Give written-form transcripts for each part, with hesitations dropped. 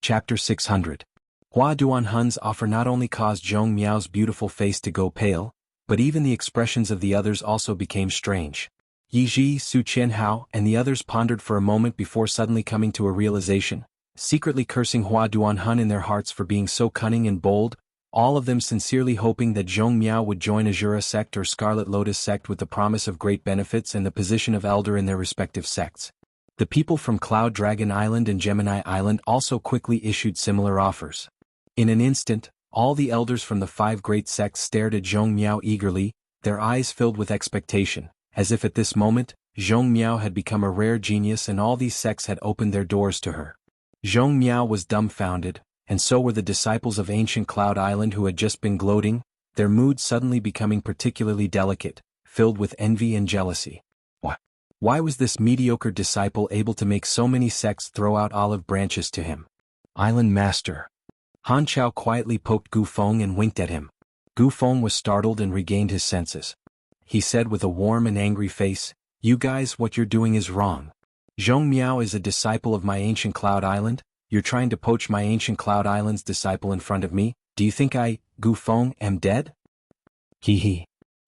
Chapter 600. Hua Duanhun's offer not only caused Zhong Miao's beautiful face to go pale, but even the expressions of the others also became strange. Yi Ji, Su Qianhao, and the others pondered for a moment before suddenly coming to a realization, secretly cursing Hua Duanhun in their hearts for being so cunning and bold, all of them sincerely hoping that Zhong Miao would join Azura sect or Scarlet Lotus sect with the promise of great benefits and the position of elder in their respective sects. The people from Cloud Dragon Island and Gemini Island also quickly issued similar offers. In an instant, all the elders from the 5 great sects stared at Zhong Miao eagerly, their eyes filled with expectation, as if at this moment, Zhong Miao had become a rare genius and all these sects had opened their doors to her. Zhong Miao was dumbfounded, and so were the disciples of ancient Cloud Island who had just been gloating, their moods suddenly becoming particularly delicate, filled with envy and jealousy. Why was this mediocre disciple able to make so many sects throw out olive branches to him? Island Master. Han Chao quietly poked Gu Feng and winked at him. Gu Feng was startled and regained his senses. He said with a warm and angry face, "You guys, what you're doing is wrong. Zhong Miao is a disciple of my ancient Cloud Island. You're trying to poach my ancient Cloud Island's disciple in front of me. Do you think I, Gu Feng, am dead?" Hee hee.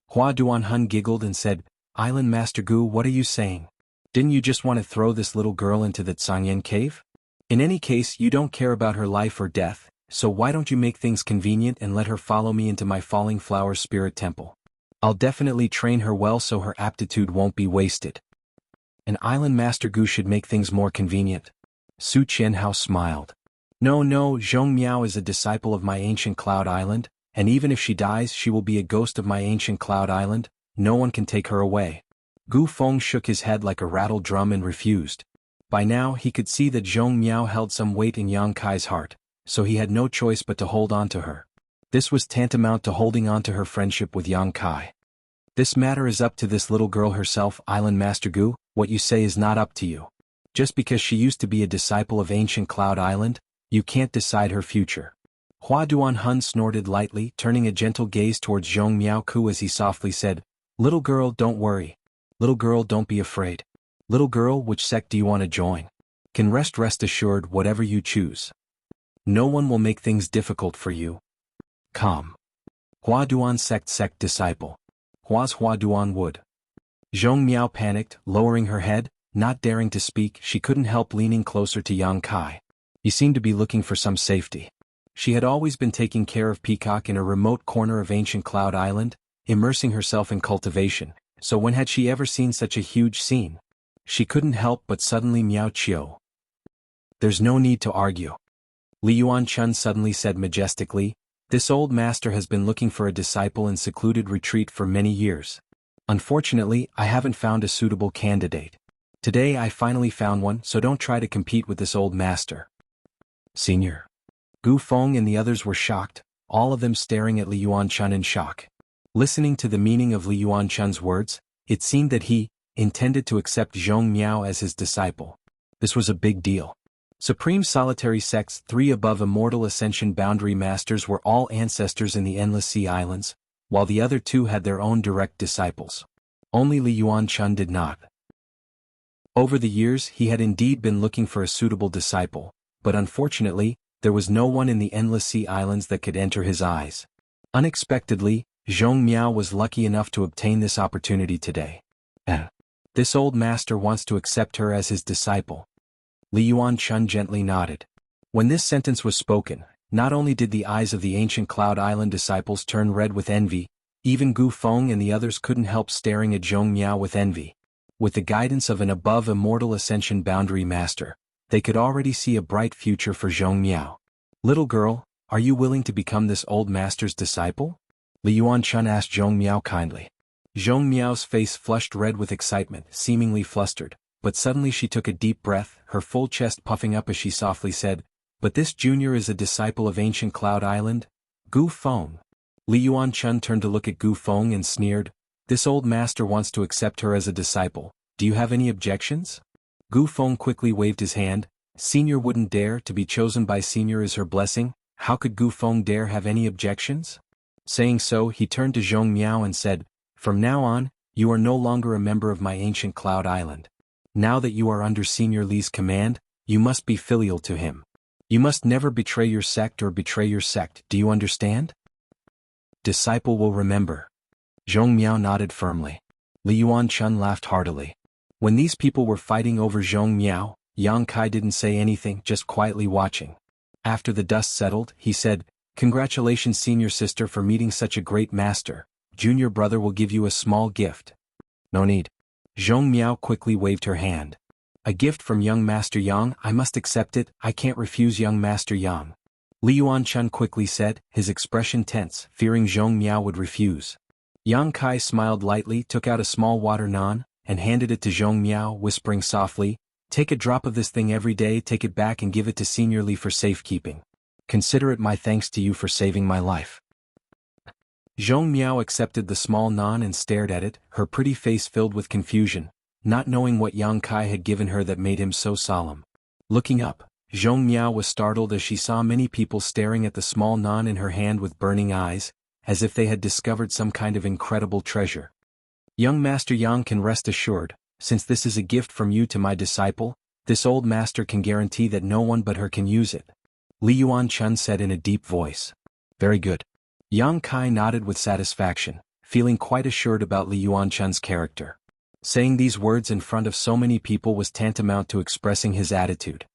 Hua Duanhun giggled and said, "Island Master Gu, what are you saying? Didn't you just want to throw this little girl into the Tsangyan cave? In any case, you don't care about her life or death, so why don't you make things convenient and let her follow me into my Falling Flower Spirit Temple? I'll definitely train her well so her aptitude won't be wasted." "An Island Master Gu should make things more convenient." Su Qianhao smiled. No, Zhong Miao is a disciple of my ancient Cloud Island, and even if she dies she will be a ghost of my ancient Cloud Island, no one can take her away. Gu Feng shook his head like a rattled drum and refused. By now he could see that Zhong Miao held some weight in Yang Kai's heart, so he had no choice but to hold on to her. This was tantamount to holding on to her friendship with Yang Kai. "This matter is up to this little girl herself, Island Master Gu. What you say is not up to you. Just because she used to be a disciple of ancient Cloud Island, you can't decide her future." Hua Duanhun snorted lightly, turning a gentle gaze towards Zhong Miao Ku as he softly said, "Little girl, don't worry. Little girl, don't be afraid. Little girl, which sect do you want to join? Can rest assured whatever you choose. No one will make things difficult for you. Calm. Hua Duan sect disciple. Hua's Hua Duan would." Zhong Miao panicked, lowering her head, not daring to speak. She couldn't help leaning closer to Yang Kai. He seemed to be looking for some safety. She had always been taking care of Peacock in a remote corner of ancient Cloud Island, immersing herself in cultivation, so when had she ever seen such a huge scene? She couldn't help but suddenly meow Chio. "There's no need to argue." Li Yuanchun suddenly said majestically, "This old master has been looking for a disciple in secluded retreat for many years. Unfortunately, I haven't found a suitable candidate. Today I finally found one, so don't try to compete with this old master." "Senior." Gu Feng and the others were shocked, all of them staring at Li Yuanchun in shock. Listening to the meaning of Li Yuanchun's words, it seemed that he intended to accept Zhong Miao as his disciple. This was a big deal. Supreme Solitary Sect's 3 above Immortal Ascension Boundary Masters were all ancestors in the Endless Sea Islands, while the other 2 had their own direct disciples. Only Li Yuanchun did not. Over the years he had indeed been looking for a suitable disciple, but unfortunately, there was no one in the Endless Sea Islands that could enter his eyes. Unexpectedly, Zhong Miao was lucky enough to obtain this opportunity today. This old master wants to accept her as his disciple. Li Yuanchun gently nodded. When this sentence was spoken, not only did the eyes of the ancient Cloud Island disciples turn red with envy, even Gu Feng and the others couldn't help staring at Zhong Miao with envy. With the guidance of an above Immortal Ascension Boundary Master, they could already see a bright future for Zhong Miao. "Little girl, are you willing to become this old master's disciple?" Li Yuanchun asked Zhong Miao kindly. Zhong Miao's face flushed red with excitement, seemingly flustered, but suddenly she took a deep breath, her full chest puffing up as she softly said, "But this junior is a disciple of ancient Cloud Island? Gu Feng." Li Yuanchun turned to look at Gu Feng and sneered, "This old master wants to accept her as a disciple. Do you have any objections?" Gu Feng quickly waved his hand. "Senior wouldn't dare. To be chosen by Senior is her blessing. How could Gu Feng dare have any objections?" Saying so, he turned to Zhong Miao and said, "From now on, you are no longer a member of my ancient Cloud Island. Now that you are under Senior Li's command, you must be filial to him. You must never betray your sect or betray your sect, do you understand? Disciple will remember. Zhong Miao nodded firmly. Li Yuanchun laughed heartily. When these people were fighting over Zhong Miao, Yang Kai didn't say anything, just quietly watching. After the dust settled, he said, "Congratulations, senior sister, for meeting such a great master. Junior brother will give you a small gift." "No need." Zhong Miao quickly waved her hand. "A gift from young Master Yang, I must accept it, I can't refuse young Master Yang." Li Yuanchun quickly said, his expression tense, fearing Zhong Miao would refuse. Yang Kai smiled lightly, took out a small water nan, and handed it to Zhong Miao, whispering softly, "Take a drop of this thing every day, take it back and give it to Senior Li for safekeeping. Consider it my thanks to you for saving my life." Zhong Miao accepted the small nan and stared at it, her pretty face filled with confusion, not knowing what Yang Kai had given her that made him so solemn. Looking up, Zhong Miao was startled as she saw many people staring at the small nan in her hand with burning eyes, as if they had discovered some kind of incredible treasure. "Young Master Yang can rest assured, since this is a gift from you to my disciple, this old master can guarantee that no one but her can use it," Li Yuanchun said in a deep voice. "Very good." Yang Kai nodded with satisfaction, feeling quite assured about Li Yuanchun's character. Saying these words in front of so many people was tantamount to expressing his attitude.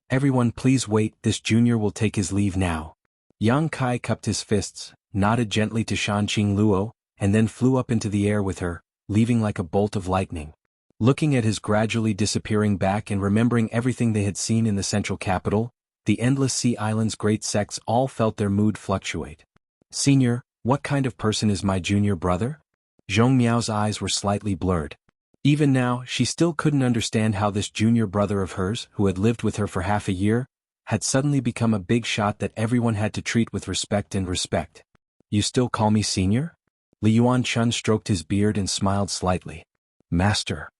"Everyone please wait, this junior will take his leave now." Yang Kai cupped his fists, nodded gently to Shanqing Luo, and then flew up into the air with her, leaving like a bolt of lightning. Looking at his gradually disappearing back and remembering everything they had seen in the central capital, the endless sea island's great sects all felt their mood fluctuate. "Senior, what kind of person is my junior brother?" Zhong Miao's eyes were slightly blurred. Even now, she still couldn't understand how this junior brother of hers, who had lived with her for half a year, had suddenly become a big shot that everyone had to treat with respect and respect. "You still call me senior?" Li Yuanchun stroked his beard and smiled slightly. "Master,"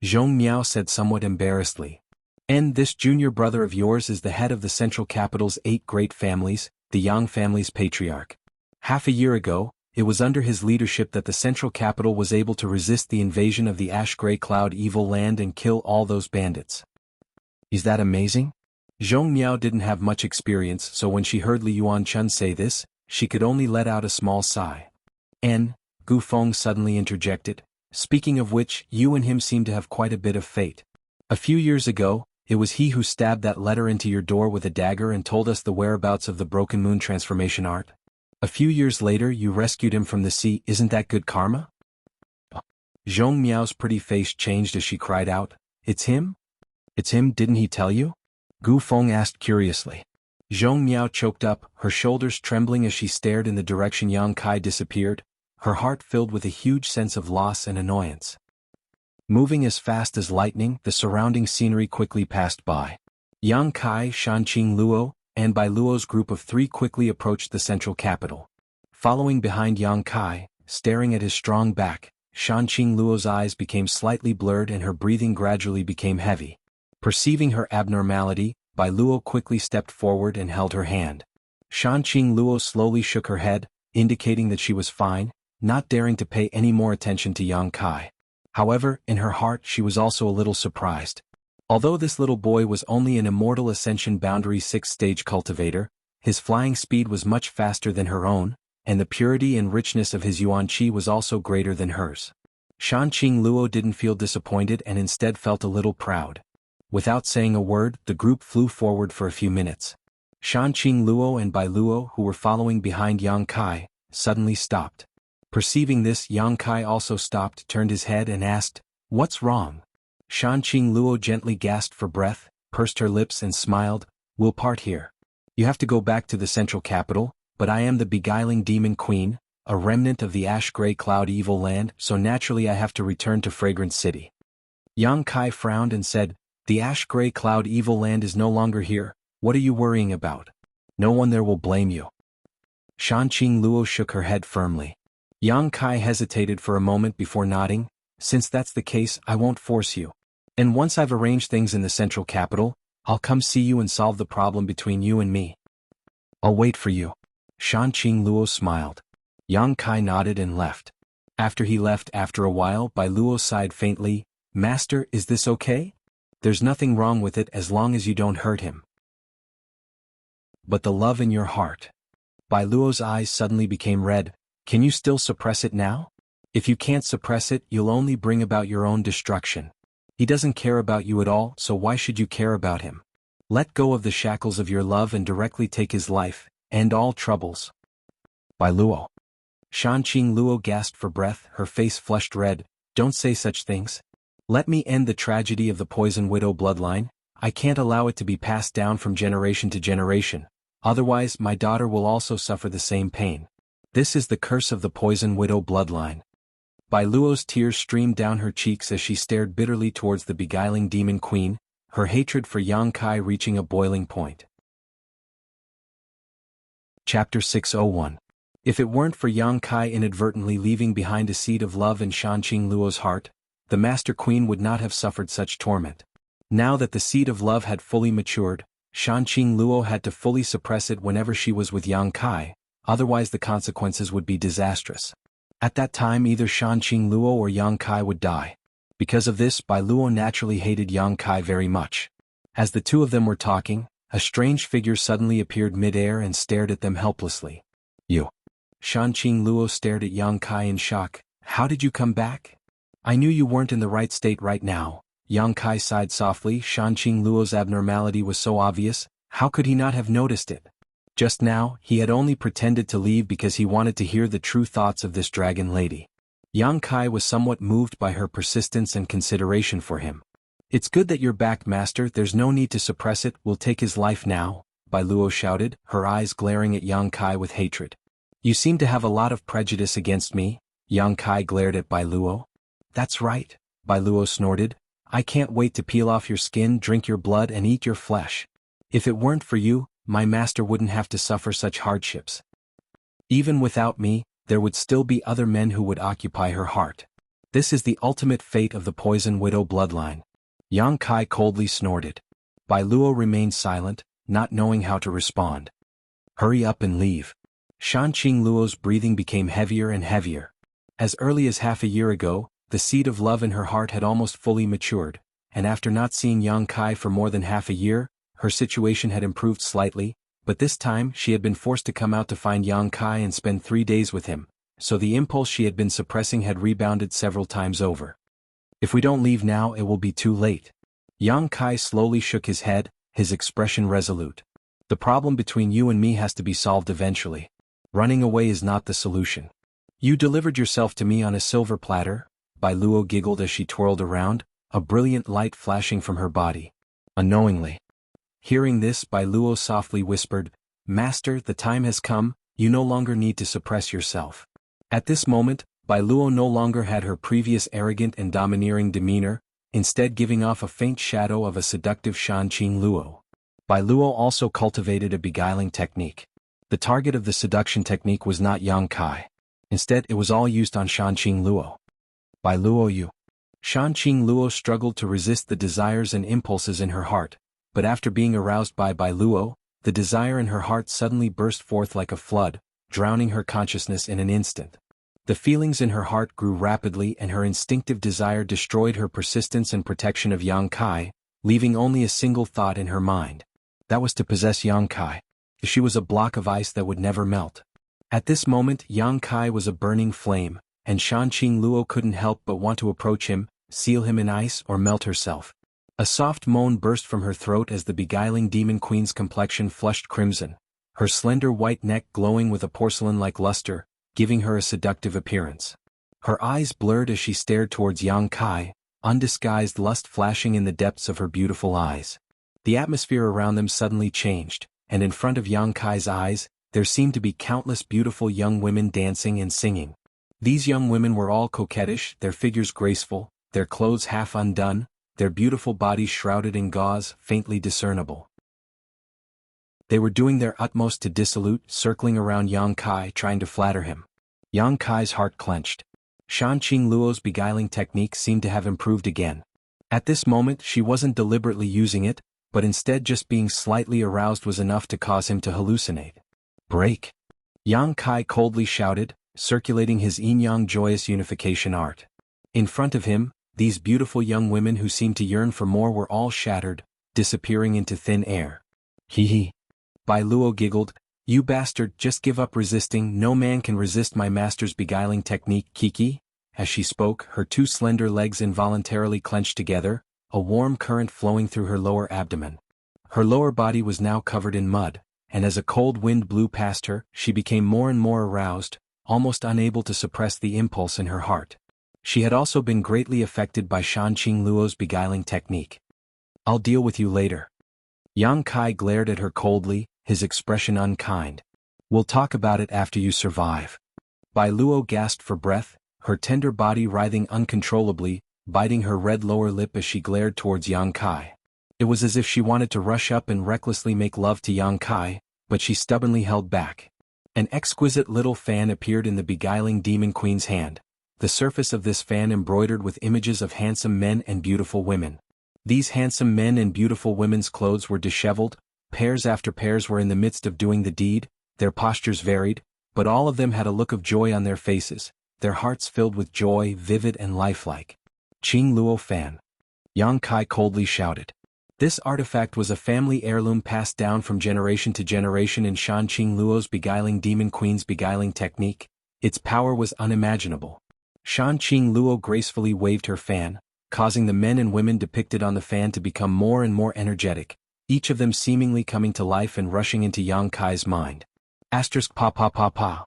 Zhong Miao said somewhat embarrassedly. "And this junior brother of yours is the head of the central capital's 8 great families, the Yang family's patriarch. Half a year ago, it was under his leadership that the central capital was able to resist the invasion of the ash-gray cloud evil land and kill all those bandits. Is that amazing?" Zhong Miao didn't have much experience, so when she heard Li Yuanchun say this, she could only let out a small sigh. "And," Gu Feng suddenly interjected, "speaking of which, you and him seem to have quite a bit of fate. A few years ago, it was he who stabbed that letter into your door with a dagger and told us the whereabouts of the Broken Moon transformation art. A few years later you rescued him from the sea, isn't that good karma?" Zhong Miao's pretty face changed as she cried out, "It's him? It's him, didn't he tell you?" Gu Feng asked curiously. Zhong Miao choked up, her shoulders trembling as she stared in the direction Yang Kai disappeared, her heart filled with a huge sense of loss and annoyance. Moving as fast as lightning, the surrounding scenery quickly passed by. Yang Kai, Shanqing Luo, and Bai Luo's group of 3 quickly approached the central capital. Following behind Yang Kai, staring at his strong back, Shanqing Luo's eyes became slightly blurred and her breathing gradually became heavy. Perceiving her abnormality, Bai Luo quickly stepped forward and held her hand. Shanqing Luo slowly shook her head, indicating that she was fine, not daring to pay any more attention to Yang Kai. However, in her heart she was also a little surprised. Although this little boy was only an Immortal Ascension Boundary 6-stage cultivator, his flying speed was much faster than her own, and the purity and richness of his yuan qi was also greater than hers. Shanqing Luo didn't feel disappointed and instead felt a little proud. Without saying a word, the group flew forward for a few minutes. Shanqing Luo and Bai Luo, who were following behind Yang Kai, suddenly stopped. Perceiving this, Yang Kai also stopped, turned his head and asked, "What's wrong?" Shanqing Luo gently gasped for breath, pursed her lips and smiled, "We'll part here. You have to go back to the central capital, but I am the beguiling demon queen, a remnant of the ash-gray cloud evil land, so naturally I have to return to Fragrant City." Yang Kai frowned and said, "The ash-gray cloud evil land is no longer here, what are you worrying about? No one there will blame you." Shanqing Luo shook her head firmly. Yang Kai hesitated for a moment before nodding, "Since that's the case, I won't force you. And once I've arranged things in the central capital, I'll come see you and solve the problem between you and me." "I'll wait for you." Shanqing Luo smiled. Yang Kai nodded and left. After he left after a while, Bai Luo sighed faintly, "Master, is this okay? There's nothing wrong with it as long as you don't hurt him." but the love in your heart. Bai Luo's eyes suddenly became red. Can you still suppress it now? If you can't suppress it, you'll only bring about your own destruction. He doesn't care about you at all, so why should you care about him? Let go of the shackles of your love and directly take his life, end all troubles. Bai Luo. Shanqing Luo gasped for breath, her face flushed red. Don't say such things. Let me end the tragedy of the Poison Widow bloodline. I can't allow it to be passed down from generation to generation. Otherwise, my daughter will also suffer the same pain. This is the curse of the Poison Widow bloodline. Bai Luo's tears streamed down her cheeks as she stared bitterly towards the beguiling demon queen, her hatred for Yang Kai reaching a boiling point. Chapter 601. If it weren't for Yang Kai inadvertently leaving behind a seed of love in Shanqing Luo's heart, the Master Queen would not have suffered such torment. Now that the seed of love had fully matured, Shanqing Luo had to fully suppress it whenever she was with Yang Kai, otherwise the consequences would be disastrous. At that time either Shanqing Luo or Yang Kai would die. Because of this, Bai Luo naturally hated Yang Kai very much. As the two of them were talking, a strange figure suddenly appeared mid-air and stared at them helplessly. You. Shanqing Luo stared at Yang Kai in shock. How did you come back? I knew you weren't in the right state right now. Yang Kai sighed softly. Shanqing Luo's abnormality was so obvious, how could he not have noticed it? Just now, he had only pretended to leave because he wanted to hear the true thoughts of this dragon lady. Yang Kai was somewhat moved by her persistence and consideration for him. It's good that you're back, master, there's no need to suppress it, we'll take his life now, Bai Luo shouted, her eyes glaring at Yang Kai with hatred. You seem to have a lot of prejudice against me, Yang Kai glared at Bai Luo. That's right, Bai Luo snorted. I can't wait to peel off your skin, drink your blood and eat your flesh. If it weren't for you, my master wouldn't have to suffer such hardships. Even without me, there would still be other men who would occupy her heart. This is the ultimate fate of the Poison Widow bloodline. Yang Kai coldly snorted. Bai Luo remained silent, not knowing how to respond. Hurry up and leave. Shanqing Luo's breathing became heavier and heavier. As early as half a year ago, the seed of love in her heart had almost fully matured, and after not seeing Yang Kai for more than half a year, her situation had improved slightly, but this time she had been forced to come out to find Yang Kai and spend 3 days with him, so the impulse she had been suppressing had rebounded several times over. If we don't leave now, it will be too late. Yang Kai slowly shook his head, his expression resolute. The problem between you and me has to be solved eventually. Running away is not the solution. You delivered yourself to me on a silver platter, Bai Luo giggled as she twirled around, a brilliant light flashing from her body. Unknowingly. Hearing this, Bai Luo softly whispered, Master, the time has come, you no longer need to suppress yourself. At this moment, Bai Luo no longer had her previous arrogant and domineering demeanor, instead giving off a faint shadow of a seductive Shanqing Luo. Bai Luo also cultivated a beguiling technique. The target of the seduction technique was not Yang Kai. Instead, it was all used on Shanqing Luo. Bai Luo you. Shanqing Luo struggled to resist the desires and impulses in her heart, but after being aroused by Bai Luo, the desire in her heart suddenly burst forth like a flood, drowning her consciousness in an instant. The feelings in her heart grew rapidly and her instinctive desire destroyed her persistence and protection of Yang Kai, leaving only a single thought in her mind. That was to possess Yang Kai. She was a block of ice that would never melt. At this moment, Yang Kai was a burning flame, and Shanqing Luo couldn't help but want to approach him, seal him in ice or melt herself. A soft moan burst from her throat as the beguiling demon queen's complexion flushed crimson, her slender white neck glowing with a porcelain-like luster, giving her a seductive appearance. Her eyes blurred as she stared towards Yang Kai, undisguised lust flashing in the depths of her beautiful eyes. The atmosphere around them suddenly changed, and in front of Yang Kai's eyes, there seemed to be countless beautiful young women dancing and singing. These young women were all coquettish, their figures graceful, their clothes half undone, their beautiful bodies shrouded in gauze, faintly discernible. They were doing their utmost to dissolute, circling around Yang Kai, trying to flatter him. Yang Kai's heart clenched. Shanqing Luo's beguiling technique seemed to have improved again. At this moment, she wasn't deliberately using it, but instead just being slightly aroused was enough to cause him to hallucinate. Break! Yang Kai coldly shouted, circulating his yin-yang joyous unification art. In front of him, these beautiful young women who seemed to yearn for more were all shattered, disappearing into thin air. Hee hee. Bai Luo giggled, "You bastard, just give up resisting. No man can resist my master's beguiling technique, Kiki." As she spoke, her two slender legs involuntarily clenched together, a warm current flowing through her lower abdomen. Her lower body was now covered in mud, and as a cold wind blew past her, she became more and more aroused, almost unable to suppress the impulse in her heart. She had also been greatly affected by Shan Qing Luo's beguiling technique. "I'll deal with you later." Yang Kai glared at her coldly, his expression unkind. "We'll talk about it after you survive." Bai Luo gasped for breath, her tender body writhing uncontrollably, biting her red lower lip as she glared towards Yang Kai. It was as if she wanted to rush up and recklessly make love to Yang Kai, but she stubbornly held back. An exquisite little fan appeared in the beguiling demon queen's hand, the surface of this fan embroidered with images of handsome men and beautiful women. These handsome men and beautiful women's clothes were disheveled, pairs after pairs were in the midst of doing the deed, their postures varied, but all of them had a look of joy on their faces, their hearts filled with joy, vivid and lifelike. "Qing Luo fan." Yang Kai coldly shouted. This artifact was a family heirloom passed down from generation to generation in Shan Qing Luo's beguiling demon queen's beguiling technique. Its power was unimaginable. Shan Qing Luo gracefully waved her fan, causing the men and women depicted on the fan to become more and more energetic, each of them seemingly coming to life and rushing into Yang Kai's mind. Pa pa pa pa.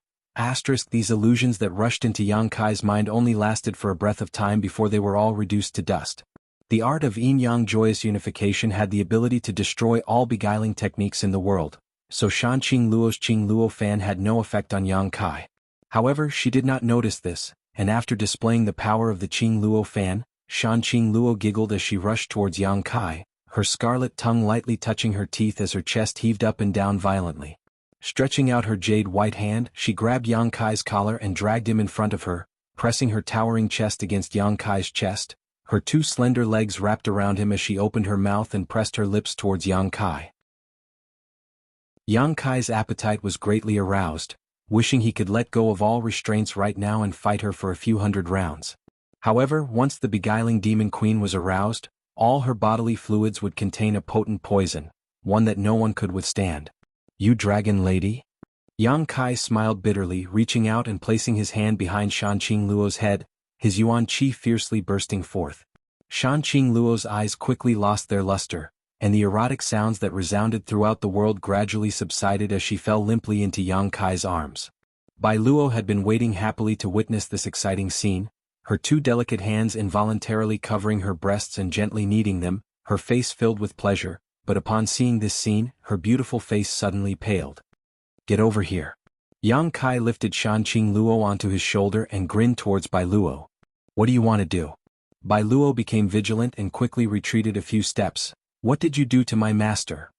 These illusions that rushed into Yang Kai's mind only lasted for a breath of time before they were all reduced to dust. The art of yin-yang joyous unification had the ability to destroy all beguiling techniques in the world, so Shan Qing Luo's Qing Luo fan had no effect on Yang Kai. However, she did not notice this, and after displaying the power of the Qing Luo fan, Shan Qing Luo giggled as she rushed towards Yang Kai, her scarlet tongue lightly touching her teeth as her chest heaved up and down violently. Stretching out her jade white hand, she grabbed Yang Kai's collar and dragged him in front of her, pressing her towering chest against Yang Kai's chest, her two slender legs wrapped around him as she opened her mouth and pressed her lips towards Yang Kai. Yang Kai's appetite was greatly aroused, wishing he could let go of all restraints right now and fight her for a few hundred rounds. However, once the beguiling demon queen was aroused, all her bodily fluids would contain a potent poison, one that no one could withstand. "You dragon lady?" Yang Kai smiled bitterly, reaching out and placing his hand behind Shan Qing Luo's head, his yuan qi fiercely bursting forth. Shan Qing Luo's eyes quickly lost their luster, and the erotic sounds that resounded throughout the world gradually subsided as she fell limply into Yang Kai's arms. Bai Luo had been waiting happily to witness this exciting scene, her two delicate hands involuntarily covering her breasts and gently kneading them, her face filled with pleasure, but upon seeing this scene, her beautiful face suddenly paled. "Get over here." Yang Kai lifted Shan Qing Luo onto his shoulder and grinned towards Bai Luo. "What do you want to do?" Bai Luo became vigilant and quickly retreated a few steps. "What did you do to my master?"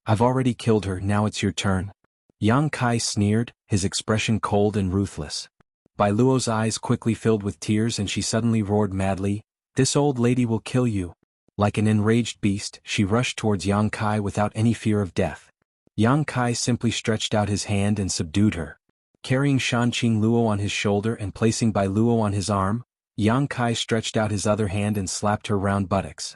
"I've already killed her, now it's your turn." Yang Kai sneered, his expression cold and ruthless. Bai Luo's eyes quickly filled with tears and she suddenly roared madly, "This old lady will kill you." Like an enraged beast, she rushed towards Yang Kai without any fear of death. Yang Kai simply stretched out his hand and subdued her. Carrying Shan Qing Luo on his shoulder and placing Bai Luo on his arm, Yang Kai stretched out his other hand and slapped her round buttocks.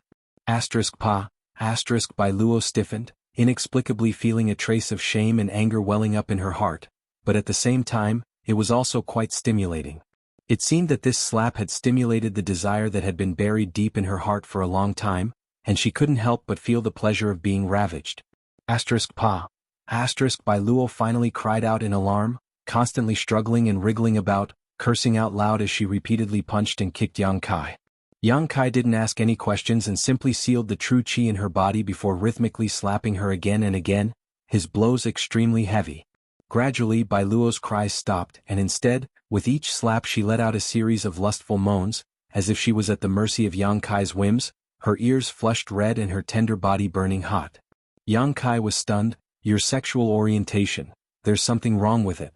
Pa. Bai Luo stiffened, inexplicably feeling a trace of shame and anger welling up in her heart, but at the same time, it was also quite stimulating. It seemed that this slap had stimulated the desire that had been buried deep in her heart for a long time, and she couldn't help but feel the pleasure of being ravaged. Pa. Bai Luo finally cried out in alarm, constantly struggling and wriggling about, cursing out loud as she repeatedly punched and kicked Yang Kai. Yang Kai didn't ask any questions and simply sealed the true qi in her body before rhythmically slapping her again and again, his blows extremely heavy. Gradually Bai Luo's cries stopped and instead, with each slap she let out a series of lustful moans, as if she was at the mercy of Yang Kai's whims, her ears flushed red and her tender body burning hot. Yang Kai was stunned. "Your sexual orientation, there's something wrong with it."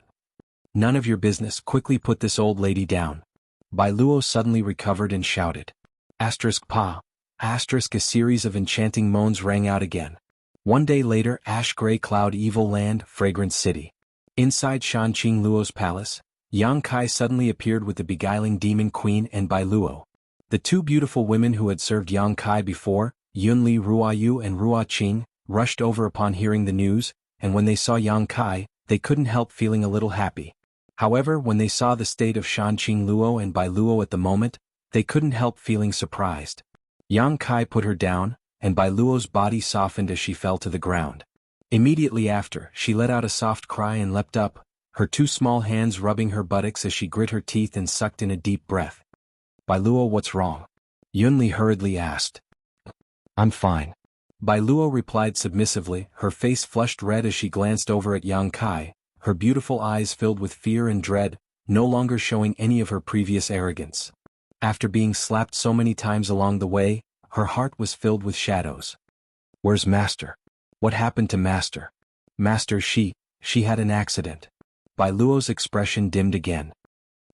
"None of your business, quickly put this old lady down." Bai Luo suddenly recovered and shouted. Pa. A series of enchanting moans rang out again. One day later, Ash Gray Cloud Evil Land, Fragrant City. Inside Shan Qing Luo's palace, Yang Kai suddenly appeared with the beguiling demon queen and Bai Luo. The two beautiful women who had served Yang Kai before, Yunli Ruayu and Rua Qing, rushed over upon hearing the news, and when they saw Yang Kai, they couldn't help feeling a little happy. However, when they saw the state of Shanqing Luo and Bai Luo at the moment, they couldn't help feeling surprised. Yang Kai put her down, and Bai Luo's body softened as she fell to the ground. Immediately after, she let out a soft cry and leapt up, her two small hands rubbing her buttocks as she grit her teeth and sucked in a deep breath. Bai Luo, what's wrong? Yunli hurriedly asked. I'm fine. Bai Luo replied submissively, her face flushed red as she glanced over at Yang Kai, her beautiful eyes filled with fear and dread, no longer showing any of her previous arrogance. After being slapped so many times along the way, her heart was filled with shadows. Where's Master? What happened to Master? Master, she had an accident. Bai Luo's expression dimmed again.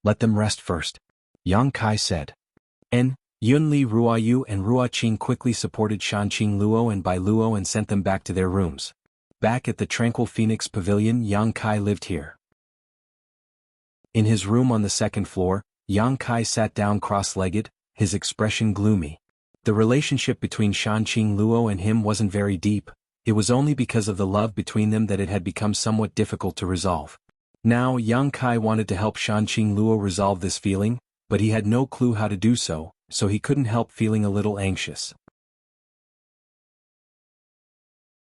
Let them rest first, Yang Kai said. Yunli, Ruoyu and Ruoqing quickly supported Shanqing Luo and Bai Luo and sent them back to their rooms. Back at the Tranquil Phoenix Pavilion, Yang Kai lived here. In his room on the second floor, Yang Kai sat down cross-legged, his expression gloomy. The relationship between Shanqing Luo and him wasn't very deep, it was only because of the love between them that it had become somewhat difficult to resolve. Now Yang Kai wanted to help Shanqing Luo resolve this feeling, but he had no clue how to do so he couldn't help feeling a little anxious.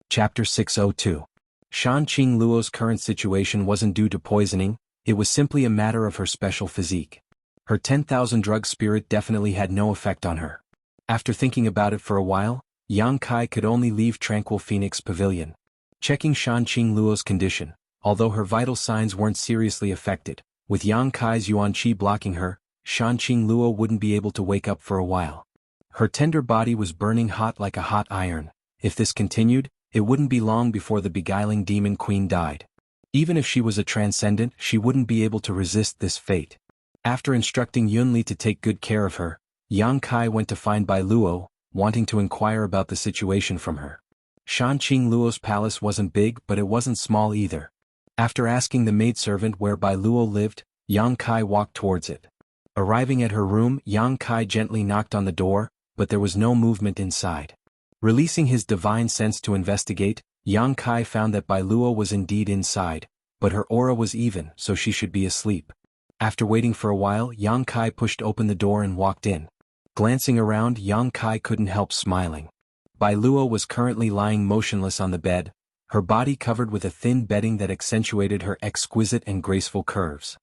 Chapter 602. Shanqing Luo's current situation wasn't due to poisoning, it was simply a matter of her special physique. Her 10,000 drug spirit definitely had no effect on her. After thinking about it for a while, Yang Kai could only leave Tranquil Phoenix Pavilion. Checking Shanqing Luo's condition, although her vital signs weren't seriously affected, with Yang Kai's yuan qi blocking her, Shanqing Luo wouldn't be able to wake up for a while. Her tender body was burning hot like a hot iron. If this continued, it wouldn't be long before the beguiling demon queen died. Even if she was a transcendent, she wouldn't be able to resist this fate. After instructing Yunli to take good care of her, Yang Kai went to find Bai Luo, wanting to inquire about the situation from her. Shanqing Luo's palace wasn't big, but it wasn't small either. After asking the maidservant where Bai Luo lived, Yang Kai walked towards it. Arriving at her room, Yang Kai gently knocked on the door, but there was no movement inside. Releasing his divine sense to investigate, Yang Kai found that Bai Luo was indeed inside, but her aura was even, so she should be asleep. After waiting for a while, Yang Kai pushed open the door and walked in. Glancing around, Yang Kai couldn't help smiling. Bai Luo was currently lying motionless on the bed, her body covered with a thin bedding that accentuated her exquisite and graceful curves.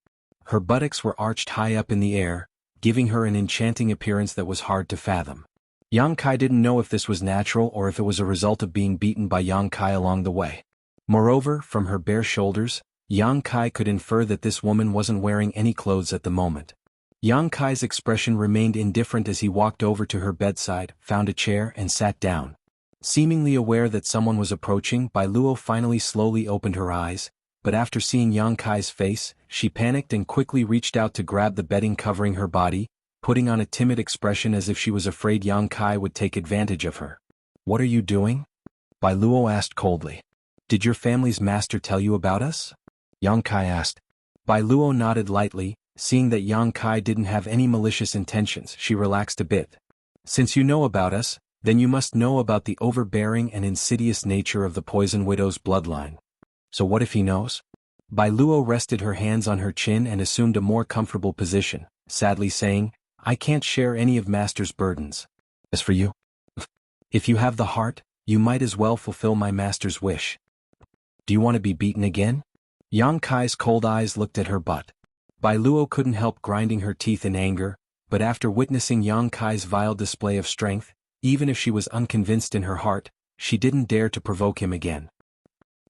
Her buttocks were arched high up in the air, giving her an enchanting appearance that was hard to fathom. Yang Kai didn't know if this was natural or if it was a result of being beaten by Yang Kai along the way. Moreover, from her bare shoulders, Yang Kai could infer that this woman wasn't wearing any clothes at the moment. Yang Kai's expression remained indifferent as he walked over to her bedside, found a chair and sat down. Seemingly aware that someone was approaching, Bai Luo finally slowly opened her eyes, but after seeing Yang Kai's face, she panicked and quickly reached out to grab the bedding covering her body, putting on a timid expression as if she was afraid Yang Kai would take advantage of her. What are you doing? Bai Luo asked coldly. Did your family's master tell you about us? Yang Kai asked. Bai Luo nodded lightly, seeing that Yang Kai didn't have any malicious intentions, she relaxed a bit. Since you know about us, then you must know about the overbearing and insidious nature of the Poison Widow's bloodline. So what if he knows? Bai Luo rested her hands on her chin and assumed a more comfortable position, sadly saying, I can't share any of Master's burdens. As for you, if you have the heart, you might as well fulfill my Master's wish. Do you want to be beaten again? Yang Kai's cold eyes looked at her butt. Bai Luo couldn't help grinding her teeth in anger, but after witnessing Yang Kai's vile display of strength, even if she was unconvinced in her heart, she didn't dare to provoke him again.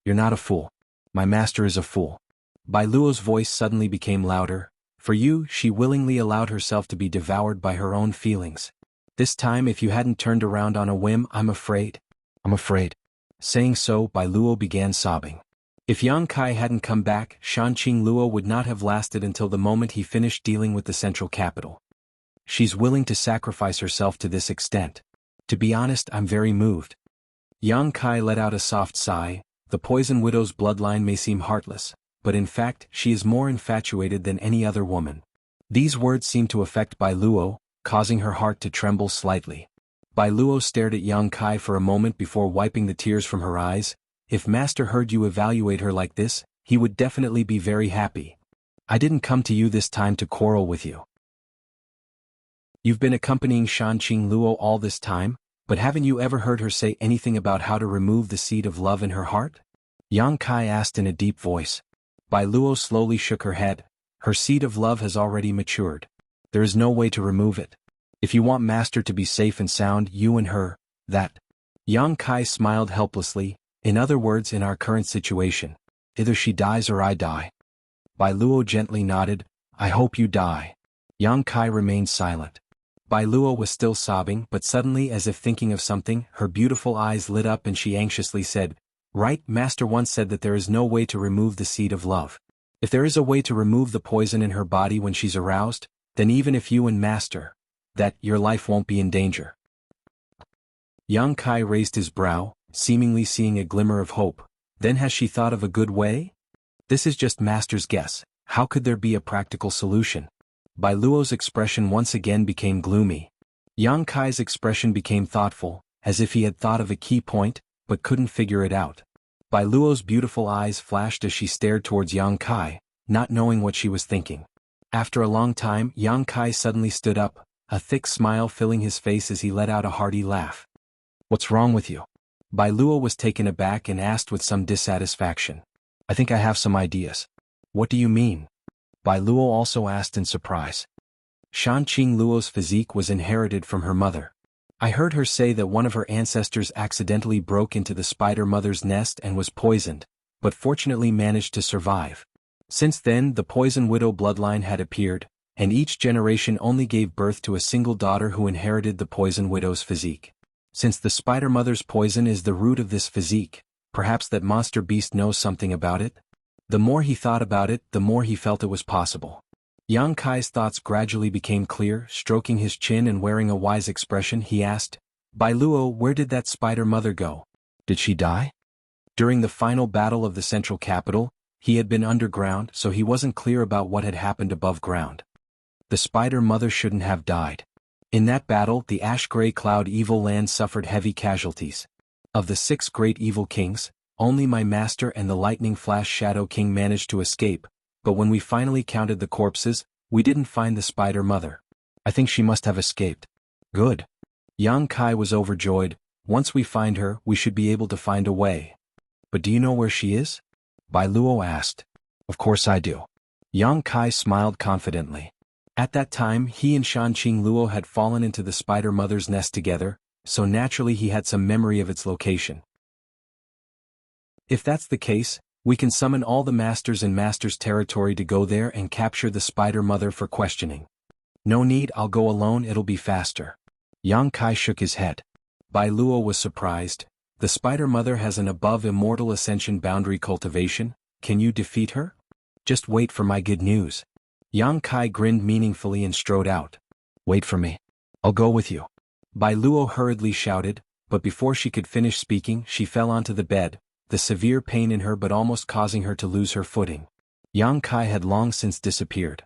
You're not a fool. My master is a fool. Bai Luo's voice suddenly became louder. For you, she willingly allowed herself to be devoured by her own feelings. This time if you hadn't turned around on a whim, I'm afraid. Saying so, Bai Luo began sobbing. If Yang Kai hadn't come back, Shanqing Luo would not have lasted until the moment he finished dealing with the central capital. She's willing to sacrifice herself to this extent. To be honest, I'm very moved. Yang Kai let out a soft sigh. The Poison Widow's bloodline may seem heartless, but in fact, she is more infatuated than any other woman. These words seemed to affect Bai Luo, causing her heart to tremble slightly. Bai Luo stared at Yang Kai for a moment before wiping the tears from her eyes, if Master heard you evaluate her like this, he would definitely be very happy. I didn't come to you this time to quarrel with you. You've been accompanying Shanqing Luo all this time, but haven't you ever heard her say anything about how to remove the seed of love in her heart? Yang Kai asked in a deep voice. Bai Luo slowly shook her head. Her seed of love has already matured. There is no way to remove it. If you want Master to be safe and sound, you and her, that. Yang Kai smiled helplessly. In other words, in our current situation, either she dies or I die. Bai Luo gently nodded. I hope you die. Yang Kai remained silent. Bai Luo was still sobbing, but suddenly, as if thinking of something, her beautiful eyes lit up and she anxiously said, Right, Master once said that there is no way to remove the seed of love. If there is a way to remove the poison in her body when she's aroused, then even if you and Master, that your life won't be in danger. Yang Kai raised his brow, seemingly seeing a glimmer of hope. Then has she thought of a good way? This is just Master's guess. How could there be a practical solution? Bai Luo's expression once again became gloomy. Yang Kai's expression became thoughtful, as if he had thought of a key point, but couldn't figure it out. Bai Luo's beautiful eyes flashed as she stared towards Yang Kai, not knowing what she was thinking. After a long time, Yang Kai suddenly stood up, a thick smile filling his face as he let out a hearty laugh. What's wrong with you? Bai Luo was taken aback and asked with some dissatisfaction. I think I have some ideas. What do you mean? Bai Luo also asked in surprise. Shanqing Luo's physique was inherited from her mother. I heard her say that one of her ancestors accidentally broke into the spider mother's nest and was poisoned, but fortunately managed to survive. Since then, the poison widow bloodline had appeared, and each generation only gave birth to a single daughter who inherited the poison widow's physique. Since the spider mother's poison is the root of this physique, perhaps that monster beast knows something about it? The more he thought about it, the more he felt it was possible. Yang Kai's thoughts gradually became clear. Stroking his chin and wearing a wise expression, he asked, Bai Luo, where did that spider mother go? Did she die? During the final battle of the central capital, he had been underground, so he wasn't clear about what had happened above ground. The spider mother shouldn't have died. In that battle, the ash-gray cloud evil land suffered heavy casualties. Of the 6 great evil kings, only my master and the lightning flash shadow king managed to escape, but when we finally counted the corpses, we didn't find the spider mother. I think she must have escaped. Good. Yang Kai was overjoyed. Once we find her, we should be able to find a way. But do you know where she is? Bai Luo asked. Of course I do. Yang Kai smiled confidently. At that time, he and Shanqing Luo had fallen into the spider mother's nest together, so naturally he had some memory of its location. If that's the case, we can summon all the masters in Master's territory to go there and capture the spider mother for questioning. No need, I'll go alone, it'll be faster. Yang Kai shook his head. Bai Luo was surprised. The spider mother has an above immortal ascension boundary cultivation. Can you defeat her? Just wait for my good news. Yang Kai grinned meaningfully and strode out. Wait for me. I'll go with you. Bai Luo hurriedly shouted, but before she could finish speaking, she fell onto the bed, the severe pain in her but almost causing her to lose her footing. Yang Kai had long since disappeared.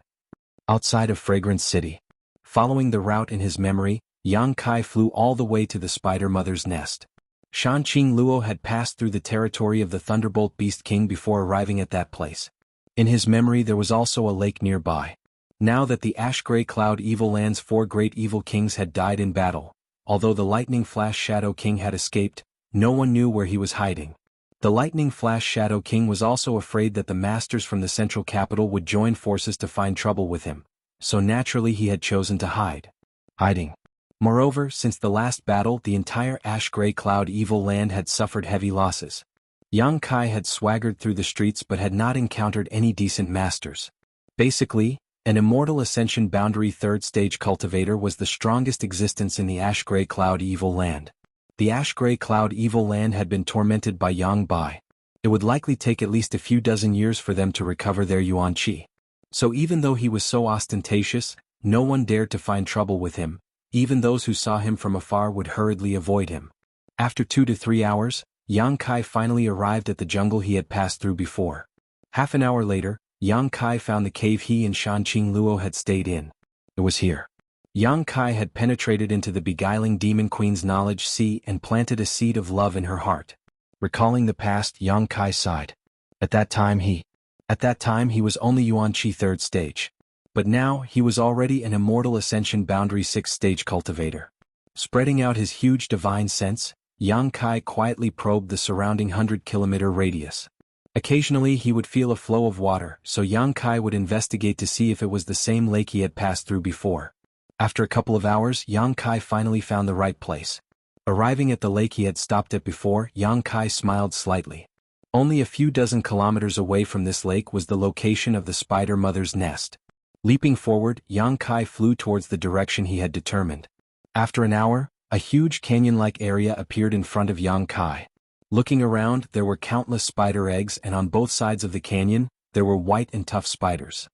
Outside of Fragrance City. Following the route in his memory, Yang Kai flew all the way to the spider mother's nest. Shanqing Luo had passed through the territory of the Thunderbolt Beast King before arriving at that place. In his memory there was also a lake nearby. Now that the Ash-Gray Cloud Evil Land's 4 great evil kings had died in battle, although the Lightning Flash Shadow King had escaped, no one knew where he was hiding. The Lightning Flash Shadow King was also afraid that the masters from the central capital would join forces to find trouble with him, so naturally he had chosen to hide. Hiding. Moreover, since the last battle, the entire Ash-Gray Cloud Evil Land had suffered heavy losses. Yang Kai had swaggered through the streets but had not encountered any decent masters. Basically, an Immortal Ascension Boundary 3rd Stage Cultivator was the strongest existence in the Ash-Gray Cloud Evil Land. The Ash-Gray Cloud Evil Land had been tormented by Yang Bai. It would likely take at least a few dozen years for them to recover their Yuan Qi. So even though he was so ostentatious, no one dared to find trouble with him. Even those who saw him from afar would hurriedly avoid him. After 2 to 3 hours, Yang Kai finally arrived at the jungle he had passed through before. Half an hour later, Yang Kai found the cave he and Shanqing Luo had stayed in. It was here. Yang Kai had penetrated into the beguiling demon queen's knowledge sea and planted a seed of love in her heart. Recalling the past, Yang Kai sighed. At that time he was only Yuan Qi 3rd stage. But now he was already an immortal ascension boundary 6th stage cultivator. Spreading out his huge divine sense, Yang Kai quietly probed the surrounding 100-kilometer radius. Occasionally he would feel a flow of water, so Yang Kai would investigate to see if it was the same lake he had passed through before. After a couple of hours, Yang Kai finally found the right place. Arriving at the lake he had stopped at before, Yang Kai smiled slightly. Only a few dozen kilometers away from this lake was the location of the spider mother's nest. Leaping forward, Yang Kai flew towards the direction he had determined. After an hour, a huge canyon-like area appeared in front of Yang Kai. Looking around, there were countless spider eggs, and on both sides of the canyon, there were white and tough spiders.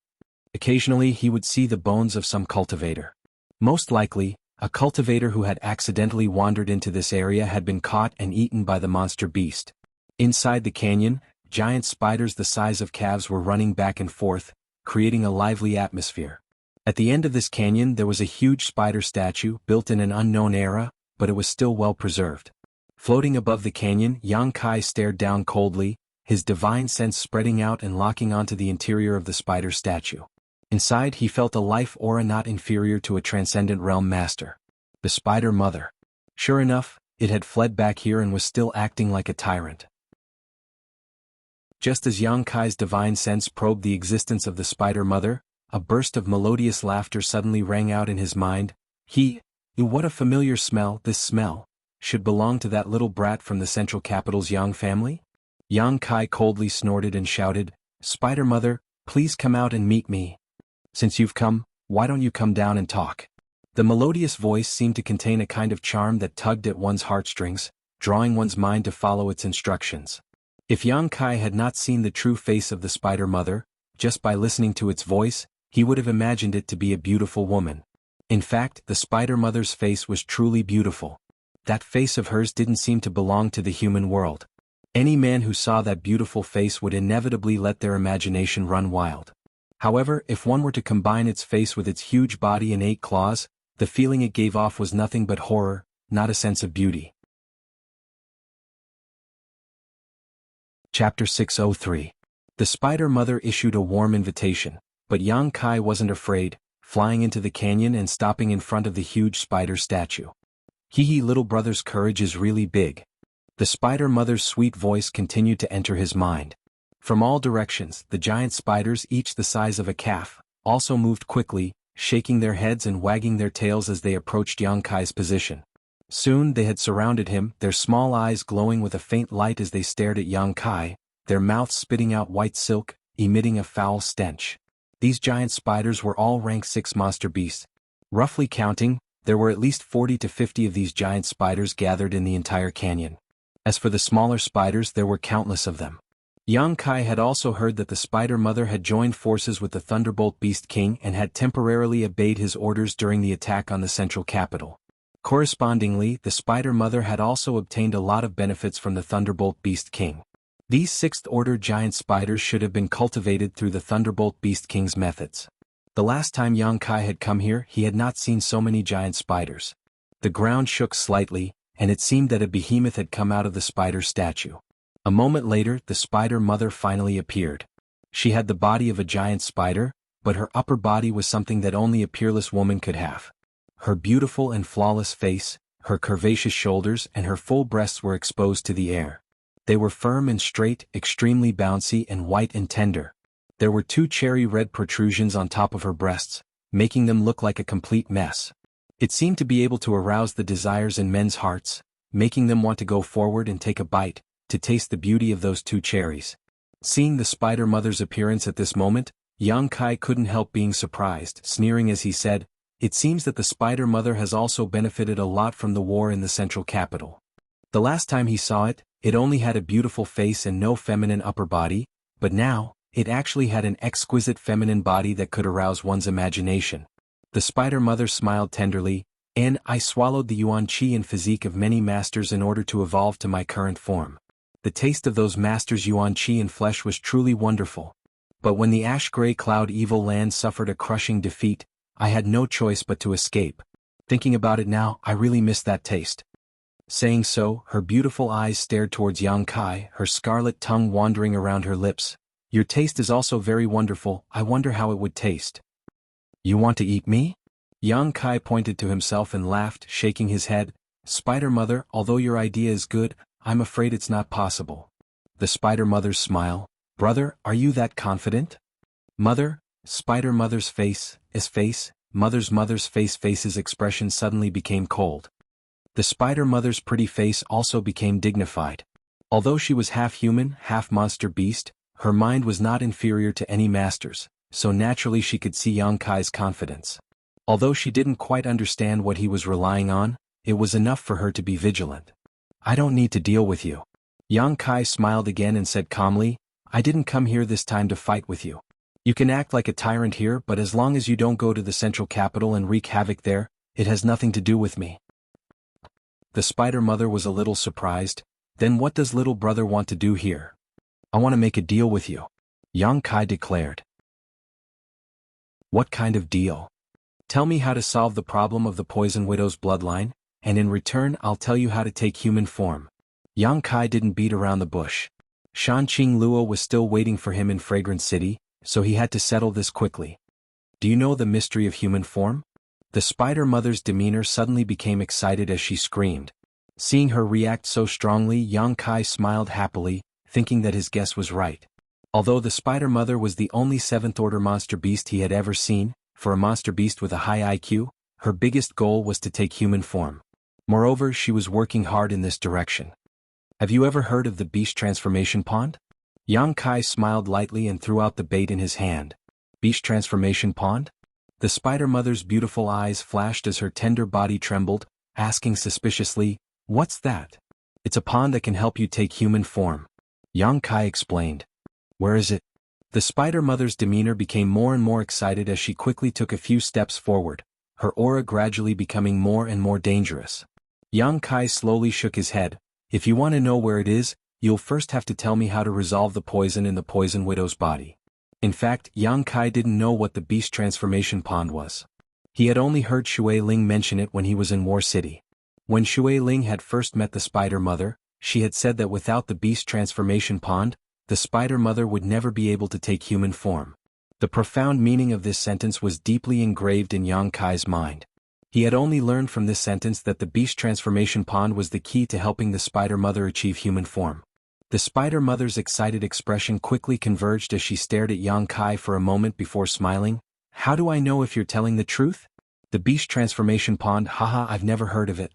Occasionally he would see the bones of some cultivator. Most likely, a cultivator who had accidentally wandered into this area had been caught and eaten by the monster beast. Inside the canyon, giant spiders the size of calves were running back and forth, creating a lively atmosphere. At the end of this canyon there was a huge spider statue built in an unknown era, but it was still well preserved. Floating above the canyon, Yang Kai stared down coldly, his divine sense spreading out and locking onto the interior of the spider statue. Inside he felt a life aura not inferior to a transcendent realm master. The spider mother. Sure enough, it had fled back here and was still acting like a tyrant. Just as Yang Kai's divine sense probed the existence of the spider mother, a burst of melodious laughter suddenly rang out in his mind. What a familiar smell, this smell should belong to that little brat from the central capital's Yang family? Yang Kai coldly snorted and shouted, "Spider Mother, please come out and meet me. Since you've come, why don't you come down and talk?" The melodious voice seemed to contain a kind of charm that tugged at one's heartstrings, drawing one's mind to follow its instructions. If Yang Kai had not seen the true face of the Spider Mother, just by listening to its voice, he would have imagined it to be a beautiful woman. In fact, the Spider Mother's face was truly beautiful. That face of hers didn't seem to belong to the human world. Any man who saw that beautiful face would inevitably let their imagination run wild. However, if one were to combine its face with its huge body and 8 claws, the feeling it gave off was nothing but horror, not a sense of beauty. Chapter 603. The Spider Mother issued a warm invitation, but Yang Kai wasn't afraid, flying into the canyon and stopping in front of the huge spider statue. Little brother's courage is really big. The spider mother's sweet voice continued to enter his mind. From all directions, the giant spiders, each the size of a calf, also moved quickly, shaking their heads and wagging their tails as they approached Yang Kai's position. Soon they had surrounded him, their small eyes glowing with a faint light as they stared at Yang Kai, their mouths spitting out white silk, emitting a foul stench. These giant spiders were all rank 6 monster beasts. Roughly counting, there were at least 40 to 50 of these giant spiders gathered in the entire canyon. As for the smaller spiders, there were countless of them. Yang Kai had also heard that the Spider Mother had joined forces with the Thunderbolt Beast King and had temporarily obeyed his orders during the attack on the central capital. Correspondingly, the Spider Mother had also obtained a lot of benefits from the Thunderbolt Beast King. These 6th-order giant spiders should have been cultivated through the Thunderbolt Beast King's methods. The last time Yang Kai had come here, he had not seen so many giant spiders. The ground shook slightly, and it seemed that a behemoth had come out of the spider statue. A moment later, the Spider Mother finally appeared. She had the body of a giant spider, but her upper body was something that only a peerless woman could have. Her beautiful and flawless face, her curvaceous shoulders and her full breasts were exposed to the air. They were firm and straight, extremely bouncy and white and tender. There were 2 cherry-red protrusions on top of her breasts, making them look like a complete mess. It seemed to be able to arouse the desires in men's hearts, making them want to go forward and take a bite, to taste the beauty of those 2 cherries. Seeing the Spider Mother's appearance at this moment, Yang Kai couldn't help being surprised, sneering as he said, "It seems that the Spider Mother has also benefited a lot from the war in the central capital." The last time he saw it, it only had a beautiful face and no feminine upper body, but now, it actually had an exquisite feminine body that could arouse one's imagination. The Spider Mother smiled tenderly, "And I swallowed the Yuan Qi and physique of many masters in order to evolve to my current form. The taste of those masters' Yuan Qi and flesh was truly wonderful. But when the ash-gray cloud evil land suffered a crushing defeat, I had no choice but to escape. Thinking about it now, I really miss that taste." Saying so, her beautiful eyes stared towards Yang Kai, her scarlet tongue wandering around her lips. Your taste is also very wonderful, I wonder how it would taste. You want to eat me? Yang Kai pointed to himself and laughed, shaking his head. Spider Mother, although your idea is good, I'm afraid it's not possible. The Spider Mother's smile. Brother, are you that confident? Mother, Spider Mother's mother's face's expression suddenly became cold. The Spider Mother's pretty face also became dignified. Although she was half human, half monster beast, her mind was not inferior to any master's, so naturally she could see Yang Kai's confidence. Although she didn't quite understand what he was relying on, it was enough for her to be vigilant. I don't need to deal with you. Yang Kai smiled again and said calmly, I didn't come here this time to fight with you. You can act like a tyrant here, but as long as you don't go to the central capital and wreak havoc there, it has nothing to do with me. The Spider Mother was a little surprised. Then what does little brother want to do here? I want to make a deal with you, Yang Kai declared. What kind of deal? Tell me how to solve the problem of the Poison Widow's bloodline, and in return I'll tell you how to take human form. Yang Kai didn't beat around the bush. Shanqing Luo was still waiting for him in Fragrant City, so he had to settle this quickly. Do you know the mystery of human form? The Spider Mother's demeanor suddenly became excited as she screamed. Seeing her react so strongly, Yang Kai smiled happily, thinking that his guess was right. Although the Spider Mother was the only 7th-order monster beast he had ever seen, for a monster beast with a high IQ, her biggest goal was to take human form. Moreover, she was working hard in this direction. Have you ever heard of the Beast Transformation Pond? Yang Kai smiled lightly and threw out the bait in his hand. Beast Transformation Pond? The Spider Mother's beautiful eyes flashed as her tender body trembled, asking suspiciously, What's that? It's a pond that can help you take human form. Yang Kai explained. Where is it? The Spider Mother's demeanor became more and more excited as she quickly took a few steps forward, her aura gradually becoming more and more dangerous. Yang Kai slowly shook his head. If you want to know where it is, you'll first have to tell me how to resolve the poison in the Poison Widow's body. In fact, Yang Kai didn't know what the Beast Transformation Pond was. He had only heard Shui Ling mention it when he was in War City. When Shui Ling had first met the Spider Mother, she had said that without the Beast Transformation Pond, the Spider Mother would never be able to take human form. The profound meaning of this sentence was deeply engraved in Yang Kai's mind. He had only learned from this sentence that the Beast Transformation Pond was the key to helping the Spider Mother achieve human form. The Spider Mother's excited expression quickly converged as she stared at Yang Kai for a moment before smiling. How do I know if you're telling the truth? The Beast Transformation Pond, haha, I've never heard of it.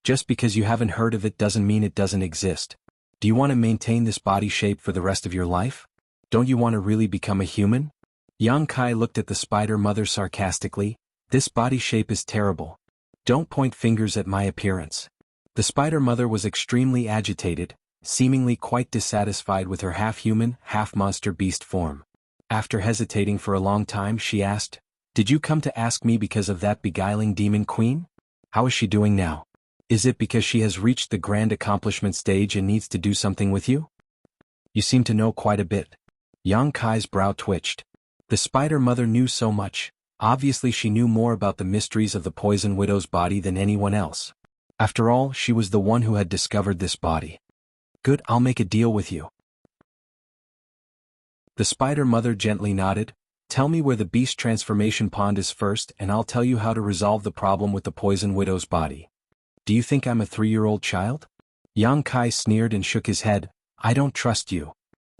Just because you haven't heard of it doesn't mean it doesn't exist. Do you want to maintain this body shape for the rest of your life? Don't you want to really become a human? Yang Kai looked at the Spider Mother sarcastically. This body shape is terrible. Don't point fingers at my appearance. The Spider Mother was extremely agitated, seemingly quite dissatisfied with her half-human, half-monster beast form. After hesitating for a long time, she asked, Did you come to ask me because of that beguiling demon queen? How is she doing now? Is it because she has reached the grand accomplishment stage and needs to do something with you? You seem to know quite a bit. Yang Kai's brow twitched. The Spider Mother knew so much. Obviously she knew more about the mysteries of the Poison Widow's body than anyone else. After all, she was the one who had discovered this body. Good, I'll make a deal with you. The Spider Mother gently nodded. Tell me where the Beast Transformation Pond is first and I'll tell you how to resolve the problem with the Poison Widow's body. Do you think I'm a 3-year-old child? Yang Kai sneered and shook his head. I don't trust you.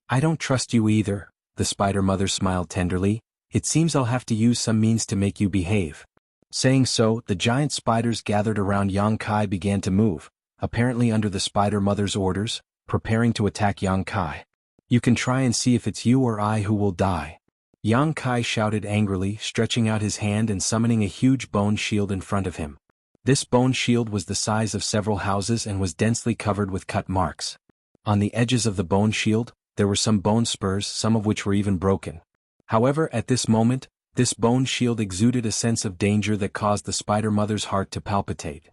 I don't trust you either, the Spider Mother smiled tenderly. It seems I'll have to use some means to make you behave. Saying so, the giant spiders gathered around Yang Kai began to move, apparently under the Spider Mother's orders, preparing to attack Yang Kai. You can try and see if it's you or I who will die. Yang Kai shouted angrily, stretching out his hand and summoning a huge bone shield in front of him. This bone shield was the size of several houses and was densely covered with cut marks. On the edges of the bone shield, there were some bone spurs, some of which were even broken. However, at this moment, this bone shield exuded a sense of danger that caused the Spider Mother's heart to palpitate.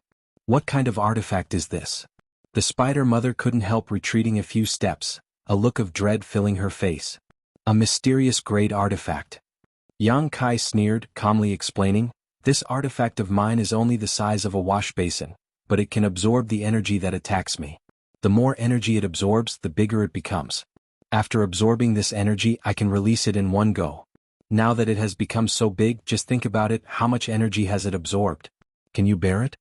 What kind of artifact is this? The Spider Mother couldn't help retreating a few steps, a look of dread filling her face. A mysterious great artifact. Yang Kai sneered, calmly explaining, This artifact of mine is only the size of a wash basin. but it can absorb the energy that attacks me. The more energy it absorbs, the bigger it becomes. After absorbing this energy, I can release it in one go. Now that it has become so big, just think about it, how much energy has it absorbed? Can you bear it?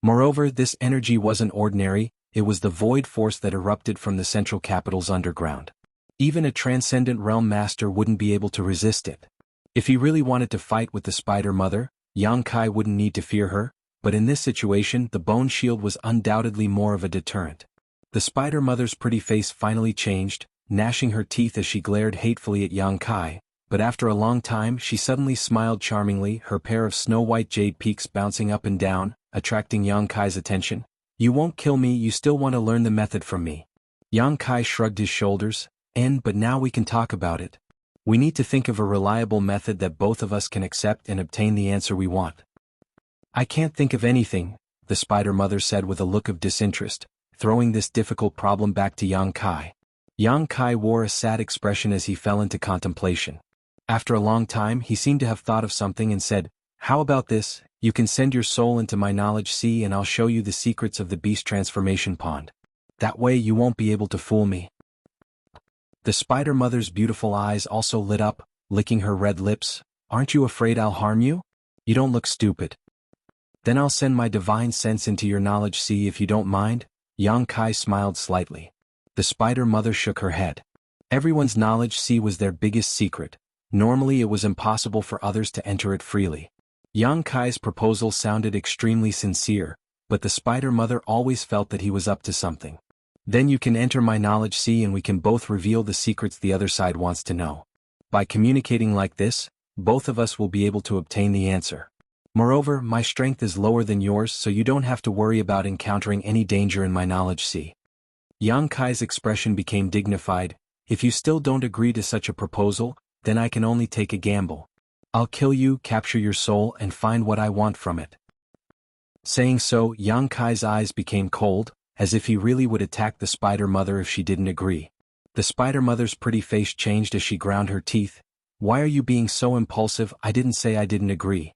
Moreover, this energy wasn't ordinary, it was the void force that erupted from the central capital's underground. Even a transcendent realm master wouldn't be able to resist it. If he really wanted to fight with the Spider Mother, Yang Kai wouldn't need to fear her, but in this situation the bone shield was undoubtedly more of a deterrent. The Spider Mother's pretty face finally changed, gnashing her teeth as she glared hatefully at Yang Kai, but after a long time she suddenly smiled charmingly, her pair of snow-white jade peaks bouncing up and down, attracting Yang Kai's attention. "You won't kill me, you still want to learn the method from me." Yang Kai shrugged his shoulders, but now we can talk about it. We need to think of a reliable method that both of us can accept and obtain the answer we want. "I can't think of anything," the Spider Mother said with a look of disinterest, throwing this difficult problem back to Yang Kai. Yang Kai wore a sad expression as he fell into contemplation. After a long time he seemed to have thought of something and said, "How about this, you can send your soul into my knowledge sea and I'll show you the secrets of the beast transformation pond. That way you won't be able to fool me." The Spider Mother's beautiful eyes also lit up, licking her red lips. "Aren't you afraid I'll harm you? You don't look stupid." "Then I'll send my divine sense into your knowledge sea if you don't mind." Yang Kai smiled slightly. The Spider Mother shook her head. Everyone's knowledge sea was their biggest secret. Normally it was impossible for others to enter it freely. Yang Kai's proposal sounded extremely sincere, but the Spider Mother always felt that he was up to something. "Then you can enter my knowledge sea and we can both reveal the secrets the other side wants to know. By communicating like this, both of us will be able to obtain the answer. Moreover, my strength is lower than yours, so you don't have to worry about encountering any danger in my knowledge sea." Yang Kai's expression became dignified. "If you still don't agree to such a proposal, then I can only take a gamble. I'll kill you, capture your soul, and find what I want from it." Saying so, Yang Kai's eyes became cold, as if he really would attack the Spider Mother if she didn't agree. The Spider Mother's pretty face changed as she ground her teeth. "Why are you being so impulsive? I didn't say I didn't agree."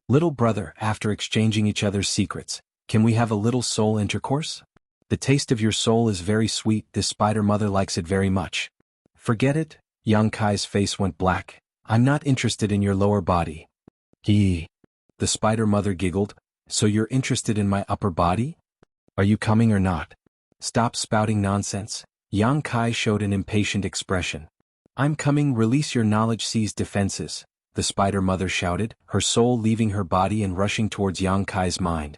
"Little brother, after exchanging each other's secrets, can we have a little soul intercourse? The taste of your soul is very sweet, this Spider Mother likes it very much." "Forget it." Yang Kai's face went black. "I'm not interested in your lower body." "Hee." The Spider Mother giggled. "So you're interested in my upper body? Are you coming or not?" "Stop spouting nonsense." Yang Kai showed an impatient expression. "I'm coming, release your knowledge sea's defenses," the Spider Mother shouted, her soul leaving her body and rushing towards Yang Kai's mind.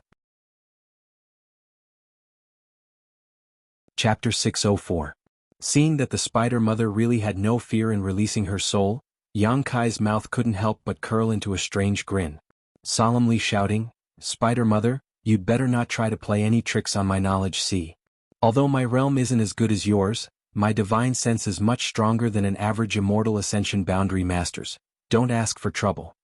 Chapter 604. Seeing that the Spider Mother really had no fear in releasing her soul, Yang Kai's mouth couldn't help but curl into a strange grin. Solemnly shouting, "Spider Mother, you'd better not try to play any tricks on my knowledge sea. Although my realm isn't as good as yours, my divine sense is much stronger than an average immortal ascension boundary master's. Don't ask for trouble."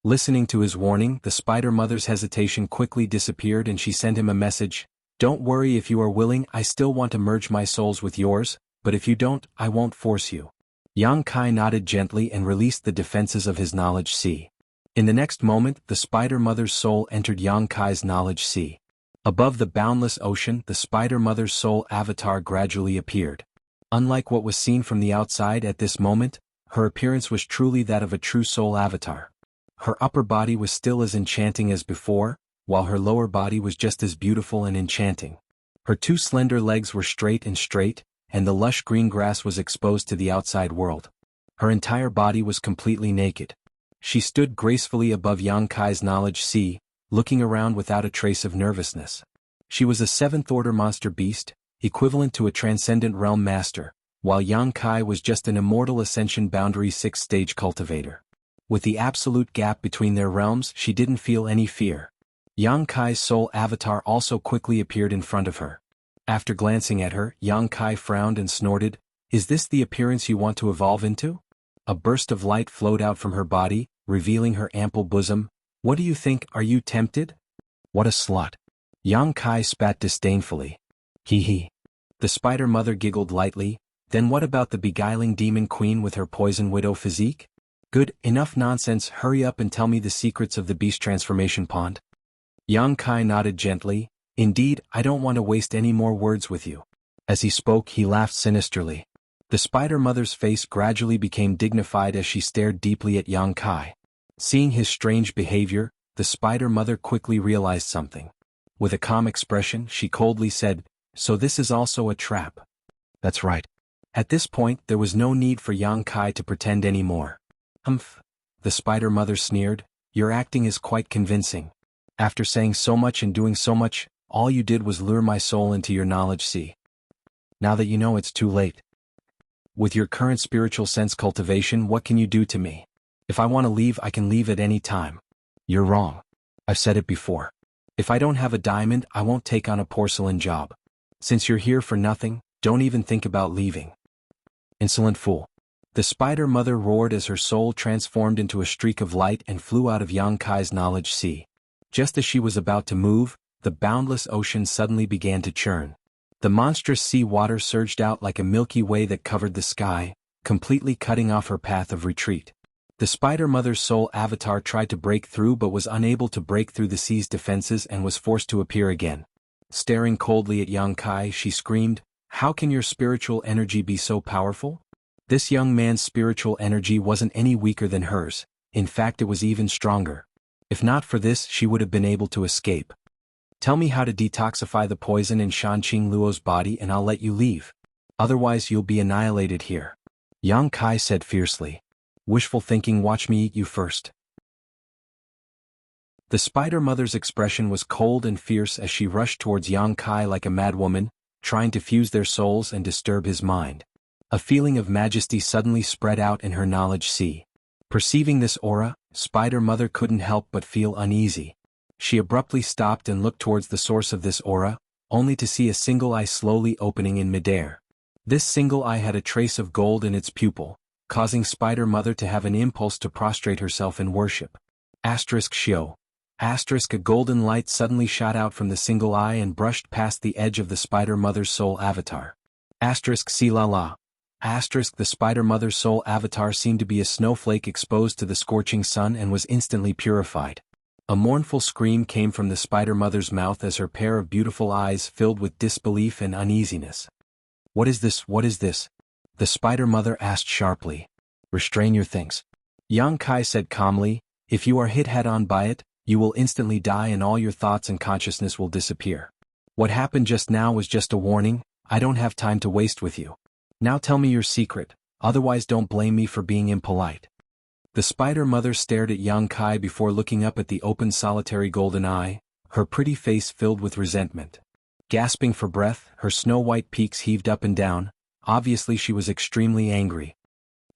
Listening to his warning, the Spider Mother's hesitation quickly disappeared and she sent him a message. "Don't worry if you are willing, I still want to merge my souls with yours, but if you don't, I won't force you." Yang Kai nodded gently and released the defenses of his knowledge sea. In the next moment, the Spider Mother's soul entered Yang Kai's knowledge sea. Above the boundless ocean, the Spider Mother's soul avatar gradually appeared. Unlike what was seen from the outside at this moment, her appearance was truly that of a true soul avatar. Her upper body was still as enchanting as before, while her lower body was just as beautiful and enchanting. Her two slender legs were straight, and the lush green grass was exposed to the outside world. Her entire body was completely naked. She stood gracefully above Yang Kai's knowledge sea, looking around without a trace of nervousness. She was a seventh-order monster beast, equivalent to a transcendent realm master, while Yang Kai was just an immortal ascension boundary 6th-stage cultivator. With the absolute gap between their realms, she didn't feel any fear. Yang Kai's soul avatar also quickly appeared in front of her. After glancing at her, Yang Kai frowned and snorted. "Is this the appearance you want to evolve into?" A burst of light flowed out from her body, revealing her ample bosom. "What do you think, are you tempted?" "What a slut." Yang Kai spat disdainfully. "Hee hee." The Spider Mother giggled lightly. "Then what about the beguiling demon queen with her poison widow physique?" "Good, enough nonsense, hurry up and tell me the secrets of the beast transformation pond." Yang Kai nodded gently. Indeed, I don't want to waste any more words with you. As he spoke, he laughed sinisterly. The spider mother's face gradually became dignified as she stared deeply at Yang Kai. Seeing his strange behavior, the spider mother quickly realized something. With a calm expression, she coldly said, "So this is also a trap." "That's right." At this point, there was no need for Yang Kai to pretend anymore. "Humph," the spider mother sneered, "your acting is quite convincing. After saying so much and doing so much, all you did was lure my soul into your knowledge sea. Now that you know, it's too late. With your current spiritual sense cultivation, what can you do to me? If I want to leave, I can leave at any time." "You're wrong. I've said it before. If I don't have a diamond, I won't take on a porcelain job. Since you're here for nothing, don't even think about leaving." "Insolent fool." The spider mother roared as her soul transformed into a streak of light and flew out of Yang Kai's knowledge sea. Just as she was about to move, the boundless ocean suddenly began to churn. The monstrous sea water surged out like a milky way that covered the sky, completely cutting off her path of retreat. The spider mother's soul avatar tried to break through but was unable to break through the sea's defenses and was forced to appear again. Staring coldly at Yang Kai, she screamed, "How can your spiritual energy be so powerful?" This young man's spiritual energy wasn't any weaker than hers. In fact, it was even stronger. If not for this, she would have been able to escape. "Tell me how to detoxify the poison in Shanqing Luo's body and I'll let you leave. Otherwise you'll be annihilated here," Yang Kai said fiercely. "Wishful thinking, watch me eat you first." The spider mother's expression was cold and fierce as she rushed towards Yang Kai like a madwoman, trying to fuse their souls and disturb his mind. A feeling of majesty suddenly spread out in her knowledge sea. Perceiving this aura, Spider Mother couldn't help but feel uneasy. She abruptly stopped and looked towards the source of this aura, only to see a single eye slowly opening in midair. This single eye had a trace of gold in its pupil, causing Spider Mother to have an impulse to prostrate herself in worship. Shio. A golden light suddenly shot out from the single eye and brushed past the edge of the Spider Mother's soul avatar. Silala. The Spider Mother's soul avatar seemed to be a snowflake exposed to the scorching sun and was instantly purified. A mournful scream came from the Spider Mother's mouth as her pair of beautiful eyes filled with disbelief and uneasiness. What is this? What is this?" the Spider Mother asked sharply. "Restrain your things," Yang Kai said calmly. "If you are hit head-on by it, you will instantly die and all your thoughts and consciousness will disappear. What happened just now was just a warning. I don't have time to waste with you. Now tell me your secret, otherwise don't blame me for being impolite." The Spider Mother stared at Yang Kai before looking up at the open solitary golden eye, her pretty face filled with resentment. Gasping for breath, her snow-white peaks heaved up and down. Obviously she was extremely angry.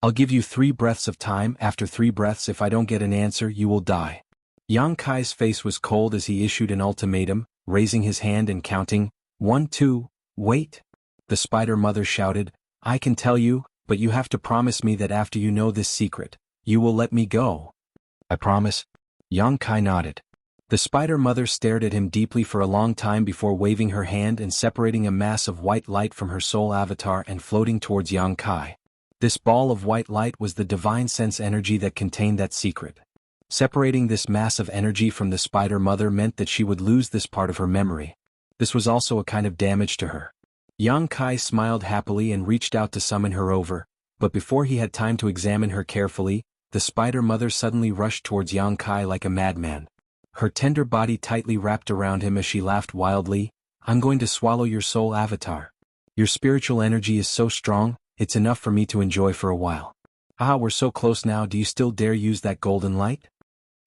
"I'll give you 3 breaths of time. After 3 breaths, if I don't get an answer, you will die." Yang Kai's face was cold as he issued an ultimatum, raising his hand and counting, 1, 2, wait. The Spider Mother shouted, "I can tell you, but you have to promise me that after you know this secret, you will let me go." "I promise." Yang Kai nodded. The Spider Mother stared at him deeply for a long time before waving her hand and separating a mass of white light from her soul avatar and floating towards Yang Kai. This ball of white light was the divine sense energy that contained that secret. Separating this mass of energy from the Spider Mother meant that she would lose this part of her memory. This was also a kind of damage to her. Yang Kai smiled happily and reached out to summon her over, but before he had time to examine her carefully, the Spider Mother suddenly rushed towards Yang Kai like a madman. Her tender body tightly wrapped around him as she laughed wildly. "I'm going to swallow your soul avatar. Your spiritual energy is so strong, it's enough for me to enjoy for a while. Ah, we're so close now. Do you still dare use that golden light?"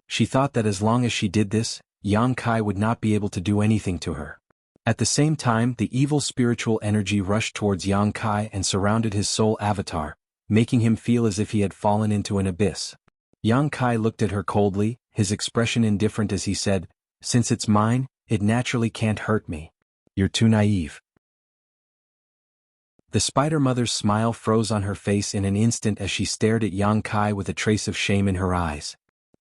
She thought that as long as she did this, Yang Kai would not be able to do anything to her. At the same time, the evil spiritual energy rushed towards Yang Kai and surrounded his soul avatar, making him feel as if he had fallen into an abyss. Yang Kai looked at her coldly, his expression indifferent as he said, "Since it's mine, it naturally can't hurt me. You're too naive." The Spider Mother's smile froze on her face in an instant as she stared at Yang Kai with a trace of shame in her eyes.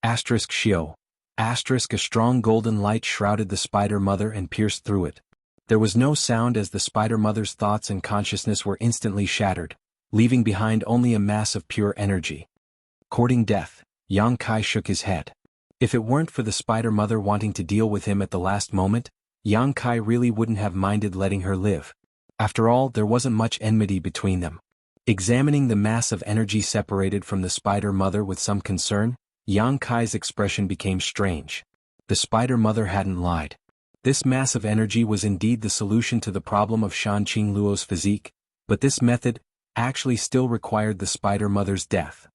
Shio. A strong golden light shrouded the Spider Mother and pierced through it. There was no sound as the Spider Mother's thoughts and consciousness were instantly shattered, leaving behind only a mass of pure energy. Courting death, Yang Kai shook his head. If it weren't for the spider mother wanting to deal with him at the last moment, Yang Kai really wouldn't have minded letting her live. After all, there wasn't much enmity between them. Examining the mass of energy separated from the spider mother with some concern, Yang Kai's expression became strange. The spider mother hadn't lied. This mass of energy was indeed the solution to the problem of Shan Qing Luo's physique, but this method actually still required the spider mother's death.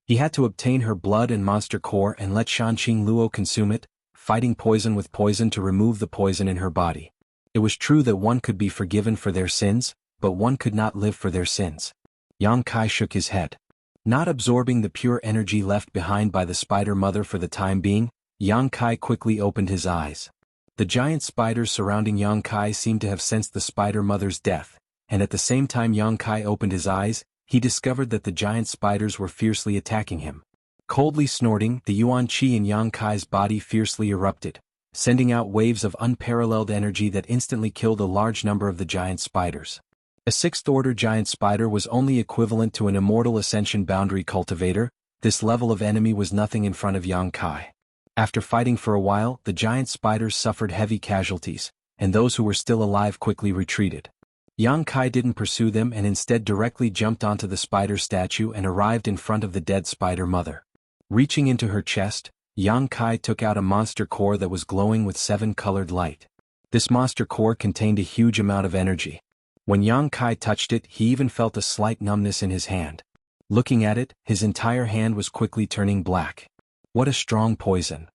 He had to obtain her blood and monster core and let Shan Qing Luo consume it, fighting poison with poison to remove the poison in her body. It was true that one could be forgiven for their sins, but one could not live for their sins. Yang Kai shook his head. Not absorbing the pure energy left behind by the spider mother for the time being, Yang Kai quickly opened his eyes. The giant spiders surrounding Yang Kai seemed to have sensed the spider mother's death, and at the same time Yang Kai opened his eyes, he discovered that the giant spiders were fiercely attacking him. Coldly snorting, the yuan qi in Yang Kai's body fiercely erupted, sending out waves of unparalleled energy that instantly killed a large number of the giant spiders. A sixth-order giant spider was only equivalent to an immortal ascension boundary cultivator. This level of enemy was nothing in front of Yang Kai. After fighting for a while, the giant spiders suffered heavy casualties, and those who were still alive quickly retreated. Yang Kai didn't pursue them and instead directly jumped onto the spider statue and arrived in front of the dead spider mother. Reaching into her chest, Yang Kai took out a monster core that was glowing with 7-colored light. This monster core contained a huge amount of energy. When Yang Kai touched it, he even felt a slight numbness in his hand. Looking at it, his entire hand was quickly turning black. What a strong poison.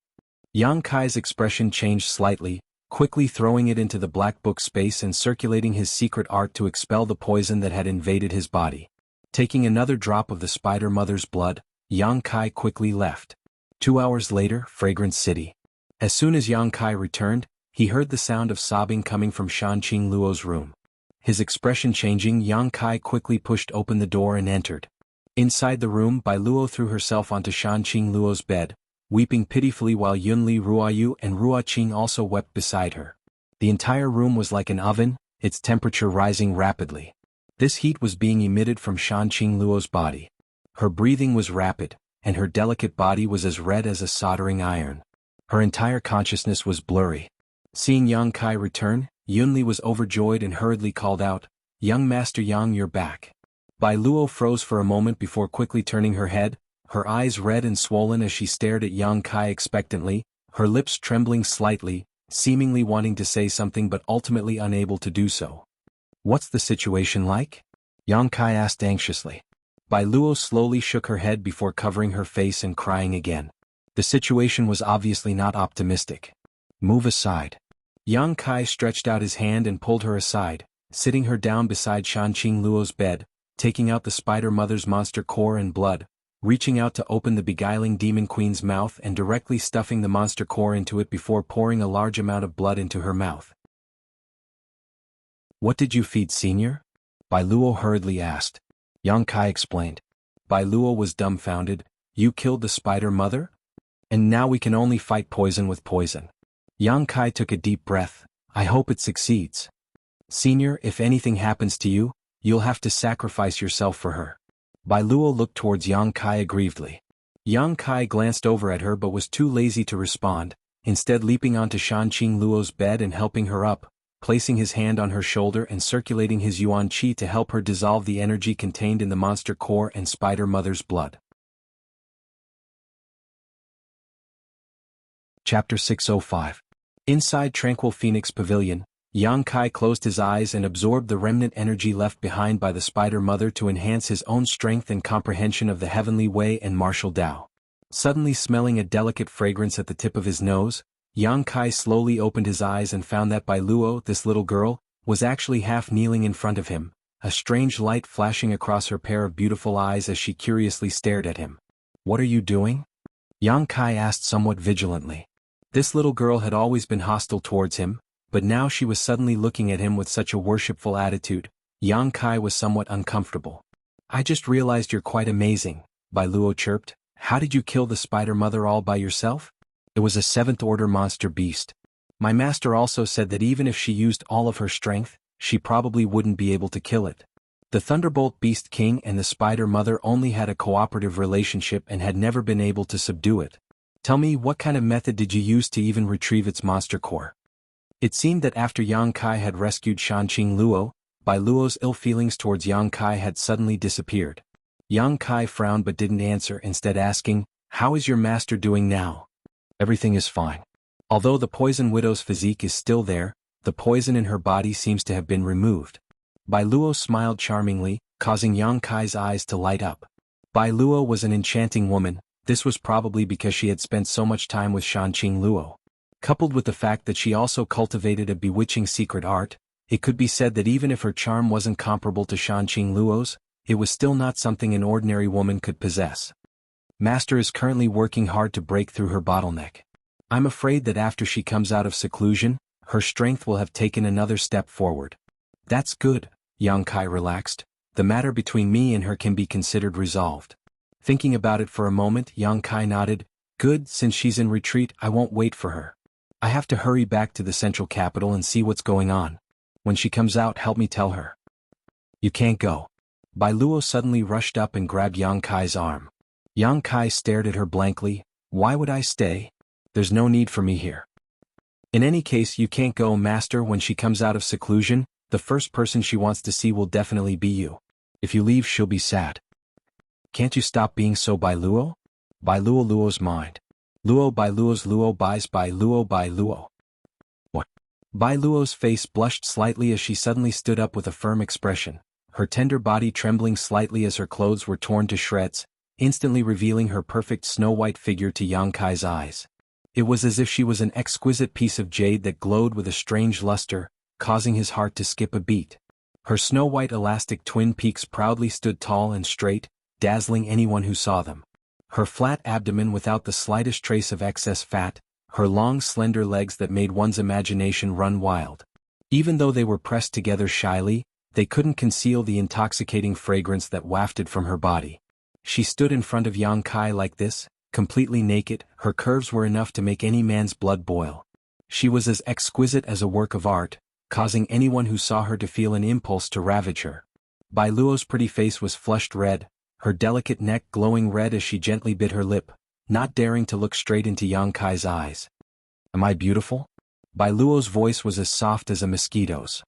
Yang Kai's expression changed slightly, quickly throwing it into the black book space and circulating his secret art to expel the poison that had invaded his body. Taking another drop of the spider mother's blood, Yang Kai quickly left. 2 hours later, Fragrance City. As soon as Yang Kai returned, he heard the sound of sobbing coming from Shan Qing Luo's room. His expression changing, Yang Kai quickly pushed open the door and entered. Inside the room, Bai Luo threw herself onto Shan Qing Luo's bed, weeping pitifully while Yunli Ruoyu and Ruo Qing also wept beside her. The entire room was like an oven, its temperature rising rapidly. This heat was being emitted from Shan Qing Luo's body. Her breathing was rapid, and her delicate body was as red as a soldering iron. Her entire consciousness was blurry. Seeing Yang Kai return, Yunli was overjoyed and hurriedly called out, "Young Master Yang, you're back." Bai Luo froze for a moment before quickly turning her head, her eyes red and swollen as she stared at Yang Kai expectantly, her lips trembling slightly, seemingly wanting to say something but ultimately unable to do so. "What's the situation like?" Yang Kai asked anxiously. Bai Luo slowly shook her head before covering her face and crying again. The situation was obviously not optimistic. "Move aside." Yang Kai stretched out his hand and pulled her aside, sitting her down beside Shan Qing Luo's bed, taking out the spider mother's monster core and blood, reaching out to open the beguiling demon queen's mouth and directly stuffing the monster core into it before pouring a large amount of blood into her mouth. "What did you feed, senior?" Bai Luo hurriedly asked. Yang Kai explained. Bai Luo was dumbfounded. "You killed the spider mother? And now we can only fight poison with poison." Yang Kai took a deep breath. "I hope it succeeds. Senior, if anything happens to you, you'll have to sacrifice yourself for her." Bai Luo looked towards Yang Kai aggrievedly. Yang Kai glanced over at her but was too lazy to respond, instead leaping onto Shan Qing Luo's bed and helping her up, placing his hand on her shoulder and circulating his yuan qi to help her dissolve the energy contained in the monster core and spider mother's blood. Chapter 605. Inside Tranquil Phoenix Pavilion, Yang Kai closed his eyes and absorbed the remnant energy left behind by the spider mother to enhance his own strength and comprehension of the heavenly way and martial Tao. Suddenly smelling a delicate fragrance at the tip of his nose, Yang Kai slowly opened his eyes and found that Bai Luo, this little girl, was actually half kneeling in front of him, a strange light flashing across her pair of beautiful eyes as she curiously stared at him. "What are you doing?" Yang Kai asked somewhat vigilantly. This little girl had always been hostile towards him, but now she was suddenly looking at him with such a worshipful attitude. Yang Kai was somewhat uncomfortable. "I just realized you're quite amazing," Bai Luo chirped. "How did you kill the spider mother all by yourself?" "It was a 7th-order monster beast. My master also said that even if she used all of her strength, she probably wouldn't be able to kill it. The Thunderbolt Beast King and the spider mother only had a cooperative relationship and had never been able to subdue it. Tell me, what kind of method did you use to even retrieve its monster core? It seemed that after Yang Kai had rescued Shanqing Luo, Bai Luo's ill feelings towards Yang Kai had suddenly disappeared. Yang Kai frowned but didn't answer, instead asking, "How is your master doing now?" "Everything is fine. Although the poison widow's physique is still there, the poison in her body seems to have been removed." Bai Luo smiled charmingly, causing Yang Kai's eyes to light up. Bai Luo was an enchanting woman. This was probably because she had spent so much time with Shanqing Luo. Coupled with the fact that she also cultivated a bewitching secret art, it could be said that even if her charm wasn't comparable to Shanqing Luo's, it was still not something an ordinary woman could possess. Master is currently working hard to break through her bottleneck. I'm afraid that after she comes out of seclusion, her strength will have taken another step forward. That's good, Yang Kai relaxed. The matter between me and her can be considered resolved. Thinking about it for a moment, Yang Kai nodded. Good, since she's in retreat, I won't wait for her. I have to hurry back to the central capital and see what's going on. When she comes out, help me tell her. You can't go. Bai Luo suddenly rushed up and grabbed Yang Kai's arm. Yang Kai stared at her blankly. Why would I stay? There's no need for me here. In any case, you can't go, Master. When she comes out of seclusion, the first person she wants to see will definitely be you. If you leave, she'll be sad. Can't you stop being so, Bai Luo? Bai Luo Luo's mind. Luo Bai Luo's Luo Bai's Bai Luo Bai Luo. What? Bai Luo's face blushed slightly as she suddenly stood up with a firm expression, her tender body trembling slightly as her clothes were torn to shreds, instantly revealing her perfect snow-white figure to Yang Kai's eyes. It was as if she was an exquisite piece of jade that glowed with a strange luster, causing his heart to skip a beat. Her snow-white elastic twin peaks proudly stood tall and straight, dazzling anyone who saw them. Her flat abdomen without the slightest trace of excess fat, her long slender legs that made one's imagination run wild. Even though they were pressed together shyly, they couldn't conceal the intoxicating fragrance that wafted from her body. She stood in front of Yang Kai like this, completely naked. Her curves were enough to make any man's blood boil. She was as exquisite as a work of art, causing anyone who saw her to feel an impulse to ravage her. Bai Luo's pretty face was flushed red, her delicate neck glowing red as she gently bit her lip, not daring to look straight into Yang Kai's eyes. Am I beautiful? Bai Luo's voice was as soft as a mosquito's.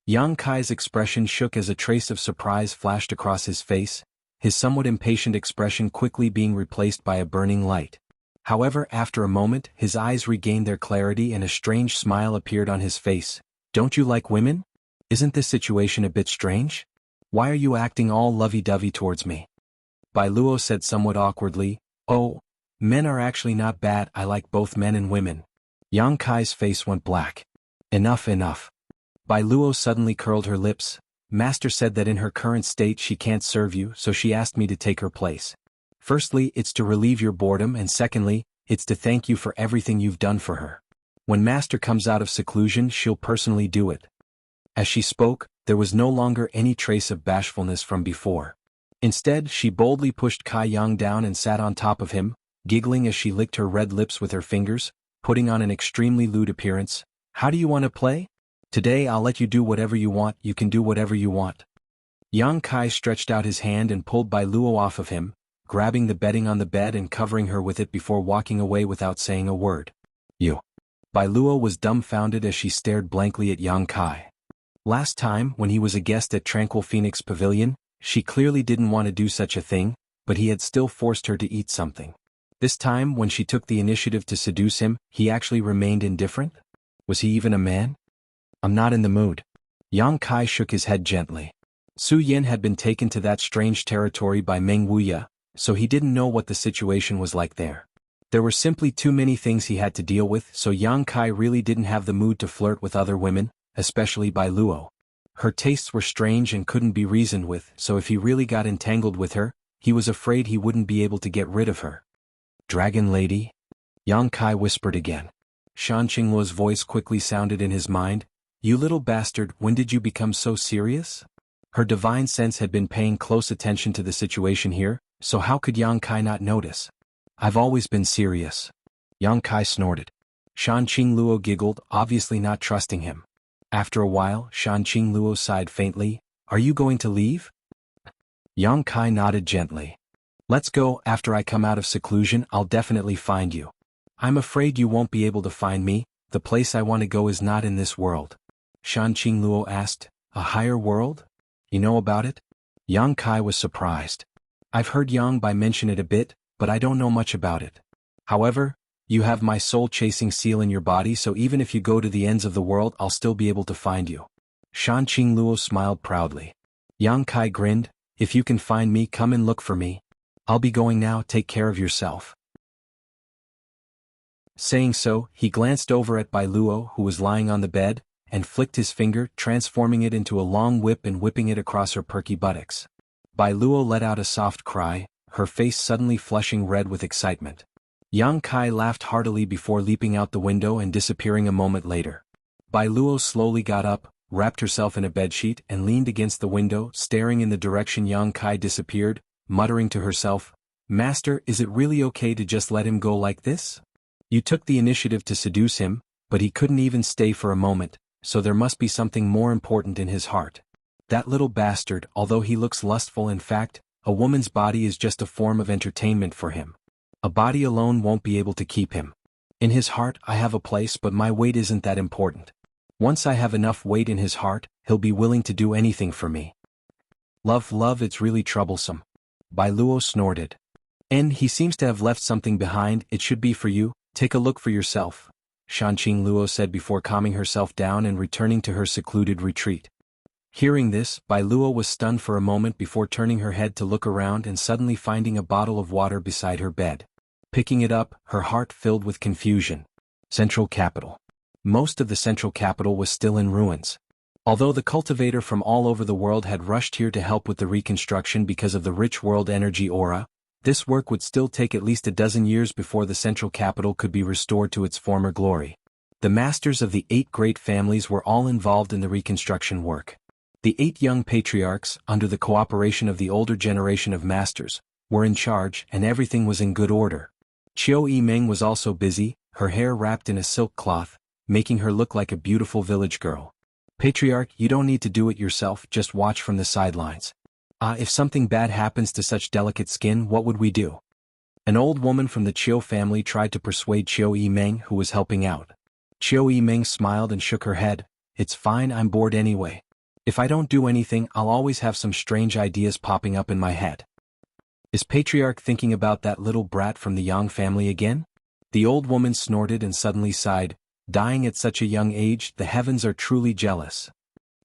Yang Kai's expression shook as a trace of surprise flashed across his face, his somewhat impatient expression quickly being replaced by a burning light. However, after a moment, his eyes regained their clarity and a strange smile appeared on his face. Don't you like women? Isn't this situation a bit strange? Why are you acting all lovey-dovey towards me? Bai Luo said somewhat awkwardly. Oh, men are actually not bad. I like both men and women. Yang Kai's face went black. Enough, enough. Bai Luo suddenly curled her lips. Master said that in her current state she can't serve you, so she asked me to take her place. Firstly, it's to relieve your boredom, and secondly, it's to thank you for everything you've done for her. When Master comes out of seclusion, she'll personally do it. As she spoke, there was no longer any trace of bashfulness from before. Instead, she boldly pushed Kai Yang down and sat on top of him, giggling as she licked her red lips with her fingers, putting on an extremely lewd appearance. How do you want to play? Today I'll let you do whatever you want. You can do whatever you want. Yang Kai stretched out his hand and pulled Bai Luo off of him, grabbing the bedding on the bed and covering her with it before walking away without saying a word. You. Bai Luo was dumbfounded as she stared blankly at Yang Kai. Last time, when he was a guest at Tranquil Phoenix Pavilion, she clearly didn't want to do such a thing, but he had still forced her to eat something. This time, when she took the initiative to seduce him, he actually remained indifferent? Was he even a man? I'm not in the mood. Yang Kai shook his head gently. Su Yin had been taken to that strange territory by Meng Wuya, so he didn't know what the situation was like there. There were simply too many things he had to deal with, so Yang Kai really didn't have the mood to flirt with other women, especially Bai Luo. Her tastes were strange and couldn't be reasoned with, so if he really got entangled with her, he was afraid he wouldn't be able to get rid of her. Dragon Lady? Yang Kai whispered again. Shan Qingluo's voice quickly sounded in his mind. You little bastard, when did you become so serious? Her divine sense had been paying close attention to the situation here, so how could Yang Kai not notice? I've always been serious. Yang Kai snorted. Shan Qingluo giggled, obviously not trusting him. After a while, Shan Qingluo sighed faintly. Are you going to leave? Yang Kai nodded gently. Let's go. After I come out of seclusion, I'll definitely find you. I'm afraid you won't be able to find me. The place I want to go is not in this world. Shan Qingluo asked. A higher world? You know about it? Yang Kai was surprised. I've heard Yang Bai mention it a bit, but I don't know much about it. However, you have my soul-chasing seal in your body, so even if you go to the ends of the world, I'll still be able to find you. Shan Qingluo smiled proudly. Yang Kai grinned. If you can find me, come and look for me. I'll be going now. Take care of yourself. Saying so, he glanced over at Bai Luo, who was lying on the bed, and flicked his finger, transforming it into a long whip and whipping it across her perky buttocks. Bai Luo let out a soft cry, her face suddenly flushing red with excitement. Yang Kai laughed heartily before leaping out the window and disappearing a moment later. Bai Luo slowly got up, wrapped herself in a bedsheet and leaned against the window, staring in the direction Yang Kai disappeared, muttering to herself, "Master, is it really okay to just let him go like this? You took the initiative to seduce him, but he couldn't even stay for a moment, so there must be something more important in his heart. That little bastard, although he looks lustful, in fact, a woman's body is just a form of entertainment for him. A body alone won't be able to keep him. In his heart I have a place, but my weight isn't that important. Once I have enough weight in his heart, he'll be willing to do anything for me. Love, it's really troublesome." Bai Luo snorted. "And he seems to have left something behind. It should be for you. Take a look for yourself," Shan Qingluo said before calming herself down and returning to her secluded retreat. Hearing this, Bai Luo was stunned for a moment before turning her head to look around and suddenly finding a bottle of water beside her bed. Picking it up, her heart filled with confusion. Central capital. Most of the central capital was still in ruins. Although the cultivator from all over the world had rushed here to help with the reconstruction because of the rich world energy aura, this work would still take at least a dozen years before the central capital could be restored to its former glory. The masters of the 8 great families were all involved in the reconstruction work. The 8 young patriarchs, under the cooperation of the older generation of masters, were in charge, and everything was in good order. Qiu Yimeng was also busy, her hair wrapped in a silk cloth, making her look like a beautiful village girl. "Patriarch, you don't need to do it yourself, just watch from the sidelines. If something bad happens to such delicate skin, what would we do?" An old woman from the Qiu family tried to persuade Qiu Yimeng, who was helping out. Qiu Yimeng smiled and shook her head. "It's fine, I'm bored anyway. If I don't do anything, I'll always have some strange ideas popping up in my head." "Is Patriarch thinking about that little brat from the Yang family again?" The old woman snorted and suddenly sighed. "Dying at such a young age, the heavens are truly jealous."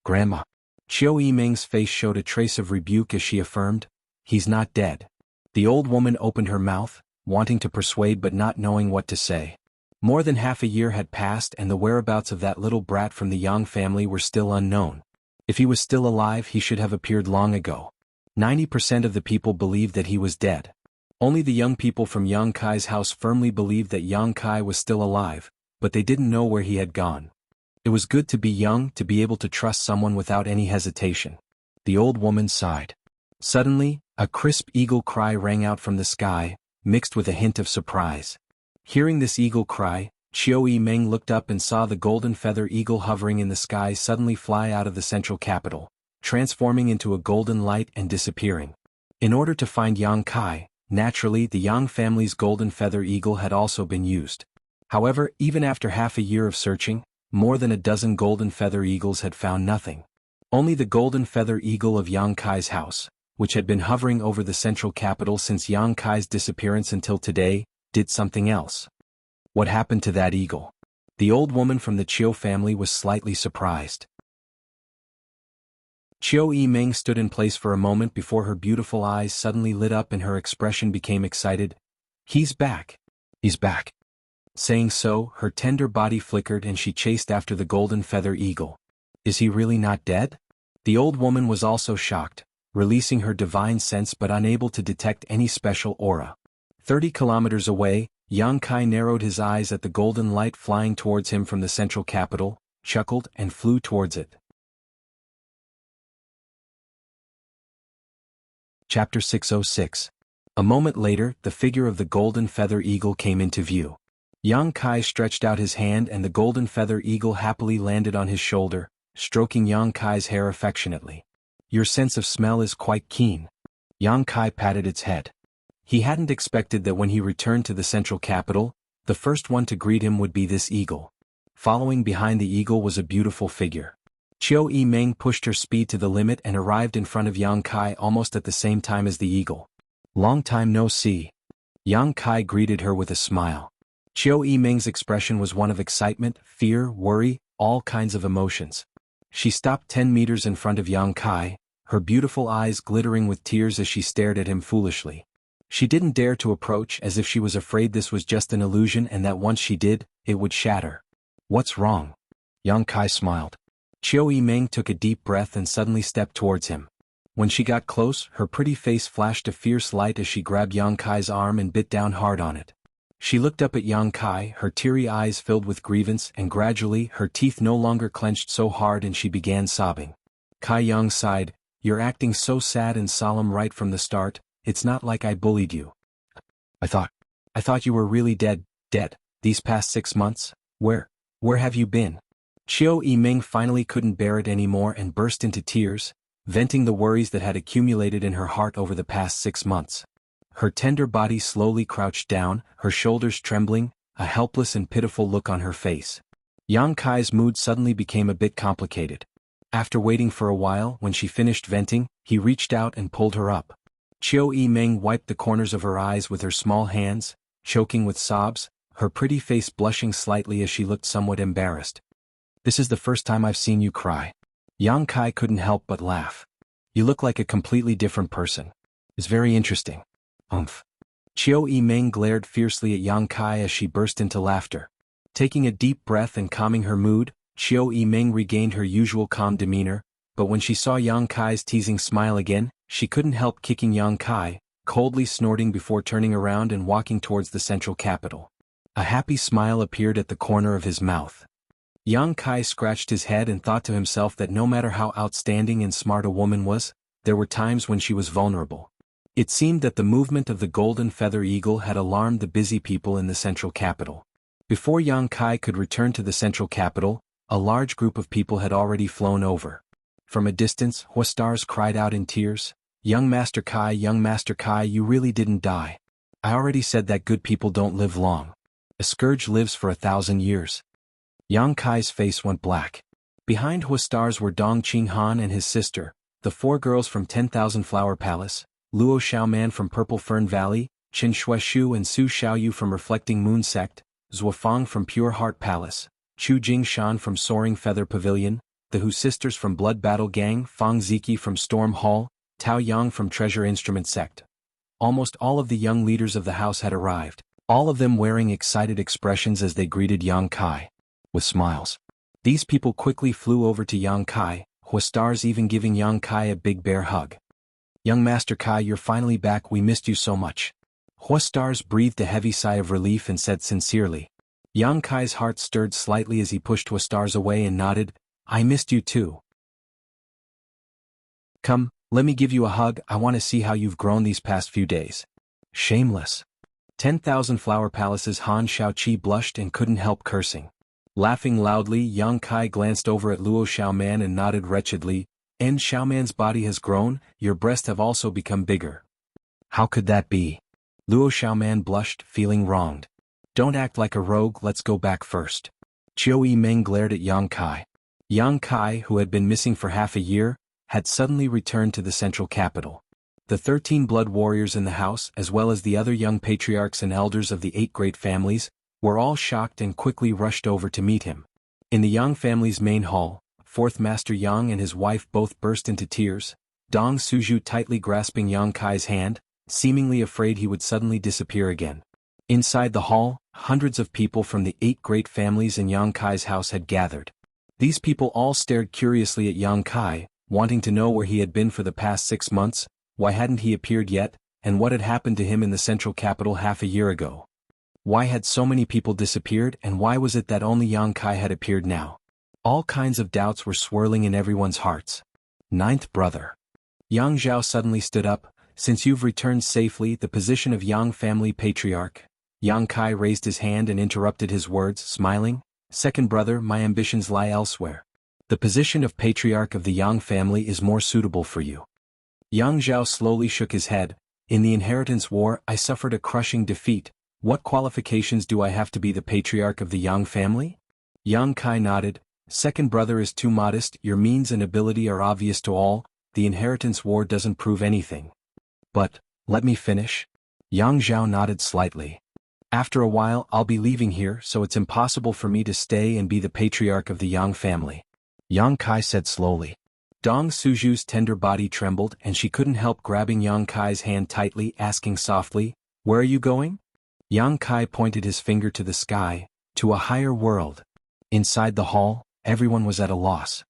"Grandma." Qiu Yimeng's face showed a trace of rebuke as she affirmed, "He's not dead." The old woman opened her mouth, wanting to persuade but not knowing what to say. More than half a year had passed and the whereabouts of that little brat from the Yang family were still unknown. If he was still alive, he should have appeared long ago. 90% of the people believed that he was dead. Only the young people from Yang Kai's house firmly believed that Yang Kai was still alive, but they didn't know where he had gone. It was good to be young, to be able to trust someone without any hesitation. The old woman sighed. Suddenly, a crisp eagle cry rang out from the sky, mixed with a hint of surprise. Hearing this eagle cry, Qiu Yimeng looked up and saw the golden feather eagle hovering in the sky suddenly fly out of the central capital, transforming into a golden light and disappearing. In order to find Yang Kai, naturally the Yang family's golden feather eagle had also been used. However, even after half a year of searching, more than a dozen golden feather eagles had found nothing. Only the golden feather eagle of Yang Kai's house, which had been hovering over the central capital since Yang Kai's disappearance until today, did something else. What happened to that eagle? The old woman from the Qiu family was slightly surprised. Qiu Yimeng stood in place for a moment before her beautiful eyes suddenly lit up and her expression became excited. "He's back. He's back." Saying so, her tender body flickered and she chased after the golden feather eagle. "Is he really not dead?" The old woman was also shocked, releasing her divine sense but unable to detect any special aura. 30 kilometers away, Yang Kai narrowed his eyes at the golden light flying towards him from the central capital, chuckled and flew towards it. Chapter 606. A moment later, the figure of the golden feather eagle came into view. Yang Kai stretched out his hand and the golden feather eagle happily landed on his shoulder, stroking Yang Kai's hair affectionately. "Your sense of smell is quite keen." Yang Kai patted its head. He hadn't expected that when he returned to the central capital, the first one to greet him would be this eagle. Following behind the eagle was a beautiful figure. Qiu Yimeng pushed her speed to the limit and arrived in front of Yang Kai almost at the same time as the eagle. "Long time no see." Yang Kai greeted her with a smile. Qiu Yimeng's expression was one of excitement, fear, worry, all kinds of emotions. She stopped 10 meters in front of Yang Kai, her beautiful eyes glittering with tears as she stared at him foolishly. She didn't dare to approach as if she was afraid this was just an illusion and that once she did, it would shatter. "What's wrong?" Yang Kai smiled. Qiu Yimeng took a deep breath and suddenly stepped towards him. When she got close, her pretty face flashed a fierce light as she grabbed Yang Kai's arm and bit down hard on it. She looked up at Yang Kai, her teary eyes filled with grievance, and gradually her teeth no longer clenched so hard and she began sobbing. Kai Yang sighed, "You're acting so sad and solemn right from the start. It's not like I bullied you. I thought you were really dead, these past 6 months. Where have you been?" Qiu Yimeng finally couldn't bear it anymore and burst into tears, venting the worries that had accumulated in her heart over the past 6 months. Her tender body slowly crouched down, her shoulders trembling, a helpless and pitiful look on her face. Yang Kai's mood suddenly became a bit complicated. After waiting for a while, when she finished venting, he reached out and pulled her up. Qiu Yimeng wiped the corners of her eyes with her small hands, choking with sobs, her pretty face blushing slightly as she looked somewhat embarrassed. "This is the first time I've seen you cry." Yang Kai couldn't help but laugh. "You look like a completely different person. It's very interesting." Qiu Yimeng glared fiercely at Yang Kai as she burst into laughter. Taking a deep breath and calming her mood, Qiu Yimeng regained her usual calm demeanor, but when she saw Yang Kai's teasing smile again, she couldn't help kicking Yang Kai, coldly snorting before turning around and walking towards the central capital. A happy smile appeared at the corner of his mouth. Yang Kai scratched his head and thought to himself that no matter how outstanding and smart a woman was, there were times when she was vulnerable. It seemed that the movement of the golden feather eagle had alarmed the busy people in the central capital. Before Yang Kai could return to the central capital, a large group of people had already flown over. From a distance, Stars cried out in tears, young Master Kai, you really didn't die. I already said that good people don't live long. A scourge lives for 1,000 years." Yang Kai's face went black. Behind Stars were Dong Qinghan and his sister, the 4 girls from 10,000 Flower Palace, Luo Xiaoman from Purple Fern Valley, Qin Shueshu and Su Xiaoyu from Reflecting Moon Sect, Zuofang from Pure Heart Palace, Chu Jingshan from Soaring Feather Pavilion, the Hu sisters from Blood Battle Gang, Fang Ziki from Storm Hall, Tao Yang from Treasure Instrument Sect. Almost all of the young leaders of the house had arrived, all of them wearing excited expressions as they greeted Yang Kai with smiles. These people quickly flew over to Yang Kai, Stars even giving Yang Kai a big bear hug. "Young Master Kai, you're finally back, we missed you so much." Stars breathed a heavy sigh of relief and said sincerely. Yang Kai's heart stirred slightly as he pushed Stars away and nodded, "I missed you too. Come, let me give you a hug, I want to see how you've grown these past few days." Shameless. 10,000 Flower Palaces Han Shaoqi blushed and couldn't help cursing. Laughing loudly, Yang Kai glanced over at Luo Xiaoman and nodded wretchedly, "And Xiaoman's body has grown, your breasts have also become bigger." "How could that be?" Luo Xiaoman blushed, feeling wronged. "Don't act like a rogue, let's go back first." Qiu Yimeng glared at Yang Kai. Yang Kai, who had been missing for half a year, had suddenly returned to the central capital. The 13 blood warriors in the house, as well as the other young patriarchs and elders of the 8 great families, were all shocked and quickly rushed over to meet him. In the Yang family's main hall, 4th Master Yang and his wife both burst into tears, Dong Suju tightly grasping Yang Kai's hand, seemingly afraid he would suddenly disappear again. Inside the hall, hundreds of people from the 8 great families in Yang Kai's house had gathered. These people all stared curiously at Yang Kai, wanting to know where he had been for the past 6 months, why hadn't he appeared yet, and what had happened to him in the central capital half a year ago. Why had so many people disappeared and why was it that only Yang Kai had appeared now? All kinds of doubts were swirling in everyone's hearts. 9th brother. Yang Zhao suddenly stood up, "Since you've returned safely, the position of Yang family patriarch." Yang Kai raised his hand and interrupted his words, smiling, "Second brother, my ambitions lie elsewhere. The position of patriarch of the Yang family is more suitable for you." Yang Zhao slowly shook his head, In the inheritance war, I suffered a crushing defeat. What qualifications do I have to be the patriarch of the Yang family? Yang Kai nodded. Second brother is too modest, your means and ability are obvious to all, the inheritance war doesn't prove anything. But, let me finish. Yang Zhao nodded slightly. After a while I'll be leaving here, so it's impossible for me to stay and be the patriarch of the Yang family. Yang Kai said slowly. Dong Suju's tender body trembled and she couldn't help grabbing Yang Kai's hand tightly, asking softly, "Where are you going?" Yang Kai pointed his finger to the sky, to a higher world. Inside the hall, everyone was at a loss.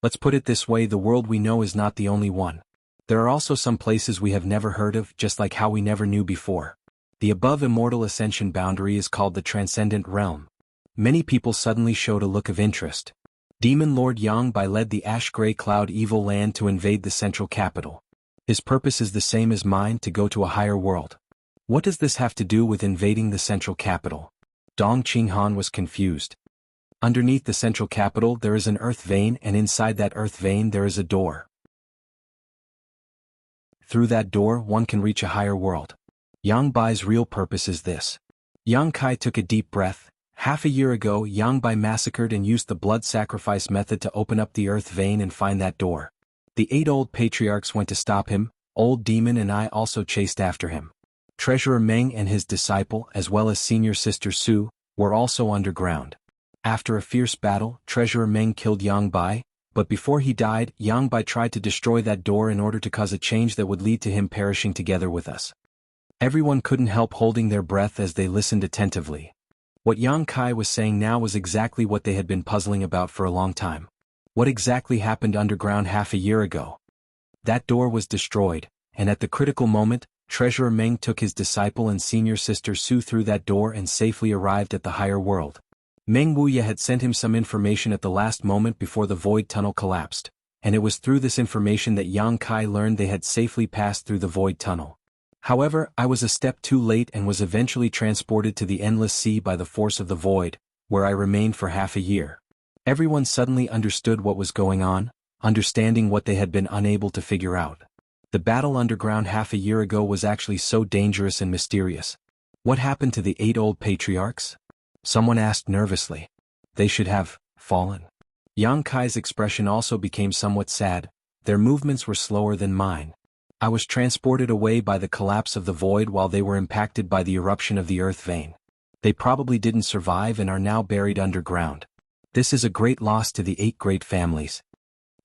Let's put it this way, the world we know is not the only one. There are also some places we have never heard of, just like how we never knew before. The above immortal ascension boundary is called the Transcendent Realm. Many people suddenly showed a look of interest. Demon Lord Yang Bai led the ash-gray cloud evil land to invade the central capital. His purpose is the same as mine, to go to a higher world. What does this have to do with invading the central capital? Dong Qinghan was confused. Underneath the central capital there is an earth vein, and inside that earth vein there is a door. Through that door one can reach a higher world. Yang Bai's real purpose is this. Yang Kai took a deep breath. Half a year ago Yang Bai massacred and used the blood sacrifice method to open up the earth vein and find that door. The 8 old patriarchs went to stop him, Old Demon and I also chased after him. Treasurer Meng and his disciple, as well as senior sister Su, were also underground. After a fierce battle, Treasurer Meng killed Yang Bai, but before he died, Yang Bai tried to destroy that door in order to cause a change that would lead to him perishing together with us. Everyone couldn't help holding their breath as they listened attentively. What Yang Kai was saying now was exactly what they had been puzzling about for a long time. What exactly happened underground half a year ago? That door was destroyed, and at the critical moment, Treasurer Meng took his disciple and senior sister Su through that door and safely arrived at the higher world. Meng Wuya had sent him some information at the last moment before the void tunnel collapsed, and it was through this information that Yang Kai learned they had safely passed through the void tunnel. However, I was a step too late and was eventually transported to the endless sea by the force of the void, where I remained for half a year. Everyone suddenly understood what was going on, understanding what they had been unable to figure out. The battle underground half a year ago was actually so dangerous and mysterious. What happened to the 8 old patriarchs? Someone asked nervously. They should have fallen. Yang Kai's expression also became somewhat sad. Their movements were slower than mine. I was transported away by the collapse of the void while they were impacted by the eruption of the earth vein. They probably didn't survive and are now buried underground. This is a great loss to the 8 great families.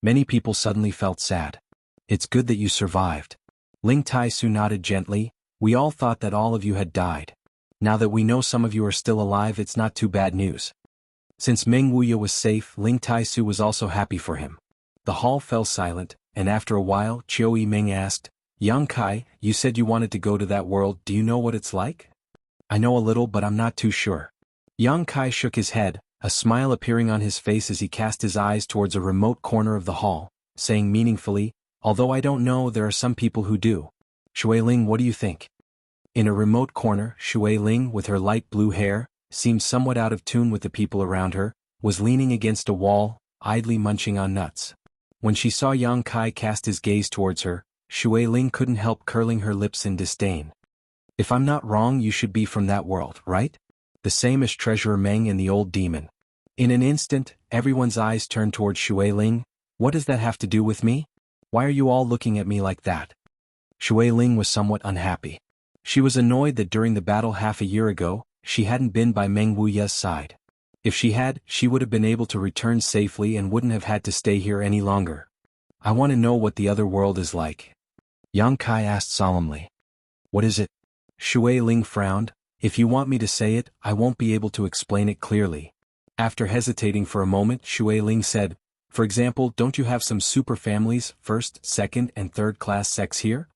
Many people suddenly felt sad. It's good that you survived. Ling Tai Su nodded gently. We all thought that all of you had died. Now that we know some of you are still alive, it's not too bad news. Since Meng Wuya was safe, Ling Tai Su was also happy for him. The hall fell silent, and after a while Chiu Ming asked, Yang Kai, you said you wanted to go to that world, do you know what it's like? I know a little, but I'm not too sure. Yang Kai shook his head, a smile appearing on his face as he cast his eyes towards a remote corner of the hall, saying meaningfully, although I don't know, there are some people who do. Shui Ling, what do you think? In a remote corner, Shui Ling, with her light blue hair, seemed somewhat out of tune with the people around her, was leaning against a wall, idly munching on nuts. When she saw Yang Kai cast his gaze towards her, Shui Ling couldn't help curling her lips in disdain. If I'm not wrong, you should be from that world, right? The same as Treasurer Meng and the old demon. In an instant, everyone's eyes turned towards Shui Ling. What does that have to do with me? Why are you all looking at me like that? Shui Ling was somewhat unhappy. She was annoyed that during the battle half a year ago, she hadn't been by Meng Wuya's side. If she had, she would have been able to return safely and wouldn't have had to stay here any longer. I want to know what the other world is like. Yang Kai asked solemnly. What is it? Shui Ling frowned. If you want me to say it, I won't be able to explain it clearly. After hesitating for a moment, Shui Ling said, for example, don't you have some super families, first, second, and third class sects here?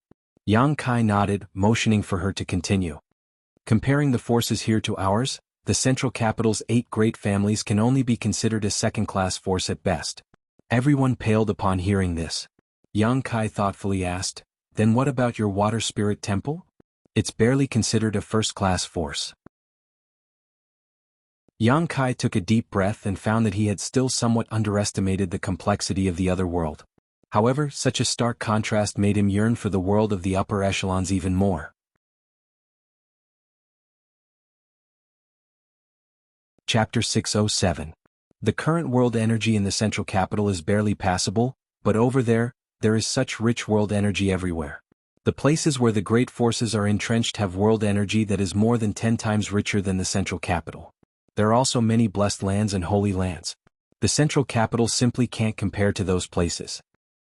Yang Kai nodded, motioning for her to continue. Comparing the forces here to ours, the central capital's 8 great families can only be considered a second-class force at best. Everyone paled upon hearing this. Yang Kai thoughtfully asked, then what about your water spirit temple? It's barely considered a first-class force. Yang Kai took a deep breath and found that he had still somewhat underestimated the complexity of the other world. However, such a stark contrast made him yearn for the world of the upper echelons even more. Chapter 607. The current world energy in the central capital is barely passable, but over there is such rich world energy everywhere. The places where the great forces are entrenched have world energy that is more than 10 times richer than the central capital. There are also many blessed lands and holy lands. The central capital simply can't compare to those places.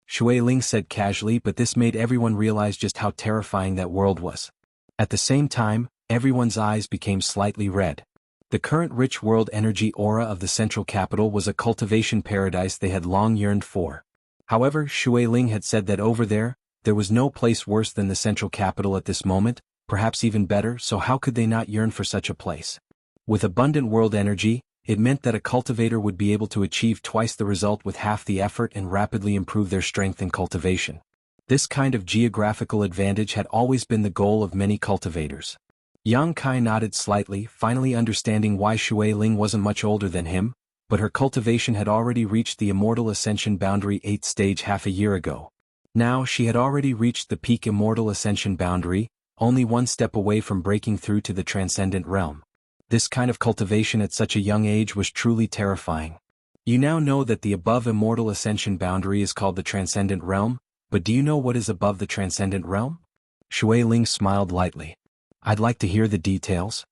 Shui Ling said casually, but this made everyone realize just how terrifying that world was. At the same time, everyone's eyes became slightly red. The current rich world energy aura of the central capital was a cultivation paradise they had long yearned for. However, Shui Ling had said that over there was no place worse than the central capital at this moment, perhaps even better, so how could they not yearn for such a place? With abundant world energy, it meant that a cultivator would be able to achieve twice the result with half the effort and rapidly improve their strength in cultivation. This kind of geographical advantage had always been the goal of many cultivators. Yang Kai nodded slightly, finally understanding why Shui Ling wasn't much older than him, but her cultivation had already reached the Immortal Ascension boundary 8th stage half a year ago. Now she had already reached the peak Immortal Ascension boundary, only one step away from breaking through to the Transcendent Realm. This kind of cultivation at such a young age was truly terrifying. You now know that the above Immortal Ascension boundary is called the Transcendent Realm, but do you know what is above the Transcendent Realm? Shui Ling smiled lightly. I'd like to hear the details.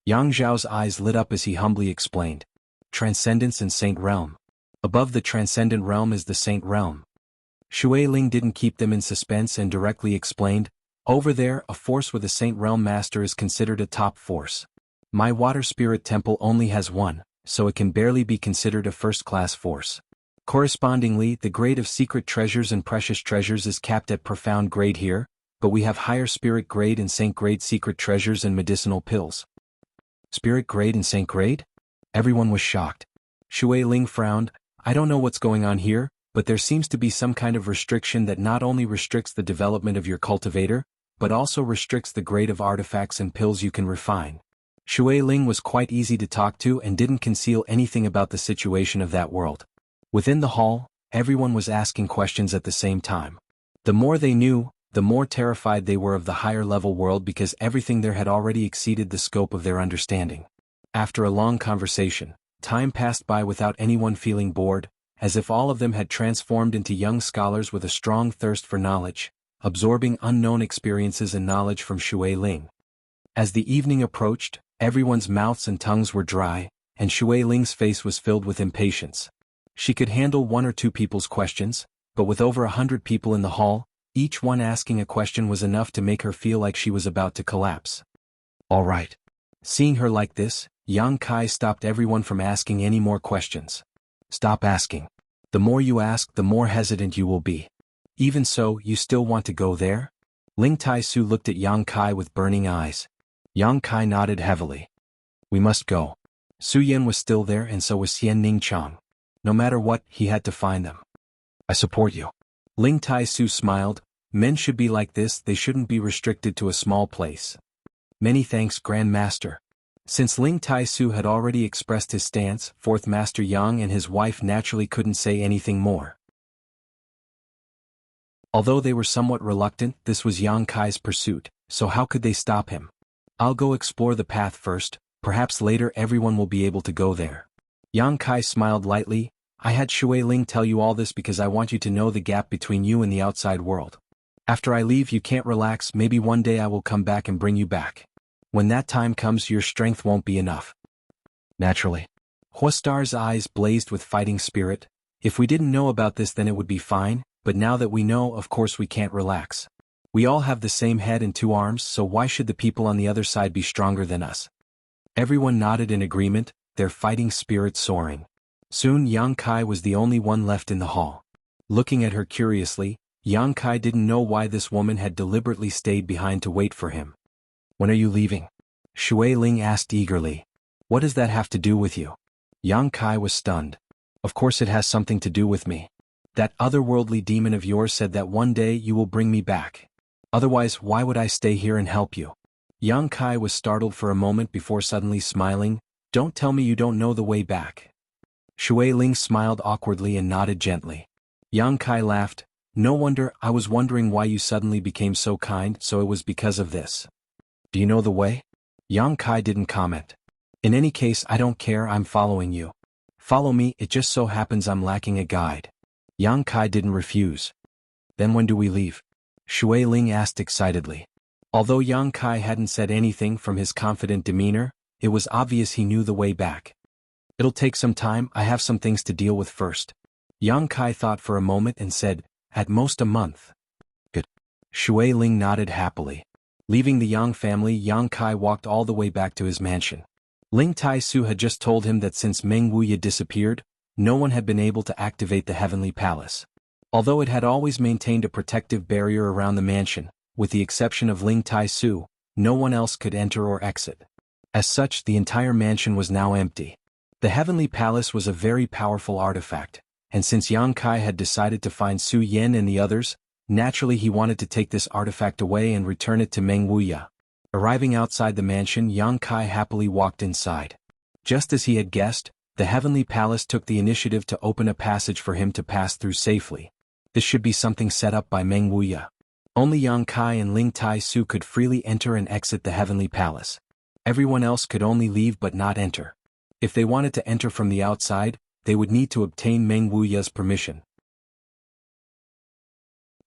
Yang Zhao's eyes lit up as he humbly explained. Transcendence and Saint Realm. Above the Transcendent Realm is the Saint Realm. Shui Ling didn't keep them in suspense and directly explained, over there, a force with a Saint Realm master is considered a top force. My water spirit temple only has one, so it can barely be considered a first-class force. Correspondingly, the grade of secret treasures and precious treasures is capped at profound grade here, but we have higher spirit grade and saint grade secret treasures and medicinal pills. Spirit grade and saint grade? Everyone was shocked. Shui Ling frowned. I don't know what's going on here, but there seems to be some kind of restriction that not only restricts the development of your cultivator, but also restricts the grade of artifacts and pills you can refine. Shui Ling was quite easy to talk to and didn't conceal anything about the situation of that world. Within the hall, everyone was asking questions at the same time. The more they knew, the more terrified they were of the higher-level world because everything there had already exceeded the scope of their understanding. After a long conversation, time passed by without anyone feeling bored, as if all of them had transformed into young scholars with a strong thirst for knowledge, absorbing unknown experiences and knowledge from Shui Ling. As the evening approached, everyone's mouths and tongues were dry, and Shui Ling's face was filled with impatience. She could handle 1 or 2 people's questions, but with over 100 people in the hall, each one asking a question was enough to make her feel like she was about to collapse. All right. Seeing her like this, Yang Kai stopped everyone from asking any more questions. Stop asking. The more you ask, the more hesitant you will be. Even so, you still want to go there? Ling Tai Su looked at Yang Kai with burning eyes. Yang Kai nodded heavily. We must go. Su Yan was still there and so was Xian Ning Chang. No matter what, he had to find them. I support you. Ling Tai Su smiled. Men should be like this, they shouldn't be restricted to a small place. Many thanks, Grand Master. Since Ling Tai Su had already expressed his stance, Fourth Master Yang and his wife naturally couldn't say anything more. Although they were somewhat reluctant, this was Yang Kai's pursuit, so how could they stop him? I'll go explore the path first, perhaps later everyone will be able to go there. Yang Kai smiled lightly. I had Shui Ling tell you all this because I want you to know the gap between you and the outside world. After I leave you can't relax, maybe one day I will come back and bring you back. When that time comes your strength won't be enough. Naturally. Huastar's eyes blazed with fighting spirit. If we didn't know about this then it would be fine, but now that we know of course we can't relax. We all have the same head and 2 arms, so why should the people on the other side be stronger than us? Everyone nodded in agreement, their fighting spirit soaring. Soon Yang Kai was the only one left in the hall. Looking at her curiously, Yang Kai didn't know why this woman had deliberately stayed behind to wait for him. When are you leaving? Shui Ling asked eagerly. What does that have to do with you? Yang Kai was stunned. Of course it has something to do with me. That otherworldly demon of yours said that one day you will bring me back. Otherwise, why would I stay here and help you? Yang Kai was startled for a moment before suddenly smiling. Don't tell me you don't know the way back. Shui Ling smiled awkwardly and nodded gently. Yang Kai laughed. No wonder. I was wondering why you suddenly became so kind, so it was because of this. Do you know the way? Yang Kai didn't comment. In any case, I don't care, I'm following you. Follow me, it just so happens I'm lacking a guide. Yang Kai didn't refuse. Then when do we leave? Shui Ling asked excitedly. Although Yang Kai hadn't said anything from his confident demeanor, it was obvious he knew the way back. It'll take some time, I have some things to deal with first. Yang Kai thought for a moment and said, at most a month. Good. Shui Ling nodded happily. Leaving the Yang family, Yang Kai walked all the way back to his mansion. Ling Tai-su had just told him that since Meng Wuya disappeared, no one had been able to activate the Heavenly Palace. Although it had always maintained a protective barrier around the mansion, with the exception of Ling Tai-su, no one else could enter or exit. As such, the entire mansion was now empty. The Heavenly Palace was a very powerful artifact, and since Yang Kai had decided to find Su Yen and the others, naturally he wanted to take this artifact away and return it to Meng Wuya. Arriving outside the mansion, Yang Kai happily walked inside. Just as he had guessed, the Heavenly Palace took the initiative to open a passage for him to pass through safely. This should be something set up by Meng Wuya. Only Yang Kai and Ling Tai-su could freely enter and exit the Heavenly Palace. Everyone else could only leave but not enter. If they wanted to enter from the outside, they would need to obtain Meng Wuya's permission.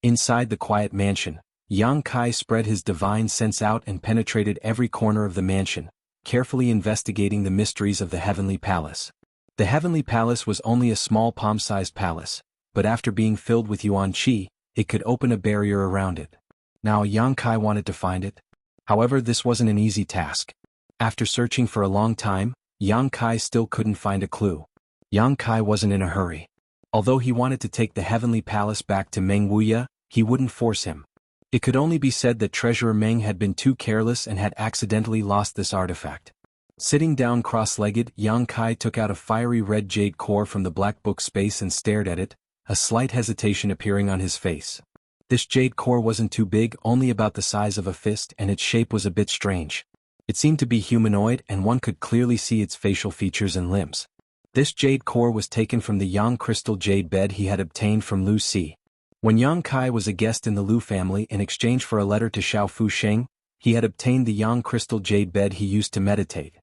Inside the quiet mansion, Yang Kai spread his divine sense out and penetrated every corner of the mansion, carefully investigating the mysteries of the Heavenly Palace. The Heavenly Palace was only a small palm-sized palace, but after being filled with Yuan Qi, it could open a barrier around it. Now Yang Kai wanted to find it. However, this wasn't an easy task. After searching for a long time, Yang Kai still couldn't find a clue. Yang Kai wasn't in a hurry. Although he wanted to take the Heavenly Palace back to Meng Wuya, he wouldn't force him. It could only be said that Treasurer Meng had been too careless and had accidentally lost this artifact. Sitting down cross-legged, Yang Kai took out a fiery red jade core from the black book space and stared at it, a slight hesitation appearing on his face. This jade core wasn't too big, only about the size of a fist, and its shape was a bit strange. It seemed to be humanoid and one could clearly see its facial features and limbs. This jade core was taken from the Yang crystal jade bed he had obtained from Lu Si. When Yang Kai was a guest in the Lu family in exchange for a letter to Xiao Fu Sheng, he had obtained the Yang crystal jade bed he used to meditate.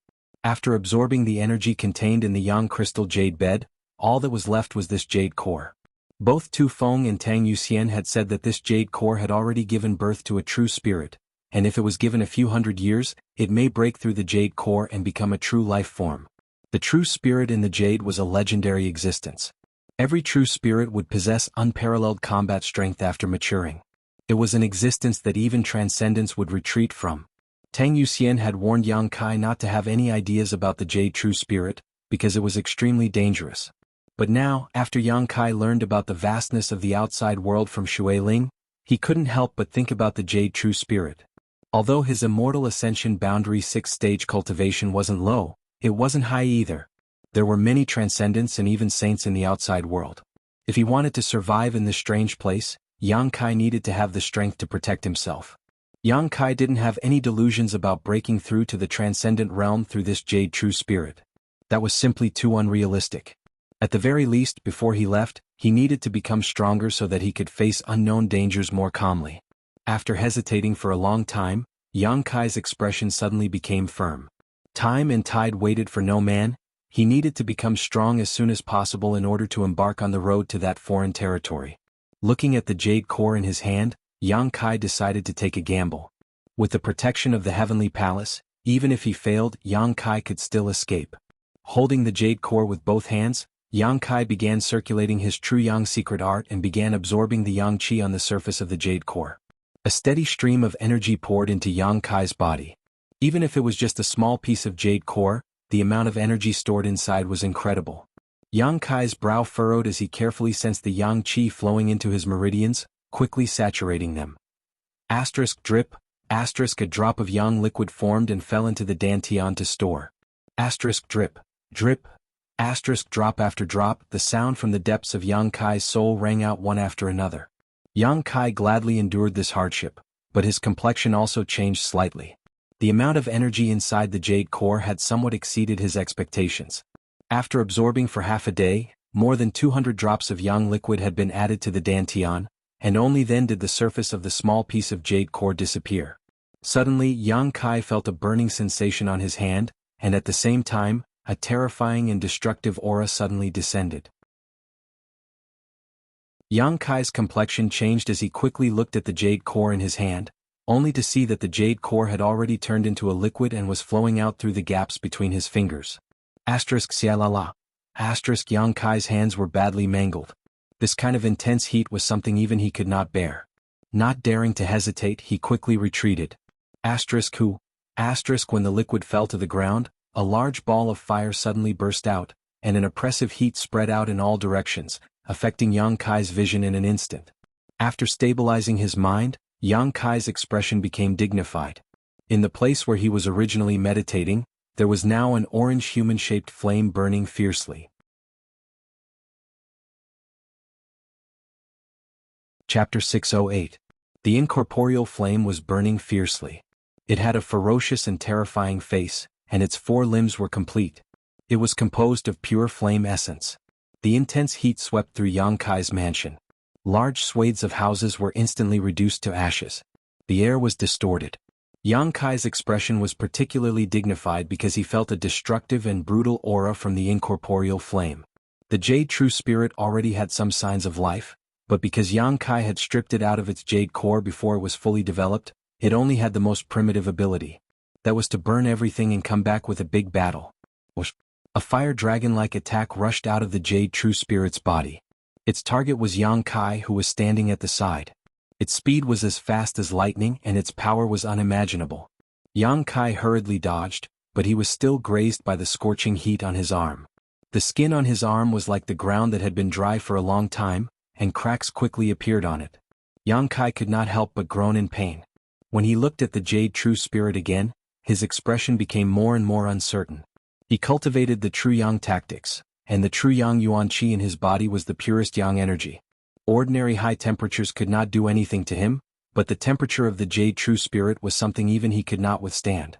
After absorbing the energy contained in the Yang crystal jade bed, all that was left was this jade core. Both Tu Feng and Tang Yuxian had said that this jade core had already given birth to a true spirit, and if it was given a few hundred years, it may break through the jade core and become a true life form. The true spirit in the jade was a legendary existence. Every true spirit would possess unparalleled combat strength after maturing. It was an existence that even transcendence would retreat from. Tang Yuxian had warned Yang Kai not to have any ideas about the jade true spirit, because it was extremely dangerous. But now, after Yang Kai learned about the vastness of the outside world from Shui Ling, he couldn't help but think about the jade true spirit. Although his immortal ascension boundary 6th-stage cultivation wasn't low, it wasn't high either. There were many transcendents and even saints in the outside world. If he wanted to survive in this strange place, Yang Kai needed to have the strength to protect himself. Yang Kai didn't have any delusions about breaking through to the transcendent realm through this jade true spirit. That was simply too unrealistic. At the very least, before he left, he needed to become stronger so that he could face unknown dangers more calmly. After hesitating for a long time, Yang Kai's expression suddenly became firm. Time and tide waited for no man. He needed to become strong as soon as possible in order to embark on the road to that foreign territory. Looking at the jade core in his hand, Yang Kai decided to take a gamble. With the protection of the Heavenly Palace, even if he failed, Yang Kai could still escape. Holding the jade core with both hands, Yang Kai began circulating his true Yang secret art and began absorbing the Yang Qi on the surface of the jade core. A steady stream of energy poured into Yang Kai's body. Even if it was just a small piece of jade core, the amount of energy stored inside was incredible. Yang Kai's brow furrowed as he carefully sensed the Yang Qi flowing into his meridians, quickly saturating them. Drip, a drop of Yang liquid formed and fell into the dantian to store. Drip, drip, drop after drop, the sound from the depths of Yang Kai's soul rang out one after another. Yang Kai gladly endured this hardship, but his complexion also changed slightly. The amount of energy inside the jade core had somewhat exceeded his expectations. After absorbing for half a day, more than 200 drops of Yang liquid had been added to the dantian, and only then did the surface of the small piece of jade core disappear. Suddenly Yang Kai felt a burning sensation on his hand, and at the same time, a terrifying and destructive aura suddenly descended. Yang Kai's complexion changed as he quickly looked at the jade core in his hand, only to see that the jade core had already turned into a liquid and was flowing out through the gaps between his fingers. Xialala. Yang Kai's hands were badly mangled. This kind of intense heat was something even he could not bear. Not daring to hesitate, he quickly retreated. Who? When the liquid fell to the ground, a large ball of fire suddenly burst out, and an oppressive heat spread out in all directions, affecting Yang Kai's vision in an instant. After stabilizing his mind, Yang Kai's expression became dignified. In the place where he was originally meditating, there was now an orange human-shaped flame burning fiercely. Chapter 608. The incorporeal flame was burning fiercely. It had a ferocious and terrifying face, and its 4 limbs were complete. It was composed of pure flame essence. The intense heat swept through Yang Kai's mansion. Large swathes of houses were instantly reduced to ashes. The air was distorted. Yang Kai's expression was particularly dignified because he felt a destructive and brutal aura from the incorporeal flame. The jade true spirit already had some signs of life, but because Yang Kai had stripped it out of its jade core before it was fully developed, it only had the most primitive ability. That was to burn everything and come back with a big battle. A fire dragon-like attack rushed out of the jade true spirit's body. Its target was Yang Kai, who was standing at the side. Its speed was as fast as lightning and its power was unimaginable. Yang Kai hurriedly dodged, but he was still grazed by the scorching heat on his arm. The skin on his arm was like the ground that had been dry for a long time, and cracks quickly appeared on it. Yang Kai could not help but groan in pain. When he looked at the jade true spirit again, his expression became more and more uncertain. He cultivated the true Yang tactics, and the true Yang Yuan Qi in his body was the purest Yang energy. Ordinary high temperatures could not do anything to him, but the temperature of the jade true spirit was something even he could not withstand.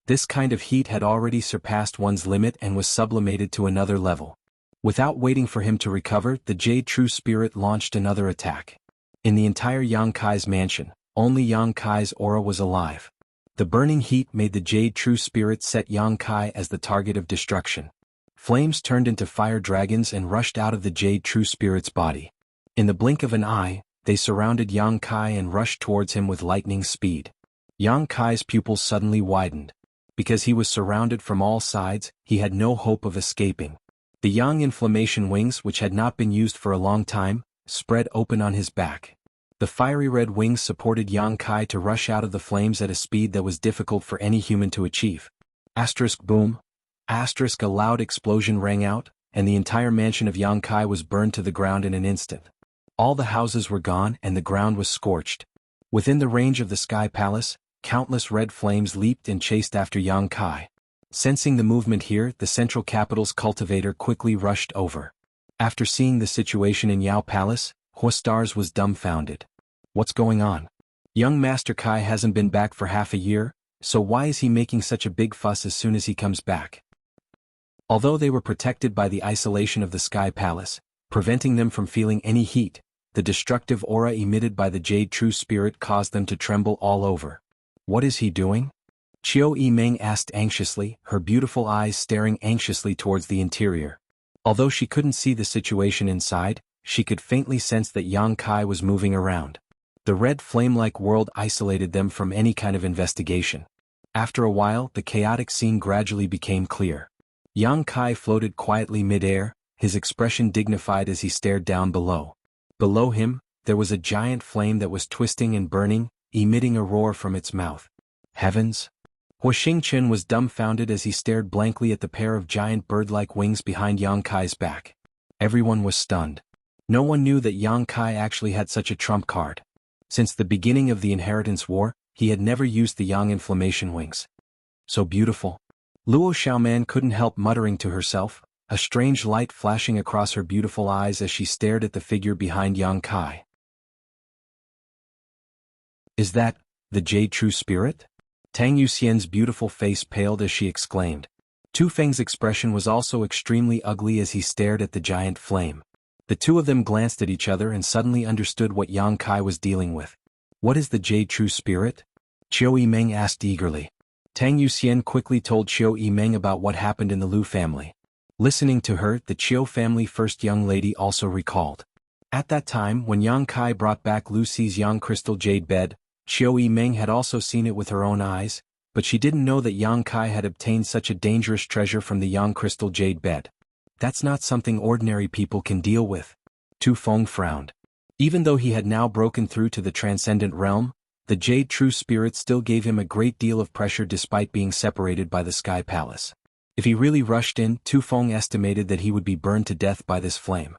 This kind of heat had already surpassed one's limit and was sublimated to another level. Without waiting for him to recover, the jade true spirit launched another attack. In the entire Yang Kai's mansion, only Yang Kai's aura was alive. The burning heat made the jade true spirit set Yang Kai as the target of destruction. Flames turned into fire dragons and rushed out of the jade true spirit's body. In the blink of an eye, they surrounded Yang Kai and rushed towards him with lightning speed. Yang Kai's pupils suddenly widened. Because he was surrounded from all sides, he had no hope of escaping. The Yang inflammation wings, which had not been used for a long time, spread open on his back. The fiery red wings supported Yang Kai to rush out of the flames at a speed that was difficult for any human to achieve. Boom. A loud explosion rang out, and the entire mansion of Yang Kai was burned to the ground in an instant. All the houses were gone and the ground was scorched. Within the range of the Sky Palace, countless red flames leaped and chased after Yang Kai. Sensing the movement here, the central capital's cultivator quickly rushed over. After seeing the situation in Yao Palace, Stars was dumbfounded. What's going on? Young Master Kai hasn't been back for half a year, so why is he making such a big fuss as soon as he comes back? Although they were protected by the isolation of the Sky Palace, preventing them from feeling any heat, the destructive aura emitted by the Jade True Spirit caused them to tremble all over. What is he doing? Chiu Yimeng asked anxiously, her beautiful eyes staring anxiously towards the interior. Although she couldn't see the situation inside, she could faintly sense that Yang Kai was moving around. The red flame-like world isolated them from any kind of investigation. After a while, the chaotic scene gradually became clear. Yang Kai floated quietly mid-air, his expression dignified as he stared down below. Below him, there was a giant flame that was twisting and burning, emitting a roar from its mouth. Heavens! Hua Xingchen was dumbfounded as he stared blankly at the pair of giant bird-like wings behind Yang Kai's back. Everyone was stunned. No one knew that Yang Kai actually had such a trump card. Since the beginning of the Inheritance War, he had never used the Yang inflammation wings. So beautiful. Luo Xiaoman couldn't help muttering to herself, a strange light flashing across her beautiful eyes as she stared at the figure behind Yang Kai. Is that the Jade True Spirit? Tang Yuxian's beautiful face paled as she exclaimed. Tu Feng's expression was also extremely ugly as he stared at the giant flame. The two of them glanced at each other and suddenly understood what Yang Kai was dealing with. What is the Jade True Spirit? Qiu Yimeng asked eagerly. Tang Yuxian quickly told Qiu Yimeng about what happened in the Lu family. Listening to her, the Qiu family first young lady also recalled. At that time, when Yang Kai brought back Lucy's Yang Crystal Jade Bed, Qiu Yimeng had also seen it with her own eyes, but she didn't know that Yang Kai had obtained such a dangerous treasure from the Yang Crystal Jade Bed. That's not something ordinary people can deal with. Tu Feng frowned. Even though he had now broken through to the transcendent realm, the Jade True Spirit still gave him a great deal of pressure despite being separated by the Sky Palace. If he really rushed in, Tu Feng estimated that he would be burned to death by this flame.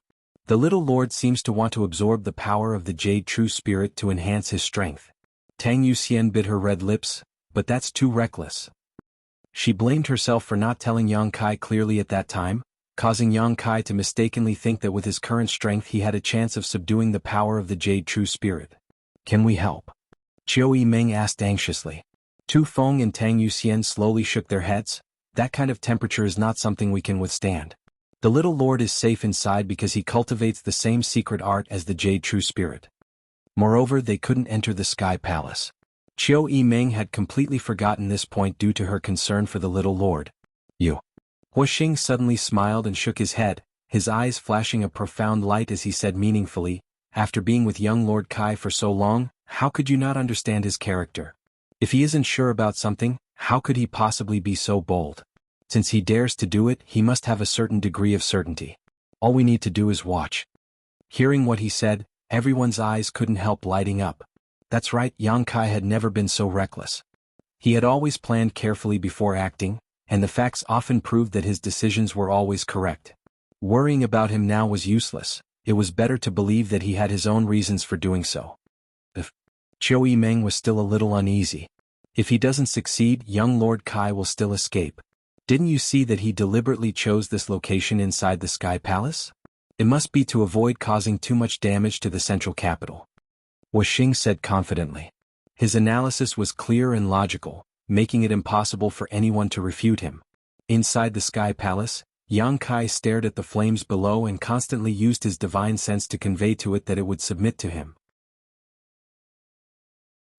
The little lord seems to want to absorb the power of the Jade True Spirit to enhance his strength. Tang Yuxian bit her red lips, but that's too reckless. She blamed herself for not telling Yang Kai clearly at that time, causing Yang Kai to mistakenly think that with his current strength he had a chance of subduing the power of the Jade True Spirit. Can we help? Qiu Yimeng asked anxiously. Tu Feng and Tang Yuxian slowly shook their heads. That kind of temperature is not something we can withstand. The little lord is safe inside because he cultivates the same secret art as the Jade True Spirit. Moreover, they couldn't enter the Sky Palace. Qiu Yimeng had completely forgotten this point due to her concern for the little lord. You. Huixing suddenly smiled and shook his head, his eyes flashing a profound light as he said meaningfully, after being with young Lord Kai for so long, how could you not understand his character? If he isn't sure about something, how could he possibly be so bold? Since he dares to do it, he must have a certain degree of certainty. All we need to do is watch. Hearing what he said, everyone's eyes couldn't help lighting up. That's right, Yang Kai had never been so reckless. He had always planned carefully before acting, and the facts often proved that his decisions were always correct. Worrying about him now was useless. It was better to believe that he had his own reasons for doing so. Qiu Yimeng was still a little uneasy. If he doesn't succeed, young Lord Kai will still escape. Didn't you see that he deliberately chose this location inside the Sky Palace? It must be to avoid causing too much damage to the central capital. Wuxia said confidently. His analysis was clear and logical, making it impossible for anyone to refute him. Inside the Sky Palace, Yang Kai stared at the flames below and constantly used his divine sense to convey to it that it would submit to him.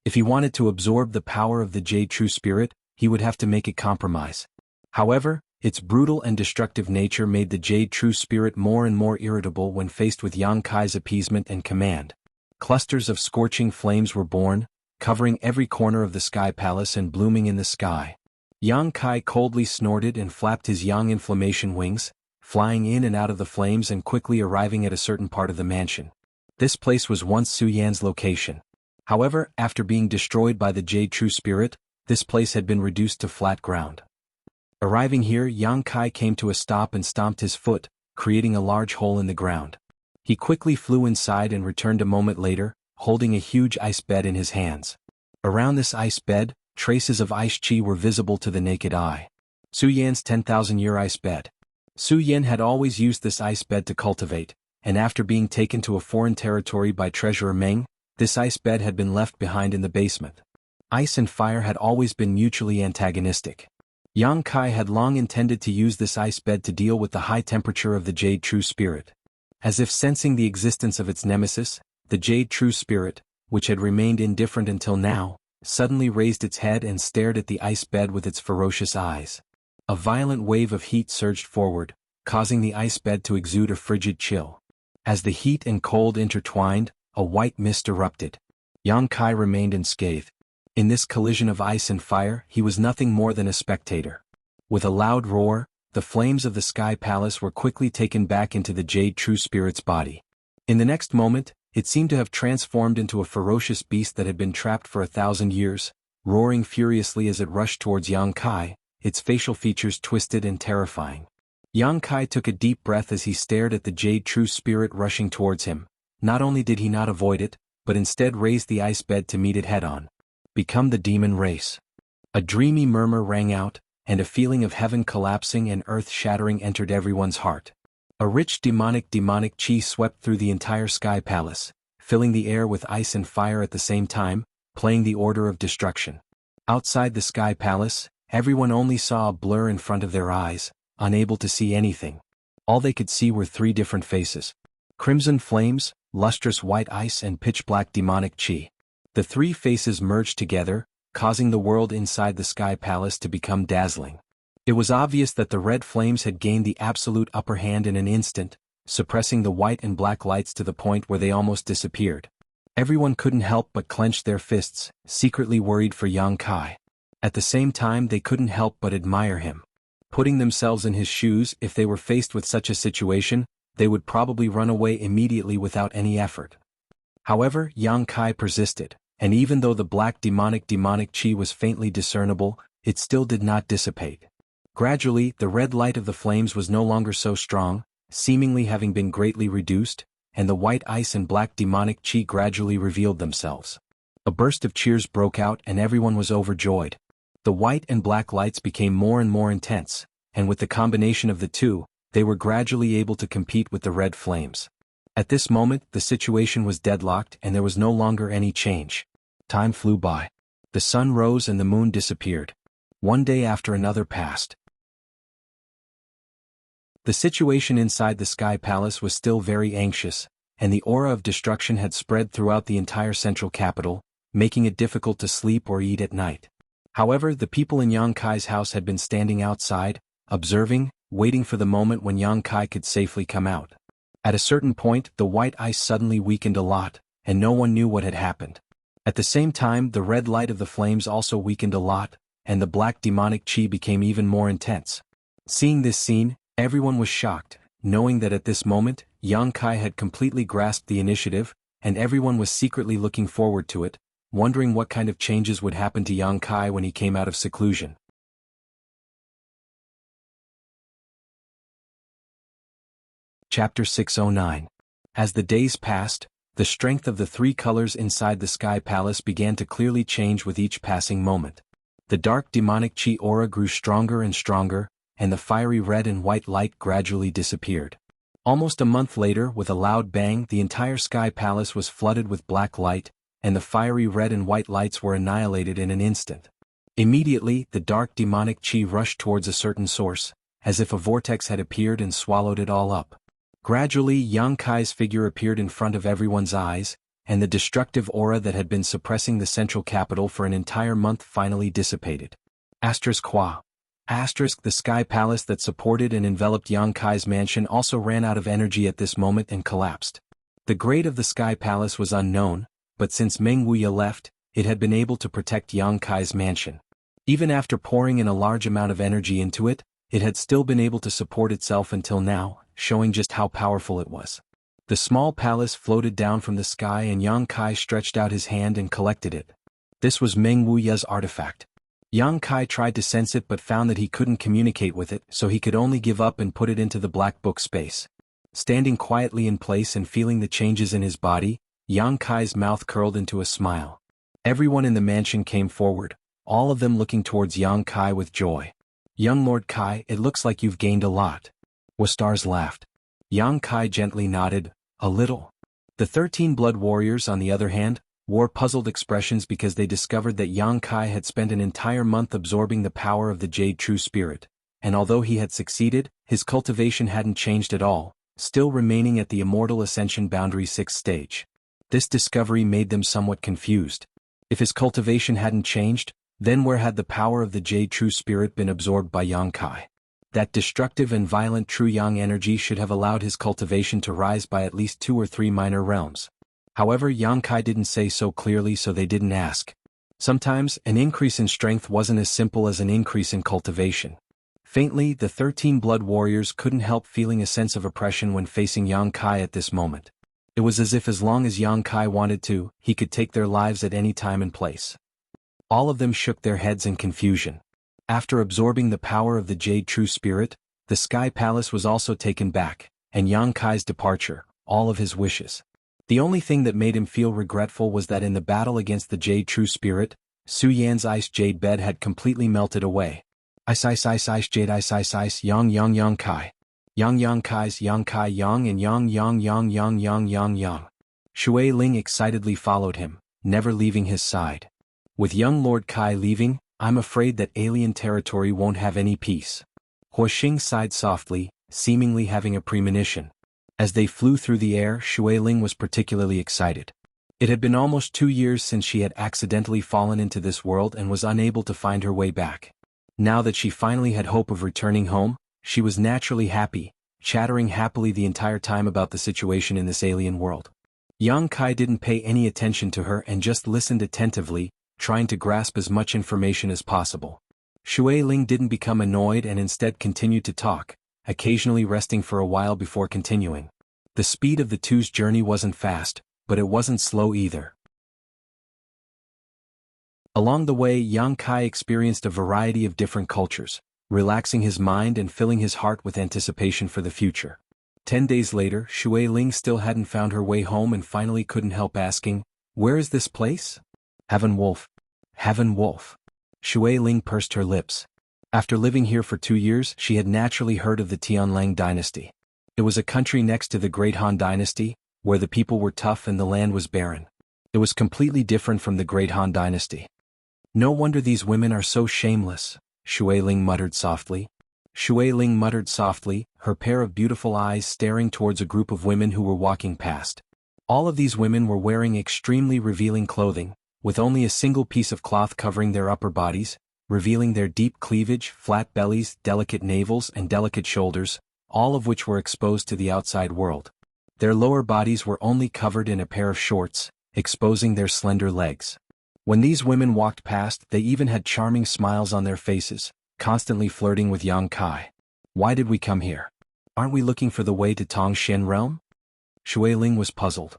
If he wanted to absorb the power of the Jade True Spirit, he would have to make a compromise. However, its brutal and destructive nature made the Jade True Spirit more and more irritable when faced with Yang Kai's appeasement and command. Clusters of scorching flames were born, covering every corner of the Sky Palace and blooming in the sky. Yang Kai coldly snorted and flapped his yang inflammation wings, flying in and out of the flames and quickly arriving at a certain part of the mansion. This place was once Su Yan's location. However, after being destroyed by the Jade True Spirit, this place had been reduced to flat ground. Arriving here, Yang Kai came to a stop and stomped his foot, creating a large hole in the ground. He quickly flew inside and returned a moment later, holding a huge ice bed in his hands. Around this ice bed, traces of ice chi were visible to the naked eye. Su Yan's 10,000-year ice bed. Su Yan had always used this ice bed to cultivate, and after being taken to a foreign territory by Treasurer Meng, this ice bed had been left behind in the basement. Ice and fire had always been mutually antagonistic. Yang Kai had long intended to use this ice bed to deal with the high temperature of the Jade True Spirit. As if sensing the existence of its nemesis, the Jade True Spirit, which had remained indifferent until now, suddenly raised its head and stared at the ice bed with its ferocious eyes. A violent wave of heat surged forward, causing the ice bed to exude a frigid chill. As the heat and cold intertwined, a white mist erupted. Yang Kai remained unscathed. In this collision of ice and fire, he was nothing more than a spectator. With a loud roar, the flames of the Sky Palace were quickly taken back into the Jade True Spirit's body. In the next moment, it seemed to have transformed into a ferocious beast that had been trapped for 1,000 years, roaring furiously as it rushed towards Yang Kai, its facial features twisted and terrifying. Yang Kai took a deep breath as he stared at the Jade True Spirit rushing towards him. Not only did he not avoid it, but instead raised the ice bed to meet it head-on. Become the demon race. A dreamy murmur rang out, and a feeling of heaven collapsing and earth shattering entered everyone's heart. A rich demonic chi swept through the entire Sky Palace, filling the air with ice and fire at the same time, playing the order of destruction. Outside the Sky Palace, everyone only saw a blur in front of their eyes, unable to see anything. All they could see were 3 different faces. Crimson flames, lustrous white ice and pitch-black demonic chi. The three faces merged together, causing the world inside the Sky Palace to become dazzling. It was obvious that the red flames had gained the absolute upper hand in an instant, suppressing the white and black lights to the point where they almost disappeared. Everyone couldn't help but clench their fists, secretly worried for Yang Kai. At the same time they couldn't help but admire him. Putting themselves in his shoes, if they were faced with such a situation, they would probably run away immediately without any effort. However, Yang Kai persisted, and even though the black demonic chi was faintly discernible, it still did not dissipate. Gradually, the red light of the flames was no longer so strong, seemingly having been greatly reduced, and the white ice and black demonic chi gradually revealed themselves. A burst of cheers broke out and everyone was overjoyed. The white and black lights became more and more intense, and with the combination of the two, they were gradually able to compete with the red flames. At this moment, the situation was deadlocked and there was no longer any change. Time flew by. The sun rose and the moon disappeared. One day after another passed. The situation inside the Sky Palace was still very anxious, and the aura of destruction had spread throughout the entire central capital, making it difficult to sleep or eat at night. However, the people in Yang Kai's house had been standing outside, observing, waiting for the moment when Yang Kai could safely come out. At a certain point, the white ice suddenly weakened a lot, and no one knew what had happened. At the same time, the red light of the flames also weakened a lot, and the black demonic chi became even more intense. Seeing this scene, everyone was shocked, knowing that at this moment, Yang Kai had completely grasped the initiative, and everyone was secretly looking forward to it, wondering what kind of changes would happen to Yang Kai when he came out of seclusion. Chapter 609. As the days passed, the strength of the three colors inside the Sky Palace began to clearly change with each passing moment. The dark demonic chi aura grew stronger and stronger, and the fiery red and white light gradually disappeared. Almost a month later, with a loud bang, the entire Sky Palace was flooded with black light, and the fiery red and white lights were annihilated in an instant. Immediately, the dark demonic chi rushed towards a certain source, as if a vortex had appeared and swallowed it all up. Gradually, Yang Kai's figure appeared in front of everyone's eyes, and the destructive aura that had been suppressing the central capital for an entire month finally dissipated. Qua. The Sky Palace that supported and enveloped Yang Kai's mansion also ran out of energy at this moment and collapsed. The grade of the Sky Palace was unknown, but since Meng Wuya left, it had been able to protect Yang Kai's mansion. Even after pouring in a large amount of energy into it, it had still been able to support itself until now, showing just how powerful it was. The small palace floated down from the sky and Yang Kai stretched out his hand and collected it. This was Meng Wuya's artifact. Yang Kai tried to sense it but found that he couldn't communicate with it, so he could only give up and put it into the black book space. Standing quietly in place and feeling the changes in his body, Yang Kai's mouth curled into a smile. Everyone in the mansion came forward, all of them looking towards Yang Kai with joy. "Young Lord Kai, it looks like you've gained a lot." Stars laughed. Yang Kai gently nodded, "A little." The 13 blood warriors, on the other hand, wore puzzled expressions because they discovered that Yang Kai had spent an entire month absorbing the power of the Jade True Spirit, and although he had succeeded, his cultivation hadn't changed at all, still remaining at the Immortal Ascension Boundary 6th stage. This discovery made them somewhat confused. If his cultivation hadn't changed, then where had the power of the Jade True Spirit been absorbed by Yang Kai? That destructive and violent True Yang energy should have allowed his cultivation to rise by at least 2 or 3 minor realms. However, Yang Kai didn't say so clearly, so they didn't ask. Sometimes, an increase in strength wasn't as simple as an increase in cultivation. Faintly, the 13 blood warriors couldn't help feeling a sense of oppression when facing Yang Kai at this moment. It was as if as long as Yang Kai wanted to, he could take their lives at any time and place. All of them shook their heads in confusion. After absorbing the power of the Jade True Spirit, the Sky Palace was also taken back, and Yang Kai's departure, all of his wishes. The only thing that made him feel regretful was that in the battle against the Jade True Spirit, Su Yan's ice jade bed had completely melted away. Ice jade ice yang kai. Yang kai's yang kai yang and yang. Shui Ling excitedly followed him, never leaving his side. With young Lord Kai leaving, I'm afraid that alien territory won't have any peace. Huo Xing sighed softly, seemingly having a premonition. As they flew through the air, Shui Ling was particularly excited. It had been almost 2 years since she had accidentally fallen into this world and was unable to find her way back. Now that she finally had hope of returning home, she was naturally happy, chattering happily the entire time about the situation in this alien world. Yang Kai didn't pay any attention to her and just listened attentively, trying to grasp as much information as possible. Shui Ling didn't become annoyed and instead continued to talk, occasionally resting for a while before continuing. The speed of the two's journey wasn't fast, but it wasn't slow either. Along the way, Yang Kai experienced a variety of different cultures, relaxing his mind and filling his heart with anticipation for the future. 10 days later, Shui Ling still hadn't found her way home and finally couldn't help asking, "Where is this place?" "Heaven Wolf. Heaven Wolf." Shui Ling pursed her lips. After living here for 2 years, she had naturally heard of the Tianlang dynasty. It was a country next to the Great Han dynasty, where the people were tough and the land was barren. It was completely different from the Great Han dynasty. "No wonder these women are so shameless," Shui Ling muttered softly. Shui Ling muttered softly, her pair of beautiful eyes staring towards a group of women who were walking past. All of these women were wearing extremely revealing clothing, with only a single piece of cloth covering their upper bodies, revealing their deep cleavage, flat bellies, delicate navels and delicate shoulders, all of which were exposed to the outside world. Their lower bodies were only covered in a pair of shorts, exposing their slender legs. When these women walked past, they even had charming smiles on their faces, constantly flirting with Yang Kai. "Why did we come here? Aren't we looking for the way to Tongxian Realm?" Shui Ling was puzzled.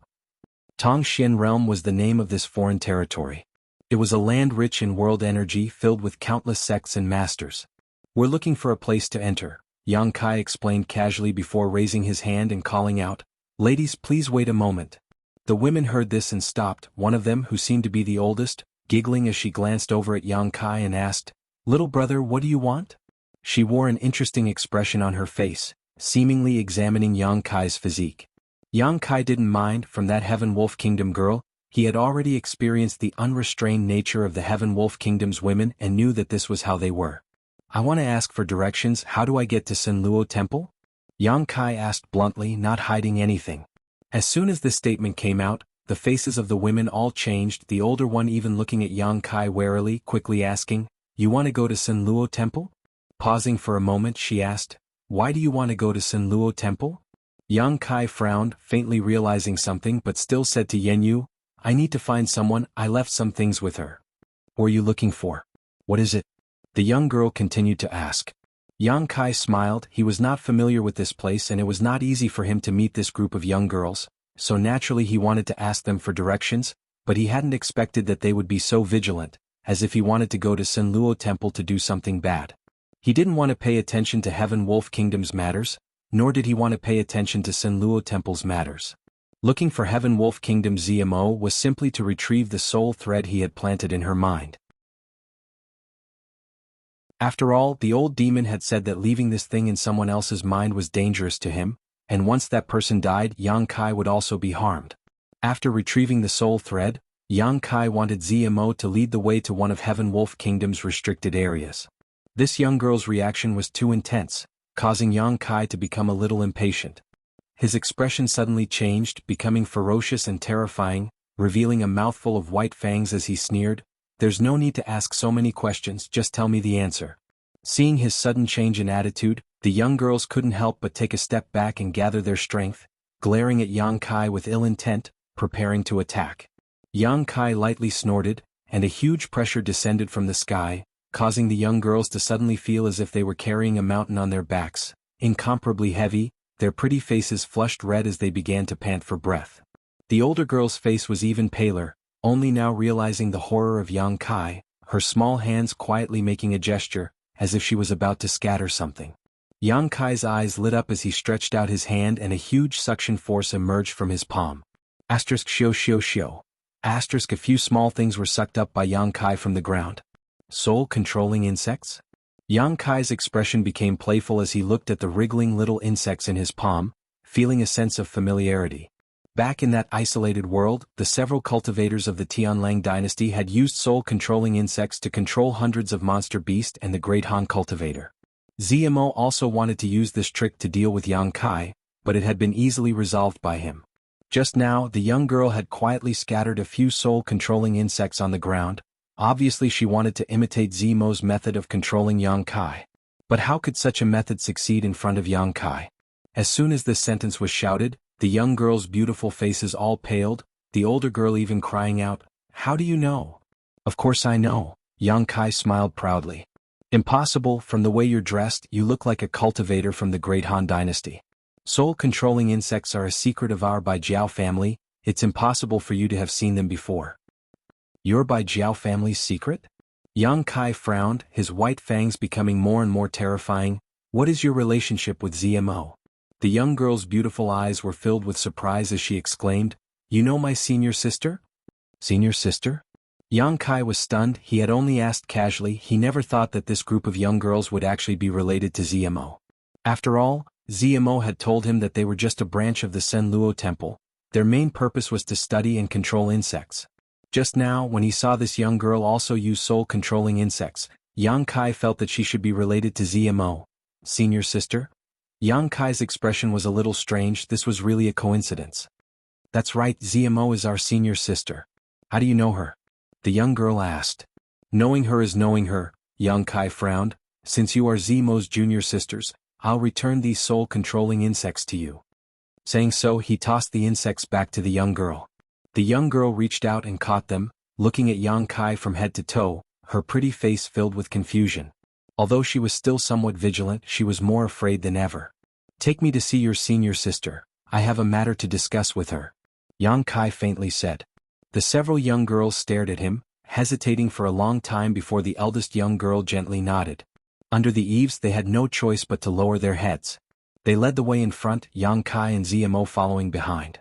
Tongxian Realm was the name of this foreign territory. It was a land rich in world energy filled with countless sects and masters. "We're looking for a place to enter," Yang Kai explained casually before raising his hand and calling out, "Ladies, please wait a moment." The women heard this and stopped, one of them, who seemed to be the oldest, giggling as she glanced over at Yang Kai and asked, "Little brother, what do you want?" She wore an interesting expression on her face, seemingly examining Yang Kai's physique. Yang Kai didn't mind. From that Heaven Wolf Kingdom girl, he had already experienced the unrestrained nature of the Heaven Wolf Kingdom's women and knew that this was how they were. "I want to ask for directions. How do I get to Sinluo Temple?" Yang Kai asked bluntly, not hiding anything. As soon as this statement came out, the faces of the women all changed, the older one even looking at Yang Kai warily, quickly asking, "You want to go to Sinluo Temple?" Pausing for a moment, she asked, "Why do you want to go to Sinluo Temple?" Yang Kai frowned, faintly realizing something, but still said to Yenyu, "I need to find someone. I left some things with her." "What are you looking for? What is it?" the young girl continued to ask. Yang Kai smiled. He was not familiar with this place and it was not easy for him to meet this group of young girls, so naturally he wanted to ask them for directions, but he hadn't expected that they would be so vigilant, as if he wanted to go to Sinluo Temple to do something bad. He didn't want to pay attention to Heaven Wolf Kingdom's matters, nor did he want to pay attention to Sinluo Temple's matters. Looking for Heaven Wolf Kingdom's ZMO was simply to retrieve the soul thread he had planted in her mind. After all, the old demon had said that leaving this thing in someone else's mind was dangerous to him, and once that person died, Yang Kai would also be harmed. After retrieving the soul thread, Yang Kai wanted ZMO to lead the way to one of Heaven Wolf Kingdom's restricted areas. This young girl's reaction was too intense, causing Yang Kai to become a little impatient. His expression suddenly changed, becoming ferocious and terrifying, revealing a mouthful of white fangs as he sneered, "There's no need to ask so many questions, just tell me the answer." Seeing his sudden change in attitude, the young girls couldn't help but take a step back and gather their strength, glaring at Yang Kai with ill intent, preparing to attack. Yang Kai lightly snorted, and a huge pressure descended from the sky, causing the young girls to suddenly feel as if they were carrying a mountain on their backs, incomparably heavy, their pretty faces flushed red as they began to pant for breath. The older girl's face was even paler, only now realizing the horror of Yang Kai, her small hands quietly making a gesture, as if she was about to scatter something. Yang Kai's eyes lit up as he stretched out his hand and a huge suction force emerged from his palm. Shio shio shio. A few small things were sucked up by Yang Kai from the ground. Soul-controlling insects? Yang Kai's expression became playful as he looked at the wriggling little insects in his palm, feeling a sense of familiarity. Back in that isolated world, the several cultivators of the Tianlang dynasty had used soul-controlling insects to control hundreds of monster beasts and the Great Han cultivator. ZMO also wanted to use this trick to deal with Yang Kai, but it had been easily resolved by him. Just now, the young girl had quietly scattered a few soul-controlling insects on the ground. Obviously she wanted to imitate Zemo's method of controlling Yang Kai. But how could such a method succeed in front of Yang Kai? As soon as this sentence was shouted, the young girl's beautiful faces all paled, the older girl even crying out, "How do you know?" "Of course I know," Yang Kai smiled proudly. "Impossible, from the way you're dressed, you look like a cultivator from the Great Han Dynasty. Soul-controlling insects are a secret of our Bai Jiao family, it's impossible for you to have seen them before." "Your Bai Jiao family's secret?" Yang Kai frowned, his white fangs becoming more and more terrifying. "What is your relationship with ZMO?" The young girl's beautiful eyes were filled with surprise as she exclaimed, "You know my senior sister?" "Senior sister?" Yang Kai was stunned. He had only asked casually. He never thought that this group of young girls would actually be related to ZMO. After all, ZMO had told him that they were just a branch of the Sen Luo Temple. Their main purpose was to study and control insects. Just now, when he saw this young girl also use soul-controlling insects, Yang Kai felt that she should be related to ZMO. Senior sister? Yang Kai's expression was a little strange. This was really a coincidence. "That's right, ZMO is our senior sister." "How do you know her?" the young girl asked. "Knowing her is knowing her," Yang Kai frowned. "Since you are ZMO's junior sisters, I'll return these soul-controlling insects to you." Saying so, he tossed the insects back to the young girl. The young girl reached out and caught them, looking at Yang Kai from head to toe, her pretty face filled with confusion. Although she was still somewhat vigilant, she was more afraid than ever. "Take me to see your senior sister. I have a matter to discuss with her," Yang Kai faintly said. The several young girls stared at him, hesitating for a long time before the eldest young girl gently nodded. Under the eaves they had no choice but to lower their heads. They led the way in front, Yang Kai and ZMO following behind.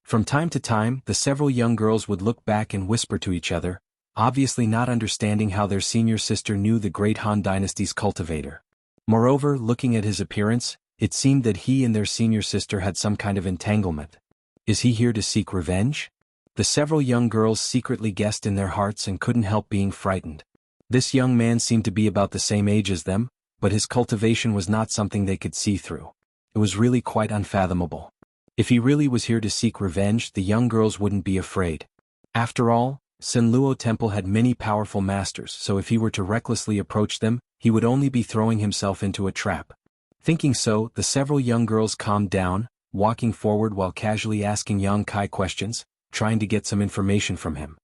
From time to time, the several young girls would look back and whisper to each other, obviously not understanding how their senior sister knew the Great Han Dynasty's cultivator. Moreover, looking at his appearance, it seemed that he and their senior sister had some kind of entanglement. Is he here to seek revenge? The several young girls secretly guessed in their hearts and couldn't help being frightened. This young man seemed to be about the same age as them, but his cultivation was not something they could see through. It was really quite unfathomable. If he really was here to seek revenge, the young girls wouldn't be afraid. After all, Sen Luo Temple had many powerful masters, so if he were to recklessly approach them, he would only be throwing himself into a trap. Thinking so, the several young girls calmed down, walking forward while casually asking Yang Kai questions, trying to get some information from him.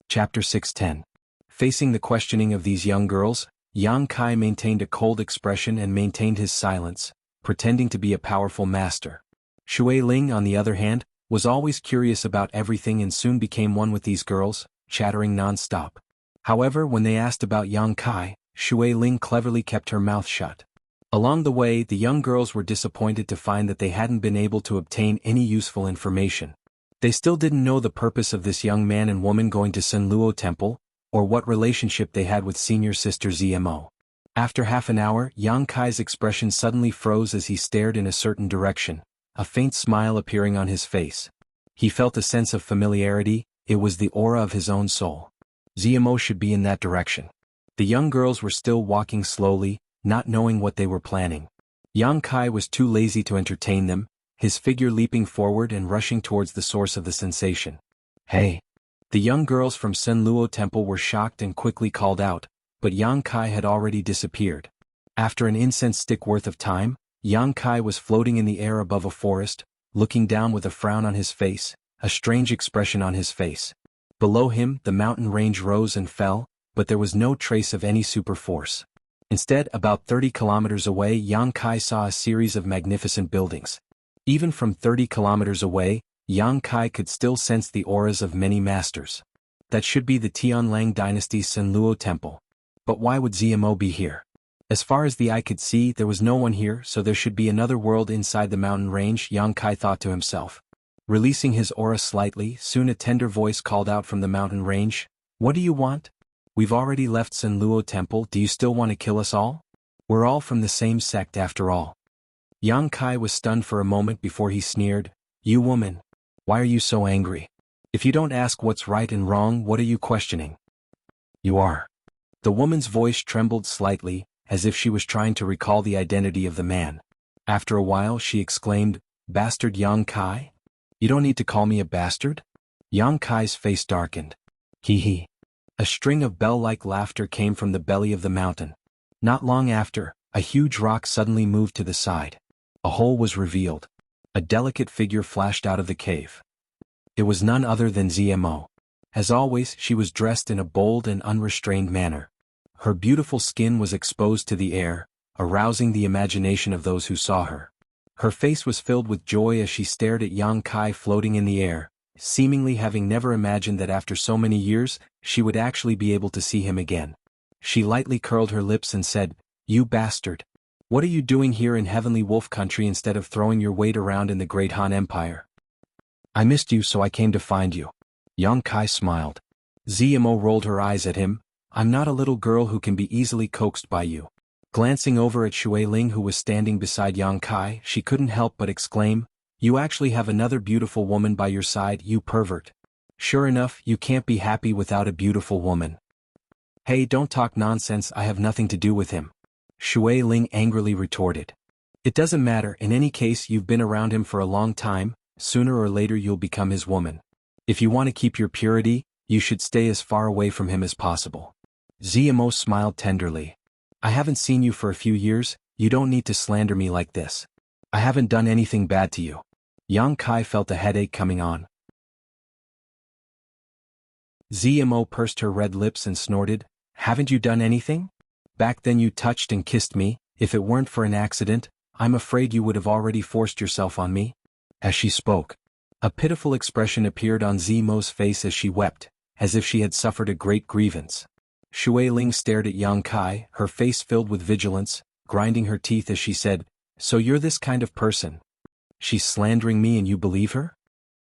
Chapter 610. Facing the questioning of these young girls, Yang Kai maintained a cold expression and maintained his silence, pretending to be a powerful master. Shui Ling, on the other hand, was always curious about everything and soon became one with these girls, chattering non-stop. However, when they asked about Yang Kai, Shui Ling cleverly kept her mouth shut. Along the way, the young girls were disappointed to find that they hadn't been able to obtain any useful information. They still didn't know the purpose of this young man and woman going to Sen Luo Temple, or what relationship they had with senior sister ZMO. After half an hour, Yang Kai's expression suddenly froze as he stared in a certain direction, a faint smile appearing on his face. He felt a sense of familiarity. It was the aura of his own soul. ZMO should be in that direction. The young girls were still walking slowly, not knowing what they were planning. Yang Kai was too lazy to entertain them, his figure leaping forward and rushing towards the source of the sensation. "Hey!" The young girls from Sen Luo Temple were shocked and quickly called out, but Yang Kai had already disappeared. After an incense stick worth of time, Yang Kai was floating in the air above a forest, looking down with a frown on his face, a strange expression on his face. Below him, the mountain range rose and fell, but there was no trace of any super force. Instead, about 30 kilometers away, Yang Kai saw a series of magnificent buildings. Even from 30 kilometers away, Yang Kai could still sense the auras of many masters. That should be the Tianlang dynasty's Sen Luo Temple. But why would ZMO be here? As far as the eye could see, there was no one here, so there should be another world inside the mountain range, Yang Kai thought to himself. Releasing his aura slightly, soon a tender voice called out from the mountain range, "What do you want? We've already left Sen Luo Temple, do you still want to kill us all? We're all from the same sect after all." Yang Kai was stunned for a moment before he sneered, "You woman! Why are you so angry? If you don't ask what's right and wrong, what are you questioning?" You are. The woman's voice trembled slightly, as if she was trying to recall the identity of the man. After a while she exclaimed, "Bastard Yang Kai? You don't need to call me a bastard?" Yang Kai's face darkened. Hee. A string of bell-like laughter came from the belly of the mountain. Not long after, a huge rock suddenly moved to the side. A hole was revealed. A delicate figure flashed out of the cave. It was none other than ZMO. As always, she was dressed in a bold and unrestrained manner. Her beautiful skin was exposed to the air, arousing the imagination of those who saw her. Her face was filled with joy as she stared at Yang Kai floating in the air, seemingly having never imagined that after so many years, she would actually be able to see him again. She lightly curled her lips and said, "You bastard. What are you doing here in Heavenly Wolf Country instead of throwing your weight around in the Great Han Empire?" "I missed you, so I came to find you." Yang Kai smiled. ZMO rolled her eyes at him. "I'm not a little girl who can be easily coaxed by you." Glancing over at Shui Ling, who was standing beside Yang Kai, she couldn't help but exclaim, "You actually have another beautiful woman by your side, you pervert. Sure enough, you can't be happy without a beautiful woman." "Hey, don't talk nonsense, I have nothing to do with him," Shui Ling angrily retorted. "It doesn't matter, in any case you've been around him for a long time, sooner or later you'll become his woman. If you want to keep your purity, you should stay as far away from him as possible." ZMO smiled tenderly. "I haven't seen you for a few years, you don't need to slander me like this. I haven't done anything bad to you." Yang Kai felt a headache coming on. ZMO pursed her red lips and snorted, "Haven't you done anything? Back then you touched and kissed me, if it weren't for an accident, I'm afraid you would have already forced yourself on me." As she spoke, a pitiful expression appeared on ZMO's face as she wept, as if she had suffered a great grievance. Shui Ling stared at Yang Kai, her face filled with vigilance, grinding her teeth as she said, "So you're this kind of person? She's slandering me and you believe her?"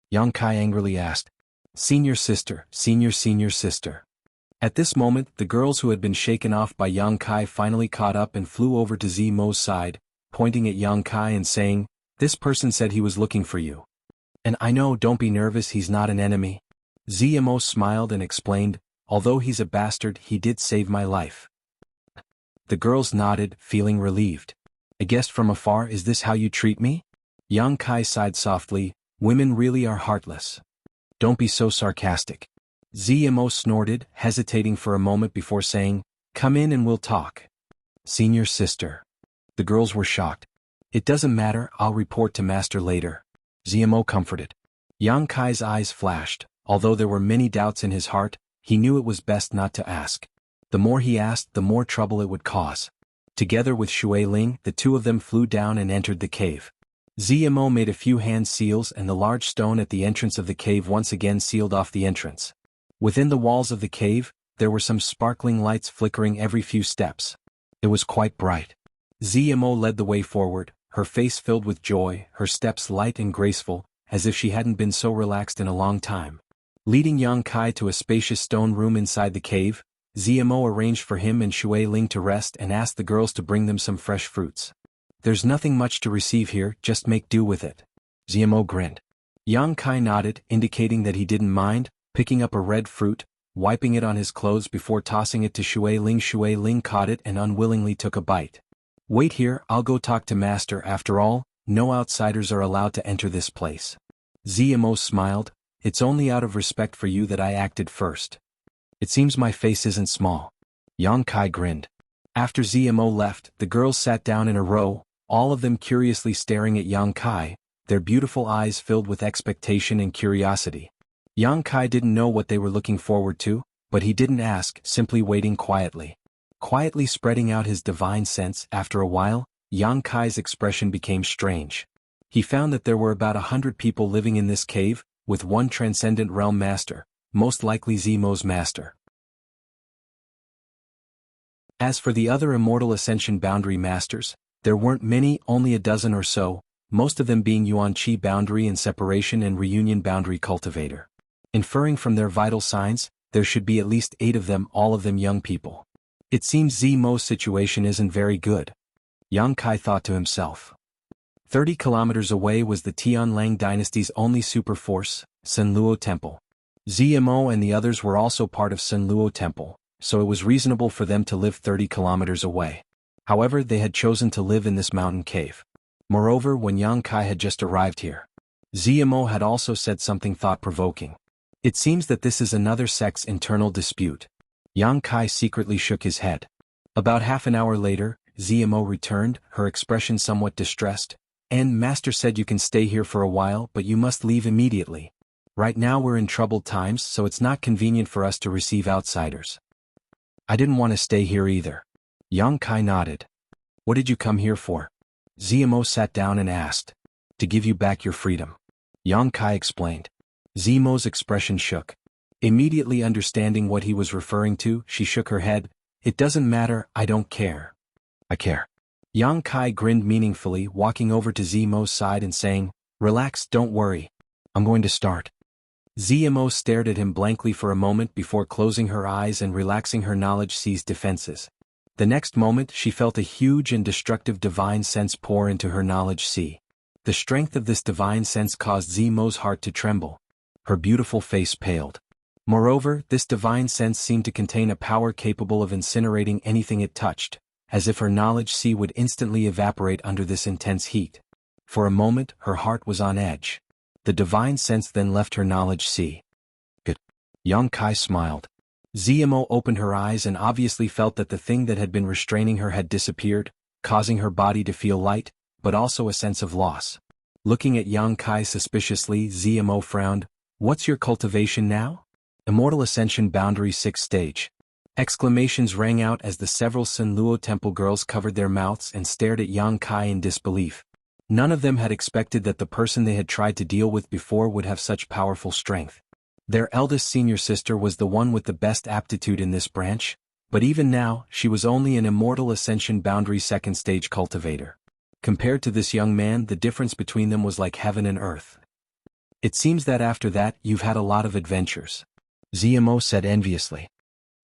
Yang Kai angrily asked, "Senior sister, senior sister." At this moment, the girls who had been shaken off by Yang Kai finally caught up and flew over to ZMO's side, pointing at Yang Kai and saying, "This person said he was looking for you. And I know, don't be nervous, he's not an enemy." ZMO smiled and explained, "Although he's a bastard, he did save my life." The girls nodded, feeling relieved. "I guessed from afar, is this how you treat me?" Yang Kai sighed softly, "Women really are heartless. Don't be so sarcastic." ZMO snorted, hesitating for a moment before saying, "Come in and we'll talk." "Senior sister." The girls were shocked. "It doesn't matter, I'll report to Master later." ZMO comforted. Yang Kai's eyes flashed. Although there were many doubts in his heart, he knew it was best not to ask. The more he asked, the more trouble it would cause. Together with Shui Ling, the two of them flew down and entered the cave. ZMO made a few hand seals and the large stone at the entrance of the cave once again sealed off the entrance. Within the walls of the cave, there were some sparkling lights flickering every few steps. It was quite bright. ZMO led the way forward, her face filled with joy, her steps light and graceful, as if she hadn't been so relaxed in a long time. Leading Yang Kai to a spacious stone room inside the cave, ZMO arranged for him and Shui Ling to rest and asked the girls to bring them some fresh fruits. "There's nothing much to receive here, just make do with it." ZMO grinned. Yang Kai nodded, indicating that he didn't mind, picking up a red fruit, wiping it on his clothes before tossing it to Shui Ling. Shui Ling caught it and unwillingly took a bite. "Wait here, I'll go talk to Master. After all, no outsiders are allowed to enter this place." ZMO smiled, "It's only out of respect for you that I acted first. It seems my face isn't small." Yang Kai grinned. After ZMO left, the girls sat down in a row, all of them curiously staring at Yang Kai, their beautiful eyes filled with expectation and curiosity. Yang Kai didn't know what they were looking forward to, but he didn't ask, simply waiting quietly. Quietly spreading out his divine sense. After a while, Yang Kai's expression became strange. He found that there were about 100 people living in this cave, with one transcendent realm master, most likely ZMO's master. As for the other immortal ascension boundary masters, there weren't many, only a dozen or so, most of them being Yuan Qi boundary and separation and reunion boundary cultivator. Inferring from their vital signs, there should be at least 8 of them, all of them young people. It seems ZMO's situation isn't very good. Yang Kai thought to himself. 30 kilometers away was the Tianlang dynasty's only super force, Senluo Temple. ZMO and the others were also part of Senluo Temple, so it was reasonable for them to live 30 kilometers away. However, they had chosen to live in this mountain cave. Moreover, when Yang Kai had just arrived here, Zemo had also said something thought-provoking. It seems that this is another sect's internal dispute. Yang Kai secretly shook his head. About half an hour later, Zemo returned, her expression somewhat distressed. And Master said you can stay here for a while, but you must leave immediately. Right now we're in troubled times, so it's not convenient for us to receive outsiders. I didn't want to stay here either. Yang Kai nodded. What did you come here for? Zemo sat down and asked. To give you back your freedom. Yang Kai explained. Zemo's expression shook. Immediately understanding what he was referring to, she shook her head. It doesn't matter, I don't care. I care. Yang Kai grinned meaningfully, walking over to Zemo's side and saying, Relax, don't worry. I'm going to start. Zemo stared at him blankly for a moment before closing her eyes and relaxing her knowledge-seized defenses. The next moment she felt a huge and destructive divine sense pour into her knowledge sea. The strength of this divine sense caused Zemo's heart to tremble. Her beautiful face paled. Moreover, this divine sense seemed to contain a power capable of incinerating anything it touched, as if her knowledge sea would instantly evaporate under this intense heat. For a moment, her heart was on edge. The divine sense then left her knowledge sea. Good. Yang Kai smiled. Zemo opened her eyes and obviously felt that the thing that had been restraining her had disappeared, causing her body to feel light, but also a sense of loss. Looking at Yang Kai suspiciously, Zemo frowned. What's your cultivation now? Immortal Ascension Boundary 6th Stage. Exclamations rang out as the several Sinluo Temple girls covered their mouths and stared at Yang Kai in disbelief. None of them had expected that the person they had tried to deal with before would have such powerful strength. Their eldest senior sister was the one with the best aptitude in this branch, but even now, she was only an Immortal Ascension Boundary 2nd Stage cultivator. Compared to this young man, the difference between them was like heaven and earth. It seems that after that, you've had a lot of adventures. Zemo said enviously.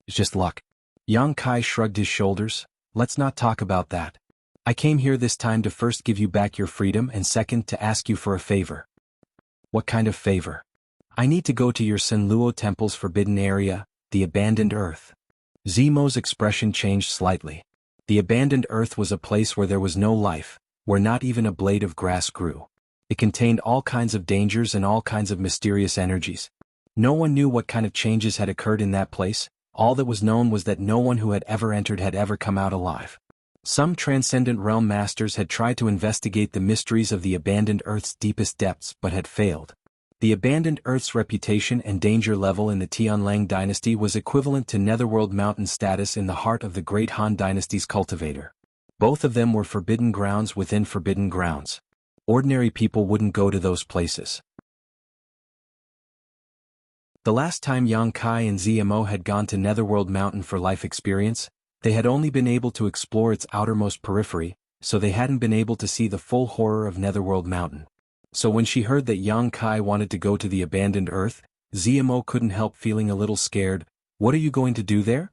It's just luck. Yang Kai shrugged his shoulders. Let's not talk about that. I came here this time to first give you back your freedom and second to ask you for a favor. What kind of favor? I need to go to your Sinluo Temple's forbidden area, the Abandoned Earth. Zemo's expression changed slightly. The Abandoned Earth was a place where there was no life, where not even a blade of grass grew. It contained all kinds of dangers and all kinds of mysterious energies. No one knew what kind of changes had occurred in that place. All that was known was that no one who had ever entered had ever come out alive. Some transcendent realm masters had tried to investigate the mysteries of the Abandoned Earth's deepest depths but had failed. The Abandoned Earth's reputation and danger level in the Tianlang dynasty was equivalent to Netherworld Mountain status in the heart of the Great Han dynasty's cultivator. Both of them were forbidden grounds within forbidden grounds. Ordinary people wouldn't go to those places. The last time Yang Kai and Zemo had gone to Netherworld Mountain for life experience, they had only been able to explore its outermost periphery, so they hadn't been able to see the full horror of Netherworld Mountain. So when she heard that Yang Kai wanted to go to the Abandoned Earth, Zemo couldn't help feeling a little scared. What are you going to do there?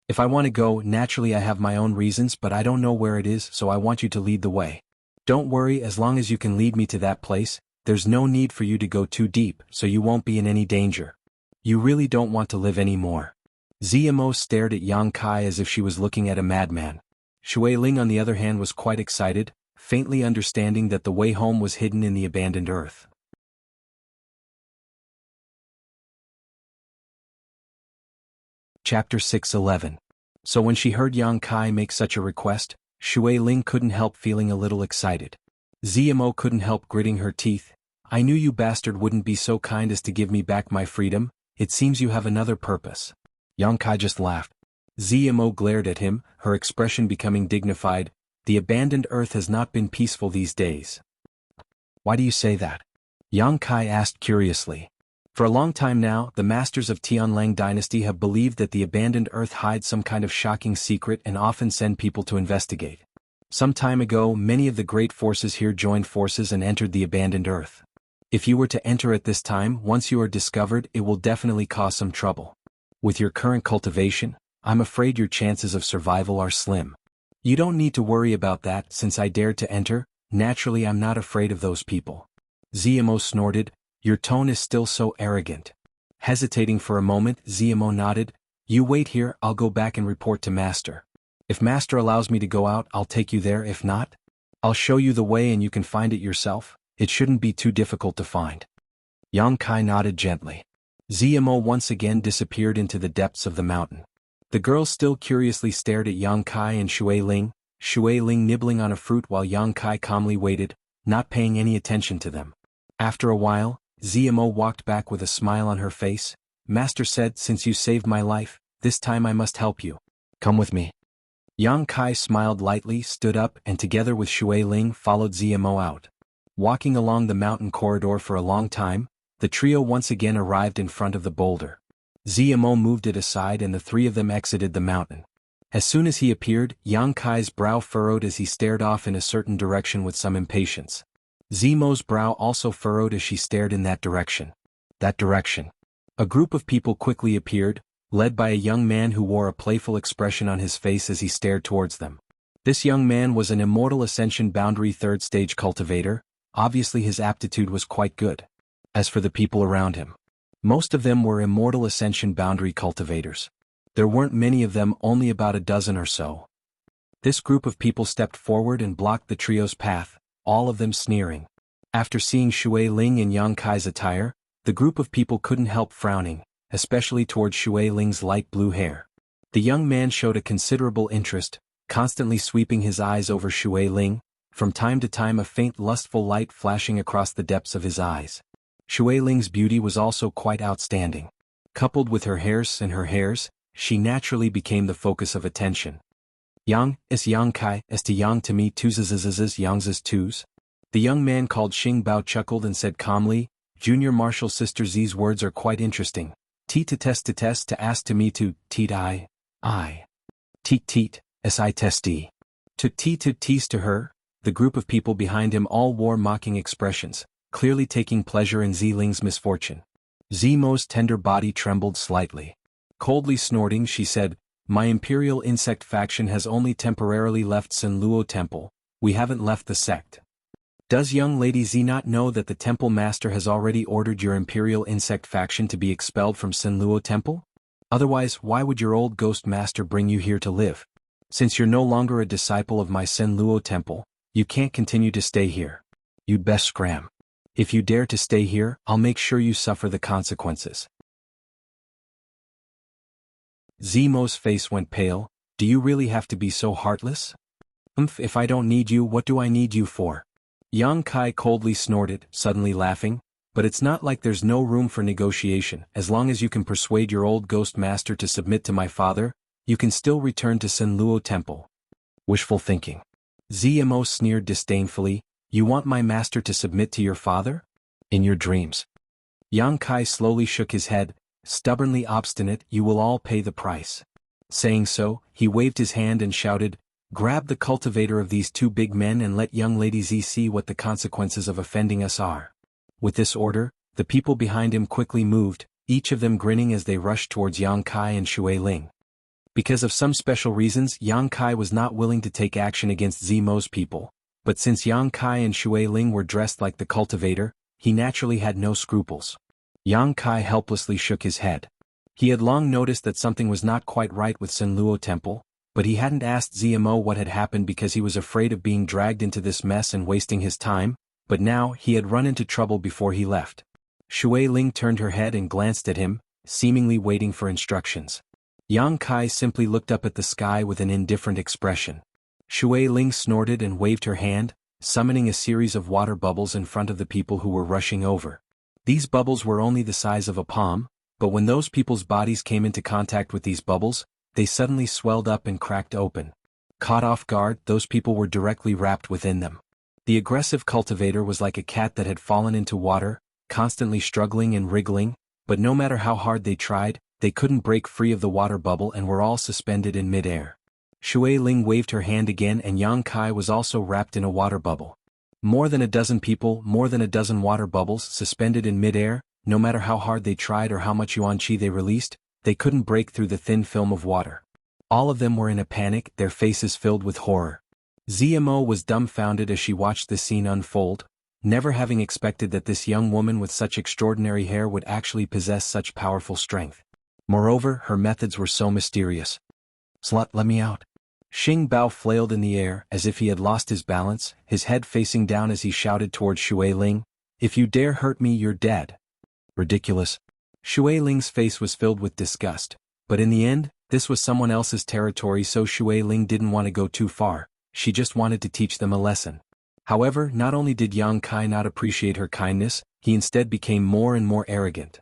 If I want to go, naturally I have my own reasons, but I don't know where it is, so I want you to lead the way. Don't worry, as long as you can lead me to that place, there's no need for you to go too deep, so you won't be in any danger. You really don't want to live anymore. Zemo stared at Yang Kai as if she was looking at a madman. Shui Ling on the other hand was quite excited, faintly understanding that the way home was hidden in the Abandoned Earth. Chapter 6:11. So when she heard Yang Kai make such a request, Shui Ling couldn't help feeling a little excited. Zemo couldn't help gritting her teeth. I knew you bastard wouldn't be so kind as to give me back my freedom. It seems you have another purpose. Yang Kai just laughed. Zemo glared at him, her expression becoming dignified. The Abandoned Earth has not been peaceful these days. Why do you say that? Yang Kai asked curiously. For a long time now, the masters of Tianlang dynasty have believed that the Abandoned Earth hides some kind of shocking secret and often send people to investigate. Some time ago, many of the great forces here joined forces and entered the Abandoned Earth. If you were to enter at this time, once you are discovered, it will definitely cause some trouble. With your current cultivation, I'm afraid your chances of survival are slim. You don't need to worry about that, since I dared to enter. Naturally I'm not afraid of those people. Zemo snorted. Your tone is still so arrogant. Hesitating for a moment, Zemo nodded. You wait here, I'll go back and report to Master. If Master allows me to go out, I'll take you there. If not, I'll show you the way and you can find it yourself. It shouldn't be too difficult to find. Yang Kai nodded gently. Zmo once again disappeared into the depths of the mountain. The girls still curiously stared at Yang Kai and Shui Ling nibbling on a fruit while Yang Kai calmly waited, not paying any attention to them. After a while, Zmo walked back with a smile on her face. Master said, since you saved my life, this time I must help you. Come with me. Yang Kai smiled lightly, stood up, and together with Shui Ling followed Zmo out. Walking along the mountain corridor for a long time, the trio once again arrived in front of the boulder. Zmo moved it aside and the three of them exited the mountain. As soon as he appeared, Yang Kai's brow furrowed as he stared off in a certain direction with some impatience. Zmo's brow also furrowed as she stared in that direction. A group of people quickly appeared, led by a young man who wore a playful expression on his face as he stared towards them. This young man was an Immortal Ascension Boundary 3rd Stage cultivator. Obviously his aptitude was quite good. As for the people around him, most of them were Immortal Ascension Boundary cultivators. There weren't many of them, only about a dozen or so. This group of people stepped forward and blocked the trio's path, all of them sneering. After seeing Shui Ling in Yang Kai's attire, the group of people couldn't help frowning, especially towards Shui Ling's light blue hair. The young man showed a considerable interest, constantly sweeping his eyes over Shui Ling, from time to time a faint lustful light flashing across the depths of his eyes. Shui Ling's beauty was also quite outstanding. Coupled with her hairs, she naturally became the focus of attention. Yang is Yang Kai, as to Yang to me twos Yang's is twos. The young man called Xing Bao chuckled and said calmly, Junior Martial Sister Z's words are quite interesting. T to test to ask to me to, teat I. Teat, si test D. To tease to her. The group of people behind him all wore mocking expressions, clearly taking pleasure in Zling's misfortune. Zmo's tender body trembled slightly. Coldly snorting, she said, My Imperial Insect faction has only temporarily left Sinluo Temple. We haven't left the sect. Does young Lady Z not know that the Temple Master has already ordered your Imperial Insect faction to be expelled from Sinluo Temple? Otherwise, why would your old Ghost Master bring you here to live? Since you're no longer a disciple of my Sinluo Temple, you can't continue to stay here. You'd best scram. If you dare to stay here, I'll make sure you suffer the consequences. Zmo's face went pale. Do you really have to be so heartless? If I don't need you, what do I need you for? Yang Kai coldly snorted, suddenly laughing, but it's not like there's no room for negotiation. As long as you can persuade your old Ghost Master to submit to my father, you can still return to Sinluo Temple. Wishful thinking. Zmo sneered disdainfully, You want my master to submit to your father? In your dreams. Yang Kai slowly shook his head, stubbornly obstinate, You will all pay the price. Saying so, he waved his hand and shouted, Grab the cultivator of these two big men and let young Lady Z see what the consequences of offending us are. With this order, the people behind him quickly moved, each of them grinning as they rushed towards Yang Kai and Shui Ling. Because of some special reasons, Yang Kai was not willing to take action against Zmo's people, but since Yang Kai and Shui Ling were dressed like the cultivator, he naturally had no scruples. Yang Kai helplessly shook his head. He had long noticed that something was not quite right with Sinluo Temple, but he hadn't asked Zmo what had happened because he was afraid of being dragged into this mess and wasting his time, but now he had run into trouble before he left. Shui Ling turned her head and glanced at him, seemingly waiting for instructions. Yang Kai simply looked up at the sky with an indifferent expression. Shui Ling snorted and waved her hand, summoning a series of water bubbles in front of the people who were rushing over. These bubbles were only the size of a palm, but when those people's bodies came into contact with these bubbles, they suddenly swelled up and cracked open. Caught off guard, those people were directly wrapped within them. The aggressive cultivator was like a cat that had fallen into water, constantly struggling and wriggling, but no matter how hard they tried, they couldn't break free of the water bubble and were all suspended in mid-air. Shui Ling waved her hand again and Yang Kai was also wrapped in a water bubble. More than a dozen people, more than a dozen water bubbles suspended in mid-air, no matter how hard they tried or how much yuan qi they released, they couldn't break through the thin film of water. All of them were in a panic, their faces filled with horror. Zmo was dumbfounded as she watched the scene unfold, never having expected that this young woman with such extraordinary hair would actually possess such powerful strength. Moreover, her methods were so mysterious. Slut, let me out. Xing Bao flailed in the air as if he had lost his balance, his head facing down as he shouted towards Xue Ling, "If you dare hurt me, you're dead." Ridiculous. Xue Ling's face was filled with disgust, but in the end, this was someone else's territory, so Xue Ling didn't want to go too far, she just wanted to teach them a lesson. However, not only did Yang Kai not appreciate her kindness, he instead became more and more arrogant.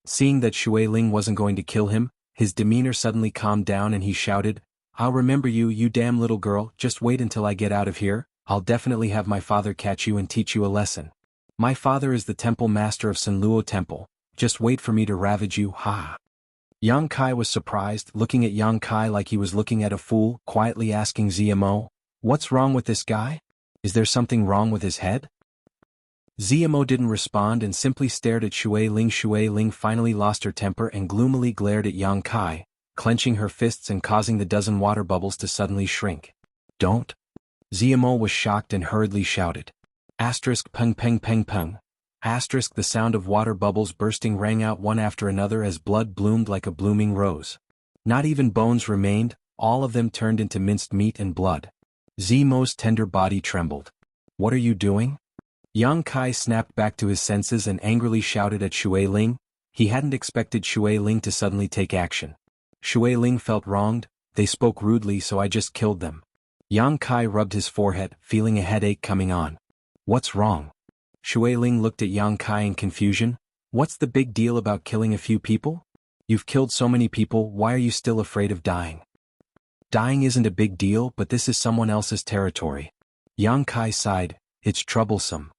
Seeing that Xue Ling wasn't going to kill him, his demeanor suddenly calmed down and he shouted, "I'll remember you, you damn little girl, just wait until I get out of here, I'll definitely have my father catch you and teach you a lesson. My father is the temple master of Sanluo Temple, just wait for me to ravage you, ha." Yang Kai was surprised, looking at Yang Kai like he was looking at a fool, quietly asking Ziamo, "What's wrong with this guy? Is there something wrong with his head?" Ziamo didn't respond and simply stared at Xue Ling. Xue Ling finally lost her temper and gloomily glared at Yang Kai, clenching her fists and causing the dozen water bubbles to suddenly shrink. "Don't." Ziamo was shocked and hurriedly shouted. Asterisk peng peng peng peng. Asterisk the sound of water bubbles bursting rang out one after another as blood bloomed like a blooming rose. Not even bones remained, all of them turned into minced meat and blood. Ziamo's tender body trembled. "What are you doing?" Yang Kai snapped back to his senses and angrily shouted at Xue Ling. He hadn't expected Xue Ling to suddenly take action. Xue Ling felt wronged, they spoke rudely so I just killed them. Yang Kai rubbed his forehead, feeling a headache coming on. "What's wrong?" Xue Ling looked at Yang Kai in confusion. "What's the big deal about killing a few people? You've killed so many people, why are you still afraid of dying?" "Dying isn't a big deal, but this is someone else's territory." Yang Kai sighed, "It's troublesome."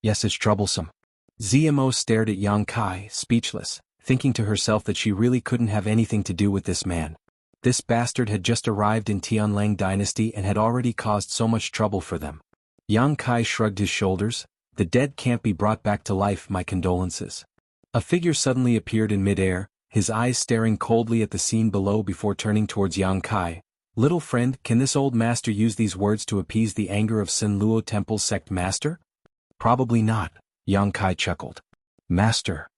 "Yes, it's troublesome." Ziamo stared at Yang Kai, speechless, thinking to herself that she really couldn't have anything to do with this man. This bastard had just arrived in Tianlang dynasty and had already caused so much trouble for them. Yang Kai shrugged his shoulders. "The dead can't be brought back to life, my condolences." A figure suddenly appeared in midair, his eyes staring coldly at the scene below before turning towards Yang Kai. "Little friend, can this old master use these words to appease the anger of Sanluo Temple's sect master?" "Probably not," Yang Kai chuckled. "Master."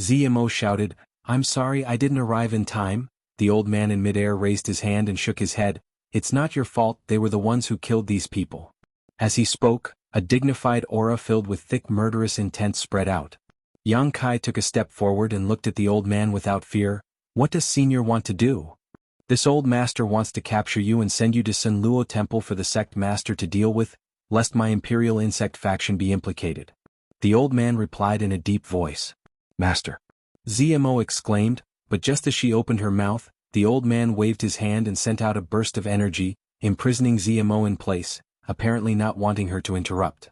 Ziamo shouted, "I'm sorry I didn't arrive in time." The old man in midair raised his hand and shook his head. "It's not your fault, they were the ones who killed these people." As he spoke, a dignified aura filled with thick murderous intent spread out. Yang Kai took a step forward and looked at the old man without fear. "What does Senior want to do?" "This old master wants to capture you and send you to Sanluo Temple for the sect master to deal with, lest my imperial insect faction be implicated." The old man replied in a deep voice. "Master." Ziamo exclaimed, but just as she opened her mouth, the old man waved his hand and sent out a burst of energy, imprisoning Ziamo in place, apparently not wanting her to interrupt.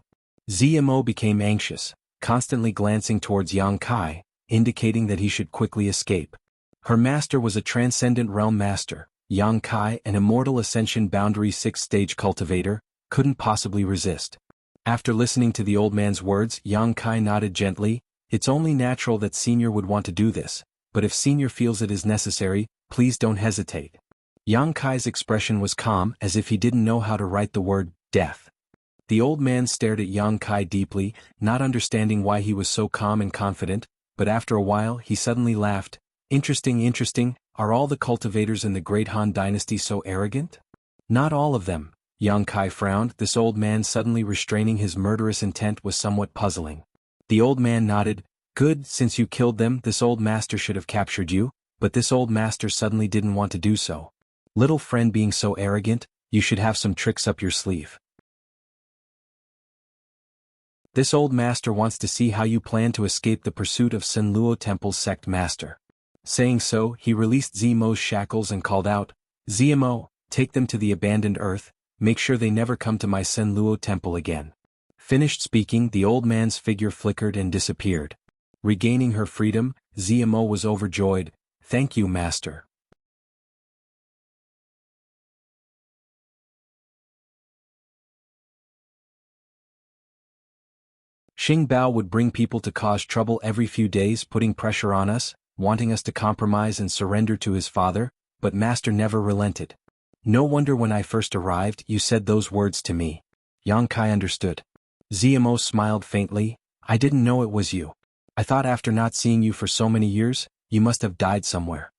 Ziamo became anxious, constantly glancing towards Yang Kai, indicating that he should quickly escape. Her master was a transcendent realm master, Yang Kai, an immortal ascension boundary 6-stage cultivator, couldn't possibly resist. After listening to the old man's words, Yang Kai nodded gently. "It's only natural that Senior would want to do this, but if Senior feels it is necessary, please don't hesitate." Yang Kai's expression was calm, as if he didn't know how to write the word death. The old man stared at Yang Kai deeply, not understanding why he was so calm and confident, but after a while he suddenly laughed. Interesting, are all the cultivators in the Great Han Dynasty so arrogant?" "Not all of them." Yang Kai frowned. This old man suddenly restraining his murderous intent was somewhat puzzling. The old man nodded. "Good, since you killed them, this old master should have captured you, but this old master suddenly didn't want to do so. Little friend, being so arrogant, you should have some tricks up your sleeve. This old master wants to see how you plan to escape the pursuit of Sanluo Temple's sect master." Saying so, he released Ziamo's shackles and called out, "Ziamo, take them to the abandoned earth, make sure they never come to my Sanluo Temple again." Finished speaking, the old man's figure flickered and disappeared. Regaining her freedom, Ziamo was overjoyed. "Thank you, master." Xing Bao would bring people to cause trouble every few days, putting pressure on us, wanting us to compromise and surrender to his father, but master never relented. "No wonder when I first arrived you said those words to me." Yang Kai understood. Ziamo smiled faintly. "I didn't know it was you." I thought after not seeing you for so many years, you must have died somewhere.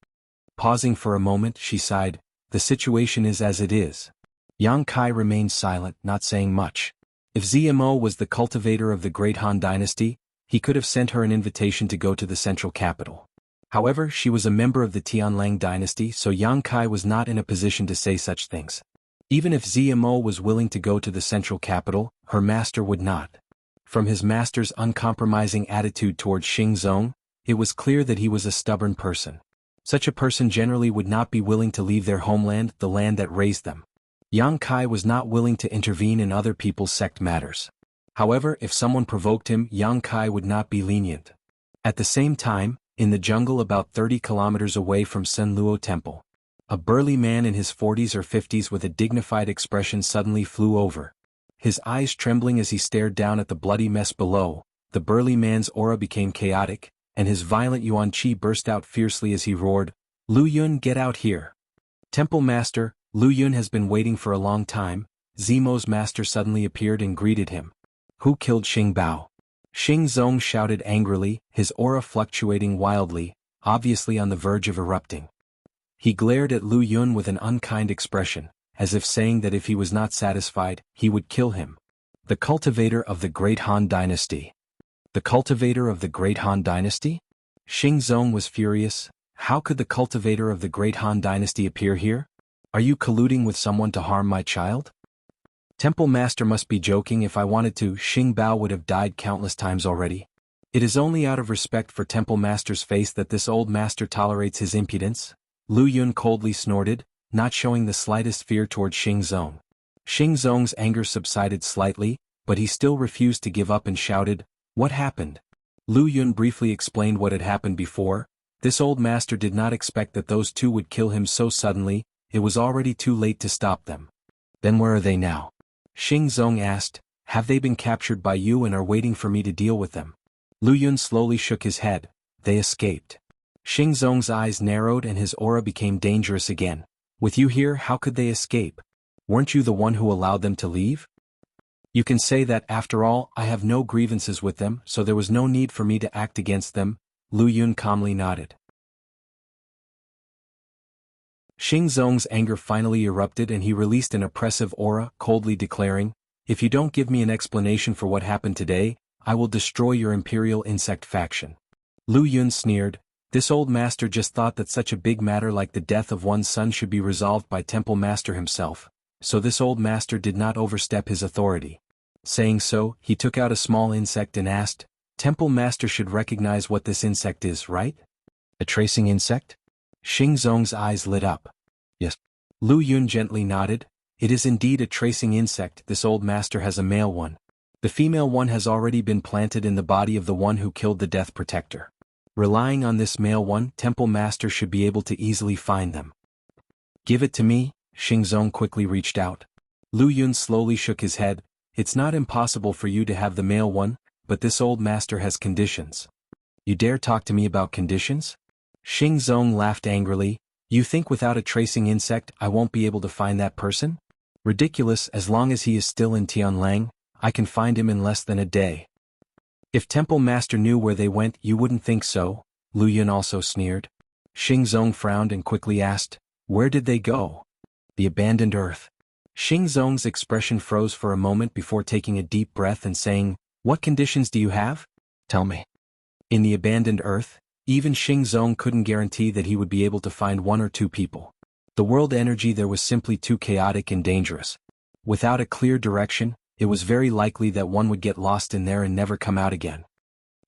Pausing for a moment, she sighed, the situation is as it is. Yang Kai remained silent, not saying much. If ZMO was the cultivator of the great Han dynasty, he could have sent her an invitation to go to the central capital. However, she was a member of the Tianlang dynasty, so Yang Kai was not in a position to say such things. Even if ZMO was willing to go to the central capital, her master would not. From his master's uncompromising attitude toward Xing Zong, it was clear that he was a stubborn person. Such a person generally would not be willing to leave their homeland, the land that raised them. Yang Kai was not willing to intervene in other people's sect matters. However, if someone provoked him, Yang Kai would not be lenient. At the same time, in the jungle about 30 kilometers away from Sen Luo Temple, a burly man in his 40s or 50s with a dignified expression suddenly flew over. His eyes trembling as he stared down at the bloody mess below, the burly man's aura became chaotic, and his violent yuan qi burst out fiercely as he roared, "Lu Yun, get out here!" Temple Master, Lu Yun has been waiting for a long time. Zemo's master suddenly appeared and greeted him. Who killed Xing Bao? Xing Zong shouted angrily, his aura fluctuating wildly, obviously on the verge of erupting. He glared at Lu Yun with an unkind expression, as if saying that if he was not satisfied, he would kill him. The cultivator of the great Han dynasty. The cultivator of the great Han dynasty? Xing Zong was furious. How could the cultivator of the great Han dynasty appear here? Are you colluding with someone to harm my child? Temple Master must be joking. If I wanted to, Xing Bao would have died countless times already. It is only out of respect for Temple Master's face that this old master tolerates his impudence. Lu Yun coldly snorted, not showing the slightest fear toward Xing Zong. Xing Zong's anger subsided slightly, but he still refused to give up and shouted, "What happened?" Lu Yun briefly explained what had happened before. This old master did not expect that those two would kill him so suddenly. It was already too late to stop them. Then where are they now? Xing Zong asked, have they been captured by you and are waiting for me to deal with them? Lu Yun slowly shook his head. They escaped. Xing Zong's eyes narrowed and his aura became dangerous again. With you here, how could they escape? Weren't you the one who allowed them to leave? You can say that. After all, I have no grievances with them, so there was no need for me to act against them. Lu Yun calmly nodded. Xing Zong's anger finally erupted and he released an oppressive aura, coldly declaring, if you don't give me an explanation for what happened today, I will destroy your imperial insect faction. Lu Yun sneered. This old master just thought that such a big matter like the death of one's son should be resolved by Temple Master himself, so this old master did not overstep his authority. Saying so, he took out a small insect and asked, Temple Master should recognize what this insect is, right? A tracing insect? Xing Zong's eyes lit up. Yes. Lu Yun gently nodded. It is indeed a tracing insect. This old master has a male one. The female one has already been planted in the body of the one who killed the Death Protector. Relying on this male one, Temple Master should be able to easily find them. Give it to me, Xing Zong quickly reached out. Lu Yun slowly shook his head. It's not impossible for you to have the male one, but this old master has conditions. You dare talk to me about conditions? Xing Zong laughed angrily. You think without a tracing insect I won't be able to find that person? Ridiculous. As long as he is still in Tianlang, I can find him in less than a day. If Temple Master knew where they went, you wouldn't think so, Lu Yun also sneered. Xing Zong frowned and quickly asked, where did they go? The abandoned earth. Xing Zong's expression froze for a moment before taking a deep breath and saying, what conditions do you have? Tell me. In the abandoned earth, even Xing Zong couldn't guarantee that he would be able to find one or two people. The world energy there was simply too chaotic and dangerous. Without a clear direction, it was very likely that one would get lost in there and never come out again.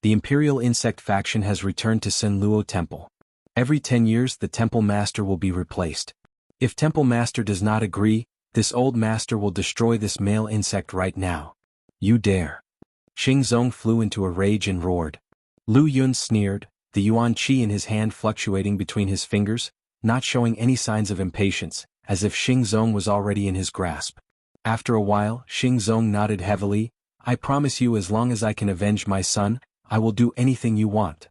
The Imperial Insect faction has returned to Sen Luo Temple. Every 10 years the Temple Master will be replaced. If Temple Master does not agree, this old master will destroy this male insect right now. You dare. Xing Zong flew into a rage and roared. Lu Yun sneered, the yuan qi in his hand fluctuating between his fingers, not showing any signs of impatience, as if Xing Zong was already in his grasp. After a while, Xing Zong nodded heavily. I promise you, as long as I can avenge my son, I will do anything you want.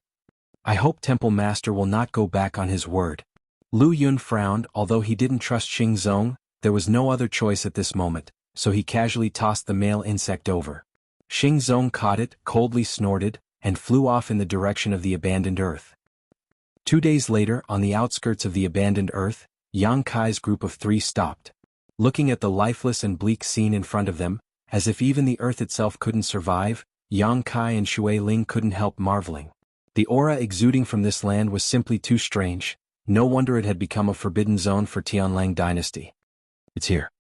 I hope Temple Master will not go back on his word. Lu Yun frowned. Although he didn't trust Xing Zong, there was no other choice at this moment, so he casually tossed the male insect over. Xing Zong caught it, coldly snorted, and flew off in the direction of the abandoned earth. 2 days later, on the outskirts of the abandoned earth, Yang Kai's group of 3 stopped. Looking at the lifeless and bleak scene in front of them, as if even the earth itself couldn't survive, Yang Kai and Shui Ling couldn't help marveling. The aura exuding from this land was simply too strange. No wonder it had become a forbidden zone for Tianlang dynasty. "It's here,"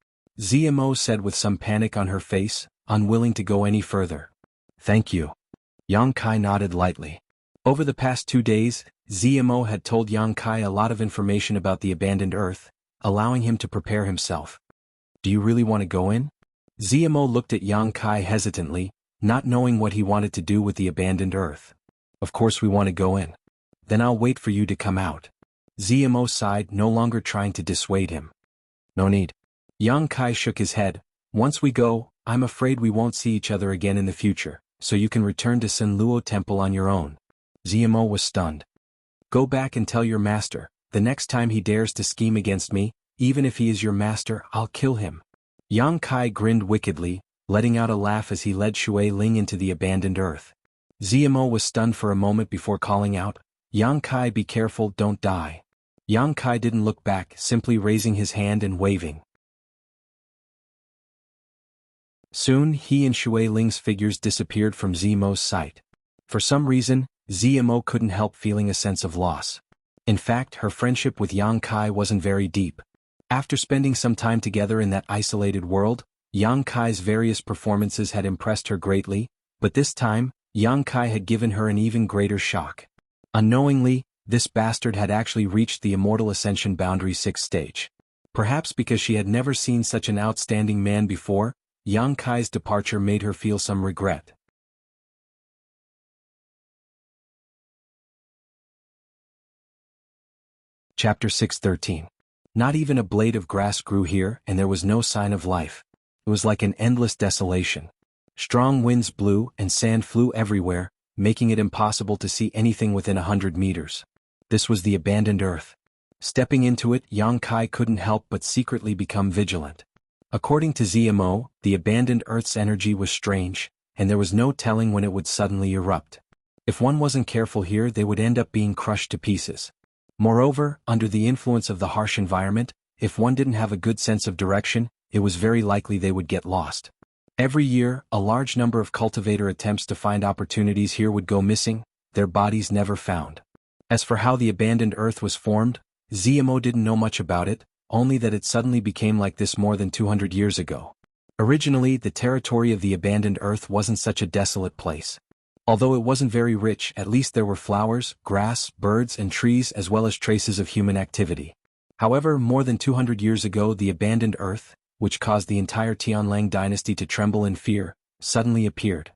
Zmo said with some panic on her face, unwilling to go any further. "Thank you." Yang Kai nodded lightly. Over the past 2 days, Zmo had told Yang Kai a lot of information about the abandoned earth, allowing him to prepare himself. "Do you really want to go in?" Zmo looked at Yang Kai hesitantly, not knowing what he wanted to do with the abandoned earth. "Of course we want to go in." "Then I'll wait for you to come out." Zmo sighed, no longer trying to dissuade him. "No need." Yang Kai shook his head. "Once we go, I'm afraid we won't see each other again in the future, so you can return to Senluo Temple on your own." Zmo was stunned. "Go back and tell your master, the next time he dares to scheme against me, even if he is your master, I'll kill him." Yang Kai grinned wickedly, letting out a laugh as he led Shui Ling into the abandoned earth. Zmo was stunned for a moment before calling out, "Yang Kai, be careful, don't die." Yang Kai didn't look back, simply raising his hand and waving. Soon, he and Shui Ling's figures disappeared from Zmo's sight. For some reason, Zmo couldn't help feeling a sense of loss. In fact, her friendship with Yang Kai wasn't very deep. After spending some time together in that isolated world, Yang Kai's various performances had impressed her greatly, but this time, Yang Kai had given her an even greater shock. Unknowingly, this bastard had actually reached the Immortal Ascension Boundary 6 stage. Perhaps because she had never seen such an outstanding man before, Yang Kai's departure made her feel some regret. Chapter 613. Not even a blade of grass grew here, and there was no sign of life. It was like an endless desolation. Strong winds blew, and sand flew everywhere, making it impossible to see anything within 100 meters. This was the abandoned earth. Stepping into it, Yang Kai couldn't help but secretly become vigilant. According to Zmo, the abandoned earth's energy was strange, and there was no telling when it would suddenly erupt. If one wasn't careful here, they would end up being crushed to pieces. Moreover, under the influence of the harsh environment, if one didn't have a good sense of direction, it was very likely they would get lost. Every year, a large number of cultivator attempts to find opportunities here would go missing, their bodies never found. As for how the abandoned earth was formed, Zmo didn't know much about it, only that it suddenly became like this more than 200 years ago. Originally, the territory of the abandoned earth wasn't such a desolate place. Although it wasn't very rich, at least there were flowers, grass, birds, and trees as well as traces of human activity. However, more than 200 years ago, the abandoned earth, which caused the entire Tianlang dynasty to tremble in fear, suddenly appeared.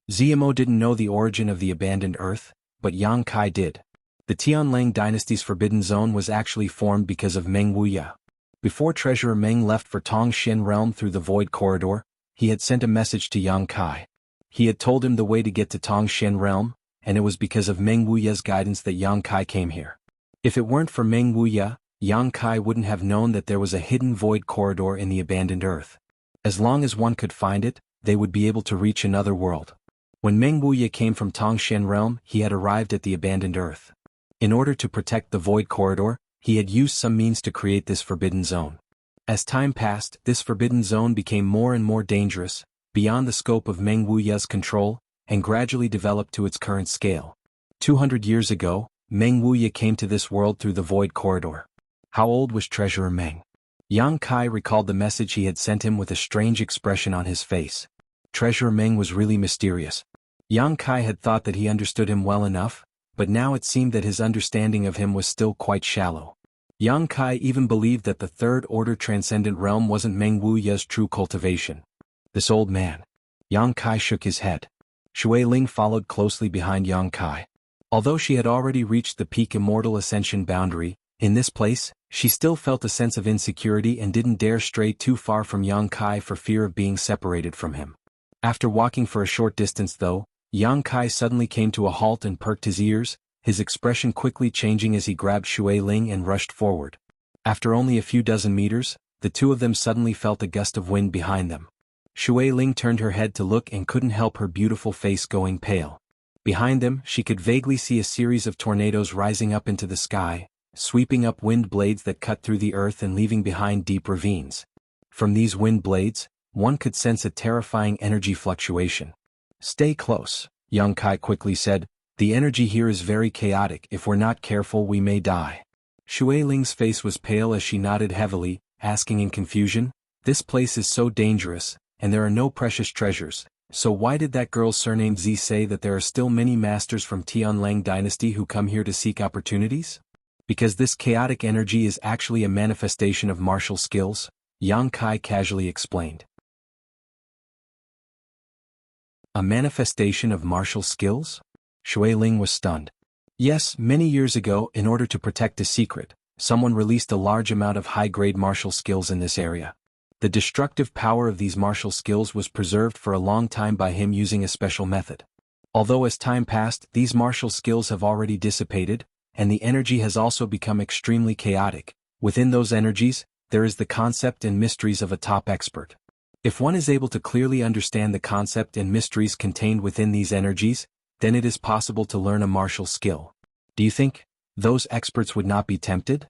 Zmo didn't know the origin of the abandoned earth, but Yang Kai did. The Tianlang dynasty's forbidden zone was actually formed because of Meng Wuya. Before Treasurer Meng left for Tongxian realm through the Void Corridor, he had sent a message to Yang Kai. He had told him the way to get to Tongxian realm, and it was because of Meng Wuya's guidance that Yang Kai came here. If it weren't for Meng Wuya, Yang Kai wouldn't have known that there was a hidden void corridor in the abandoned earth. As long as one could find it, they would be able to reach another world. When Meng Wuya came from Tongxian realm, he had arrived at the abandoned earth. In order to protect the void corridor, he had used some means to create this forbidden zone. As time passed, this forbidden zone became more and more dangerous, beyond the scope of Meng Wuya's control, and gradually developed to its current scale. 200 years ago, Meng Wuya came to this world through the Void Corridor. How old was Treasurer Meng? Yang Kai recalled the message he had sent him with a strange expression on his face. Treasurer Meng was really mysterious. Yang Kai had thought that he understood him well enough, but now it seemed that his understanding of him was still quite shallow. Yang Kai even believed that the Third Order Transcendent Realm wasn't Meng Wuya's true cultivation. This old man. Yang Kai shook his head. Shui Ling followed closely behind Yang Kai. Although she had already reached the peak Immortal Ascension boundary, in this place, she still felt a sense of insecurity and didn't dare stray too far from Yang Kai for fear of being separated from him. After walking for a short distance though, Yang Kai suddenly came to a halt and perked his ears, his expression quickly changing as he grabbed Shui Ling and rushed forward. After only a few dozen meters, the two of them suddenly felt a gust of wind behind them. Shui Ling turned her head to look and couldn't help her beautiful face going pale. Behind them, she could vaguely see a series of tornadoes rising up into the sky, sweeping up wind blades that cut through the earth and leaving behind deep ravines. From these wind blades, one could sense a terrifying energy fluctuation. "Stay close," Yang Kai quickly said. "The energy here is very chaotic. If we're not careful, we may die." Shui Ling's face was pale as she nodded heavily, asking in confusion, "This place is so dangerous, and there are no precious treasures. So why did that girl surnamed Z say that there are still many masters from Tianlang dynasty who come here to seek opportunities? Because this chaotic energy is actually a manifestation of martial skills," Yang Kai casually explained. A manifestation of martial skills? Shui Ling was stunned. Yes, many years ago, in order to protect a secret, someone released a large amount of high-grade martial skills in this area. The destructive power of these martial skills was preserved for a long time by him using a special method. Although as time passed, these martial skills have already dissipated, and the energy has also become extremely chaotic. Within those energies, there is the concept and mysteries of a top expert. If one is able to clearly understand the concept and mysteries contained within these energies, then it is possible to learn a martial skill. Do you think those experts would not be tempted?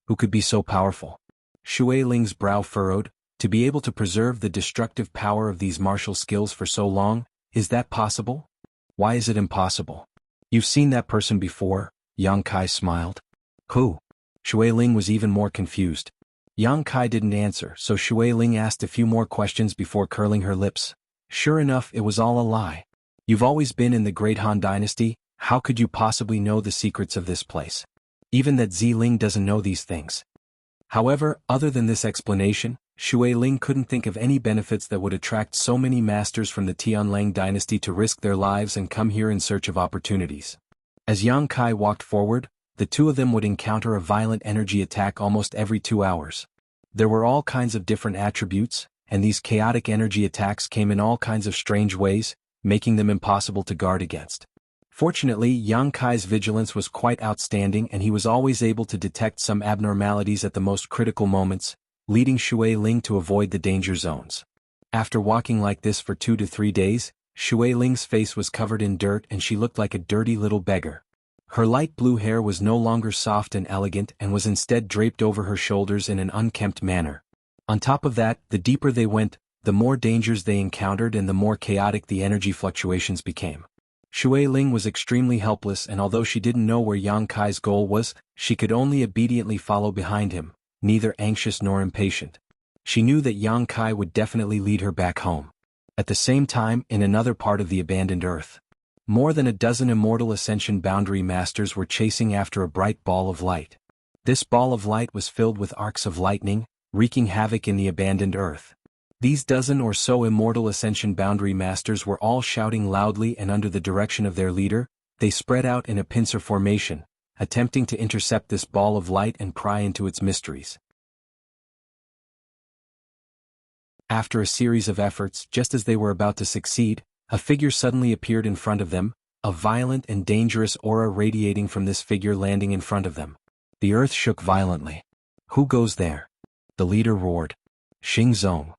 Who could be so powerful? Shui Ling's brow furrowed. To be able to preserve the destructive power of these martial skills for so long, is that possible? Why is it impossible? You've seen that person before, Yang Kai smiled. Who? Shui Ling was even more confused. Yang Kai didn't answer, so Shui Ling asked a few more questions before curling her lips. Sure enough, it was all a lie. You've always been in the Great Han Dynasty, how could you possibly know the secrets of this place? Even that Ling doesn't know these things. However, other than this explanation, Shui Ling couldn't think of any benefits that would attract so many masters from the Tianlang dynasty to risk their lives and come here in search of opportunities. As Yang Kai walked forward, the two of them would encounter a violent energy attack almost every 2 hours. There were all kinds of different attributes, and these chaotic energy attacks came in all kinds of strange ways, making them impossible to guard against. Fortunately, Yang Kai's vigilance was quite outstanding and he was always able to detect some abnormalities at the most critical moments, leading Shui Ling to avoid the danger zones. After walking like this for 2 to 3 days, Shui Ling's face was covered in dirt and she looked like a dirty little beggar. Her light blue hair was no longer soft and elegant and was instead draped over her shoulders in an unkempt manner. On top of that, the deeper they went, the more dangers they encountered and the more chaotic the energy fluctuations became. Shui Ling was extremely helpless, and although she didn't know where Yang Kai's goal was, she could only obediently follow behind him, neither anxious nor impatient. She knew that Yang Kai would definitely lead her back home. At the same time, in another part of the abandoned earth, more than a dozen immortal ascension boundary masters were chasing after a bright ball of light. This ball of light was filled with arcs of lightning, wreaking havoc in the abandoned earth. These dozen or so immortal ascension boundary masters were all shouting loudly, and under the direction of their leader, they spread out in a pincer formation, attempting to intercept this ball of light and pry into its mysteries. After a series of efforts, just as they were about to succeed, a figure suddenly appeared in front of them, a violent and dangerous aura radiating from this figure landing in front of them. The earth shook violently. "Who goes there?" the leader roared. "Xing Zong."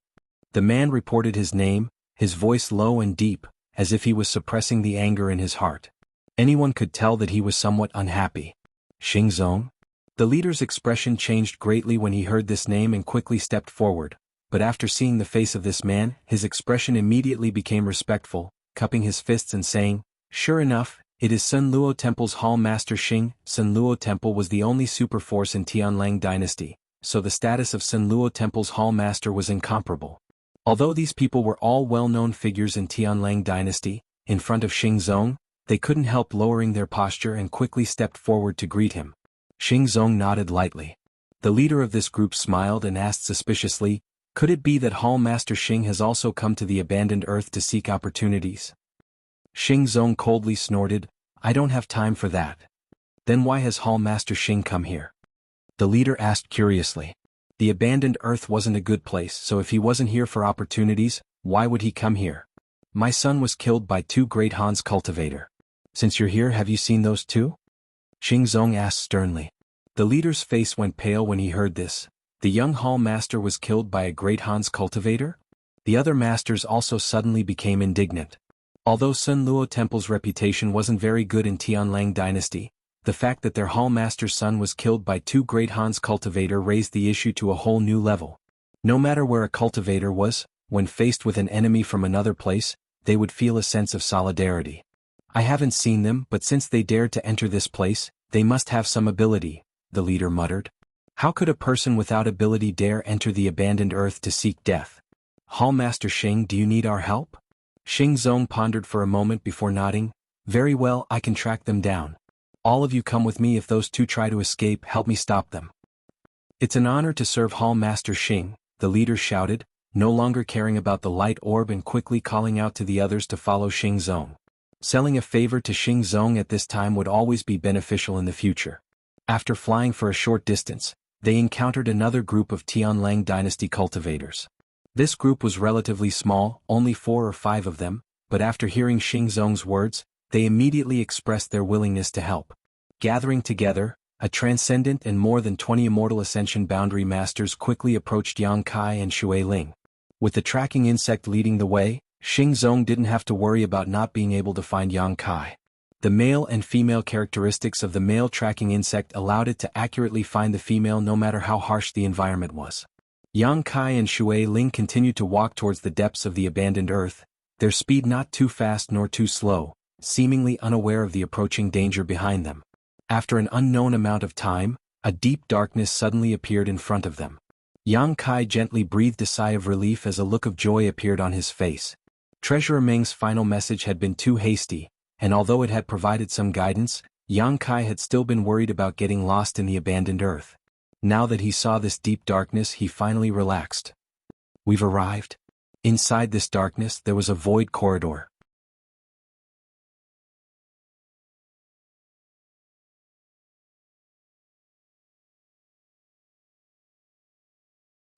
The man reported his name, his voice low and deep, as if he was suppressing the anger in his heart. Anyone could tell that he was somewhat unhappy. "Xing Zong?" The leader's expression changed greatly when he heard this name and quickly stepped forward, but after seeing the face of this man, his expression immediately became respectful, cupping his fists and saying, "Sure enough, it is Sun Luo Temple's Hall Master Xing." Sun Luo Temple was the only super force in Tianlang dynasty, so the status of Sun Luo Temple's Hall Master was incomparable. Although these people were all well-known figures in Tianlang dynasty, in front of Xing Zong, they couldn't help lowering their posture and quickly stepped forward to greet him. Xing Zong nodded lightly. The leader of this group smiled and asked suspiciously, "Could it be that Hall Master Xing has also come to the abandoned earth to seek opportunities?" Xing Zong coldly snorted, "I don't have time for that." "Then why has Hall Master Xing come here?" the leader asked curiously. The abandoned earth wasn't a good place, so if he wasn't here for opportunities, why would he come here? "My son was killed by 2 Great Han's cultivator. Since you're here, have you seen those 2? Xing Zong asked sternly. The leader's face went pale when he heard this. The young hall master was killed by a Great Han's cultivator? The other masters also suddenly became indignant. Although Sun Luo Temple's reputation wasn't very good in Tianlang dynasty, the fact that their hall master's son was killed by two great Han's cultivator raised the issue to a whole new level. No matter where a cultivator was, when faced with an enemy from another place, they would feel a sense of solidarity. I haven't seen them, but since they dared to enter this place, they must have some ability, the leader muttered. How could a person without ability dare enter the abandoned earth to seek death? Hallmaster Xing, do you need our help? Xing Zong pondered for a moment before nodding. Very well, I can track them down. All of you come with me. If those two try to escape, help me stop them. It's an honor to serve Hallmaster Xing, the leader shouted, no longer caring about the light orb and quickly calling out to the others to follow Xing Zong. Selling a favor to Xing Zong at this time would always be beneficial in the future. After flying for a short distance, they encountered another group of Tianlang dynasty cultivators. This group was relatively small, only 4 or 5 of them, but after hearing Xing Zong's words, they immediately expressed their willingness to help. Gathering together, a transcendent and more than 20 immortal ascension boundary masters quickly approached Yang Kai and Shui Ling. With the tracking insect leading the way, Xing Zong didn't have to worry about not being able to find Yang Kai. The male and female characteristics of the male tracking insect allowed it to accurately find the female no matter how harsh the environment was. Yang Kai and Shui Ling continued to walk towards the depths of the abandoned earth, their speed not too fast nor too slow, seemingly unaware of the approaching danger behind them. After an unknown amount of time, a deep darkness suddenly appeared in front of them. Yang Kai gently breathed a sigh of relief as a look of joy appeared on his face. Treasurer Meng's final message had been too hasty, and although it had provided some guidance, Yang Kai had still been worried about getting lost in the abandoned earth. Now that he saw this deep darkness, he finally relaxed. We've arrived. Inside this darkness there was a void corridor.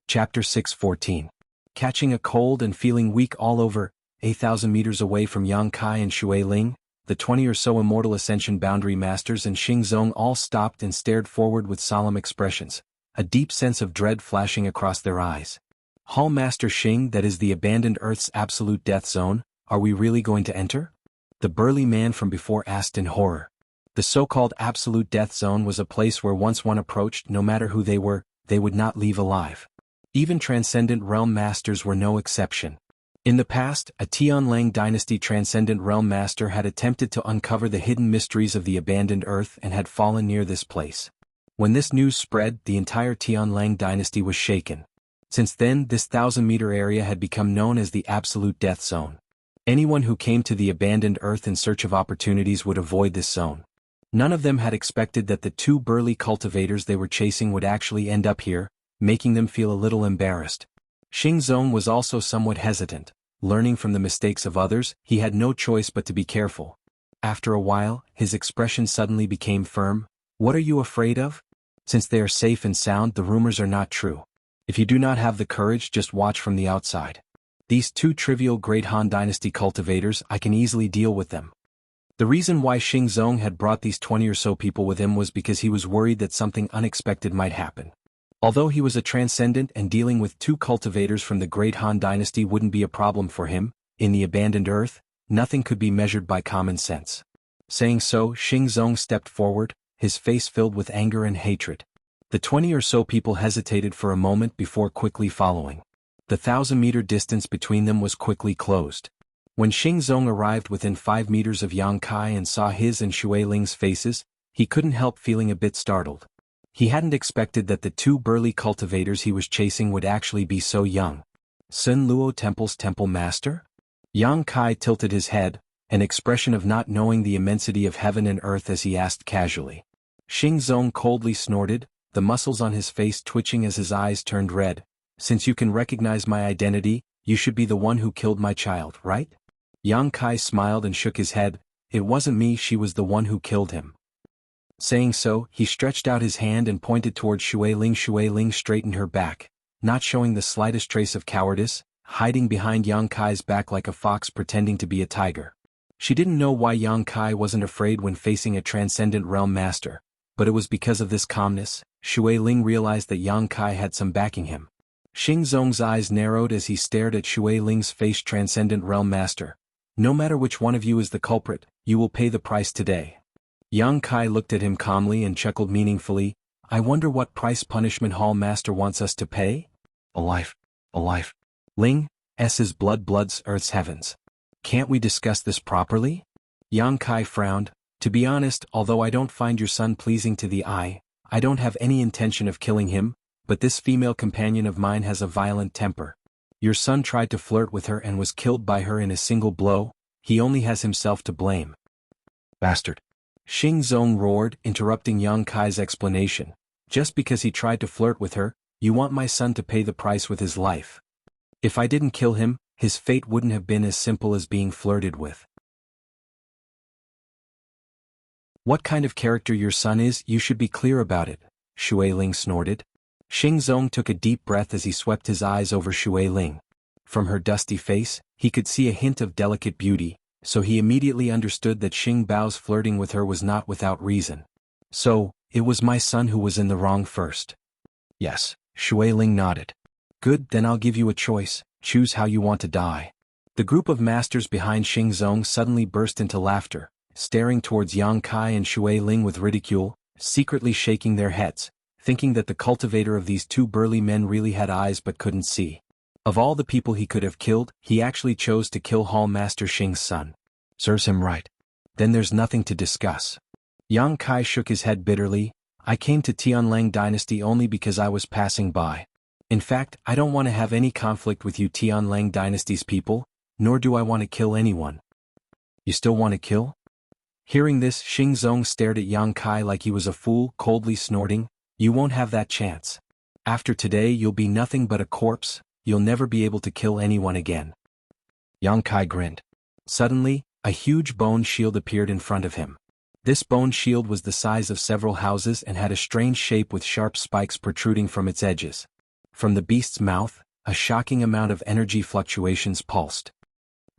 Chapter 6:14. Catching a cold and feeling weak all over, 8,000 meters away from Yang Kai and Shui Ling, the 20 or so immortal ascension boundary masters and Xing Zong all stopped and stared forward with solemn expressions, a deep sense of dread flashing across their eyes. Hall Master Xing, that is the abandoned Earth's absolute death zone, are we really going to enter? The burly man from before asked in horror. The so-called absolute death zone was a place where once one approached, no matter who they were, they would not leave alive. Even Transcendent Realm Masters were no exception. In the past, a Tianlang dynasty Transcendent Realm Master had attempted to uncover the hidden mysteries of the abandoned Earth and had fallen near this place. When this news spread, the entire Tianlang dynasty was shaken. Since then, this 1,000-meter area had become known as the Absolute Death Zone. Anyone who came to the abandoned Earth in search of opportunities would avoid this zone. None of them had expected that the two burly cultivators they were chasing would actually end up here, making them feel a little embarrassed. Xing Zong was also somewhat hesitant. Learning from the mistakes of others, he had no choice but to be careful. After a while, his expression suddenly became firm. What are you afraid of? Since they are safe and sound, the rumors are not true. If you do not have the courage, just watch from the outside. These two trivial Great Han Dynasty cultivators, I can easily deal with them. The reason why Xing Zong had brought these 20 or so people with him was because he was worried that something unexpected might happen. Although he was a transcendent and dealing with two cultivators from the Great Han Dynasty wouldn't be a problem for him, in the abandoned Earth, nothing could be measured by common sense. Saying so, Xing Zong stepped forward, his face filled with anger and hatred. The 20 or so people hesitated for a moment before quickly following. The 1,000-meter distance between them was quickly closed. When Xing Zong arrived within 5 meters of Yang Kai and saw his and Shui Ling's faces, he couldn't help feeling a bit startled. He hadn't expected that the two burly cultivators he was chasing would actually be so young. Sun Luo Temple's temple master? Yang Kai tilted his head, an expression of not knowing the immensity of heaven and earth as he asked casually. Xing Zong coldly snorted, the muscles on his face twitching as his eyes turned red. Since you can recognize my identity, you should be the one who killed my child, right? Yang Kai smiled and shook his head. It wasn't me, she was the one who killed him. Saying so, he stretched out his hand and pointed toward Shui Ling. Shui Ling straightened her back, not showing the slightest trace of cowardice, hiding behind Yang Kai's back like a fox pretending to be a tiger. She didn't know why Yang Kai wasn't afraid when facing a Transcendent Realm Master, but it was because of this calmness. Shui Ling realized that Yang Kai had some backing him. Xing Zong's eyes narrowed as he stared at Shui Ling's face. Transcendent Realm Master, No matter which one of you is the culprit, you will pay the price today. Yang Kai looked at him calmly and chuckled meaningfully. I wonder what price Punishment Hall Master wants us to pay? A life. A life. Ling, S's bloods Earth's heavens. Can't we discuss this properly? Yang Kai frowned. To be honest, although I don't find your son pleasing to the eye, I don't have any intention of killing him, but this female companion of mine has a violent temper. Your son tried to flirt with her and was killed by her in a single blow. He only has himself to blame. Bastard. Xing Zong roared, interrupting Yang Kai's explanation. Just because he tried to flirt with her, you want my son to pay the price with his life. If I didn't kill him, his fate wouldn't have been as simple as being flirted with. What kind of character your son is, you should be clear about it, Shui Ling snorted. Xing Zong took a deep breath as he swept his eyes over Shui Ling. From her dusty face, he could see a hint of delicate beauty, so he immediately understood that Xing Bao's flirting with her was not without reason. So, it was my son who was in the wrong first. Yes, Shui Ling nodded. Good, then I'll give you a choice, choose how you want to die. The group of masters behind Xing Zong suddenly burst into laughter, staring towards Yang Kai and Shui Ling with ridicule, secretly shaking their heads, thinking that the cultivator of these two burly men really had eyes but couldn't see. Of all the people he could have killed, he actually chose to kill Hall Master Xing's son. Serves him right. Then there's nothing to discuss. Yang Kai shook his head bitterly. I came to Tianlang Dynasty only because I was passing by. In fact, I don't want to have any conflict with you Tianlang Dynasty's people, nor do I want to kill anyone. You still want to kill? Hearing this, Xing Zong stared at Yang Kai like he was a fool, coldly snorting. You won't have that chance. After today you'll be nothing but a corpse, you'll never be able to kill anyone again. Yang Kai grinned. Suddenly, a huge bone shield appeared in front of him. This bone shield was the size of several houses and had a strange shape with sharp spikes protruding from its edges. From the beast's mouth, a shocking amount of energy fluctuations pulsed.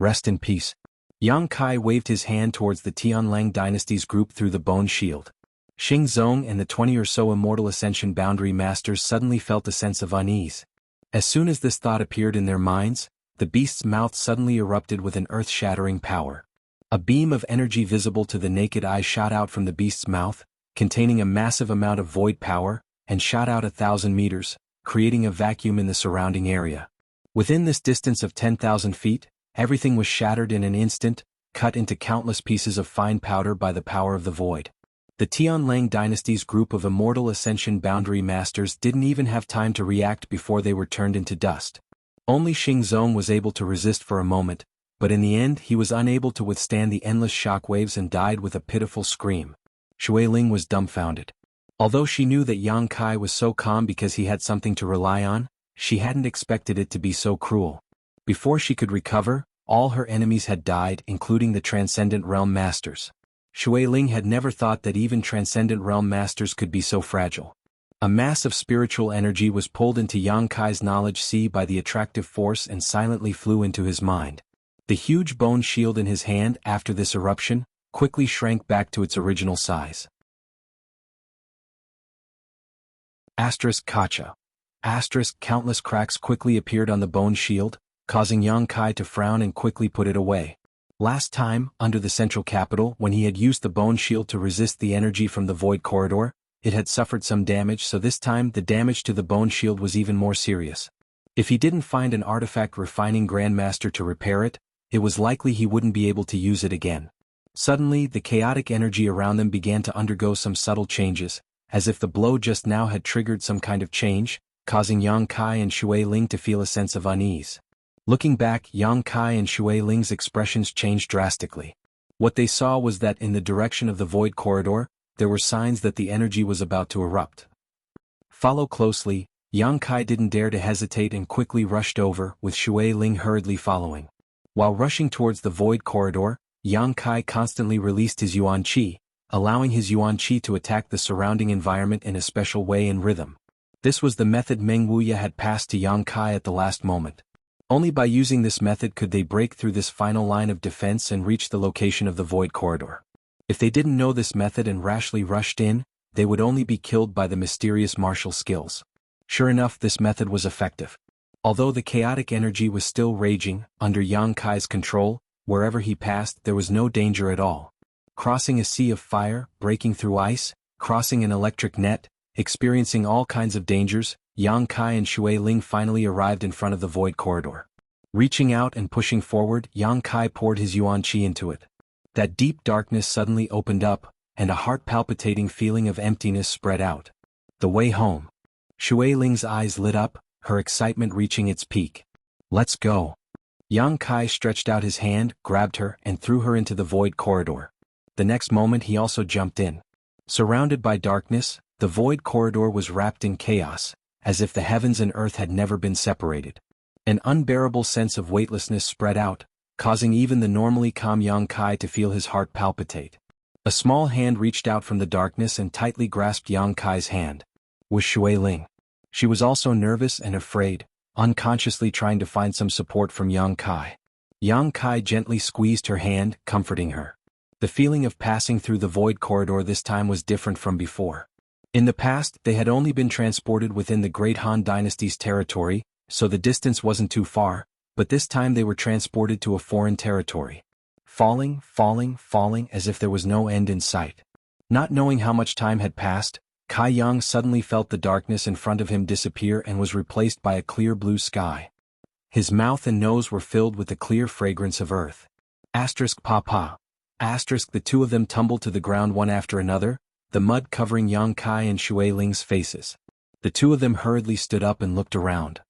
Rest in peace. Yang Kai waved his hand towards the Tianlang Dynasty's group through the bone shield. Xing Zong and the 20 or so Immortal Ascension Boundary Masters suddenly felt a sense of unease. As soon as this thought appeared in their minds, the beast's mouth suddenly erupted with an earth-shattering power. A beam of energy visible to the naked eye shot out from the beast's mouth, containing a massive amount of void power, and shot out 1,000 meters, creating a vacuum in the surrounding area. Within this distance of 10,000 feet, everything was shattered in an instant, cut into countless pieces of fine powder by the power of the void. The Tianlang Dynasty's group of Immortal Ascension Boundary Masters didn't even have time to react before they were turned into dust. Only Xing Zong was able to resist for a moment, but in the end he was unable to withstand the endless shockwaves and died with a pitiful scream. Shui Ling was dumbfounded. Although she knew that Yang Kai was so calm because he had something to rely on, she hadn't expected it to be so cruel. Before she could recover, all her enemies had died, including the Transcendent Realm Masters. Shui Ling had never thought that even Transcendent Realm Masters could be so fragile. A mass of spiritual energy was pulled into Yang Kai's knowledge sea by the attractive force and silently flew into his mind. The huge bone shield in his hand after this eruption quickly shrank back to its original size. Kacha. Countless cracks quickly appeared on the bone shield, causing Yang Kai to frown and quickly put it away. Last time, under the central capital, when he had used the bone shield to resist the energy from the void corridor, it had suffered some damage, so this time the damage to the bone shield was even more serious. If he didn't find an artifact refining Grandmaster to repair it, it was likely he wouldn't be able to use it again. Suddenly, the chaotic energy around them began to undergo some subtle changes, as if the blow just now had triggered some kind of change, causing Yang Kai and Shui Ling to feel a sense of unease. Looking back, Yang Kai and Shui Ling's expressions changed drastically. What they saw was that in the direction of the void corridor, there were signs that the energy was about to erupt. Follow closely. Yang Kai didn't dare to hesitate and quickly rushed over, with Shui Ling hurriedly following. While rushing towards the void corridor, Yang Kai constantly released his Yuan Qi, allowing his Yuan Qi to attack the surrounding environment in a special way and rhythm. This was the method Meng Wuya had passed to Yang Kai at the last moment. Only by using this method could they break through this final line of defense and reach the location of the void corridor. If they didn't know this method and rashly rushed in, they would only be killed by the mysterious martial skills. Sure enough, this method was effective. Although the chaotic energy was still raging, under Yang Kai's control, wherever he passed there was no danger at all. Crossing a sea of fire, breaking through ice, crossing an electric net, experiencing all kinds of dangers, Yang Kai and Shui Ling finally arrived in front of the void corridor. Reaching out and pushing forward, Yang Kai poured his yuan qi into it. That deep darkness suddenly opened up, and a heart-palpitating feeling of emptiness spread out. The way home. Shui Ling's eyes lit up, her excitement reaching its peak. Let's go. Yang Kai stretched out his hand, grabbed her, and threw her into the void corridor. The next moment he also jumped in. Surrounded by darkness, the void corridor was wrapped in chaos, as if the heavens and earth had never been separated. An unbearable sense of weightlessness spread out, causing even the normally calm Yang Kai to feel his heart palpitate. A small hand reached out from the darkness and tightly grasped Yang Kai's hand. Was Shui Ling. She was also nervous and afraid, unconsciously trying to find some support from Yang Kai. Yang Kai gently squeezed her hand, comforting her. The feeling of passing through the void corridor this time was different from before. In the past, they had only been transported within the Great Han Dynasty's territory, so the distance wasn't too far, but this time they were transported to a foreign territory. Falling, falling, falling as if there was no end in sight. Not knowing how much time had passed, Kai Yang suddenly felt the darkness in front of him disappear and was replaced by a clear blue sky. His mouth and nose were filled with the clear fragrance of earth. Papa. The two of them tumbled to the ground one after another, the mud covering Yang Kai and Shui Ling's faces. The two of them hurriedly stood up and looked around.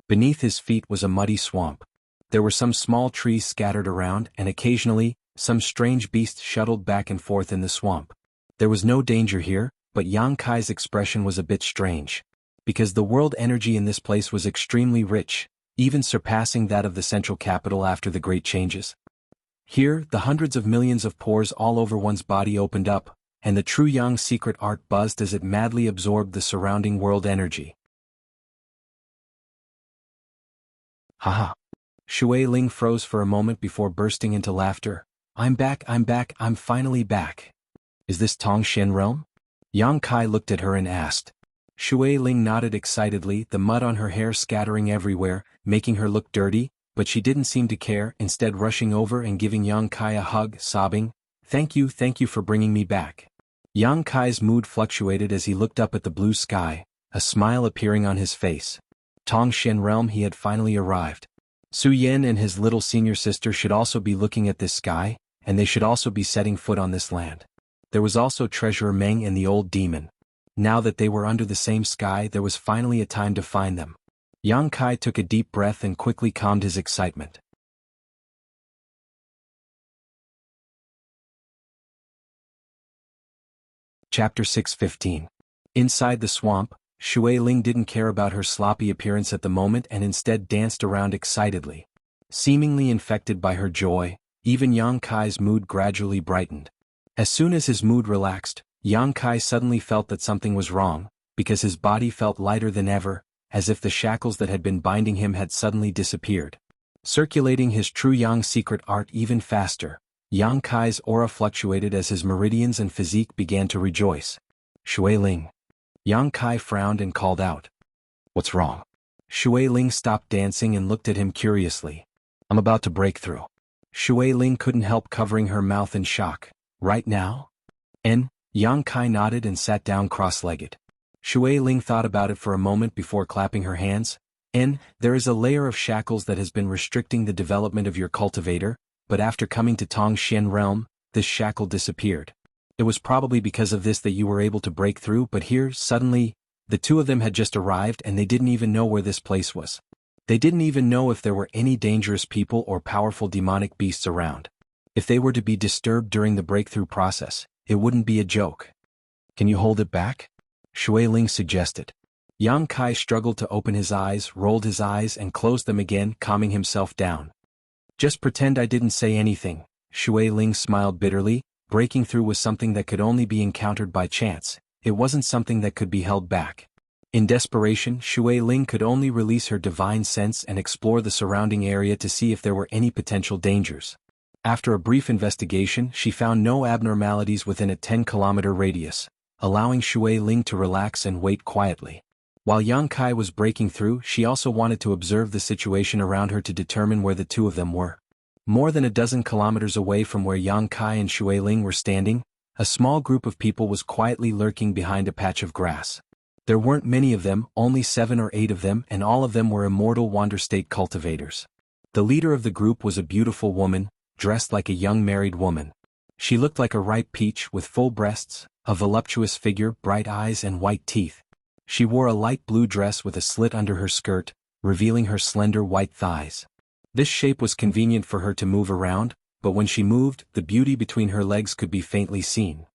Beneath his feet was a muddy swamp. There were some small trees scattered around, and occasionally, some strange beasts shuttled back and forth in the swamp. There was no danger here, but Yang Kai's expression was a bit strange. Because the world energy in this place was extremely rich, even surpassing that of the central capital after the great changes. Here, the hundreds of millions of pores all over one's body opened up, and the true Yang secret art buzzed as it madly absorbed the surrounding world energy. Haha. Shui Ling froze for a moment before bursting into laughter. I'm back, I'm finally back. Is this Tongshan realm? Yang Kai looked at her and asked. Shui Ling nodded excitedly, the mud on her hair scattering everywhere, making her look dirty, but she didn't seem to care, instead rushing over and giving Yang Kai a hug, sobbing, thank you for bringing me back. Yang Kai's mood fluctuated as he looked up at the blue sky, a smile appearing on his face. Tongshan realm, he had finally arrived. Su Yen and his little senior sister should also be looking at this sky, and they should also be setting foot on this land. There was also Treasurer Meng and the old demon. Now that they were under the same sky, there was finally a time to find them. Yang Kai took a deep breath and quickly calmed his excitement. Chapter 6:15. Inside the swamp, Shui Ling didn't care about her sloppy appearance at the moment and instead danced around excitedly. Seemingly infected by her joy, even Yang Kai's mood gradually brightened. As soon as his mood relaxed, Yang Kai suddenly felt that something was wrong, because his body felt lighter than ever, as if the shackles that had been binding him had suddenly disappeared. Circulating his true Yang secret art even faster, Yang Kai's aura fluctuated as his meridians and physique began to rejoice. Shui Ling. Yang Kai frowned and called out. What's wrong? Shui Ling stopped dancing and looked at him curiously. I'm about to break through. Shui Ling couldn't help covering her mouth in shock. Right now? Yang Kai nodded and sat down cross-legged. Shui Ling thought about it for a moment before clapping her hands. There is a layer of shackles that has been restricting the development of your cultivator, but after coming to Tongshan realm, this shackle disappeared. It was probably because of this that you were able to break through, but here, suddenly, the two of them had just arrived and they didn't even know where this place was. They didn't even know if there were any dangerous people or powerful demonic beasts around. If they were to be disturbed during the breakthrough process, it wouldn't be a joke. Can you hold it back? Shui Ling suggested. Yang Kai struggled to open his eyes, rolled his eyes and closed them again, calming himself down. Just pretend I didn't say anything. Shui Ling smiled bitterly. Breaking through was something that could only be encountered by chance. It wasn't something that could be held back. In desperation, Shui Ling could only release her divine sense and explore the surrounding area to see if there were any potential dangers. After a brief investigation, she found no abnormalities within a 10-kilometer radius, allowing Shui Ling to relax and wait quietly. While Yang Kai was breaking through, she also wanted to observe the situation around her to determine where the two of them were. More than a dozen kilometers away from where Yang Kai and Shui Ling were standing, a small group of people was quietly lurking behind a patch of grass. There weren't many of them, only 7 or 8 of them, and all of them were immortal Wander State cultivators. The leader of the group was a beautiful woman, dressed like a young married woman. She looked like a ripe peach with full breasts, a voluptuous figure, bright eyes and white teeth. She wore a light blue dress with a slit under her skirt, revealing her slender white thighs. This shape was convenient for her to move around, but when she moved, the beauty between her legs could be faintly seen.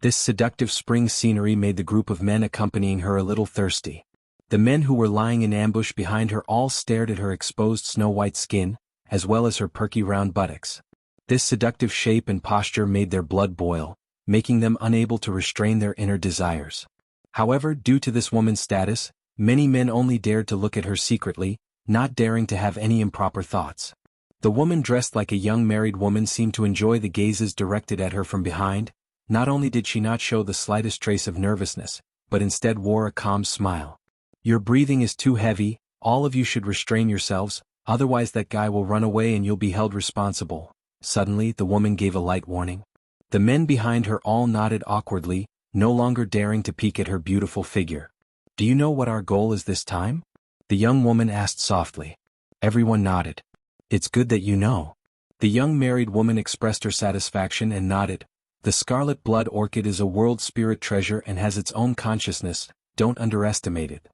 This seductive spring scenery made the group of men accompanying her a little thirsty. The men who were lying in ambush behind her all stared at her exposed snow-white skin, as well as her perky round buttocks. This seductive shape and posture made their blood boil, making them unable to restrain their inner desires. However, due to this woman's status, many men only dared to look at her secretly, not daring to have any improper thoughts. The woman dressed like a young married woman seemed to enjoy the gazes directed at her from behind. Not only did she not show the slightest trace of nervousness, but instead wore a calm smile. "Your breathing is too heavy, all of you should restrain yourselves, otherwise that guy will run away and you'll be held responsible." Suddenly, the woman gave a light warning. The men behind her all nodded awkwardly, no longer daring to peek at her beautiful figure. "Do you know what our goal is this time?" the young woman asked softly. Everyone nodded. "It's good that you know." The young married woman expressed her satisfaction and nodded. "The scarlet blood orchid is a world spirit treasure and has its own consciousness, don't underestimate it.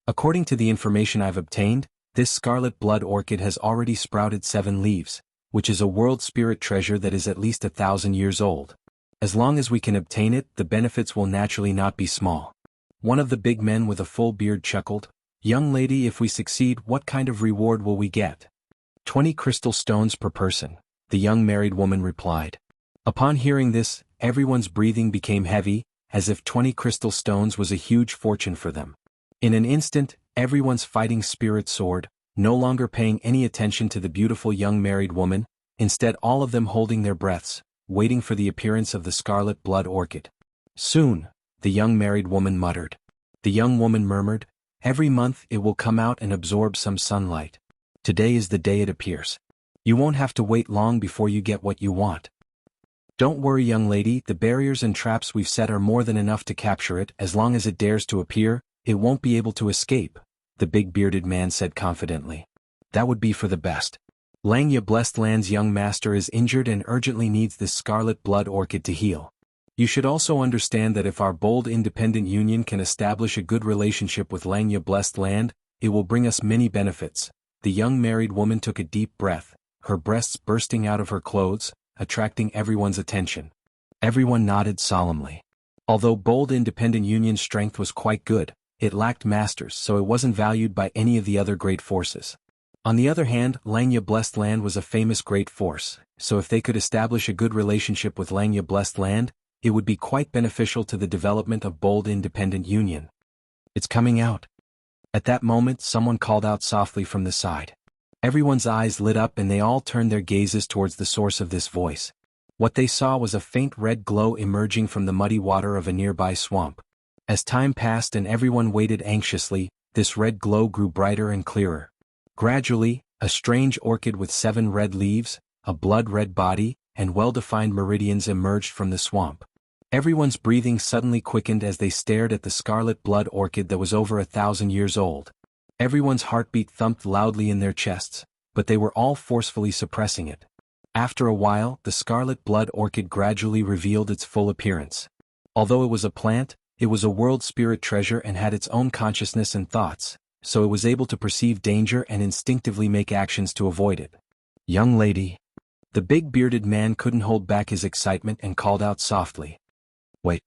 According to the information I've obtained, this scarlet blood orchid has already sprouted 7 leaves, which is a world spirit treasure that is at least 1,000 years old. As long as we can obtain it, the benefits will naturally not be small." One of the big men with a full beard chuckled. "Young lady, if we succeed, what kind of reward will we get?" 20 crystal stones per person, the young married woman replied. Upon hearing this, everyone's breathing became heavy, as if 20 crystal stones was a huge fortune for them. In an instant, everyone's fighting spirit soared, no longer paying any attention to the beautiful young married woman, instead all of them holding their breaths, waiting for the appearance of the scarlet blood orchid. "Soon," the young married woman muttered. The young woman murmured, "Every month it will come out and absorb some sunlight. Today is the day it appears. You won't have to wait long before you get what you want." "Don't worry, young lady, the barriers and traps we've set are more than enough to capture it. As long as it dares to appear, it won't be able to escape," the big bearded man said confidently. "That would be for the best. Langya Blessed Land's young master is injured and urgently needs this scarlet blood orchid to heal. You should also understand that if our bold independent union can establish a good relationship with Langya Blessed Land, it will bring us many benefits." The young married woman took a deep breath, her breasts bursting out of her clothes, attracting everyone's attention. Everyone nodded solemnly. Although bold independent union's strength was quite good, it lacked masters, so it wasn't valued by any of the other great forces. On the other hand, Langya Blessed Land was a famous great force, so if they could establish a good relationship with Langya Blessed Land, it would be quite beneficial to the development of bold independent union. "It's coming out." At that moment, someone called out softly from the side. Everyone's eyes lit up and they all turned their gazes towards the source of this voice. What they saw was a faint red glow emerging from the muddy water of a nearby swamp. As time passed and everyone waited anxiously, this red glow grew brighter and clearer. Gradually, a strange orchid with 7 red leaves, a blood-red body, and well-defined meridians emerged from the swamp. Everyone's breathing suddenly quickened as they stared at the scarlet blood orchid that was over 1,000 years old. Everyone's heartbeat thumped loudly in their chests, but they were all forcefully suppressing it. After a while, the scarlet blood orchid gradually revealed its full appearance. Although it was a plant, it was a world spirit treasure and had its own consciousness and thoughts, so it was able to perceive danger and instinctively make actions to avoid it. "Young lady." The big bearded man couldn't hold back his excitement and called out softly. "Wait."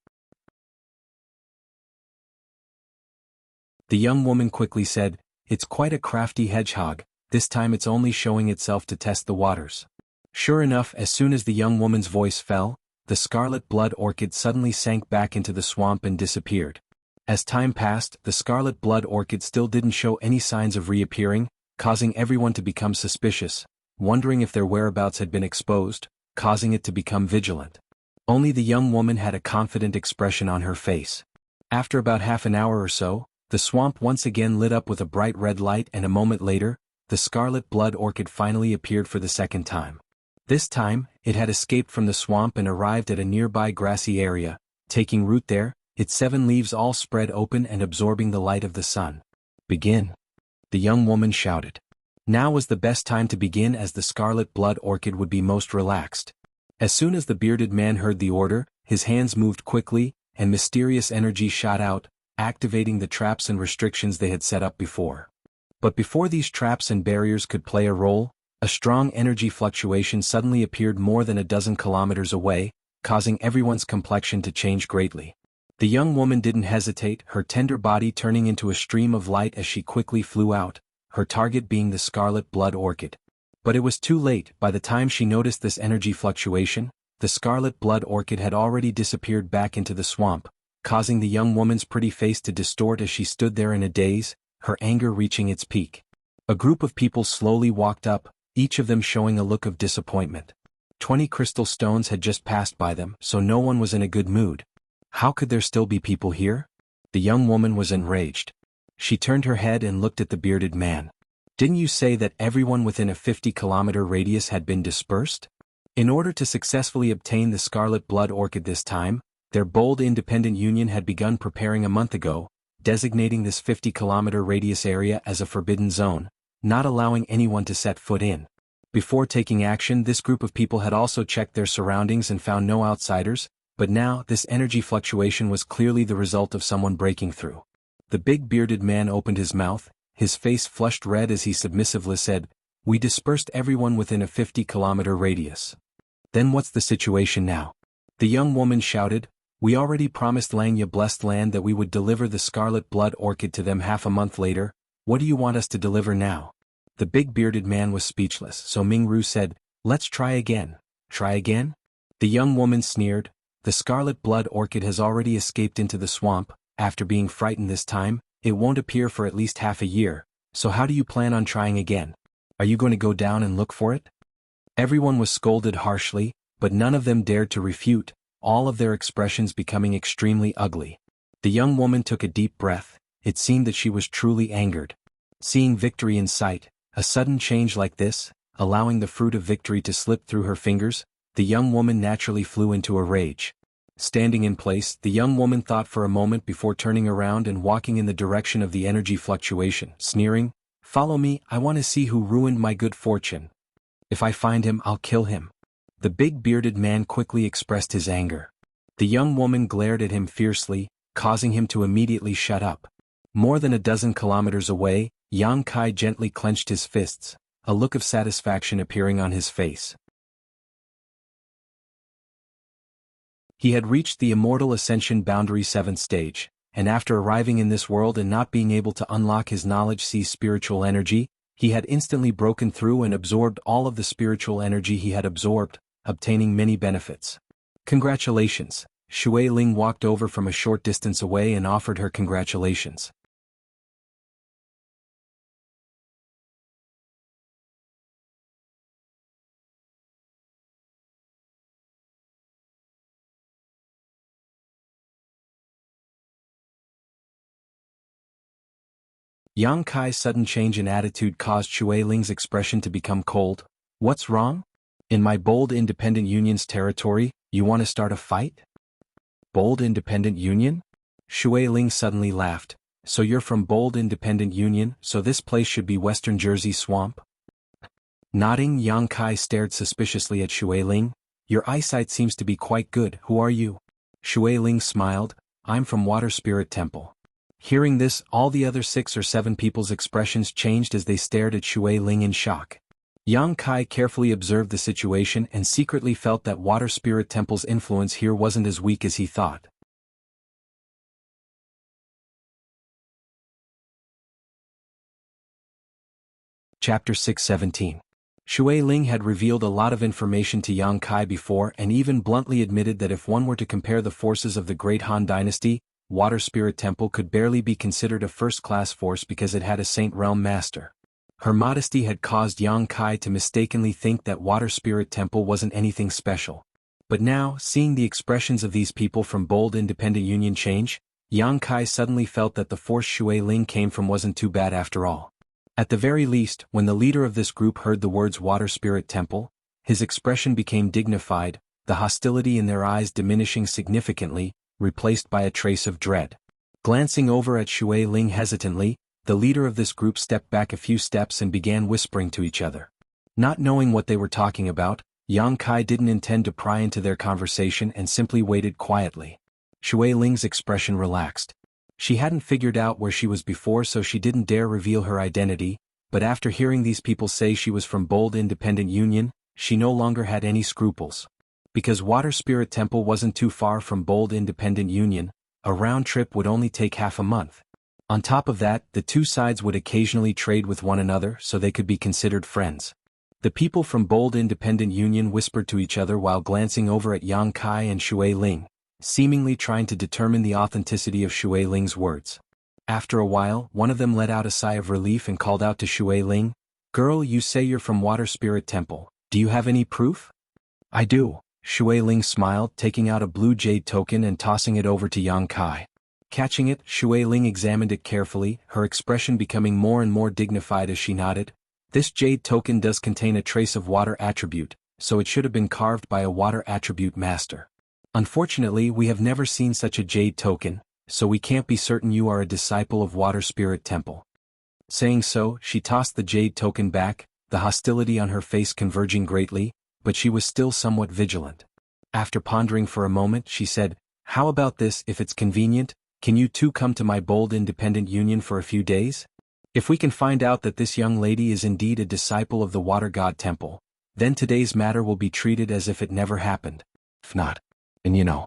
The young woman quickly said, "It's quite a crafty hedgehog, this time it's only showing itself to test the waters." Sure enough, as soon as the young woman's voice fell, the scarlet blood orchid suddenly sank back into the swamp and disappeared. As time passed, the scarlet blood orchid still didn't show any signs of reappearing, causing everyone to become suspicious, wondering if their whereabouts had been exposed, causing it to become vigilant. Only the young woman had a confident expression on her face. After about half an hour or so, the swamp once again lit up with a bright red light and a moment later, the scarlet blood orchid finally appeared for the second time. This time, it had escaped from the swamp and arrived at a nearby grassy area, taking root there, its 7 leaves all spread open and absorbing the light of the sun. "Begin," the young woman shouted. Now was the best time to begin, as the scarlet blood orchid would be most relaxed. As soon as the bearded man heard the order, his hands moved quickly, and mysterious energy shot out, activating the traps and restrictions they had set up before. But before these traps and barriers could play a role, a strong energy fluctuation suddenly appeared more than a dozen kilometers away, causing everyone's complexion to change greatly. The young woman didn't hesitate, her tender body turning into a stream of light as she quickly flew out, her target being the scarlet blood orchid. But it was too late. By the time she noticed this energy fluctuation, the scarlet blood orchid had already disappeared back into the swamp, causing the young woman's pretty face to distort as she stood there in a daze, her anger reaching its peak. A group of people slowly walked up, each of them showing a look of disappointment. 20 crystal stones had just passed by them, so no one was in a good mood. How could there still be people here? The young woman was enraged. She turned her head and looked at the bearded man. "Didn't you say that everyone within a 50-kilometer radius had been dispersed?" In order to successfully obtain the scarlet blood orchid this time, their bold independent union had begun preparing a month ago, designating this 50-kilometer radius area as a forbidden zone, not allowing anyone to set foot in. Before taking action, this group of people had also checked their surroundings and found no outsiders, but now this energy fluctuation was clearly the result of someone breaking through. The big bearded man opened his mouth, his face flushed red as he submissively said, "We dispersed everyone within a 50-kilometer radius." "Then what's the situation now?" The young woman shouted. "We already promised Langya Blessed Land that we would deliver the scarlet blood orchid to them half a month later. What do you want us to deliver now?" The big bearded man was speechless, so Mingru said, "Let's try again." "Try again?" The young woman sneered. "The scarlet blood orchid has already escaped into the swamp. After being frightened this time, it won't appear for at least half a year, so how do you plan on trying again? Are you going to go down and look for it?" Everyone was scolded harshly, but none of them dared to refute, all of their expressions becoming extremely ugly. The young woman took a deep breath. It seemed that she was truly angered. Seeing victory in sight, a sudden change like this, allowing the fruit of victory to slip through her fingers, the young woman naturally flew into a rage. Standing in place, the young woman thought for a moment before turning around and walking in the direction of the energy fluctuation, sneering, "Follow me, I want to see who ruined my good fortune. If I find him, I'll kill him." The big bearded man quickly expressed his anger. The young woman glared at him fiercely, causing him to immediately shut up. More than a dozen kilometers away, Yang Kai gently clenched his fists, a look of satisfaction appearing on his face. He had reached the Immortal Ascension Boundary 7th stage, and after arriving in this world and not being able to unlock his knowledge C's spiritual energy, he had instantly broken through and absorbed all of the spiritual energy he had absorbed, obtaining many benefits. "Congratulations." Shui Ling walked over from a short distance away and offered her congratulations. Yang Kai's sudden change in attitude caused Shui Ling's expression to become cold. "What's wrong? In my bold independent union's territory, you want to start a fight?" "Bold independent union?" Shui Ling suddenly laughed. "So you're from Bold Independent Union, so this place should be Western Jersey Swamp?" Nodding, Yang Kai stared suspiciously at Shui Ling. "Your eyesight seems to be quite good. Who are you?" Shui Ling smiled. "I'm from Water Spirit Temple." Hearing this, all the other 6 or 7 people's expressions changed as they stared at Shui Ling in shock. Yang Kai carefully observed the situation and secretly felt that Water Spirit Temple's influence here wasn't as weak as he thought. Chapter 617. Shui Ling had revealed a lot of information to Yang Kai before and even bluntly admitted that if one were to compare the forces of the Great Han Dynasty, Water Spirit Temple could barely be considered a first-class force because it had a Saint Realm Master. Her modesty had caused Yang Kai to mistakenly think that Water Spirit Temple wasn't anything special. But now, seeing the expressions of these people from Bold Independent Union change, Yang Kai suddenly felt that the force Shui Ling came from wasn't too bad after all. At the very least, when the leader of this group heard the words Water Spirit Temple, his expression became dignified, the hostility in their eyes diminishing significantly, replaced by a trace of dread. Glancing over at Shui Ling hesitantly, the leader of this group stepped back a few steps and began whispering to each other. Not knowing what they were talking about, Yang Kai didn't intend to pry into their conversation and simply waited quietly. Shui Ling's expression relaxed. She hadn't figured out where she was before, so she didn't dare reveal her identity, but after hearing these people say she was from Bold Independent Union, she no longer had any scruples. Because Water Spirit Temple wasn't too far from Bold Independent Union, a round trip would only take half a month. On top of that, the two sides would occasionally trade with one another so they could be considered friends. The people from Bold Independent Union whispered to each other while glancing over at Yang Kai and Shui Ling, seemingly trying to determine the authenticity of Shui Ling's words. After a while, one of them let out a sigh of relief and called out to Shui Ling, "Girl, you say you're from Water Spirit Temple. Do you have any proof?" "I do." Shui Ling smiled, taking out a blue jade token and tossing it over to Yang Kai. Catching it, Shui Ling examined it carefully, her expression becoming more and more dignified as she nodded. "This jade token does contain a trace of water attribute, so it should have been carved by a water attribute master. Unfortunately, we have never seen such a jade token, so we can't be certain you are a disciple of Water Spirit Temple." Saying so, she tossed the jade token back, the hostility on her face converging greatly, but she was still somewhat vigilant. After pondering for a moment, she said, "How about this? If it's convenient, can you two come to my Bold Independent Union for a few days? If we can find out that this young lady is indeed a disciple of the Water God Temple, then today's matter will be treated as if it never happened. If not, and you know."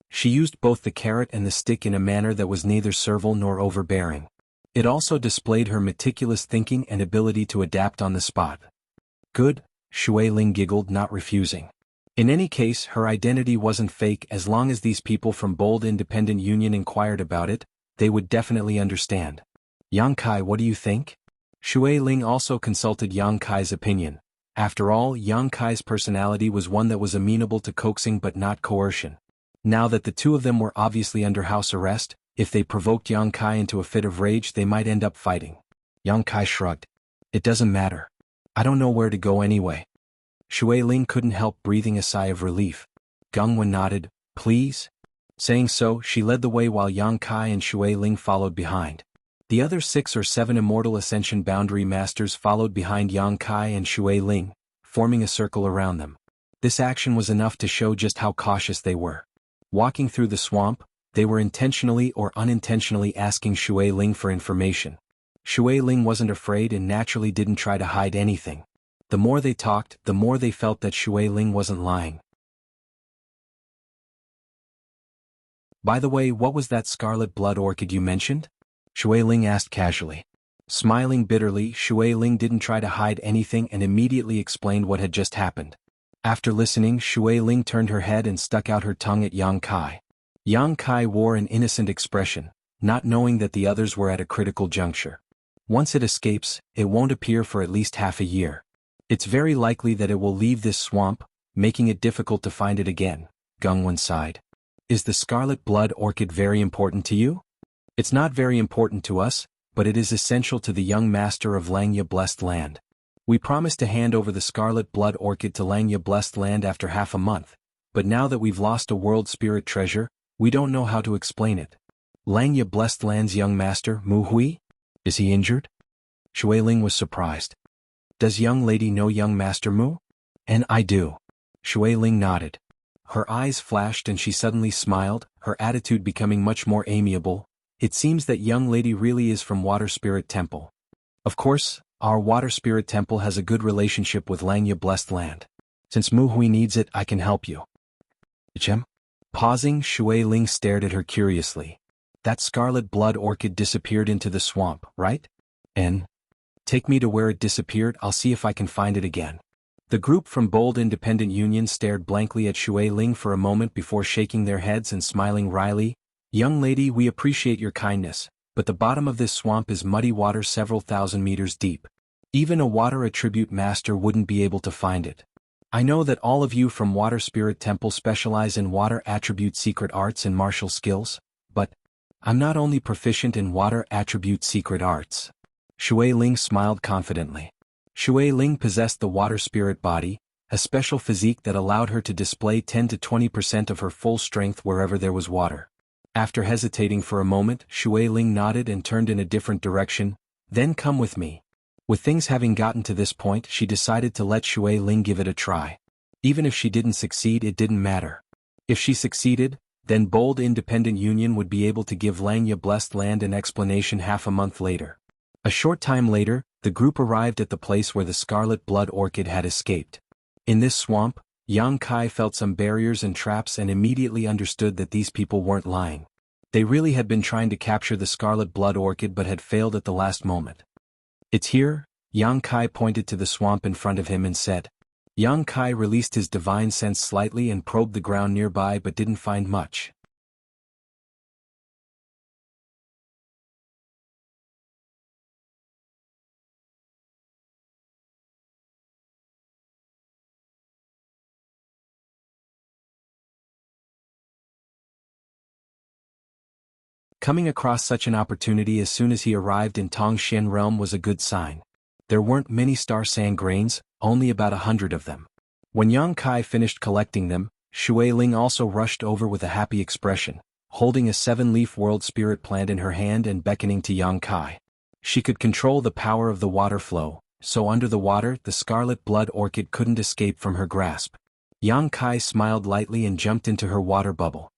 She used both the carrot and the stick in a manner that was neither servile nor overbearing. It also displayed her meticulous thinking and ability to adapt on the spot. "Good," Shui Ling giggled, not refusing. In any case, her identity wasn't fake. As long as these people from Bold Independent Union inquired about it, they would definitely understand. "Yang Kai, what do you think?" Shui Ling also consulted Yang Kai's opinion. After all, Yang Kai's personality was one that was amenable to coaxing but not coercion. Now that the two of them were obviously under house arrest, if they provoked Yang Kai into a fit of rage, they might end up fighting. Yang Kai shrugged. "It doesn't matter. I don't know where to go anyway." Shui Ling couldn't help breathing a sigh of relief. Gungwen nodded, "Please?" Saying so, she led the way while Yang Kai and Shui Ling followed behind. The other 6 or 7 Immortal Ascension Boundary Masters followed behind Yang Kai and Shui Ling, forming a circle around them. This action was enough to show just how cautious they were. Walking through the swamp, they were intentionally or unintentionally asking Shui Ling for information. Shui Ling wasn't afraid and naturally didn't try to hide anything. The more they talked, the more they felt that Shui Ling wasn't lying. "By the way, what was that scarlet blood orchid you mentioned?" Shui Ling asked casually. Smiling bitterly, Shui Ling didn't try to hide anything and immediately explained what had just happened. After listening, Shui Ling turned her head and stuck out her tongue at Yang Kai. Yang Kai wore an innocent expression, not knowing that the others were at a critical juncture. Once it escapes, it won't appear for at least half a year. It's very likely that it will leave this swamp, making it difficult to find it again. Gungwen sighed. "Is the scarlet blood orchid very important to you?" "It's not very important to us, but it is essential to the young master of Langya Blessed Land. We promised to hand over the scarlet blood orchid to Langya Blessed Land after half a month, but now that we've lost a world spirit treasure, we don't know how to explain it. Langya Blessed Land's young master, Mu Hui? Is he injured?" Shui Ling was surprised. "Does young lady know young master Mu?" "And I do." Shui Ling nodded. Her eyes flashed and she suddenly smiled, her attitude becoming much more amiable. "It seems that young lady really is from Water Spirit Temple. Of course, our Water Spirit Temple has a good relationship with Langya Blessed Land. Since Mu Hui needs it, I can help you." "Ichem?" Pausing, Shui Ling stared at her curiously. "That scarlet blood orchid disappeared into the swamp, right? And take me to where it disappeared, I'll see if I can find it again." The group from Bold Independent Union stared blankly at Shui Ling for a moment before shaking their heads and smiling wryly. "Young lady, we appreciate your kindness, but the bottom of this swamp is muddy water several thousand meters deep. Even a water attribute master wouldn't be able to find it. I know that all of you from Water Spirit Temple specialize in water attribute secret arts and martial skills, but I'm not only proficient in water attribute secret arts. Shui Ling smiled confidently. Shui Ling possessed the water spirit body, a special physique that allowed her to display 10 to 20% of her full strength wherever there was water. After hesitating for a moment, Shui Ling nodded and turned in a different direction. Then come with me. With things having gotten to this point, she decided to let Shui Ling give it a try. Even if she didn't succeed, it didn't matter. If she succeeded, then Bold Independent Union would be able to give Langya Blessed Land an explanation half a month later. A short time later, the group arrived at the place where the Scarlet Blood Orchid had escaped. In this swamp, Yang Kai felt some barriers and traps and immediately understood that these people weren't lying. They really had been trying to capture the Scarlet Blood Orchid but had failed at the last moment. It's here, Yang Kai pointed to the swamp in front of him and said. Yang Kai released his divine sense slightly and probed the ground nearby but didn't find much. Coming across such an opportunity as soon as he arrived in Tongxian realm was a good sign. There weren't many star sand grains, only about 100 of them. When Yang Kai finished collecting them, Shui Ling also rushed over with a happy expression, holding a 7-leaf world spirit plant in her hand and beckoning to Yang Kai. She could control the power of the water flow, so under the water the Scarlet Blood Orchid couldn't escape from her grasp. Yang Kai smiled lightly and jumped into her water bubble.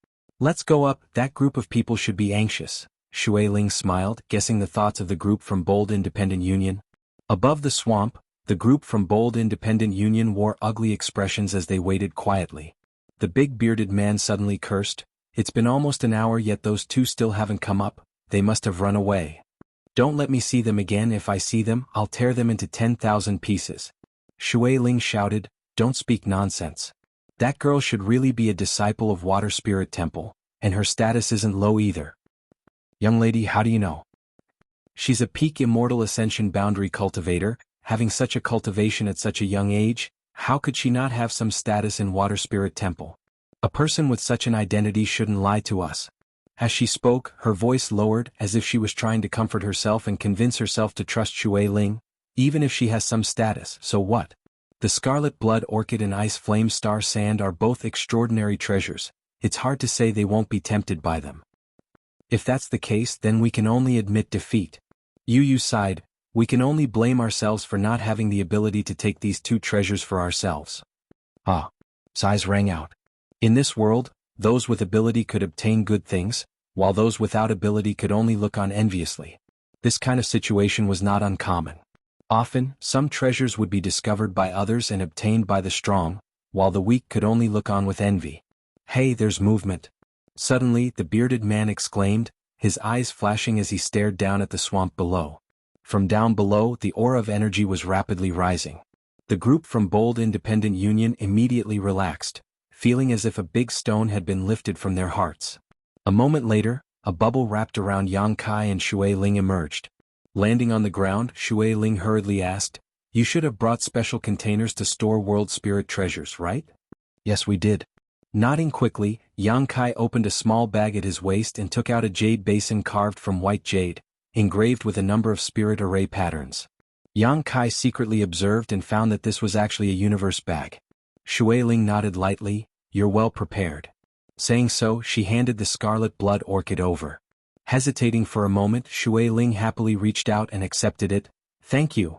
Let's go up, that group of people should be anxious. Shui Ling smiled, guessing the thoughts of the group from Bold Independent Union. Above the swamp, the group from Bold Independent Union wore ugly expressions as they waited quietly. The big bearded man suddenly cursed. It's been almost an hour yet those two still haven't come up, they must have run away. Don't let me see them again. If I see them, I'll tear them into 10,000 pieces. Shui Ling shouted, don't speak nonsense. That girl should really be a disciple of Water Spirit Temple, and her status isn't low either. Young lady, how do you know? She's a peak Immortal Ascension boundary cultivator, having such a cultivation at such a young age, how could she not have some status in Water Spirit Temple? A person with such an identity shouldn't lie to us. As she spoke, her voice lowered as if she was trying to comfort herself and convince herself to trust Shui Ling. Even if she has some status, so what? The Scarlet Blood Orchid and Ice Flame Star Sand are both extraordinary treasures. It's hard to say they won't be tempted by them. If that's the case, then we can only admit defeat. Yu sighed, we can only blame ourselves for not having the ability to take these two treasures for ourselves. Ah. Sighs rang out. In this world, those with ability could obtain good things, while those without ability could only look on enviously. This kind of situation was not uncommon. Often, some treasures would be discovered by others and obtained by the strong, while the weak could only look on with envy. Hey, there's movement. Suddenly, the bearded man exclaimed, his eyes flashing as he stared down at the swamp below. From down below, the aura of energy was rapidly rising. The group from Bold Independent Union immediately relaxed, feeling as if a big stone had been lifted from their hearts. A moment later, a bubble wrapped around Yang Kai and Shui Ling emerged. Landing on the ground, Shui Ling hurriedly asked, you should have brought special containers to store world spirit treasures, right? Yes, we did. Nodding quickly, Yang Kai opened a small bag at his waist and took out a jade basin carved from white jade, engraved with a number of spirit array patterns. Yang Kai secretly observed and found that this was actually a universe bag. Shui Ling nodded lightly, you're well prepared. Saying so, she handed the Scarlet Blood Orchid over. Hesitating for a moment, Shui Ling happily reached out and accepted it. Thank you.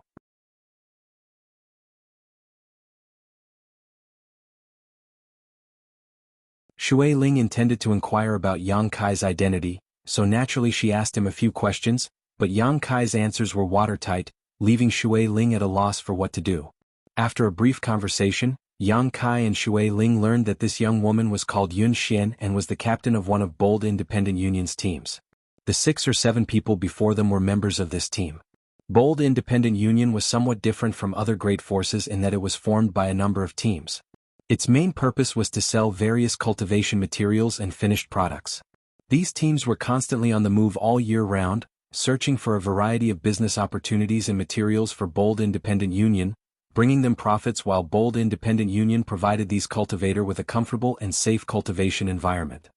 Shui Ling intended to inquire about Yang Kai's identity, so naturally she asked him a few questions, but Yang Kai's answers were watertight, leaving Shui Ling at a loss for what to do. After a brief conversation, Yang Kai and Shui Ling learned that this young woman was called Yun Xian and was the captain of one of Bold Independent Union's teams. The 6 or 7 people before them were members of this team. Bold Independent Union was somewhat different from other great forces in that it was formed by a number of teams. Its main purpose was to sell various cultivation materials and finished products. These teams were constantly on the move all year round, searching for a variety of business opportunities and materials for Bold Independent Union, bringing them profits while Bold Independent Union provided these cultivator with a comfortable and safe cultivation environment.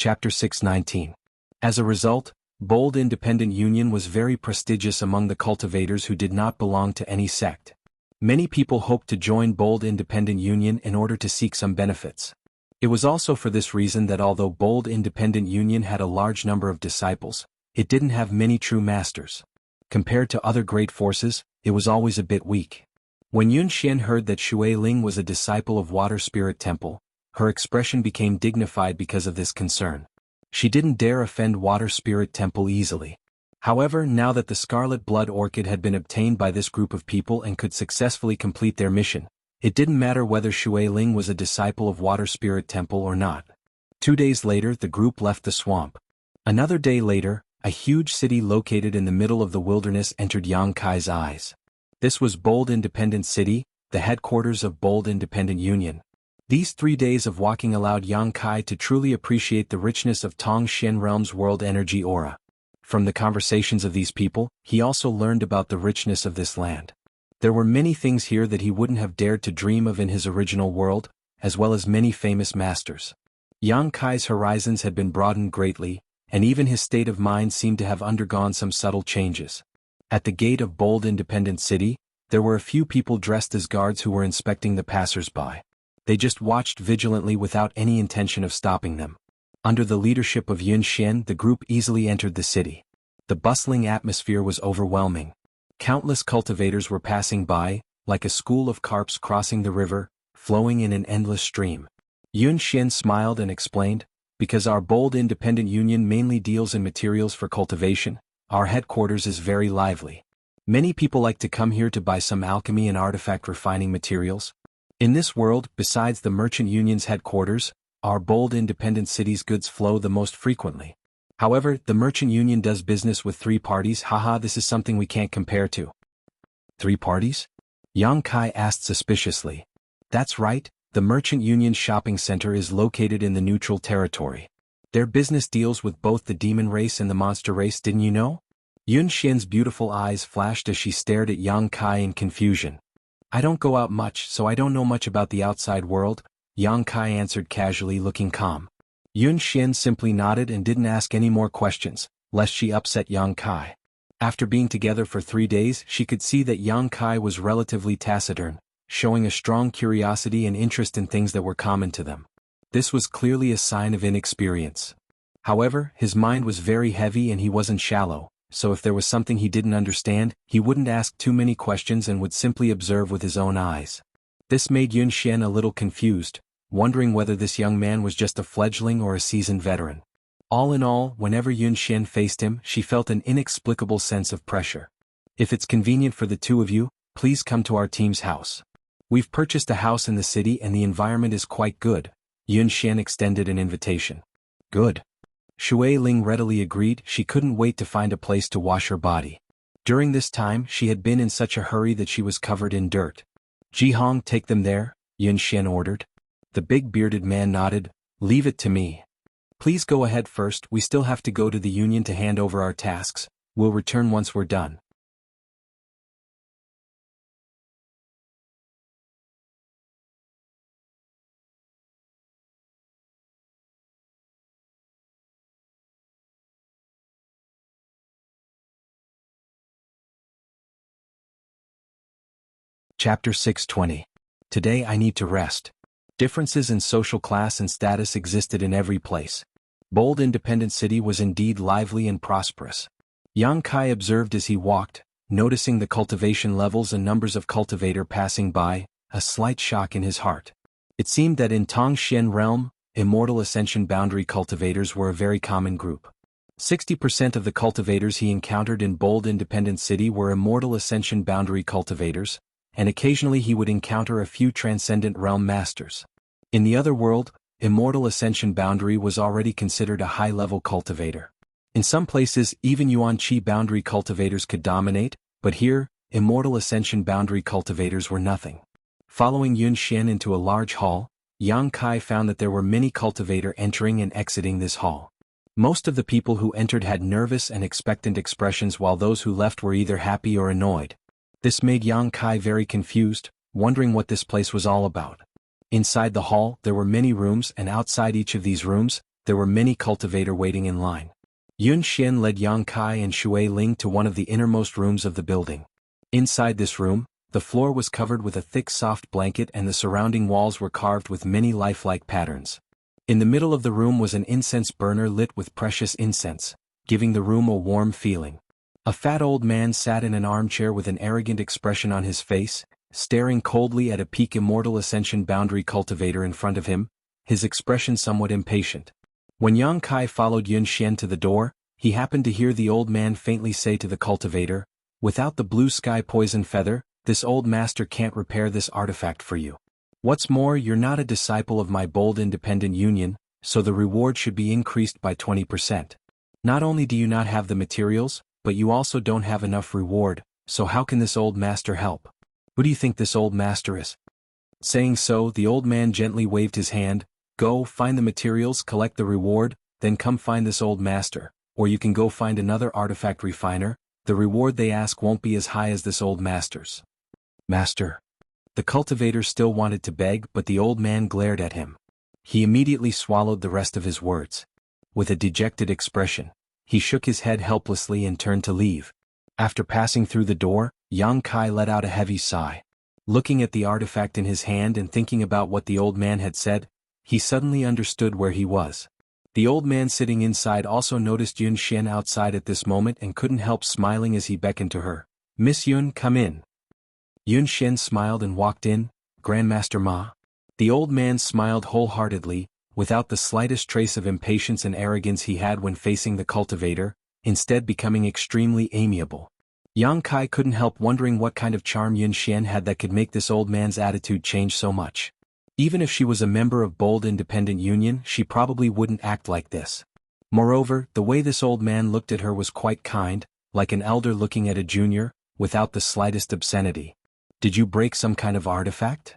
Chapter 619. As a result, Bold Independent Union was very prestigious among the cultivators who did not belong to any sect. Many people hoped to join Bold Independent Union in order to seek some benefits. It was also for this reason that although Bold Independent Union had a large number of disciples, it didn't have many true masters. Compared to other great forces, it was always a bit weak. When Yun Xian heard that Shui Ling was a disciple of Water Spirit Temple, her expression became dignified because of this concern. She didn't dare offend Water Spirit Temple easily. However, now that the Scarlet Blood Orchid had been obtained by this group of people and could successfully complete their mission, it didn't matter whether Shui Ling was a disciple of Water Spirit Temple or not. 2 days later, the group left the swamp. Another day later, a huge city located in the middle of the wilderness entered Yang Kai's eyes. This was Bold Independent City, the headquarters of Bold Independent Union. These 3 days of walking allowed Yang Kai to truly appreciate the richness of Tong Xian Realm's world energy aura. From the conversations of these people, he also learned about the richness of this land. There were many things here that he wouldn't have dared to dream of in his original world, as well as many famous masters. Yang Kai's horizons had been broadened greatly, and even his state of mind seemed to have undergone some subtle changes. At the gate of Bold Independent City, there were a few people dressed as guards who were inspecting the passers-by. They just watched vigilantly without any intention of stopping them. Under the leadership of Yun Xian, the group easily entered the city. The bustling atmosphere was overwhelming. Countless cultivators were passing by, like a school of carps crossing the river, flowing in an endless stream. Yun Xian smiled and explained, "Because our Bold Independent Union mainly deals in materials for cultivation, our headquarters is very lively. Many people like to come here to buy some alchemy and artifact refining materials. In this world, besides the Merchant Union's headquarters, our Bold Independent City's goods flow the most frequently. However, the Merchant Union does business with 3 parties. Haha, this is something we can't compare to." 3 parties? Yang Kai asked suspiciously. That's right, the Merchant Union's shopping center is located in the neutral territory. Their business deals with both the demon race and the monster race, didn't you know? Yun Xian's beautiful eyes flashed as she stared at Yang Kai in confusion. "I don't go out much, so I don't know much about the outside world," Yang Kai answered casually, looking calm. Yun Xian simply nodded and didn't ask any more questions, lest she upset Yang Kai. After being together for 3 days, she could see that Yang Kai was relatively taciturn, showing a strong curiosity and interest in things that were common to them. This was clearly a sign of inexperience. However, his mind was very heavy and he wasn't shallow, so if there was something he didn't understand, he wouldn't ask too many questions and would simply observe with his own eyes. This made Yun Xian a little confused, wondering whether this young man was just a fledgling or a seasoned veteran. All in all, whenever Yun Xian faced him, she felt an inexplicable sense of pressure. "If it's convenient for the 2 of you, please come to our team's house. We've purchased a house in the city and the environment is quite good." Yun Xian extended an invitation. "Good." Shui Ling readily agreed. She couldn't wait to find a place to wash her body. During this time, she had been in such a hurry that she was covered in dirt. "Jihong, take them there," Yun Xian ordered. The big bearded man nodded. "Leave it to me. Please go ahead first, we still have to go to the Union to hand over our tasks. We'll return once we're done." Chapter 620. Today I need to rest. Differences in social class and status existed in every place. Bold Independent City was indeed lively and prosperous. Yang Kai observed as he walked, noticing the cultivation levels and numbers of cultivator passing by, a slight shock in his heart. It seemed that in Tong Xian Realm, Immortal Ascension boundary cultivators were a very common group. 60% of the cultivators he encountered in Bold Independent City were Immortal Ascension boundary cultivators, and occasionally he would encounter a few Transcendent Realm masters. In the other world, Immortal Ascension boundary was already considered a high-level cultivator. In some places, even Yuan Qi boundary cultivators could dominate, but here, Immortal Ascension boundary cultivators were nothing. Following Yun Xian into a large hall, Yang Kai found that there were many cultivators entering and exiting this hall. Most of the people who entered had nervous and expectant expressions while those who left were either happy or annoyed. This made Yang Kai very confused, wondering what this place was all about. Inside the hall, there were many rooms and outside each of these rooms, there were many cultivators waiting in line. Yun Xian led Yang Kai and Shui Ling to one of the innermost rooms of the building. Inside this room, the floor was covered with a thick soft blanket and the surrounding walls were carved with many lifelike patterns. In the middle of the room was an incense burner lit with precious incense, giving the room a warm feeling. A fat old man sat in an armchair with an arrogant expression on his face, staring coldly at a peak Immortal Ascension boundary cultivator in front of him, his expression somewhat impatient. When Yang Kai followed Yun Xian to the door, he happened to hear the old man faintly say to the cultivator, "Without the blue sky poison feather, this old master can't repair this artifact for you. What's more, you're not a disciple of my bold independent union, so the reward should be increased by 20%. Not only do you not have the materials, but you also don't have enough reward, so how can this old master help? Who do you think this old master is?" Saying so, the old man gently waved his hand, "Go, find the materials, collect the reward, then come find this old master, or you can go find another artifact refiner, the reward they ask won't be as high as this old master's." "Master." The cultivator still wanted to beg, but the old man glared at him. He immediately swallowed the rest of his words. With a dejected expression, he shook his head helplessly and turned to leave. After passing through the door, Yang Kai let out a heavy sigh. Looking at the artifact in his hand and thinking about what the old man had said, he suddenly understood where he was. The old man sitting inside also noticed Yun Xian outside at this moment and couldn't help smiling as he beckoned to her. "Miss Yun, come in." Yun Xian smiled and walked in. "Grandmaster Ma." The old man smiled wholeheartedly, without the slightest trace of impatience and arrogance he had when facing the cultivator, instead becoming extremely amiable. Yang Kai couldn't help wondering what kind of charm Yun Xian had that could make this old man's attitude change so much. Even if she was a member of Bold Independent Union, she probably wouldn't act like this. Moreover, the way this old man looked at her was quite kind, like an elder looking at a junior, without the slightest obscenity. "Did you break some kind of artifact?"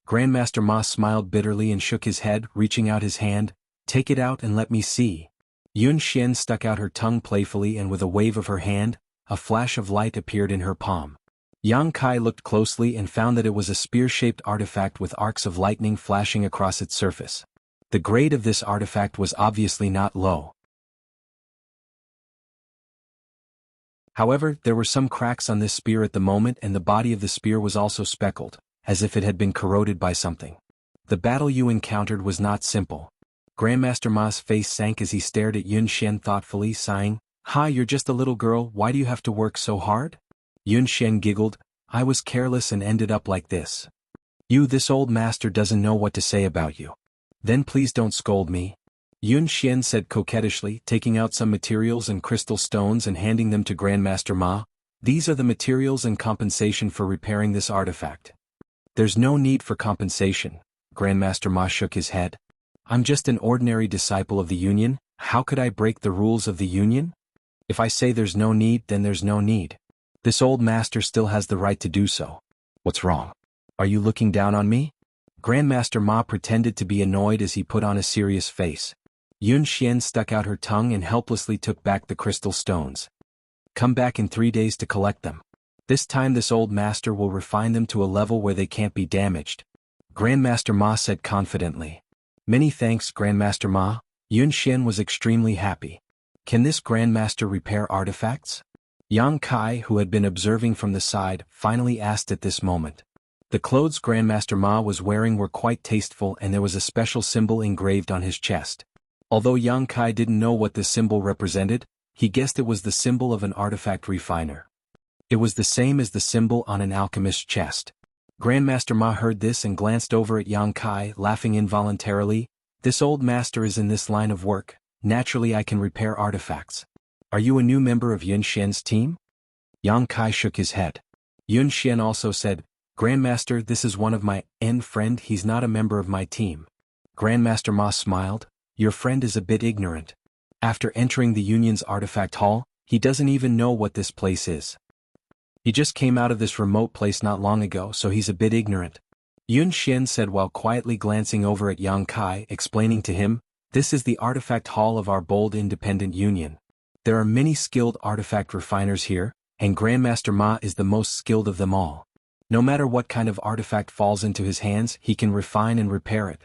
Grandmaster Ma smiled bitterly and shook his head, reaching out his hand. "Take it out and let me see." Yun Xian stuck out her tongue playfully and with a wave of her hand, a flash of light appeared in her palm. Yang Kai looked closely and found that it was a spear-shaped artifact with arcs of lightning flashing across its surface. The grade of this artifact was obviously not low. However, there were some cracks on this spear at the moment and the body of the spear was also speckled, as if it had been corroded by something. The battle you encountered was not simple. Grandmaster Ma's face sank as he stared at Yun Xian thoughtfully, sighing, "Ha, you're just a little girl, why do you have to work so hard?" Yun Xian giggled, "I was careless and ended up like this. This old master doesn't know what to say about you. Then please don't scold me." Yun Xian said coquettishly, taking out some materials and crystal stones and handing them to Grandmaster Ma. "These are the materials and compensation for repairing this artifact." "There's no need for compensation," Grandmaster Ma shook his head. "I'm just an ordinary disciple of the Union, how could I break the rules of the Union? If I say there's no need, then there's no need. This old master still has the right to do so. What's wrong? Are you looking down on me?" Grandmaster Ma pretended to be annoyed as he put on a serious face. Yun Xian stuck out her tongue and helplessly took back the crystal stones. "Come back in 3 days to collect them. This time this old master will refine them to a level where they can't be damaged," Grandmaster Ma said confidently. "Many thanks, Grandmaster Ma." Yun Xian was extremely happy. "Can this Grandmaster repair artifacts?" Yang Kai, who had been observing from the side, finally asked at this moment. The clothes Grandmaster Ma was wearing were quite tasteful and there was a special symbol engraved on his chest. Although Yang Kai didn't know what this symbol represented, he guessed it was the symbol of an artifact refiner. It was the same as the symbol on an alchemist's chest. Grandmaster Ma heard this and glanced over at Yang Kai, laughing involuntarily. "This old master is in this line of work, naturally I can repair artifacts. Are you a new member of Yun Xian's team?" Yang Kai shook his head. Yun Xian also said, "Grandmaster, this is one of my friend, he's not a member of my team." Grandmaster Ma smiled, "Your friend is a bit ignorant. After entering the Union's artifact hall, he doesn't even know what this place is. He just came out of this remote place not long ago, so he's a bit ignorant." Yun Xian said while quietly glancing over at Yang Kai, explaining to him, "This is the artifact hall of our Bold Independent Union. There are many skilled artifact refiners here, and Grandmaster Ma is the most skilled of them all. No matter what kind of artifact falls into his hands, he can refine and repair it."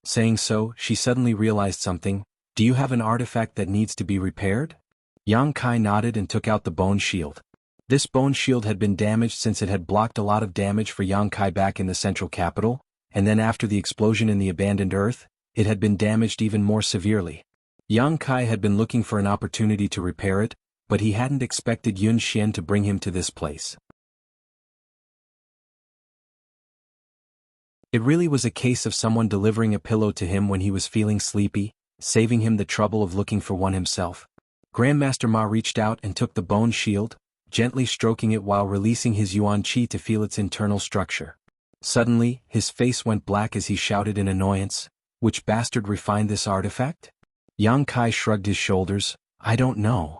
Saying so, she suddenly realized something. Do you have an artifact that needs to be repaired? Yang Kai nodded and took out the bone shield. This bone shield had been damaged since it had blocked a lot of damage for Yang Kai back in the central capital, and then after the explosion in the abandoned Earth, it had been damaged even more severely. Yang Kai had been looking for an opportunity to repair it, but he hadn't expected Yun Xian to bring him to this place. It really was a case of someone delivering a pillow to him when he was feeling sleepy, saving him the trouble of looking for one himself. Grandmaster Ma reached out and took the bone shield, gently stroking it while releasing his yuan qi to feel its internal structure. Suddenly, his face went black as he shouted in annoyance, "Which bastard refined this artifact?" Yang Kai shrugged his shoulders, "I don't know.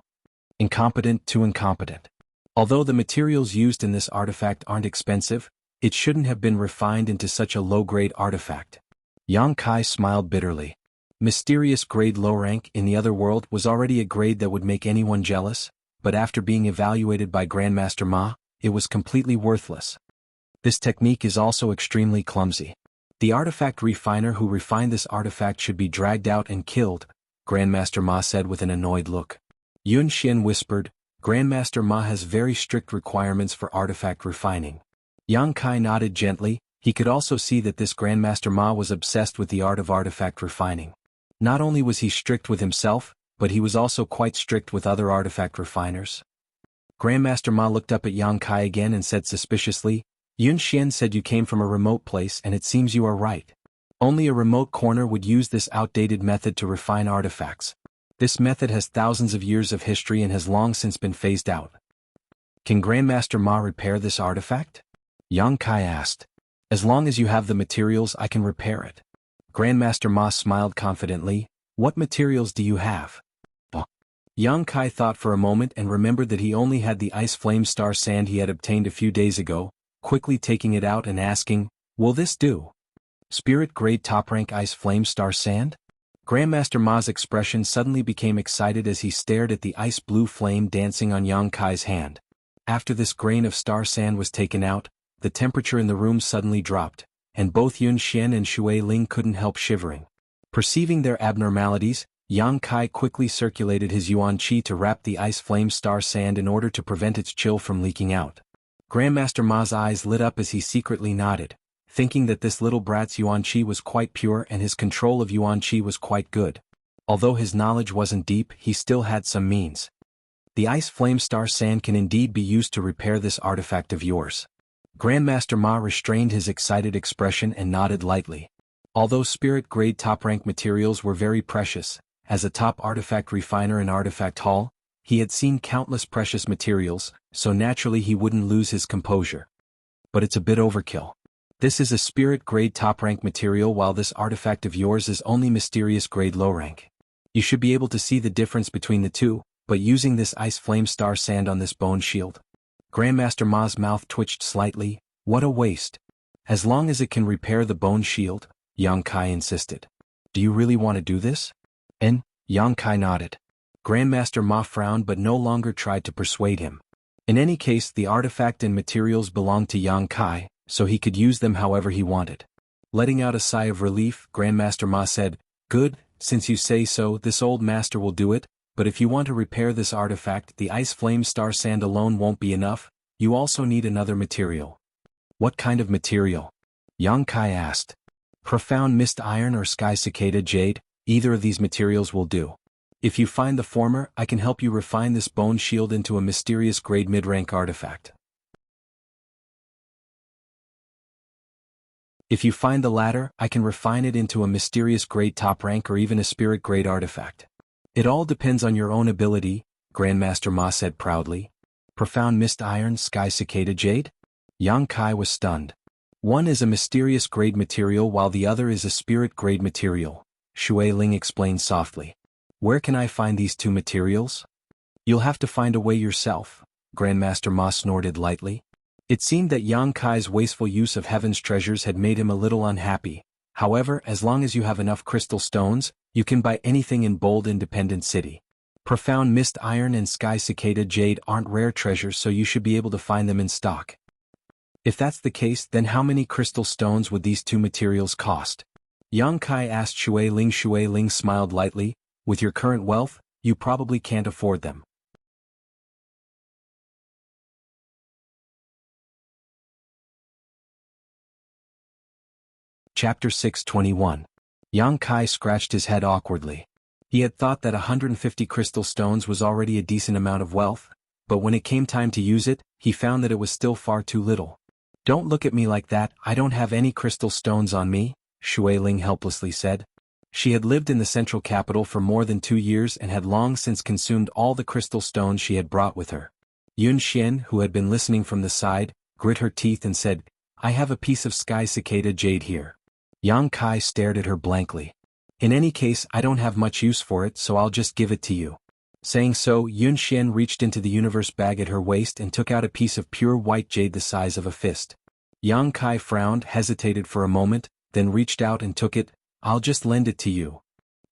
Incompetent, too incompetent. Although the materials used in this artifact aren't expensive, it shouldn't have been refined into such a low-grade artifact." Yang Kai smiled bitterly. Mysterious grade low rank in the other world was already a grade that would make anyone jealous, but after being evaluated by Grandmaster Ma, it was completely worthless. This technique is also extremely clumsy. The artifact refiner who refined this artifact should be dragged out and killed, Grandmaster Ma said with an annoyed look. Yun Xian whispered, "Grandmaster Ma has very strict requirements for artifact refining." Yang Kai nodded gently. He could also see that this Grandmaster Ma was obsessed with the art of artifact refining. Not only was he strict with himself, but he was also quite strict with other artifact refiners. Grandmaster Ma looked up at Yang Kai again and said suspiciously, "Yun Xian said you came from a remote place and it seems you are right. Only a remote corner would use this outdated method to refine artifacts. This method has thousands of years of history and has long since been phased out. Can Grandmaster Ma repair this artifact?" Yang Kai asked. "As long as you have the materials, I can repair it." Grandmaster Ma smiled confidently, "What materials do you have?" Yang Kai thought for a moment and remembered that he only had the ice flame star sand he had obtained a few days ago, quickly taking it out and asking, "Will this do? Spirit grade top rank ice flame star sand?" Grandmaster Ma's expression suddenly became excited as he stared at the ice blue flame dancing on Yang Kai's hand. After this grain of star sand was taken out, the temperature in the room suddenly dropped, and both Yun Xian and Shui Ling couldn't help shivering. Perceiving their abnormalities, Yang Kai quickly circulated his yuan qi to wrap the ice flame star sand in order to prevent its chill from leaking out. Grandmaster Ma's eyes lit up as he secretly nodded, thinking that this little brat's yuan qi was quite pure and his control of yuan qi was quite good. Although his knowledge wasn't deep, he still had some means. The ice flame star sand can indeed be used to repair this artifact of yours. Grandmaster Ma restrained his excited expression and nodded lightly. Although spirit-grade top-rank materials were very precious, as a top artifact refiner in Artifact Hall, he had seen countless precious materials, so naturally he wouldn't lose his composure. But it's a bit overkill. This is a spirit-grade top-rank material while this artifact of yours is only mysterious-grade low-rank. You should be able to see the difference between the two, but using this ice flame star sand on this bone shield. Grandmaster Ma's mouth twitched slightly. What a waste. As long as it can repair the bone shield, Yang Kai insisted. Do you really want to do this? And Yang Kai nodded. Grandmaster Ma frowned but no longer tried to persuade him. In any case, the artifact and materials belonged to Yang Kai, so he could use them however he wanted. Letting out a sigh of relief, Grandmaster Ma said, "Good, since you say so, this old master will do it, but if you want to repair this artifact, the ice flame star sand alone won't be enough, you also need another material." What kind of material? Yang Kai asked. Profound mist iron or sky cicada jade, either of these materials will do. If you find the former, I can help you refine this bone shield into a mysterious grade mid-rank artifact. If you find the latter, I can refine it into a mysterious grade top rank or even a spirit grade artifact. It all depends on your own ability, Grandmaster Ma said proudly. Profound mist iron, sky cicada jade? Yang Kai was stunned. One is a mysterious grade material while the other is a spirit grade material, Shui Ling explained softly. Where can I find these two materials? You'll have to find a way yourself, Grandmaster Ma snorted lightly. It seemed that Yang Kai's wasteful use of heaven's treasures had made him a little unhappy. However, as long as you have enough crystal stones, you can buy anything in Bold Independent City. Profound mist iron and sky cicada jade aren't rare treasures, so you should be able to find them in stock. If that's the case, then how many crystal stones would these two materials cost? Yang Kai asked Shui Ling. Shui Ling smiled lightly. With your current wealth, you probably can't afford them. Chapter 621. Yang Kai scratched his head awkwardly. He had thought that 150 crystal stones was already a decent amount of wealth, but when it came time to use it, he found that it was still far too little. "Don't look at me like that, I don't have any crystal stones on me," Shui Ling helplessly said. She had lived in the central capital for more than 2 years and had long since consumed all the crystal stones she had brought with her. Yun Xian, who had been listening from the side, grit her teeth and said, "I have a piece of sky cicada jade here." Yang Kai stared at her blankly. "In any case, I don't have much use for it, so I'll just give it to you." Saying so, Yun Xian reached into the universe bag at her waist and took out a piece of pure white jade the size of a fist. Yang Kai frowned, hesitated for a moment, then reached out and took it. "I'll just lend it to you."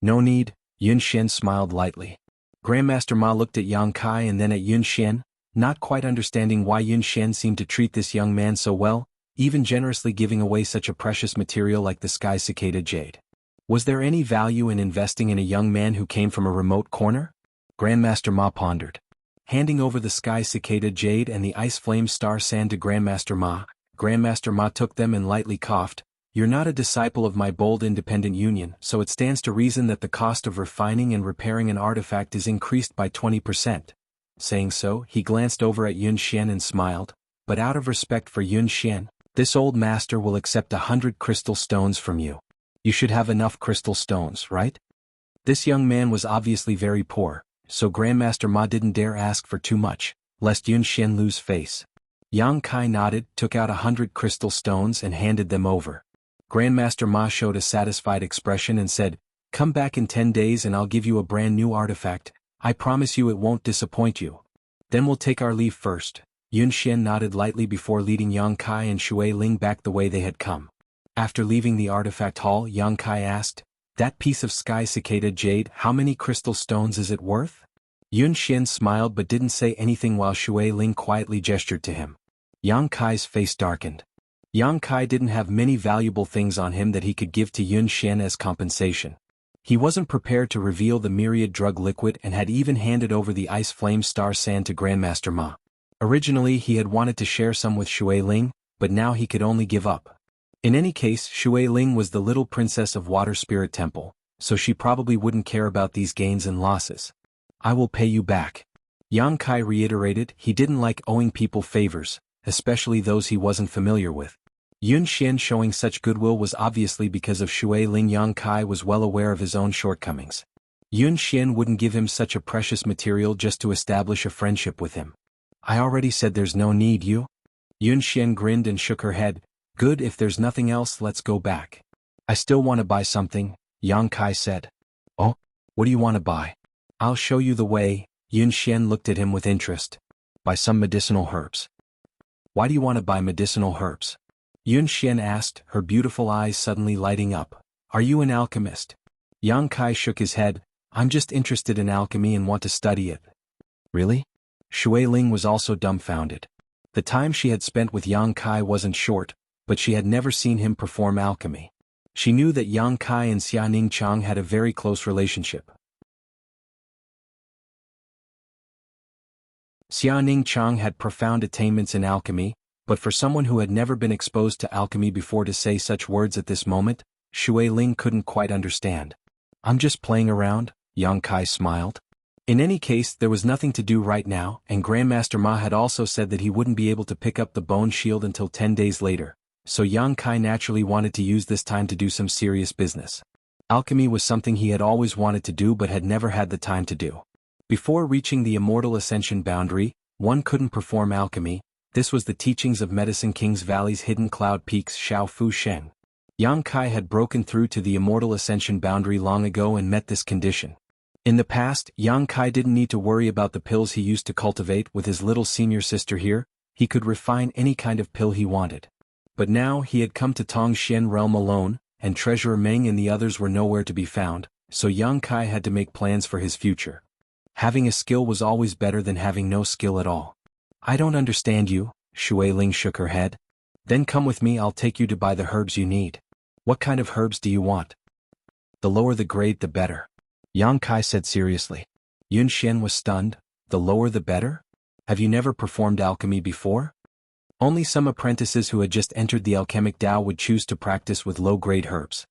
"No need," Yun Xian smiled lightly. Grandmaster Ma looked at Yang Kai and then at Yun Xian, not quite understanding why Yun Xian seemed to treat this young man so well, even generously giving away such a precious material like the sky cicada jade. Was there any value in investing in a young man who came from a remote corner? Grandmaster Ma pondered. Handing over the sky cicada jade and the ice flame star sand to Grandmaster Ma took them and lightly coughed. "You're not a disciple of my bold independent union, so it stands to reason that the cost of refining and repairing an artifact is increased by 20%. Saying so, he glanced over at Yun Xian and smiled, "But out of respect for Yun Xian, this old master will accept 100 crystal stones from you. You should have enough crystal stones, right?" This young man was obviously very poor, so Grandmaster Ma didn't dare ask for too much, lest Yun Xian lose face. Yang Kai nodded, took out 100 crystal stones and handed them over. Grandmaster Ma showed a satisfied expression and said, "Come back in 10 days and I'll give you a brand new artifact. I promise you it won't disappoint you. Then we'll take our leave first." Yun Xian nodded lightly before leading Yang Kai and Shui Ling back the way they had come. After leaving the artifact hall, Yang Kai asked, "That piece of sky cicada jade, how many crystal stones is it worth?" Yun Xian smiled but didn't say anything while Shui Ling quietly gestured to him. Yang Kai's face darkened. Yang Kai didn't have many valuable things on him that he could give to Yun Xian as compensation. He wasn't prepared to reveal the myriad drug liquid and had even handed over the ice flame star sand to Grandmaster Ma. Originally he had wanted to share some with Shui Ling, but now he could only give up. In any case, Shui Ling was the little princess of Water Spirit Temple, so she probably wouldn't care about these gains and losses. "I will pay you back." Yang Kai reiterated. He didn't like owing people favors, especially those he wasn't familiar with. Yun Xian showing such goodwill was obviously because of Shui Ling. Yang Kai was well aware of his own shortcomings. Yun Xian wouldn't give him such a precious material just to establish a friendship with him. "I already said there's no need, you." Yun Xian grinned and shook her head. "Good, if there's nothing else, let's go back." "I still want to buy something," Yang Kai said. "Oh? What do you want to buy?" "I'll show you the way." Yun Xian looked at him with interest. "Buy some medicinal herbs." "Why do you want to buy medicinal herbs?" Yun Xian asked, her beautiful eyes suddenly lighting up. "Are you an alchemist?" Yang Kai shook his head. "I'm just interested in alchemy and want to study it." "Really?" Shui Ling was also dumbfounded. The time she had spent with Yang Kai wasn't short, but she had never seen him perform alchemy. She knew that Yang Kai and Xianing Chang had a very close relationship. Xianing Chang had profound attainments in alchemy, but for someone who had never been exposed to alchemy before to say such words at this moment, Shui Ling couldn't quite understand. "I'm just playing around," Yang Kai smiled. In any case, there was nothing to do right now, and Grandmaster Ma had also said that he wouldn't be able to pick up the bone shield until 10 days later, so Yang Kai naturally wanted to use this time to do some serious business. Alchemy was something he had always wanted to do but had never had the time to do. Before reaching the immortal ascension boundary, one couldn't perform alchemy. This was the teachings of Medicine King's Valley's hidden cloud peaks Xiao Fu Shen. Yang Kai had broken through to the immortal ascension boundary long ago and met this condition. In the past, Yang Kai didn't need to worry about the pills he used to cultivate with his little senior sister here. He could refine any kind of pill he wanted. But now he had come to Tongxian realm alone, and Treasurer Meng and the others were nowhere to be found, so Yang Kai had to make plans for his future. Having a skill was always better than having no skill at all. "I don't understand you," Shui Ling shook her head. "Then come with me, I'll take you to buy the herbs you need." "What kind of herbs do you want?" "The lower the grade the better." Yang Kai said seriously. Yun Xian was stunned. The lower the better? Have you never performed alchemy before? Only some apprentices who had just entered the alchemic Tao would choose to practice with low-grade herbs.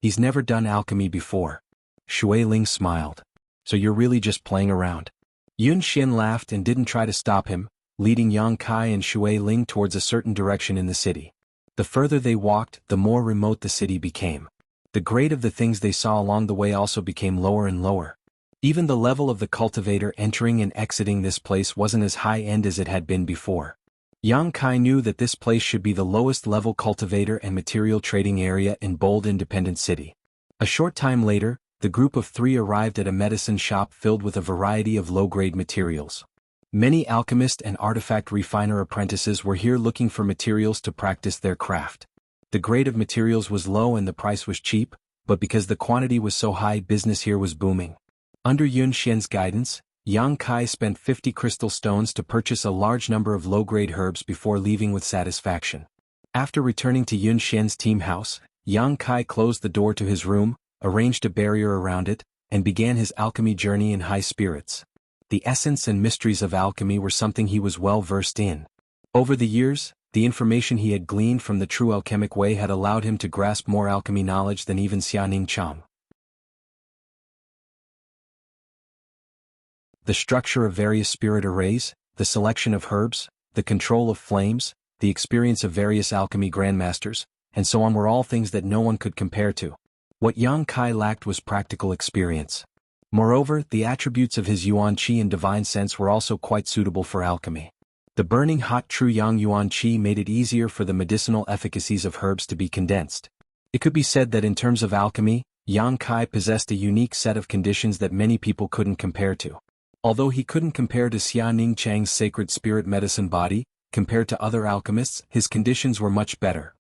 He's never done alchemy before. Shui Ling smiled. So you're really just playing around. Yun Xian laughed and didn't try to stop him, leading Yang Kai and Shui Ling towards a certain direction in the city. The further they walked, the more remote the city became. The grade of the things they saw along the way also became lower and lower. Even the level of the cultivator entering and exiting this place wasn't as high-end as it had been before. Yang Kai knew that this place should be the lowest-level cultivator and material trading area in Bold Independent City. A short time later, the group of three arrived at a medicine shop filled with a variety of low-grade materials. Many alchemist and artifact refiner apprentices were here looking for materials to practice their craft. The grade of materials was low and the price was cheap, but because the quantity was so high, business here was booming. Under Yun Xian's guidance, Yang Kai spent 50 crystal stones to purchase a large number of low-grade herbs before leaving with satisfaction. After returning to Yun Xian's team house, Yang Kai closed the door to his room, arranged a barrier around it, and began his alchemy journey in high spirits. The essence and mysteries of alchemy were something he was well versed in. Over the years, the information he had gleaned from the true alchemic way had allowed him to grasp more alchemy knowledge than even Xianing Chang. The structure of various spirit arrays, the selection of herbs, the control of flames, the experience of various alchemy grandmasters, and so on were all things that no one could compare to. What Yang Kai lacked was practical experience. Moreover, the attributes of his Yuan Qi and divine sense were also quite suitable for alchemy. The burning hot true Yang Yuan Qi made it easier for the medicinal efficacies of herbs to be condensed. It could be said that in terms of alchemy, Yang Kai possessed a unique set of conditions that many people couldn't compare to. Although he couldn't compare to Xia Ning Chang's sacred spirit medicine body, compared to other alchemists, his conditions were much better.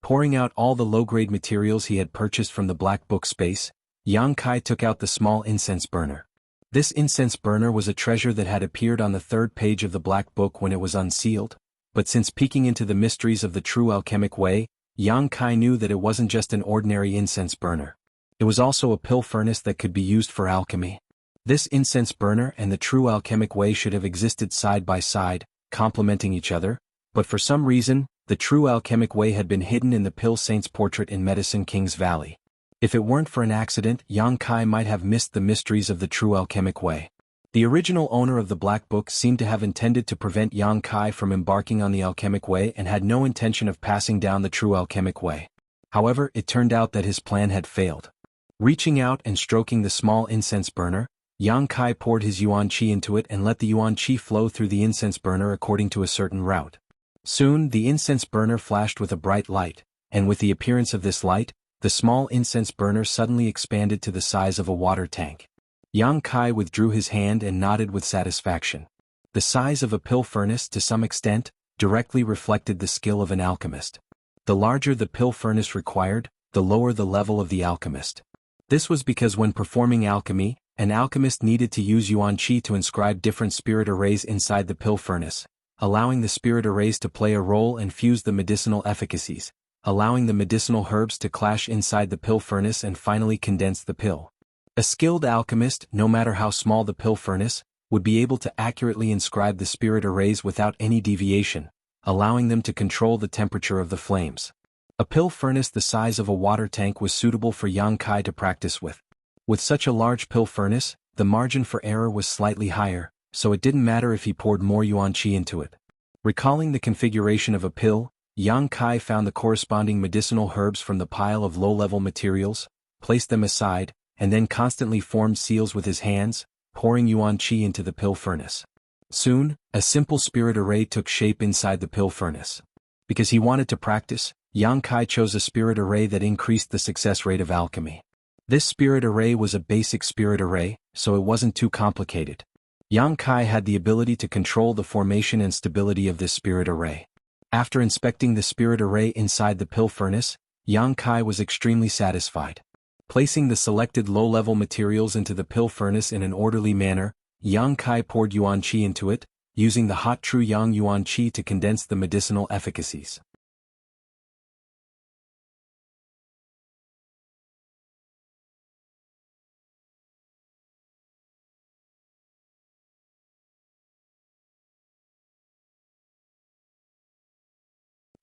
Pouring out all the low-grade materials he had purchased from the Black Book space, Yang Kai took out the small incense burner. This incense burner was a treasure that had appeared on the third page of the Black Book when it was unsealed, but since peeking into the mysteries of the true alchemic way, Yang Kai knew that it wasn't just an ordinary incense burner. It was also a pill furnace that could be used for alchemy. This incense burner and the true alchemic way should have existed side by side, complementing each other, but for some reason, the true alchemic way had been hidden in the Pill Saint's portrait in Medicine King's Valley. If it weren't for an accident, Yang Kai might have missed the mysteries of the true alchemic way. The original owner of the Black Book seemed to have intended to prevent Yang Kai from embarking on the alchemic way and had no intention of passing down the true alchemic way. However, it turned out that his plan had failed. Reaching out and stroking the small incense burner, Yang Kai poured his Yuan Qi into it and let the Yuan Qi flow through the incense burner according to a certain route. Soon, the incense burner flashed with a bright light, and with the appearance of this light, the small incense burner suddenly expanded to the size of a water tank. Yang Kai withdrew his hand and nodded with satisfaction. The size of a pill furnace, to some extent, directly reflected the skill of an alchemist. The larger the pill furnace required, the lower the level of the alchemist. This was because when performing alchemy, an alchemist needed to use Yuan Qi to inscribe different spirit arrays inside the pill furnace, allowing the spirit arrays to play a role and fuse the medicinal efficacies, allowing the medicinal herbs to clash inside the pill furnace and finally condense the pill. A skilled alchemist, no matter how small the pill furnace, would be able to accurately inscribe the spirit arrays without any deviation, allowing them to control the temperature of the flames. A pill furnace the size of a water tank was suitable for Yang Kai to practice with. With such a large pill furnace, the margin for error was slightly higher, so it didn't matter if he poured more Yuan Qi into it. Recalling the configuration of a pill, Yang Kai found the corresponding medicinal herbs from the pile of low-level materials, placed them aside, and then constantly formed seals with his hands, pouring Yuan Qi into the pill furnace. Soon, a simple spirit array took shape inside the pill furnace. Because he wanted to practice, Yang Kai chose a spirit array that increased the success rate of alchemy. This spirit array was a basic spirit array, so it wasn't too complicated. Yang Kai had the ability to control the formation and stability of this spirit array. After inspecting the spirit array inside the pill furnace, Yang Kai was extremely satisfied. Placing the selected low-level materials into the pill furnace in an orderly manner, Yang Kai poured Yuan Qi into it, using the hot true Yang Yuan Qi to condense the medicinal efficacies.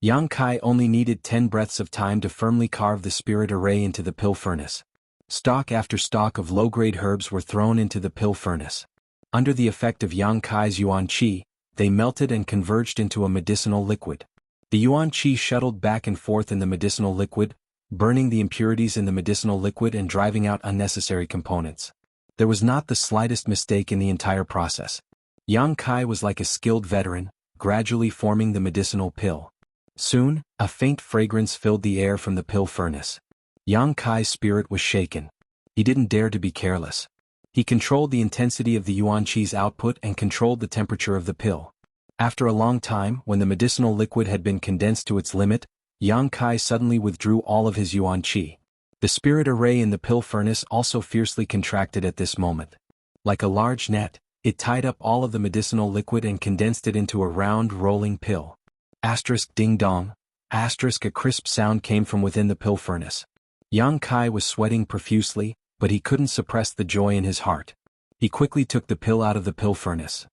Yang Kai only needed 10 breaths of time to firmly carve the spirit array into the pill furnace. Stalk after stalk of low-grade herbs were thrown into the pill furnace. Under the effect of Yang Kai's yuan qi, they melted and converged into a medicinal liquid. The yuan qi shuttled back and forth in the medicinal liquid, burning the impurities in the medicinal liquid and driving out unnecessary components. There was not the slightest mistake in the entire process. Yang Kai was like a skilled veteran, gradually forming the medicinal pill. Soon, a faint fragrance filled the air from the pill furnace. Yang Kai's spirit was shaken. He didn't dare to be careless. He controlled the intensity of the yuan qi's output and controlled the temperature of the pill. After a long time, when the medicinal liquid had been condensed to its limit, Yang Kai suddenly withdrew all of his yuan qi. The spirit array in the pill furnace also fiercely contracted at this moment. Like a large net, it tied up all of the medicinal liquid and condensed it into a round, rolling pill. Asterisk ding dong. Asterisk a crisp sound came from within the pill furnace. Yang Kai was sweating profusely, but he couldn't suppress the joy in his heart. He quickly took the pill out of the pill furnace.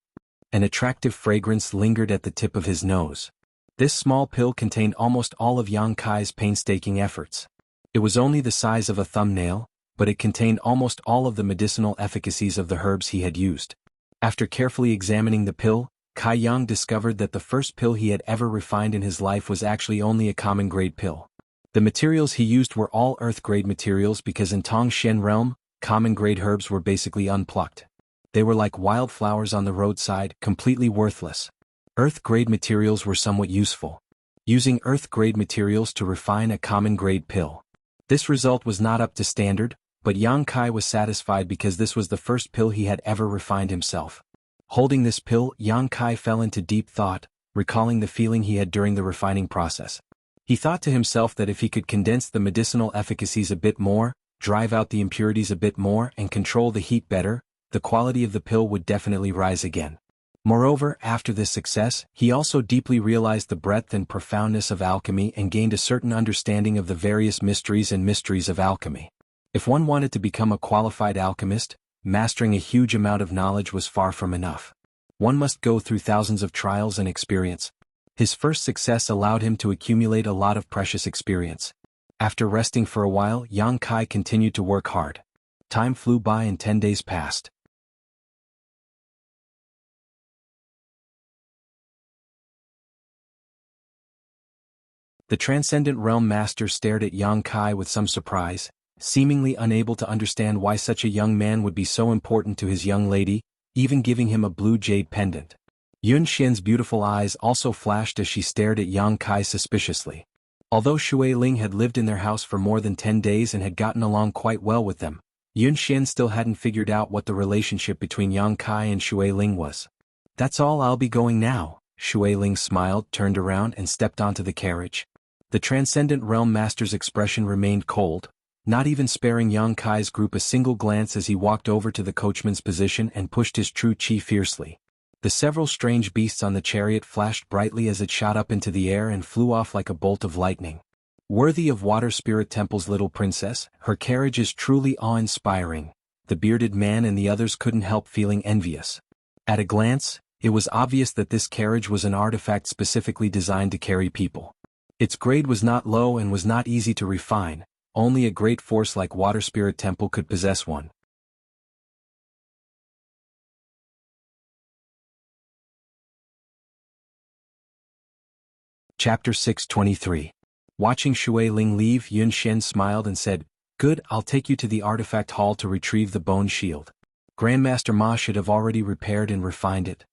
An attractive fragrance lingered at the tip of his nose. This small pill contained almost all of Yang Kai's painstaking efforts. It was only the size of a thumbnail, but it contained almost all of the medicinal efficacies of the herbs he had used. After carefully examining the pill, Kai Yang discovered that the first pill he had ever refined in his life was actually only a common-grade pill. The materials he used were all earth-grade materials because in Tongxian realm, common-grade herbs were basically unplucked. They were like wildflowers on the roadside, completely worthless. Earth-grade materials were somewhat useful. Using earth-grade materials to refine a common-grade pill. This result was not up to standard, but Yang Kai was satisfied because this was the first pill he had ever refined himself. Holding this pill, Yang Kai fell into deep thought, recalling the feeling he had during the refining process. He thought to himself that if he could condense the medicinal efficacies a bit more, drive out the impurities a bit more and control the heat better, the quality of the pill would definitely rise again. Moreover, after this success, he also deeply realized the breadth and profoundness of alchemy and gained a certain understanding of the various mysteries of alchemy. If one wanted to become a qualified alchemist, mastering a huge amount of knowledge was far from enough. One must go through thousands of trials and experience. His first success allowed him to accumulate a lot of precious experience. After resting for a while, Yang Kai continued to work hard. Time flew by and 10 days passed. The Transcendent Realm Master stared at Yang Kai with some surprise, seemingly unable to understand why such a young man would be so important to his young lady, even giving him a blue jade pendant. Yun Xian's beautiful eyes also flashed as she stared at Yang Kai suspiciously. Although Shui Ling had lived in their house for more than 10 days and had gotten along quite well with them, Yun Xian still hadn't figured out what the relationship between Yang Kai and Shui Ling was. "That's all, I'll be going now." Shui Ling smiled, turned around and stepped onto the carriage. The Transcendent Realm Master's expression remained cold, not even sparing Yang Kai's group a single glance as he walked over to the coachman's position and pushed his true qi fiercely. The several strange beasts on the chariot flashed brightly as it shot up into the air and flew off like a bolt of lightning. Worthy of Water Spirit Temple's little princess, her carriage is truly awe-inspiring. The bearded man and the others couldn't help feeling envious. At a glance, it was obvious that this carriage was an artifact specifically designed to carry people. Its grade was not low and was not easy to refine, only a great force like Water Spirit Temple could possess one. Chapter 623. Watching Shui Ling leave, Yun Xian smiled and said, "Good, I'll take you to the artifact hall to retrieve the bone shield. Grandmaster Ma should have already repaired and refined it."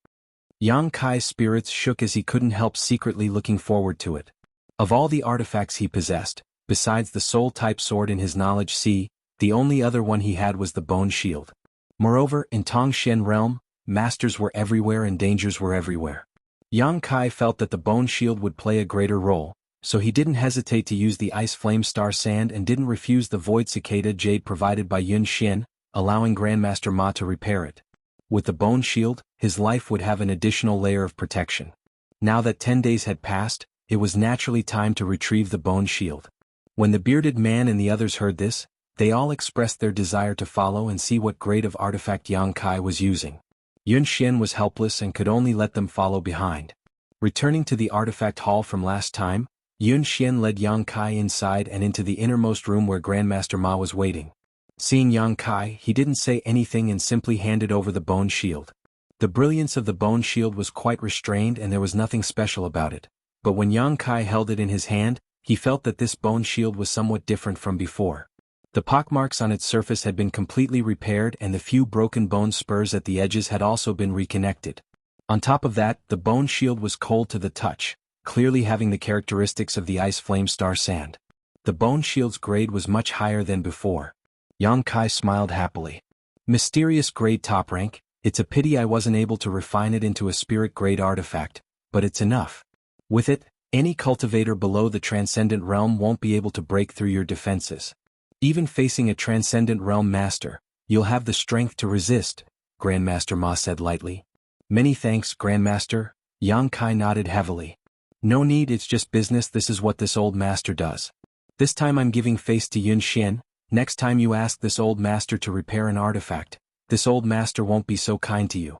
Yang Kai's spirits shook as he couldn't help secretly looking forward to it. Of all the artifacts he possessed, besides the soul-type sword in his knowledge sea, the only other one he had was the bone shield. Moreover, in Tongxian realm, masters were everywhere and dangers were everywhere. Yang Kai felt that the bone shield would play a greater role, so he didn't hesitate to use the ice flame star sand and didn't refuse the void cicada jade provided by Yun Xian, allowing Grandmaster Ma to repair it. With the bone shield, his life would have an additional layer of protection. Now that 10 days had passed, it was naturally time to retrieve the bone shield. When the bearded man and the others heard this, they all expressed their desire to follow and see what grade of artifact Yang Kai was using. Yun Xian was helpless and could only let them follow behind. Returning to the artifact hall from last time, Yun Xian led Yang Kai inside and into the innermost room where Grandmaster Ma was waiting. Seeing Yang Kai, he didn't say anything and simply handed over the bone shield. The brilliance of the bone shield was quite restrained and there was nothing special about it. But when Yang Kai held it in his hand, he felt that this bone shield was somewhat different from before. The pockmarks on its surface had been completely repaired and the few broken bone spurs at the edges had also been reconnected. On top of that, the bone shield was cold to the touch, clearly having the characteristics of the ice flame star sand. The bone shield's grade was much higher than before. Yang Kai smiled happily. Mysterious grade top rank, it's a pity I wasn't able to refine it into a spirit grade artifact, but it's enough. With it, any cultivator below the transcendent realm won't be able to break through your defenses. Even facing a transcendent realm master, you'll have the strength to resist, Grandmaster Ma said lightly. Many thanks, Grandmaster. Yang Kai nodded heavily. No need, it's just business, this is what this old master does. This time I'm giving face to Yun Xian. Next time you ask this old master to repair an artifact, this old master won't be so kind to you.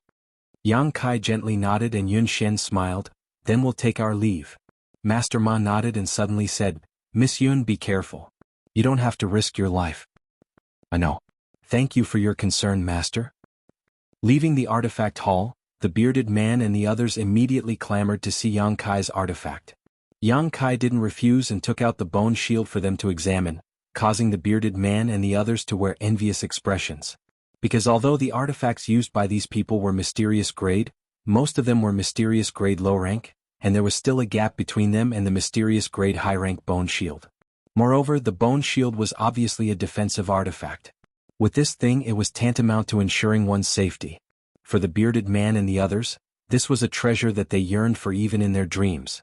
Yang Kai gently nodded and Yun Xian smiled. Then we'll take our leave. Master Ma nodded and suddenly said, Miss Yun, be careful. You don't have to risk your life. I know. Thank you for your concern, Master. Leaving the artifact hall, the bearded man and the others immediately clamored to see Yang Kai's artifact. Yang Kai didn't refuse and took out the bone shield for them to examine, causing the bearded man and the others to wear envious expressions. Because although the artifacts used by these people were mysterious grade, most of them were mysterious grade low rank, and there was still a gap between them and the mysterious grade high rank bone shield. Moreover, the bone shield was obviously a defensive artifact. With this thing it was tantamount to ensuring one's safety. For the bearded man and the others, this was a treasure that they yearned for even in their dreams.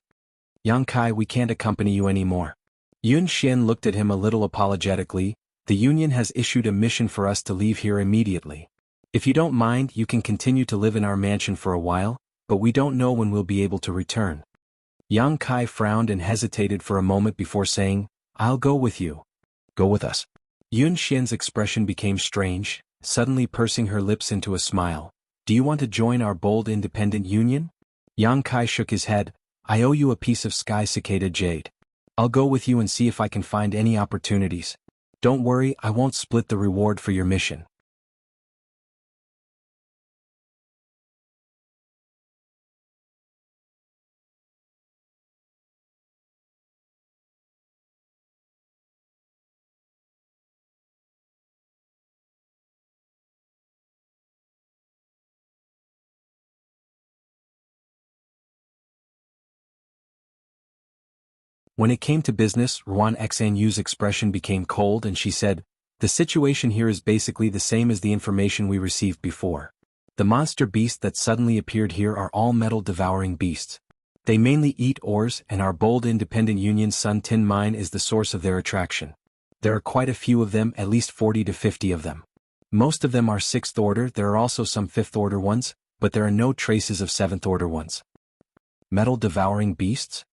Yang Kai, we can't accompany you anymore. Yun Xian looked at him a little apologetically. The Union has issued a mission for us to leave here immediately. If you don't mind, you can continue to live in our mansion for a while, but we don't know when we'll be able to return. Yang Kai frowned and hesitated for a moment before saying, I'll go with you. Go with us. Yun Xian's expression became strange, suddenly pursing her lips into a smile. Do you want to join our bold independent union? Yang Kai shook his head. I owe you a piece of sky cicada jade. I'll go with you and see if I can find any opportunities. Don't worry, I won't split the reward for your mission. When it came to business, Ruan Xuanyu's expression became cold and she said, the situation here is basically the same as the information we received before. The monster beasts that suddenly appeared here are all metal-devouring beasts. They mainly eat ores and our bold independent union's Sun Tin Mine is the source of their attraction. There are quite a few of them, at least 40 to 50 of them. Most of them are 6th order, there are also some 5th order ones, but there are no traces of 7th order ones. Metal-devouring beasts?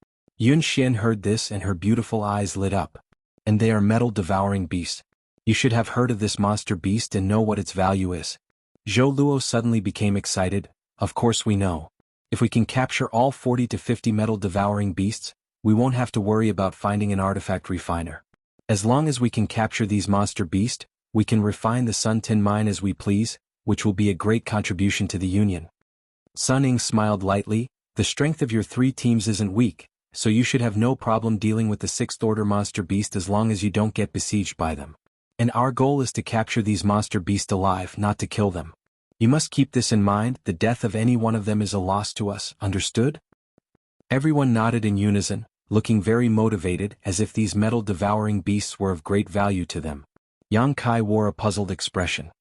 Yun Xian heard this and her beautiful eyes lit up. And they are metal-devouring beasts. You should have heard of this monster beast and know what its value is. Zhou Luo suddenly became excited. Of course we know. If we can capture all 40 to 50 metal-devouring beasts, we won't have to worry about finding an artifact refiner. As long as we can capture these monster beasts, we can refine the Sun Tin Mine as we please, which will be a great contribution to the Union. Sun Ying smiled lightly. The strength of your 3 teams isn't weak, so you should have no problem dealing with the 6th order monster beast as long as you don't get besieged by them. And our goal is to capture these monster beasts alive, not to kill them. You must keep this in mind, the death of any one of them is a loss to us, understood? Everyone nodded in unison, looking very motivated as if these metal-devouring beasts were of great value to them. Yang Kai wore a puzzled expression.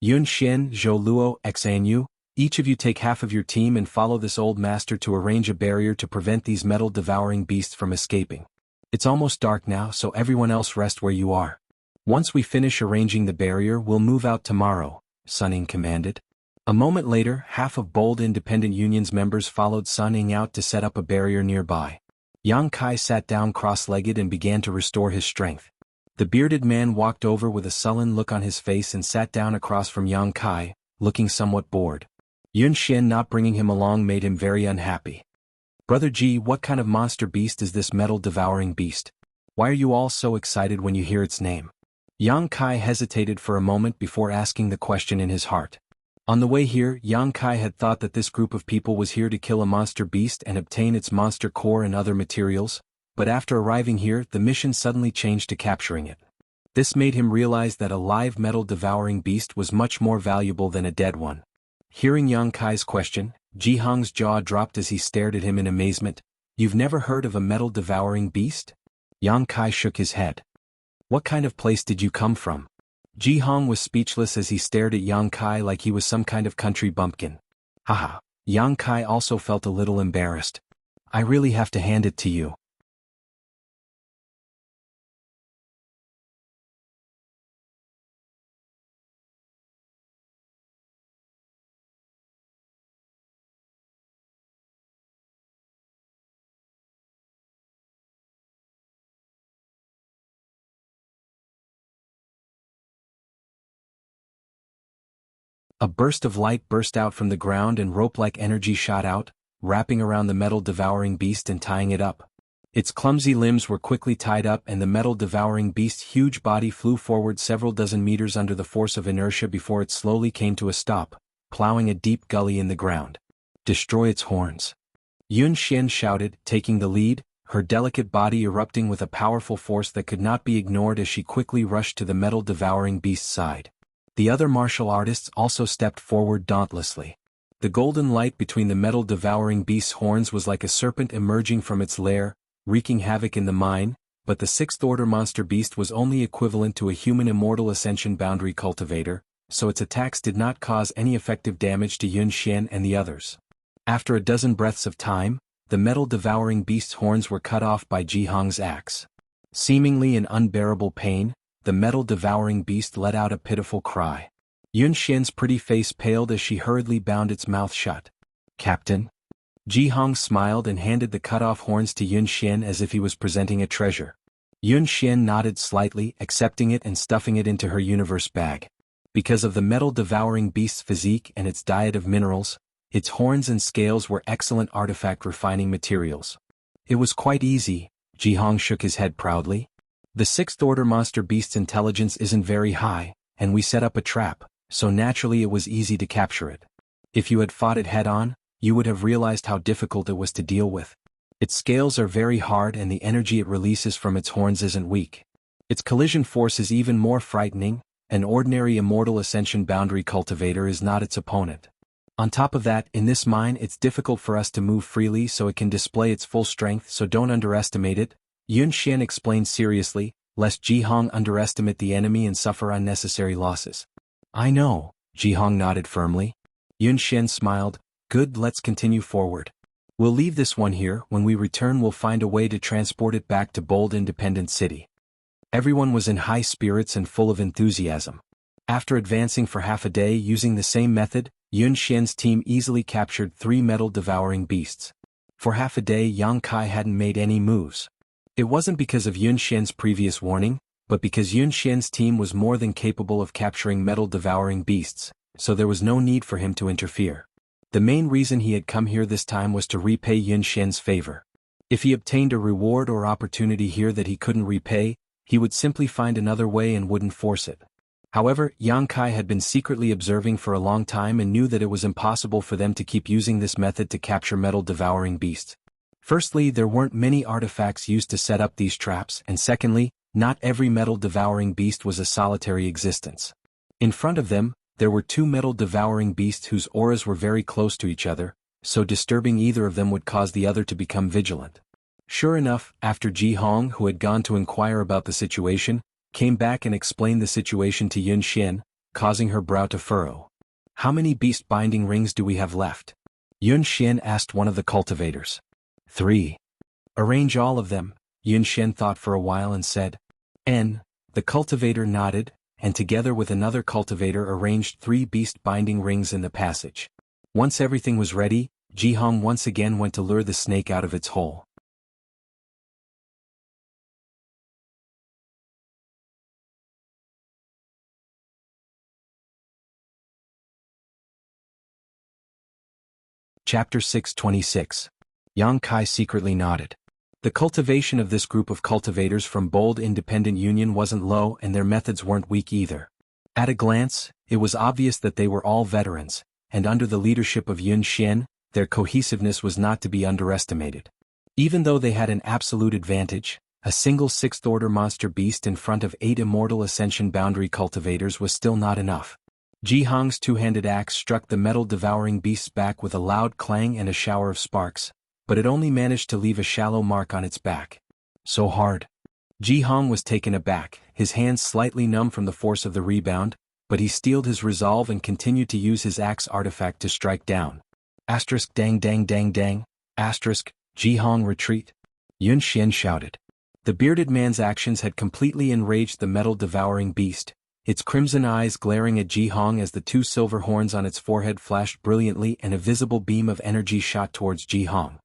Yun Xian, Zhou Luo, Xuanyu, each of you take half of your team and follow this old master to arrange a barrier to prevent these metal-devouring beasts from escaping. It's almost dark now, so everyone else rest where you are. Once we finish arranging the barrier, we'll move out tomorrow, Sun Ying commanded. A moment later, half of Bold Independent Union's members followed Sun Ying out to set up a barrier nearby. Yang Kai sat down cross-legged and began to restore his strength. The bearded man walked over with a sullen look on his face and sat down across from Yang Kai, looking somewhat bored. Yun Xian not bringing him along made him very unhappy. Brother G, what kind of monster beast is this metal-devouring beast? Why are you all so excited when you hear its name? Yang Kai hesitated for a moment before asking the question in his heart. On the way here, Yang Kai had thought that this group of people was here to kill a monster beast and obtain its monster core and other materials, but after arriving here, the mission suddenly changed to capturing it. This made him realize that a live metal-devouring beast was much more valuable than a dead one. Hearing Yang Kai's question, Jihang's jaw dropped as he stared at him in amazement. You've never heard of a metal-devouring beast? Yang Kai shook his head. What kind of place did you come from? Jihang was speechless as he stared at Yang Kai like he was some kind of country bumpkin. Haha. Yang Kai also felt a little embarrassed. I really have to hand it to you. A burst of light burst out from the ground and rope-like energy shot out, wrapping around the metal-devouring beast and tying it up. Its clumsy limbs were quickly tied up and the metal-devouring beast's huge body flew forward several dozen meters under the force of inertia before it slowly came to a stop, plowing a deep gully in the ground. Destroy its horns. Yun Xian shouted, taking the lead, her delicate body erupting with a powerful force that could not be ignored as she quickly rushed to the metal-devouring beast's side. The other martial artists also stepped forward dauntlessly. The golden light between the metal-devouring beast's horns was like a serpent emerging from its lair, wreaking havoc in the mine, but the sixth-order monster beast was only equivalent to a human immortal ascension boundary cultivator, so its attacks did not cause any effective damage to Yun Xian and the others. After a dozen breaths of time, the metal-devouring beast's horns were cut off by Jihang's axe. Seemingly in unbearable pain, the metal-devouring beast let out a pitiful cry. Yun Xian's pretty face paled as she hurriedly bound its mouth shut. Captain? Jihang smiled and handed the cut-off horns to Yun Xian as if he was presenting a treasure. Yun Xian nodded slightly, accepting it and stuffing it into her universe bag. Because of the metal-devouring beast's physique and its diet of minerals, its horns and scales were excellent artifact refining materials. It was quite easy, Jihang shook his head proudly. The sixth-order monster beast's intelligence isn't very high, and we set up a trap, so naturally it was easy to capture it. If you had fought it head-on, you would have realized how difficult it was to deal with. Its scales are very hard and the energy it releases from its horns isn't weak. Its collision force is even more frightening. An ordinary immortal ascension boundary cultivator is not its opponent. On top of that, in this mine it's difficult for us to move freely so it can display its full strength, so don't underestimate it, Yun Xian explained seriously, lest Jihang underestimate the enemy and suffer unnecessary losses. I know, Jihang nodded firmly. Yun Xian smiled, good, let's continue forward. We'll leave this one here, when we return we'll find a way to transport it back to Bold Independent City. Everyone was in high spirits and full of enthusiasm. After advancing for half a day using the same method, Yun Xian's team easily captured 3 metal-devouring beasts. For half a day Yang Kai hadn't made any moves. It wasn't because of Yun Xian's previous warning, but because Yun Xian's team was more than capable of capturing metal-devouring beasts, so there was no need for him to interfere. The main reason he had come here this time was to repay Yun Xian's favor. If he obtained a reward or opportunity here that he couldn't repay, he would simply find another way and wouldn't force it. However, Yang Kai had been secretly observing for a long time and knew that it was impossible for them to keep using this method to capture metal-devouring beasts. Firstly, there weren't many artifacts used to set up these traps, and secondly, not every metal-devouring beast was a solitary existence. In front of them, there were 2 metal-devouring beasts whose auras were very close to each other, so disturbing either of them would cause the other to become vigilant. Sure enough, after Jihang, who had gone to inquire about the situation, came back and explained the situation to Yun Xian, causing her brow to furrow. How many beast-binding rings do we have left? Yun Xian asked one of the cultivators. 3. Arrange all of them, Yun Xian thought for a while and said. N. The cultivator nodded, and together with another cultivator arranged 3 beast-binding rings in the passage. Once everything was ready, Jihang once again went to lure the snake out of its hole. Chapter 626. Yang Kai secretly nodded. The cultivation of this group of cultivators from Bold Independent Union wasn't low and their methods weren't weak either. At a glance, it was obvious that they were all veterans, and under the leadership of Yun Xian, their cohesiveness was not to be underestimated. Even though they had an absolute advantage, a single sixth-order monster beast in front of 8 immortal ascension boundary cultivators was still not enough. Jihang's two-handed axe struck the metal-devouring beast's back with a loud clang and a shower of sparks, but it only managed to leave a shallow mark on its back. So hard. Jihang was taken aback, his hands slightly numb from the force of the rebound, but he steeled his resolve and continued to use his axe artifact to strike down. Asterisk dang dang dang dang, asterisk, Jihang retreat. Yun Xian shouted. The bearded man's actions had completely enraged the metal-devouring beast, its crimson eyes glaring at Jihang as the 2 silver horns on its forehead flashed brilliantly and a visible beam of energy shot towards Jihang.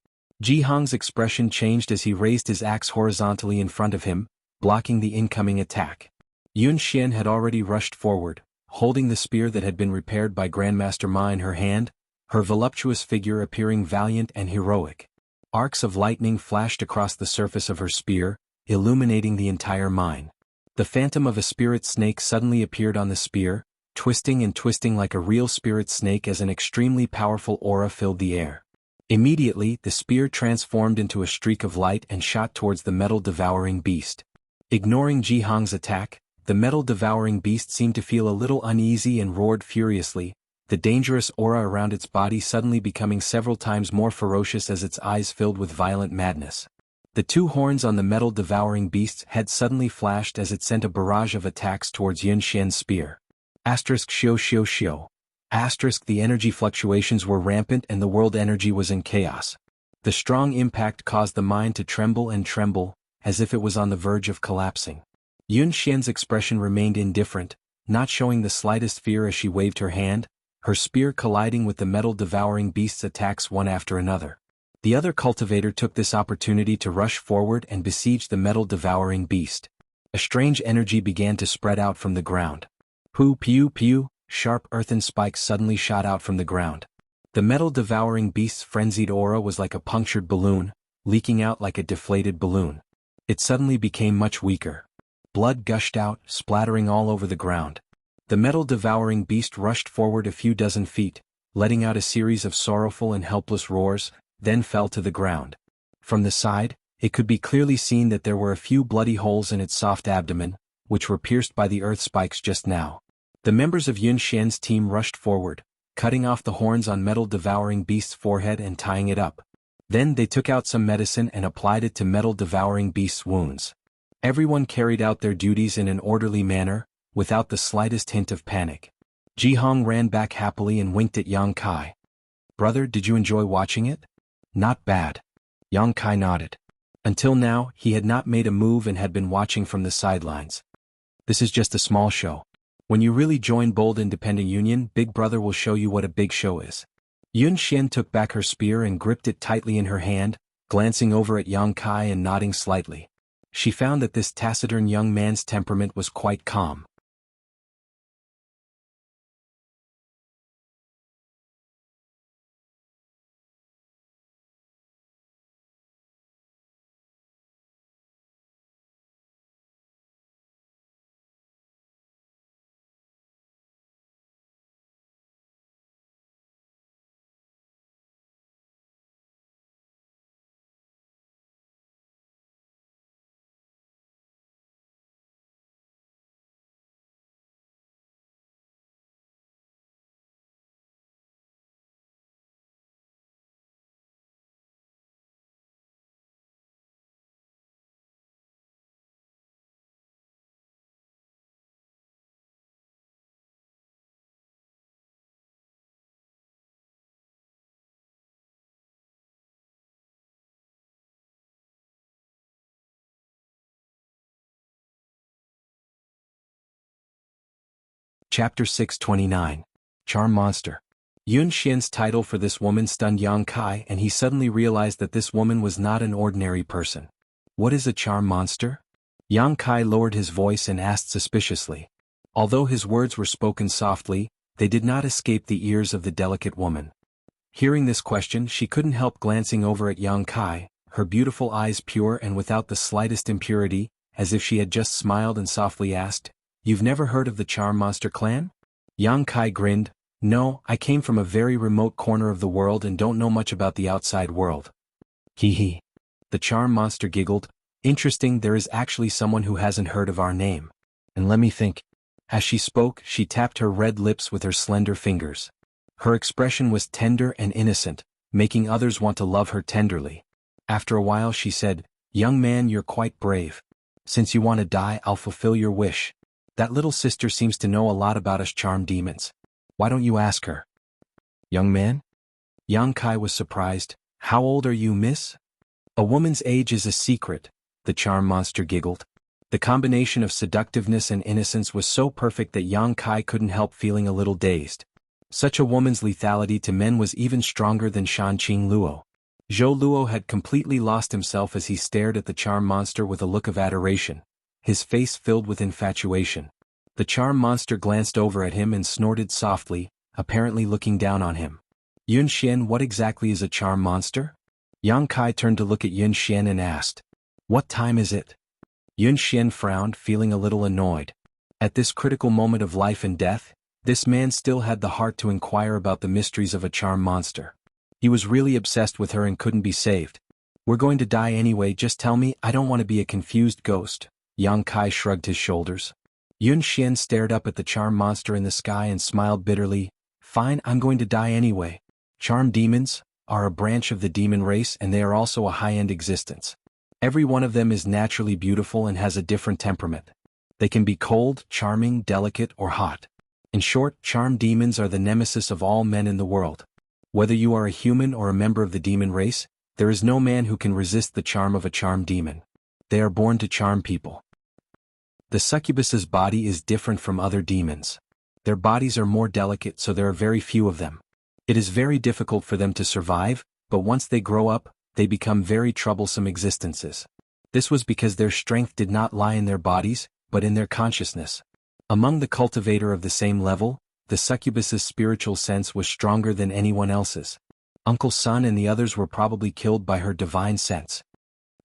Jihang's expression changed as he raised his axe horizontally in front of him, blocking the incoming attack. Yun Xian had already rushed forward, holding the spear that had been repaired by Grandmaster Ma in her hand, her voluptuous figure appearing valiant and heroic. Arcs of lightning flashed across the surface of her spear, illuminating the entire mine. The phantom of a spirit snake suddenly appeared on the spear, twisting and twisting like a real spirit snake as an extremely powerful aura filled the air. Immediately, the spear transformed into a streak of light and shot towards the metal-devouring beast. Ignoring Jihang's attack, the metal-devouring beast seemed to feel a little uneasy and roared furiously, the dangerous aura around its body suddenly becoming several times more ferocious as its eyes filled with violent madness. The 2 horns on the metal-devouring beast's head suddenly flashed as it sent a barrage of attacks towards Yun Xian's spear. Asterisk shio shio shio. Asterisk the energy fluctuations were rampant and the world energy was in chaos. The strong impact caused the mine to tremble and tremble, as if it was on the verge of collapsing. Yun Xian's expression remained indifferent, not showing the slightest fear as she waved her hand, her spear colliding with the metal-devouring beast's attacks one after another. The other cultivator took this opportunity to rush forward and besiege the metal-devouring beast. A strange energy began to spread out from the ground. Pu pew pew, sharp earthen spikes suddenly shot out from the ground. The metal-devouring beast's frenzied aura was like a punctured balloon, leaking out like a deflated balloon. It suddenly became much weaker. Blood gushed out, splattering all over the ground. The metal-devouring beast rushed forward a few dozen feet, letting out a series of sorrowful and helpless roars, then fell to the ground. From the side, it could be clearly seen that there were a few bloody holes in its soft abdomen, which were pierced by the earth spikes just now. The members of Yun Xian's team rushed forward, cutting off the horns on metal-devouring beast's forehead and tying it up. Then they took out some medicine and applied it to metal-devouring beast's wounds. Everyone carried out their duties in an orderly manner, without the slightest hint of panic. Jihang ran back happily and winked at Yang Kai. "Brother, did you enjoy watching it?" "Not bad." Yang Kai nodded. Until now, he had not made a move and had been watching from the sidelines. "This is just a small show. When you really join Bold Independent Union, Big Brother will show you what a big show is." Yun Xian took back her spear and gripped it tightly in her hand, glancing over at Yang Kai and nodding slightly. She found that this taciturn young man's temperament was quite calm. Chapter 629. Charm Monster. Yun Xian's title for this woman stunned Yang Kai and he suddenly realized that this woman was not an ordinary person. "What is a charm monster?" Yang Kai lowered his voice and asked suspiciously. Although his words were spoken softly, they did not escape the ears of the delicate woman. Hearing this question, she couldn't help glancing over at Yang Kai, her beautiful eyes pure and without the slightest impurity, as if she had just smiled and softly asked, "You've never heard of the Charm Monster clan?" Yang Kai grinned, "No, I came from a very remote corner of the world and don't know much about the outside world." Hee hee. The Charm Monster giggled, "Interesting, there is actually someone who hasn't heard of our name. And let me think." As she spoke, she tapped her red lips with her slender fingers. Her expression was tender and innocent, making others want to love her tenderly. After a while she said, "Young man, you're quite brave. Since you want to die, I'll fulfill your wish. That little sister seems to know a lot about us charm demons. Why don't you ask her?" "Young man?" Yang Kai was surprised. "How old are you, miss?" "A woman's age is a secret," the charm monster giggled. The combination of seductiveness and innocence was so perfect that Yang Kai couldn't help feeling a little dazed. Such a woman's lethality to men was even stronger than Shanqing Luo. Zhou Luo had completely lost himself as he stared at the charm monster with a look of adoration, his face filled with infatuation. The charm monster glanced over at him and snorted softly, apparently looking down on him. "Yun Xian, what exactly is a charm monster?" Yang Kai turned to look at Yun Xian and asked, "What time is it?" Yun Xian frowned, feeling a little annoyed. At this critical moment of life and death, this man still had the heart to inquire about the mysteries of a charm monster. He was really obsessed with her and couldn't be saved. "We're going to die anyway, just tell me, I don't want to be a confused ghost." Yang Kai shrugged his shoulders. Yun Xian stared up at the charm monster in the sky and smiled bitterly. "Fine, I'm going to die anyway. Charm demons are a branch of the demon race and they are also a high-end existence. Every one of them is naturally beautiful and has a different temperament. They can be cold, charming, delicate, or hot. In short, charm demons are the nemesis of all men in the world. Whether you are a human or a member of the demon race, there is no man who can resist the charm of a charm demon. They are born to charm people." The succubus's body is different from other demons. Their bodies are more delicate, so there are very few of them. It is very difficult for them to survive, but once they grow up, they become very troublesome existences. This was because their strength did not lie in their bodies, but in their consciousness. Among the cultivator of the same level, the succubus's spiritual sense was stronger than anyone else's. Uncle Sun and the others were probably killed by her divine sense.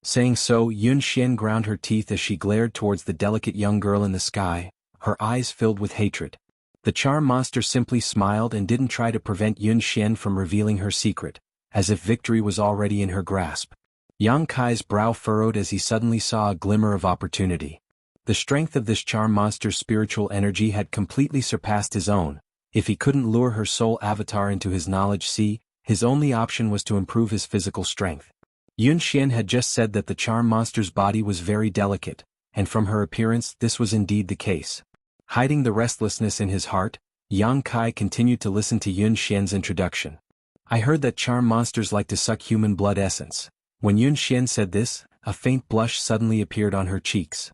Saying so, Yun Xian ground her teeth as she glared towards the delicate young girl in the sky, her eyes filled with hatred. The charm monster simply smiled and didn't try to prevent Yun Xian from revealing her secret, as if victory was already in her grasp. Yang Kai's brow furrowed as he suddenly saw a glimmer of opportunity. The strength of this charm monster's spiritual energy had completely surpassed his own. If he couldn't lure her soul avatar into his knowledge sea, his only option was to improve his physical strength. Yun Xian had just said that the charm monster's body was very delicate, and from her appearance this was indeed the case. Hiding the restlessness in his heart, Yang Kai continued to listen to Yun Xian's introduction. "I heard that charm monsters like to suck human blood essence." When Yun Xian said this, a faint blush suddenly appeared on her cheeks.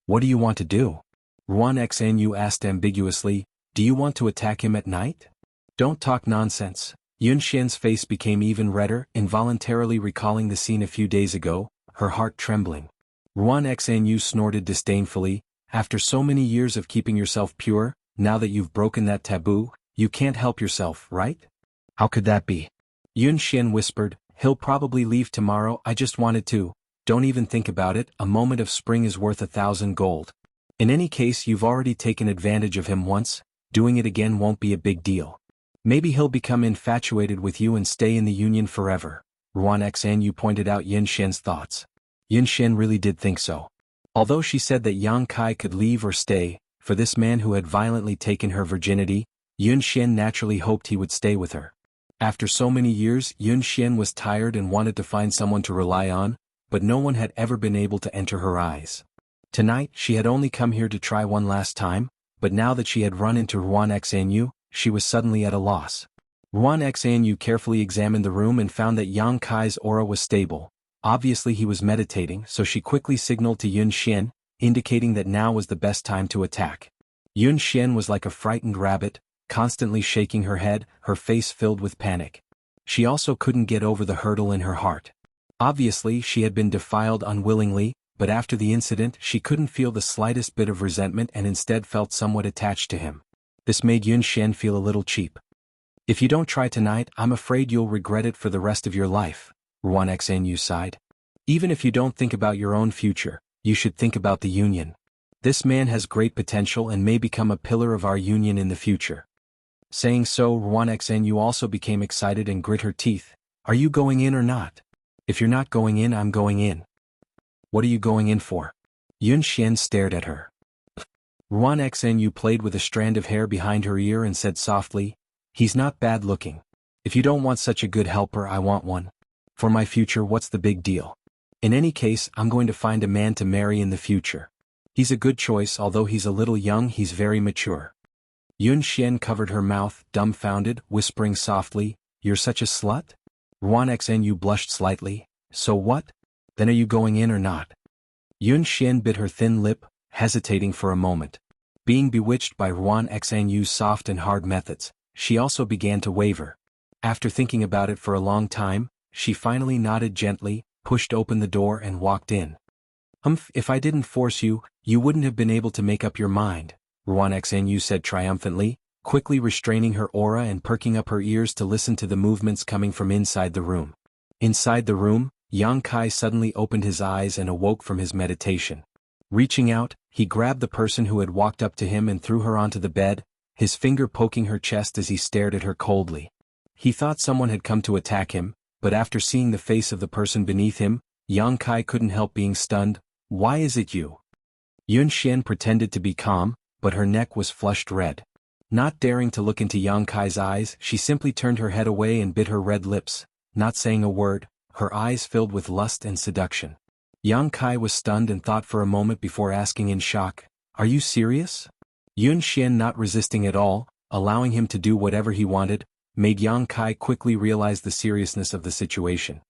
What do you want to do? Ruan Xanyu asked ambiguously, do you want to attack him at night? Don't talk nonsense. Yun Xian's face became even redder, involuntarily recalling the scene a few days ago, her heart trembling. Ruan Xanyu snorted disdainfully, after so many years of keeping yourself pure, now that you've broken that taboo, you can't help yourself, right? How could that be? Yun Xian whispered, he'll probably leave tomorrow, I just wanted to. Don't even think about it, a moment of spring is worth 1,000 gold. In any case, you've already taken advantage of him once, doing it again won't be a big deal. Maybe he'll become infatuated with you and stay in the union forever. Ruan Xanyu pointed out Yun Xian's thoughts. Yun Xian really did think so. Although she said that Yang Kai could leave or stay, for this man who had violently taken her virginity, Yun Xian naturally hoped he would stay with her. After so many years, Yun Xian was tired and wanted to find someone to rely on, but no one had ever been able to enter her eyes. Tonight, she had only come here to try one last time, but now that she had run into Ruan Xanyu, she was suddenly at a loss. Ruan Xanyu carefully examined the room and found that Yang Kai's aura was stable. Obviously he was meditating, so she quickly signaled to Yun Xian, indicating that now was the best time to attack. Yun Xian was like a frightened rabbit, constantly shaking her head, her face filled with panic. She also couldn't get over the hurdle in her heart. Obviously she had been defiled unwillingly, but after the incident she couldn't feel the slightest bit of resentment and instead felt somewhat attached to him. This made Yun Xian feel a little cheap. If you don't try tonight, I'm afraid you'll regret it for the rest of your life, Ruan Xanyu sighed. Even if you don't think about your own future, you should think about the union. This man has great potential and may become a pillar of our union in the future. Saying so, Ruan Xanyu also became excited and grit her teeth. Are you going in or not? If you're not going in, I'm going in. What are you going in for? Yun Xian stared at her. Ruan Xanyu played with a strand of hair behind her ear and said softly, he's not bad looking. If you don't want such a good helper, I want one. For my future, what's the big deal? In any case, I'm going to find a man to marry in the future. He's a good choice, although he's a little young, he's very mature. Yun Xian covered her mouth, dumbfounded, whispering softly, you're such a slut? Ruan Xanyu blushed slightly. So what? Then are you going in or not? Yun Xian bit her thin lip, hesitating for a moment. Being bewitched by Ruan Xanyu's soft and hard methods, she also began to waver. After thinking about it for a long time, she finally nodded gently, pushed open the door and walked in. If I didn't force you, you wouldn't have been able to make up your mind, Ruan Xanyu said triumphantly, quickly restraining her aura and perking up her ears to listen to the movements coming from inside the room. Inside the room, Yang Kai suddenly opened his eyes and awoke from his meditation. Reaching out, he grabbed the person who had walked up to him and threw her onto the bed, his finger poking her chest as he stared at her coldly. He thought someone had come to attack him, but after seeing the face of the person beneath him, Yang Kai couldn't help being stunned. Why is it you? Yun Xian pretended to be calm, but her neck was flushed red. Not daring to look into Yang Kai's eyes, she simply turned her head away and bit her red lips, not saying a word, her eyes filled with lust and seduction. Yang Kai was stunned and thought for a moment before asking in shock, are you serious? Yun Xian, not resisting at all, allowing him to do whatever he wanted, made Yang Kai quickly realize the seriousness of the situation.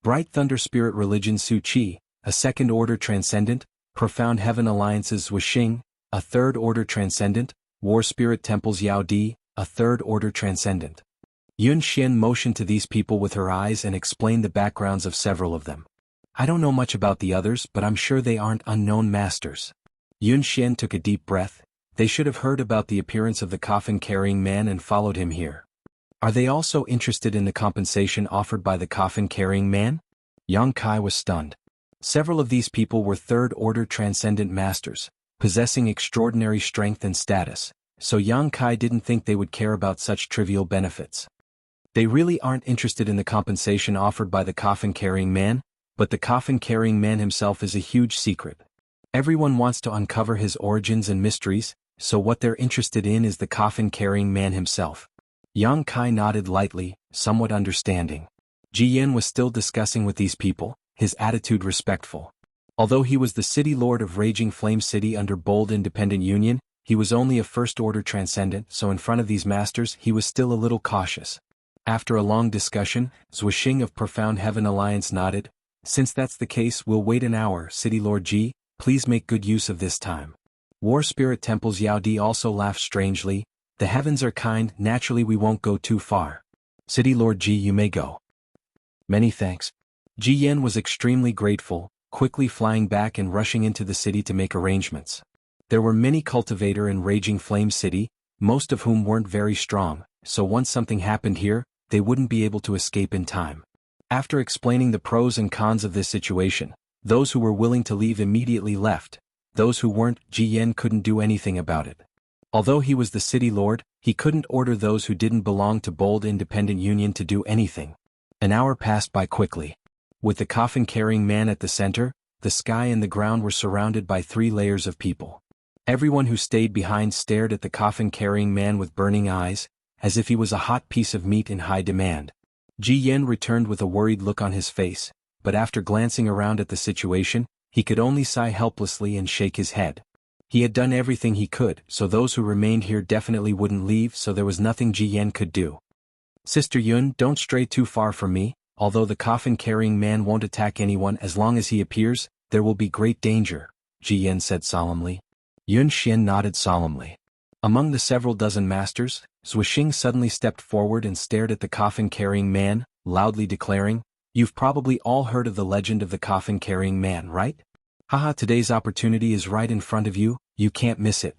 Bright Thunder Spirit Religion Su Qi, a second-order transcendent, Profound Heaven Alliances Wuxing, a third-order transcendent, War Spirit Temples Yao Di, a third-order transcendent. Yun Xian motioned to these people with her eyes and explained the backgrounds of several of them. I don't know much about the others, but I'm sure they aren't unknown masters. Yun Xian took a deep breath. They should have heard about the appearance of the coffin-carrying man and followed him here. Are they also interested in the compensation offered by the coffin-carrying man? Yang Kai was stunned. Several of these people were third-order transcendent masters, possessing extraordinary strength and status, so Yang Kai didn't think they would care about such trivial benefits. They really aren't interested in the compensation offered by the coffin-carrying man, but the coffin-carrying man himself is a huge secret. Everyone wants to uncover his origins and mysteries, so what they're interested in is the coffin-carrying man himself. Yang Kai nodded lightly, somewhat understanding. Ji Yan was still discussing with these people, his attitude respectful. Although he was the city lord of Raging Flame City under Bold Independent Union, he was only a first-order transcendent, so in front of these masters he was still a little cautious. After a long discussion, Zhuixing of Profound Heaven Alliance nodded. Since that's the case, we'll wait an hour. City Lord Ji, please make good use of this time. War Spirit Temple's Yao Di also laughed strangely. The heavens are kind, naturally we won't go too far. City Lord Ji, you may go. Many thanks. Ji Yan was extremely grateful, quickly flying back and rushing into the city to make arrangements. There were many cultivator in Raging Flame City, most of whom weren't very strong, so once something happened here, they wouldn't be able to escape in time. After explaining the pros and cons of this situation, those who were willing to leave immediately left. Those who weren't, Ji Yan couldn't do anything about it. Although he was the city lord, he couldn't order those who didn't belong to Bold Independent Union to do anything. An hour passed by quickly. With the coffin-carrying man at the center, the sky and the ground were surrounded by 3 layers of people. Everyone who stayed behind stared at the coffin-carrying man with burning eyes, as if he was a hot piece of meat in high demand. Ji Yan returned with a worried look on his face, but after glancing around at the situation, he could only sigh helplessly and shake his head. He had done everything he could, so those who remained here definitely wouldn't leave, so there was nothing Ji Yan could do. Sister Yun, don't stray too far from me. Although the coffin-carrying man won't attack anyone as long as he appears, there will be great danger, Ji Yan said solemnly. Yun Xian nodded solemnly. Among the several dozen masters, Zhuixing suddenly stepped forward and stared at the coffin-carrying man, loudly declaring, "You've probably all heard of the legend of the coffin-carrying man, right? Haha, today's opportunity is right in front of you, you can't miss it."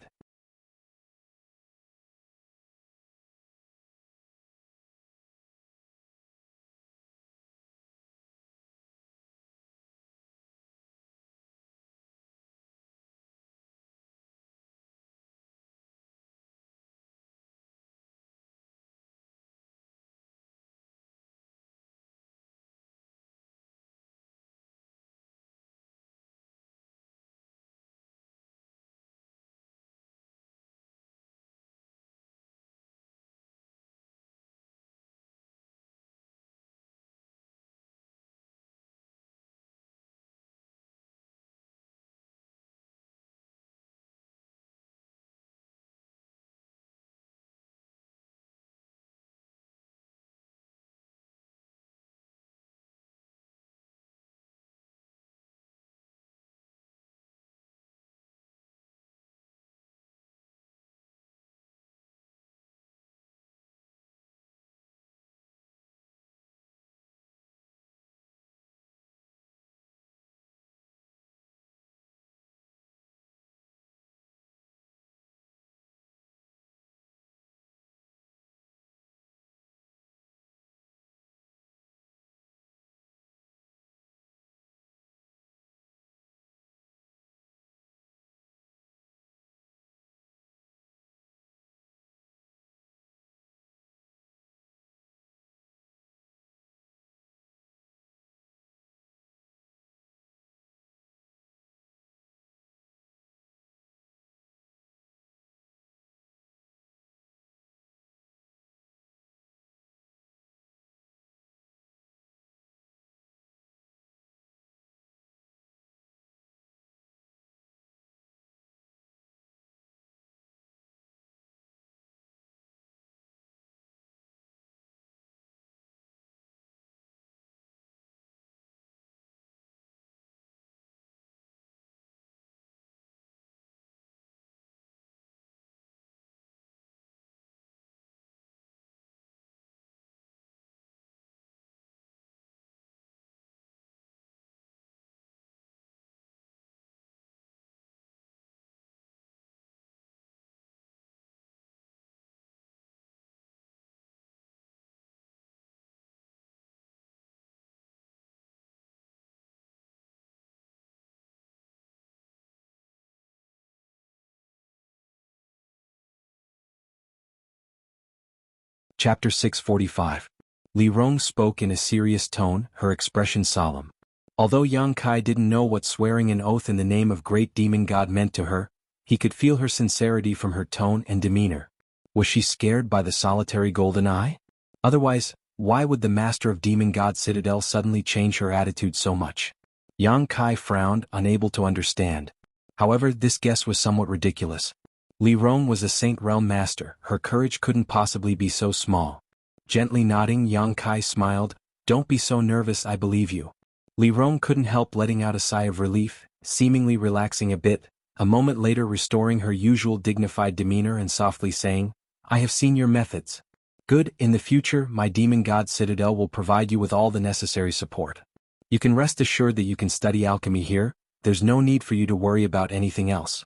Chapter 645. Li Rong spoke in a serious tone, her expression solemn. Although Yang Kai didn't know what swearing an oath in the name of great demon god meant to her, he could feel her sincerity from her tone and demeanor. Was she scared by the solitary golden eye? Otherwise, why would the master of Demon God Citadel suddenly change her attitude so much? Yang Kai frowned, unable to understand. However, this guess was somewhat ridiculous. Li Rong was a Saint Realm master, her courage couldn't possibly be so small. Gently nodding, Yang Kai smiled, "Don't be so nervous, I believe you." Li Rong couldn't help letting out a sigh of relief, seemingly relaxing a bit, a moment later restoring her usual dignified demeanor and softly saying, "I have seen your methods. Good, in the future my Demon God Citadel will provide you with all the necessary support. You can rest assured that you can study alchemy here, there's no need for you to worry about anything else."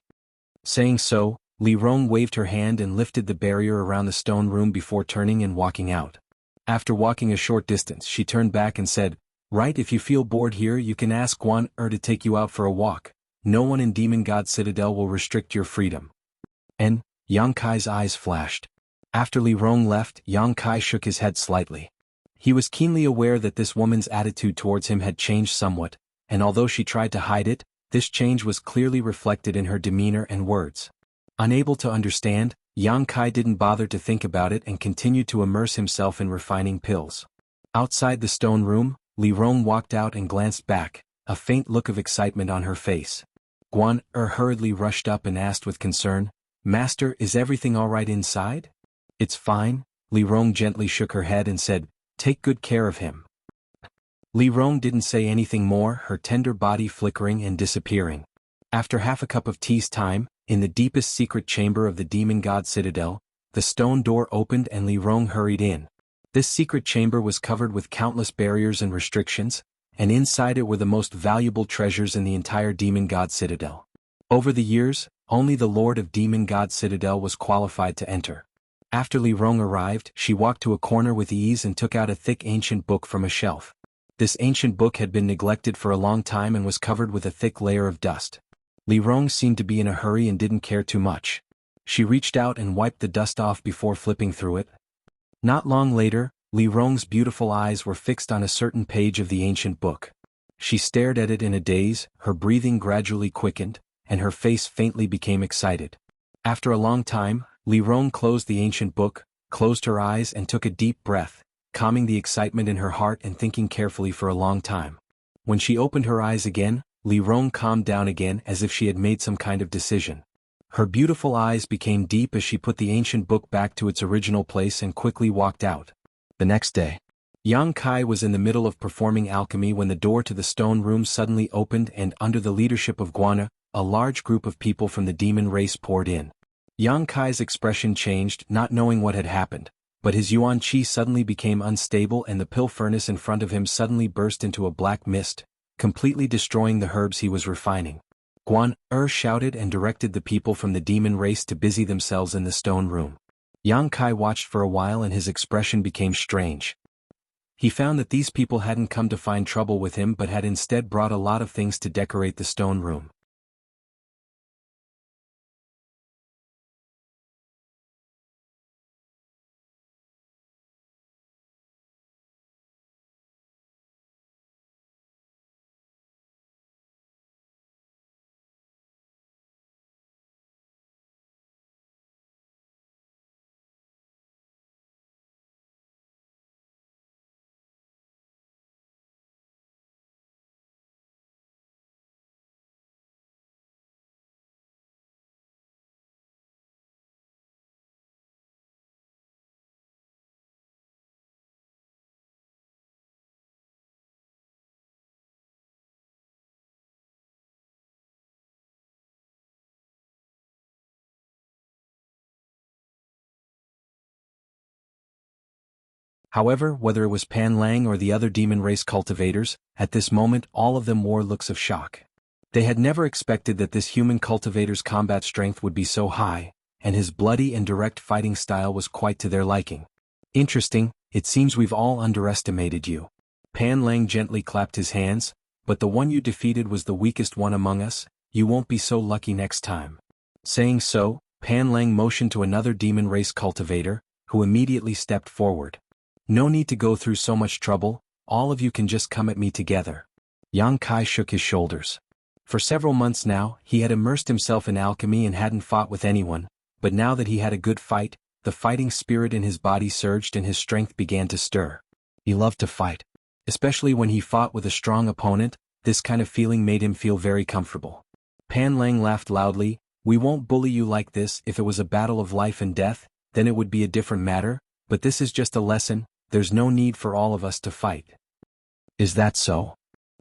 Saying so, Li Rong waved her hand and lifted the barrier around the stone room before turning and walking out. After walking a short distance, she turned back and said, "Right, if you feel bored here you can ask Guan to take you out for a walk. No one in Demon God Citadel will restrict your freedom." And Yang Kai's eyes flashed. After Li Rong left, Yang Kai shook his head slightly. He was keenly aware that this woman's attitude towards him had changed somewhat, and although she tried to hide it, this change was clearly reflected in her demeanor and words. Unable to understand, Yang Kai didn't bother to think about it and continued to immerse himself in refining pills. Outside the stone room, Li Rong walked out and glanced back, a faint look of excitement on her face. Guan hurriedly rushed up and asked with concern, "Master, is everything all right inside?" "It's fine," Li Rong gently shook her head and said, "Take good care of him." Li Rong didn't say anything more, her tender body flickering and disappearing. After half a cup of tea's time, in the deepest secret chamber of the Demon God Citadel, the stone door opened and Li Rong hurried in. This secret chamber was covered with countless barriers and restrictions, and inside it were the most valuable treasures in the entire Demon God Citadel. Over the years, only the Lord of Demon God Citadel was qualified to enter. After Li Rong arrived, she walked to a corner with ease and took out a thick ancient book from a shelf. This ancient book had been neglected for a long time and was covered with a thick layer of dust. Li Rong seemed to be in a hurry and didn't care too much. She reached out and wiped the dust off before flipping through it. Not long later, Li Rong's beautiful eyes were fixed on a certain page of the ancient book. She stared at it in a daze, her breathing gradually quickened, and her face faintly became excited. After a long time, Li Rong closed the ancient book, closed her eyes and took a deep breath, calming the excitement in her heart and thinking carefully for a long time. When she opened her eyes again, Li Rong calmed down again as if she had made some kind of decision. Her beautiful eyes became deep as she put the ancient book back to its original place and quickly walked out. The next day, Yang Kai was in the middle of performing alchemy when the door to the stone room suddenly opened and under the leadership of Guana, a large group of people from the demon race poured in. Yang Kai's expression changed, not knowing what had happened, but his yuan qi suddenly became unstable and the pill furnace in front of him suddenly burst into a black mist, completely destroying the herbs he was refining. Guan shouted and directed the people from the demon race to busy themselves in the stone room. Yang Kai watched for a while and his expression became strange. He found that these people hadn't come to find trouble with him but had instead brought a lot of things to decorate the stone room. However, whether it was Pan Lang or the other demon race cultivators, at this moment all of them wore looks of shock. They had never expected that this human cultivator's combat strength would be so high, and his bloody and direct fighting style was quite to their liking. "Interesting, it seems we've all underestimated you." Pan Lang gently clapped his hands, "But the one you defeated was the weakest one among us, you won't be so lucky next time." Saying so, Pan Lang motioned to another demon race cultivator, who immediately stepped forward. No need to go through so much trouble, all of you can just come at me together. Yang Kai shook his shoulders. For several months now, he had immersed himself in alchemy and hadn't fought with anyone, but now that he had a good fight, the fighting spirit in his body surged and his strength began to stir. He loved to fight. Especially when he fought with a strong opponent, this kind of feeling made him feel very comfortable. Pan Lang laughed loudly. We won't bully you like this. If it was a battle of life and death, then it would be a different matter, but this is just a lesson, there's no need for all of us to fight. Is that so?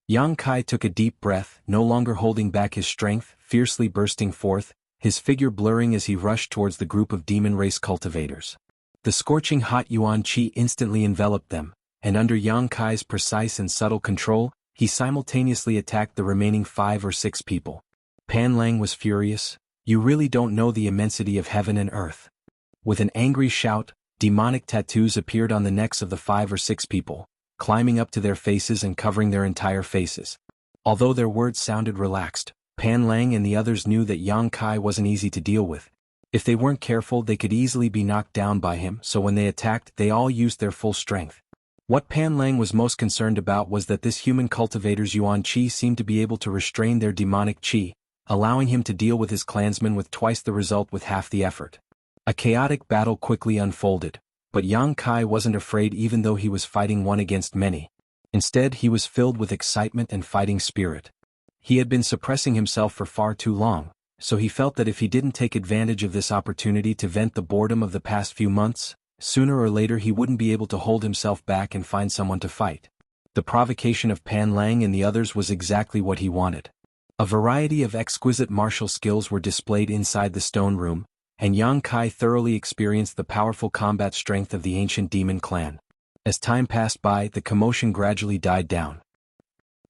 Yang Kai took a deep breath, no longer holding back his strength, fiercely bursting forth, his figure blurring as he rushed towards the group of demon race cultivators. The scorching hot yuan qi instantly enveloped them, and under Yang Kai's precise and subtle control, he simultaneously attacked the remaining 5 or 6 people. Pan Lang was furious. You really don't know the immensity of heaven and earth. With an angry shout, demonic tattoos appeared on the necks of the 5 or 6 people, climbing up to their faces and covering their entire faces. Although their words sounded relaxed, Pan Lang and the others knew that Yang Kai wasn't easy to deal with. If they weren't careful, they could easily be knocked down by him, so when they attacked, they all used their full strength. What Pan Lang was most concerned about was that this human cultivator's yuan qi seemed to be able to restrain their demonic qi, allowing him to deal with his clansmen with twice the result with half the effort. A chaotic battle quickly unfolded, but Yang Kai wasn't afraid even though he was fighting one against many. Instead, he was filled with excitement and fighting spirit. He had been suppressing himself for far too long, so he felt that if he didn't take advantage of this opportunity to vent the boredom of the past few months, sooner or later he wouldn't be able to hold himself back and find someone to fight. The provocation of Pan Lang and the others was exactly what he wanted. A variety of exquisite martial skills were displayed inside the stone room, and Yang Kai thoroughly experienced the powerful combat strength of the ancient demon clan. As time passed by, the commotion gradually died down.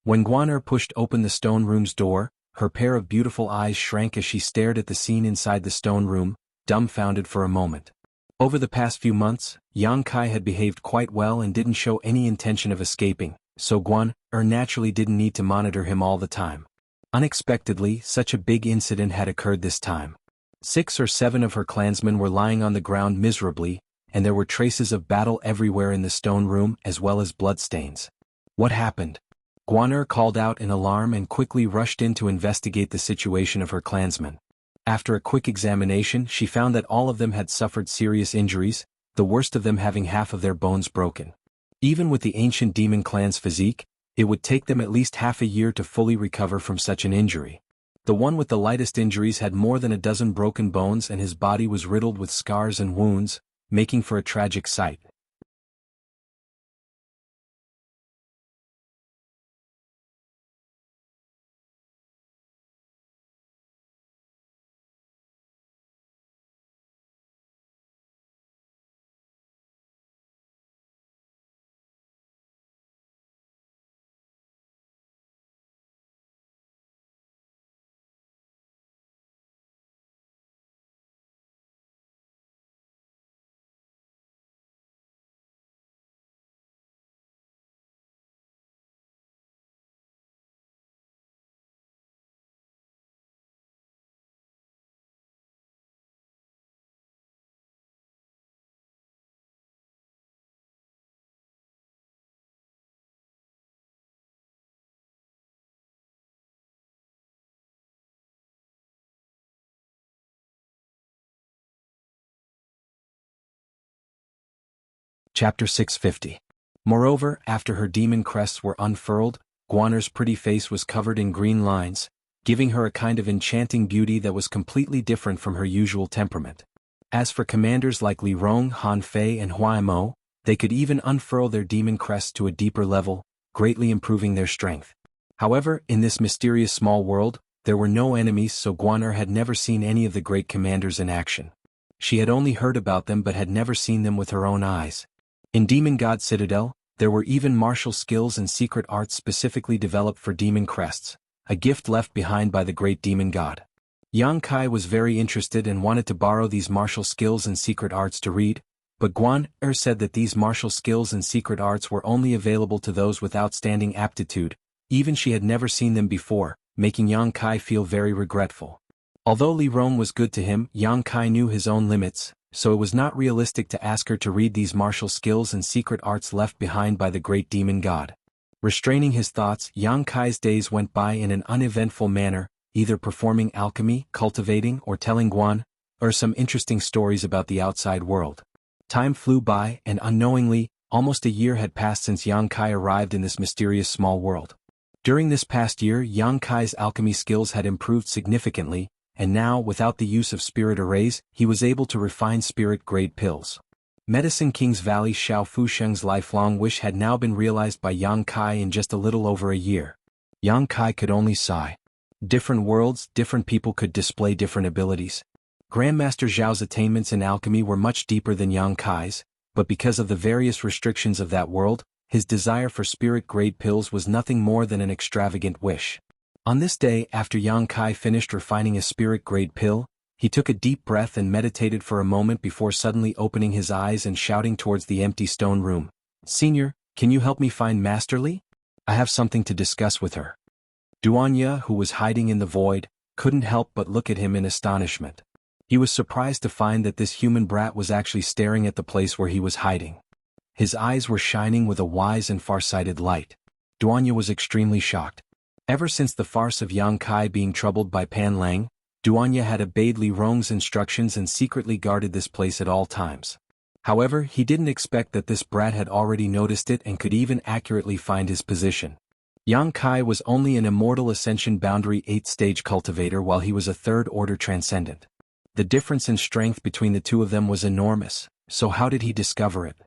When Guan pushed open the stone room's door, her pair of beautiful eyes shrank as she stared at the scene inside the stone room, dumbfounded for a moment. Over the past few months, Yang Kai had behaved quite well and didn't show any intention of escaping, so Guan naturally didn't need to monitor him all the time. Unexpectedly, such a big incident had occurred this time. 6 or 7 of her clansmen were lying on the ground miserably, and there were traces of battle everywhere in the stone room as well as bloodstains. What happened? Guan called out in alarm and quickly rushed in to investigate the situation of her clansmen. After a quick examination, she found that all of them had suffered serious injuries, the worst of them having half of their bones broken. Even with the ancient demon clan's physique, it would take them at least half a year to fully recover from such an injury. The one with the lightest injuries had more than a dozen broken bones and his body was riddled with scars and wounds, making for a tragic sight. Chapter 650. Moreover, after her demon crests were unfurled, Guaner's pretty face was covered in green lines, giving her a kind of enchanting beauty that was completely different from her usual temperament. As for commanders like Li Rong, Han Fei and Hua Mo, they could even unfurl their demon crests to a deeper level, greatly improving their strength. However, in this mysterious small world, there were no enemies, so Guaner had never seen any of the great commanders in action. She had only heard about them but had never seen them with her own eyes. In Demon God Citadel, there were even martial skills and secret arts specifically developed for demon crests, a gift left behind by the great demon god. Yang Kai was very interested and wanted to borrow these martial skills and secret arts to read, but Guan said that these martial skills and secret arts were only available to those with outstanding aptitude, even she had never seen them before, making Yang Kai feel very regretful. Although Li Rong was good to him, Yang Kai knew his own limits, so it was not realistic to ask her to read these martial skills and secret arts left behind by the great demon god. Restraining his thoughts, Yang Kai's days went by in an uneventful manner, either performing alchemy, cultivating, or telling Guan, or some interesting stories about the outside world. Time flew by, and unknowingly, almost a year had passed since Yang Kai arrived in this mysterious small world. During this past year, Yang Kai's alchemy skills had improved significantly, and now, without the use of spirit arrays, he was able to refine spirit-grade pills. Medicine King's Valley Xiao Fusheng's lifelong wish had now been realized by Yang Kai in just a little over a year. Yang Kai could only sigh. Different worlds, different people could display different abilities. Grandmaster Zhao's attainments in alchemy were much deeper than Yang Kai's, but because of the various restrictions of that world, his desire for spirit-grade pills was nothing more than an extravagant wish. On this day, after Yang Kai finished refining a spirit-grade pill, he took a deep breath and meditated for a moment before suddenly opening his eyes and shouting towards the empty stone room, "Senior, can you help me find Master Li? I have something to discuss with her." Duanya, who was hiding in the void, couldn't help but look at him in astonishment. He was surprised to find that this human brat was actually staring at the place where he was hiding. His eyes were shining with a wise and far-sighted light. Duanya was extremely shocked. Ever since the farce of Yang Kai being troubled by Pan Lang, Duanya had obeyed Li Rong's instructions and secretly guarded this place at all times. However, he didn't expect that this brat had already noticed it and could even accurately find his position. Yang Kai was only an immortal ascension boundary 8th-stage cultivator while he was a 3rd-order transcendent. The difference in strength between the two of them was enormous, so how did he discover it?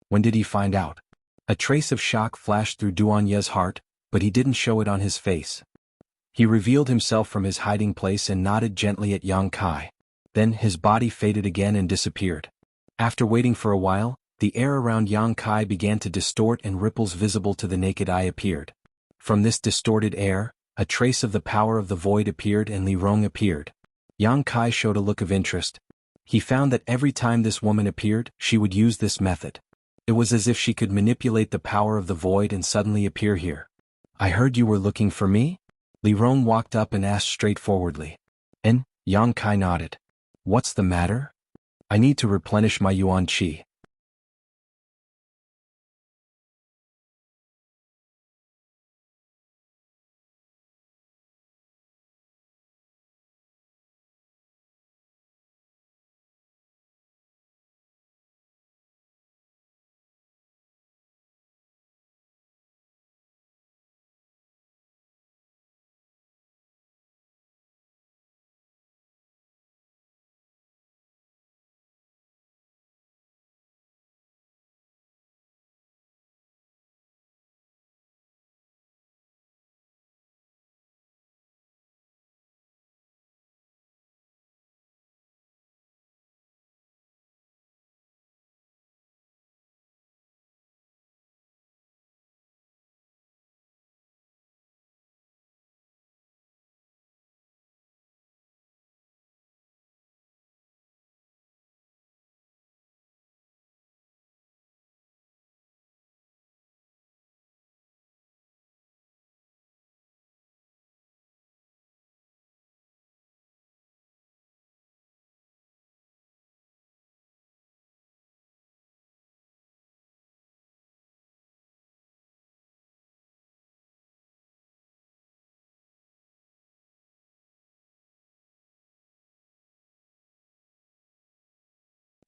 When did he find out? A trace of shock flashed through Duanya's heart, but he didn't show it on his face. He revealed himself from his hiding place and nodded gently at Yang Kai. Then his body faded again and disappeared. After waiting for a while, the air around Yang Kai began to distort and ripples visible to the naked eye appeared. From this distorted air, a trace of the power of the void appeared and Li Rong appeared. Yang Kai showed a look of interest. He found that every time this woman appeared, she would use this method. It was as if she could manipulate the power of the void and suddenly appear here. "I heard you were looking for me?" Li Rong walked up and asked straightforwardly. "And?" Yang Kai nodded. "What's the matter?" "I need to replenish my yuan qi."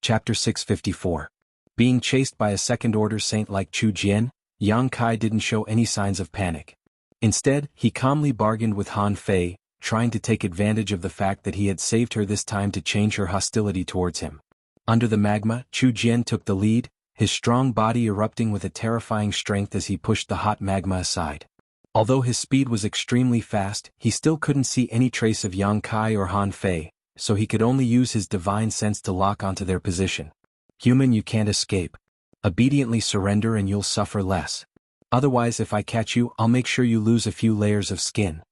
Chapter 654. Being chased by a second-order saint like Chu Jian, Yang Kai didn't show any signs of panic. Instead, he calmly bargained with Han Fei, trying to take advantage of the fact that he had saved her this time to change her hostility towards him. Under the magma, Chu Jian took the lead, his strong body erupting with a terrifying strength as he pushed the hot magma aside. Although his speed was extremely fast, he still couldn't see any trace of Yang Kai or Han Fei, so he could only use his divine sense to lock onto their position. "Human, you can't escape. Obediently surrender and you'll suffer less. Otherwise, if I catch you, I'll make sure you lose a few layers of skin."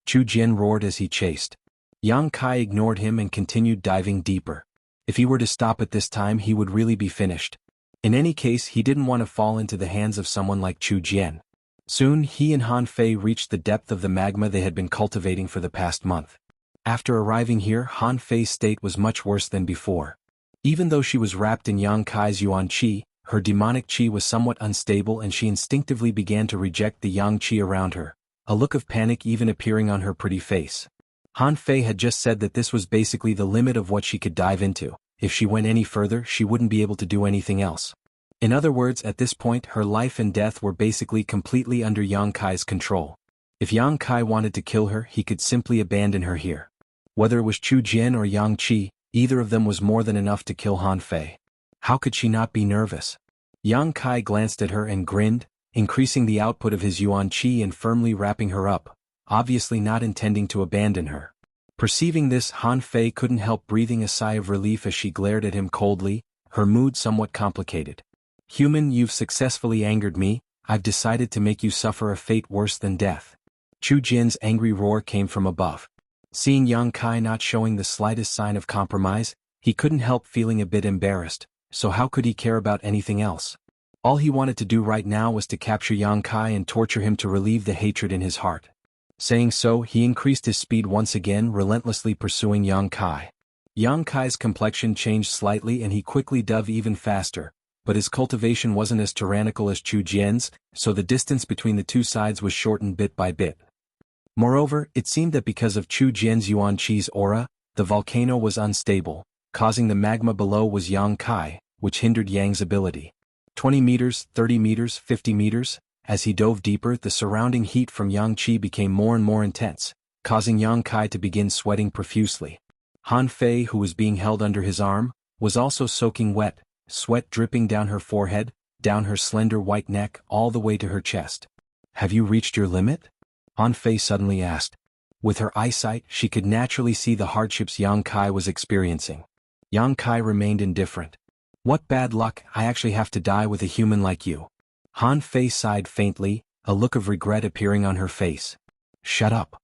Chu Jian roared as he chased. Yang Kai ignored him and continued diving deeper. If he were to stop at this time, he would really be finished. In any case, he didn't want to fall into the hands of someone like Chu Jian. Soon, he and Han Fei reached the depth of the magma they had been cultivating for the past month. After arriving here, Han Fei's state was much worse than before. Even though she was wrapped in Yang Kai's yuan qi, her demonic qi was somewhat unstable and she instinctively began to reject the yang qi around her, a look of panic even appearing on her pretty face. Han Fei had just said that this was basically the limit of what she could dive into. If she went any further, she wouldn't be able to do anything else. In other words, at this point, her life and death were basically completely under Yang Kai's control. If Yang Kai wanted to kill her, he could simply abandon her here. Whether it was Chu Jian or Yang Qi, either of them was more than enough to kill Han Fei. How could she not be nervous? Yang Kai glanced at her and grinned, increasing the output of his yuan qi and firmly wrapping her up, obviously not intending to abandon her. Perceiving this, Han Fei couldn't help breathing a sigh of relief as she glared at him coldly, her mood somewhat complicated. Human, you've successfully angered me, I've decided to make you suffer a fate worse than death. Chu Jian's angry roar came from above. Seeing Yang Kai not showing the slightest sign of compromise, he couldn't help feeling a bit embarrassed, so how could he care about anything else? All he wanted to do right now was to capture Yang Kai and torture him to relieve the hatred in his heart. Saying so, he increased his speed once again, relentlessly pursuing Yang Kai. Yang Kai's complexion changed slightly and he quickly dove even faster, but his cultivation wasn't as tyrannical as Chu Jian's, so the distance between the two sides was shortened bit by bit. Moreover, it seemed that because of Chu Jian's yuan qi's aura, the volcano was unstable, causing the magma below was Yang Kai, which hindered Yang's ability. 20 meters, 30 meters, 50 meters, as he dove deeper, the surrounding heat from Yang Qi became more and more intense, causing Yang Kai to begin sweating profusely. Han Fei, who was being held under his arm, was also soaking wet, sweat dripping down her forehead, down her slender white neck, all the way to her chest. Have you reached your limit? Han Fei suddenly asked. With her eyesight, she could naturally see the hardships Yang Kai was experiencing. Yang Kai remained indifferent. What bad luck, I actually have to die with a human like you. Han Fei sighed faintly, a look of regret appearing on her face. Shut up.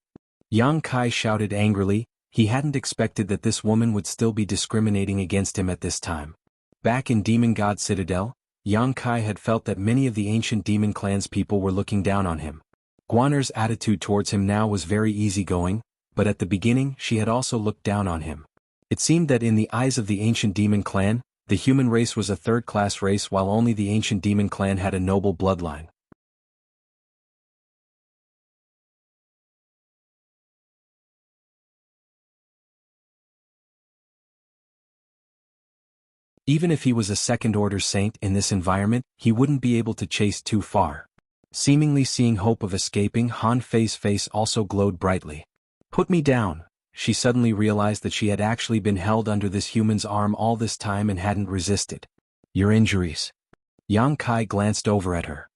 Yang Kai shouted angrily, he hadn't expected that this woman would still be discriminating against him at this time. Back in Demon God Citadel, Yang Kai had felt that many of the ancient demon clan's people were looking down on him. Guaner's attitude towards him now was very easygoing, but at the beginning she had also looked down on him. It seemed that in the eyes of the ancient demon clan, the human race was a third-class race while only the ancient demon clan had a noble bloodline. Even if he was a second-order saint in this environment, he wouldn't be able to chase too far. Seemingly seeing hope of escaping, Han Fei's face also glowed brightly. Put me down. She suddenly realized that she had actually been held under this human's arm all this time and hadn't resisted. Your injuries. Yang Kai glanced over at her.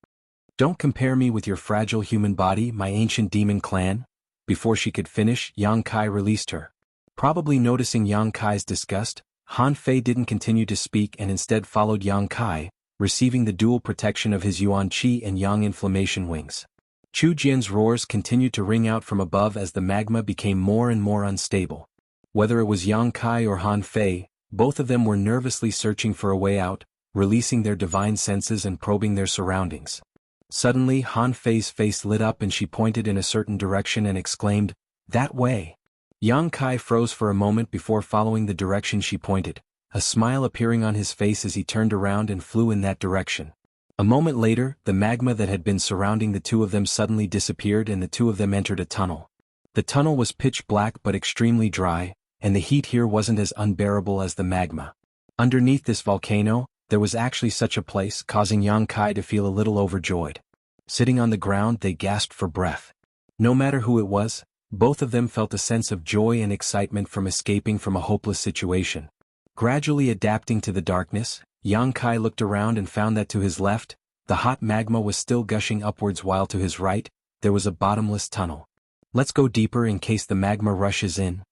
Don't compare me with your fragile human body, my ancient demon clan. Before she could finish, Yang Kai released her. Probably noticing Yang Kai's disgust, Han Fei didn't continue to speak and instead followed Yang Kai, receiving the dual protection of his yuan qi and yang inflammation wings. Chu Jian's roars continued to ring out from above as the magma became more and more unstable. Whether it was Yang Kai or Han Fei, both of them were nervously searching for a way out, releasing their divine senses and probing their surroundings. Suddenly Han Fei's face lit up and she pointed in a certain direction and exclaimed, "That way!" Yang Kai froze for a moment before following the direction she pointed, a smile appearing on his face as he turned around and flew in that direction. A moment later, the magma that had been surrounding the two of them suddenly disappeared and the two of them entered a tunnel. The tunnel was pitch black but extremely dry, and the heat here wasn't as unbearable as the magma. Underneath this volcano, there was actually such a place, causing Yang Kai to feel a little overjoyed. Sitting on the ground, they gasped for breath. No matter who it was, both of them felt a sense of joy and excitement from escaping from a hopeless situation. Gradually adapting to the darkness, Yang Kai looked around and found that to his left, the hot magma was still gushing upwards while to his right, there was a bottomless tunnel. Let's go deeper in case the magma rushes in,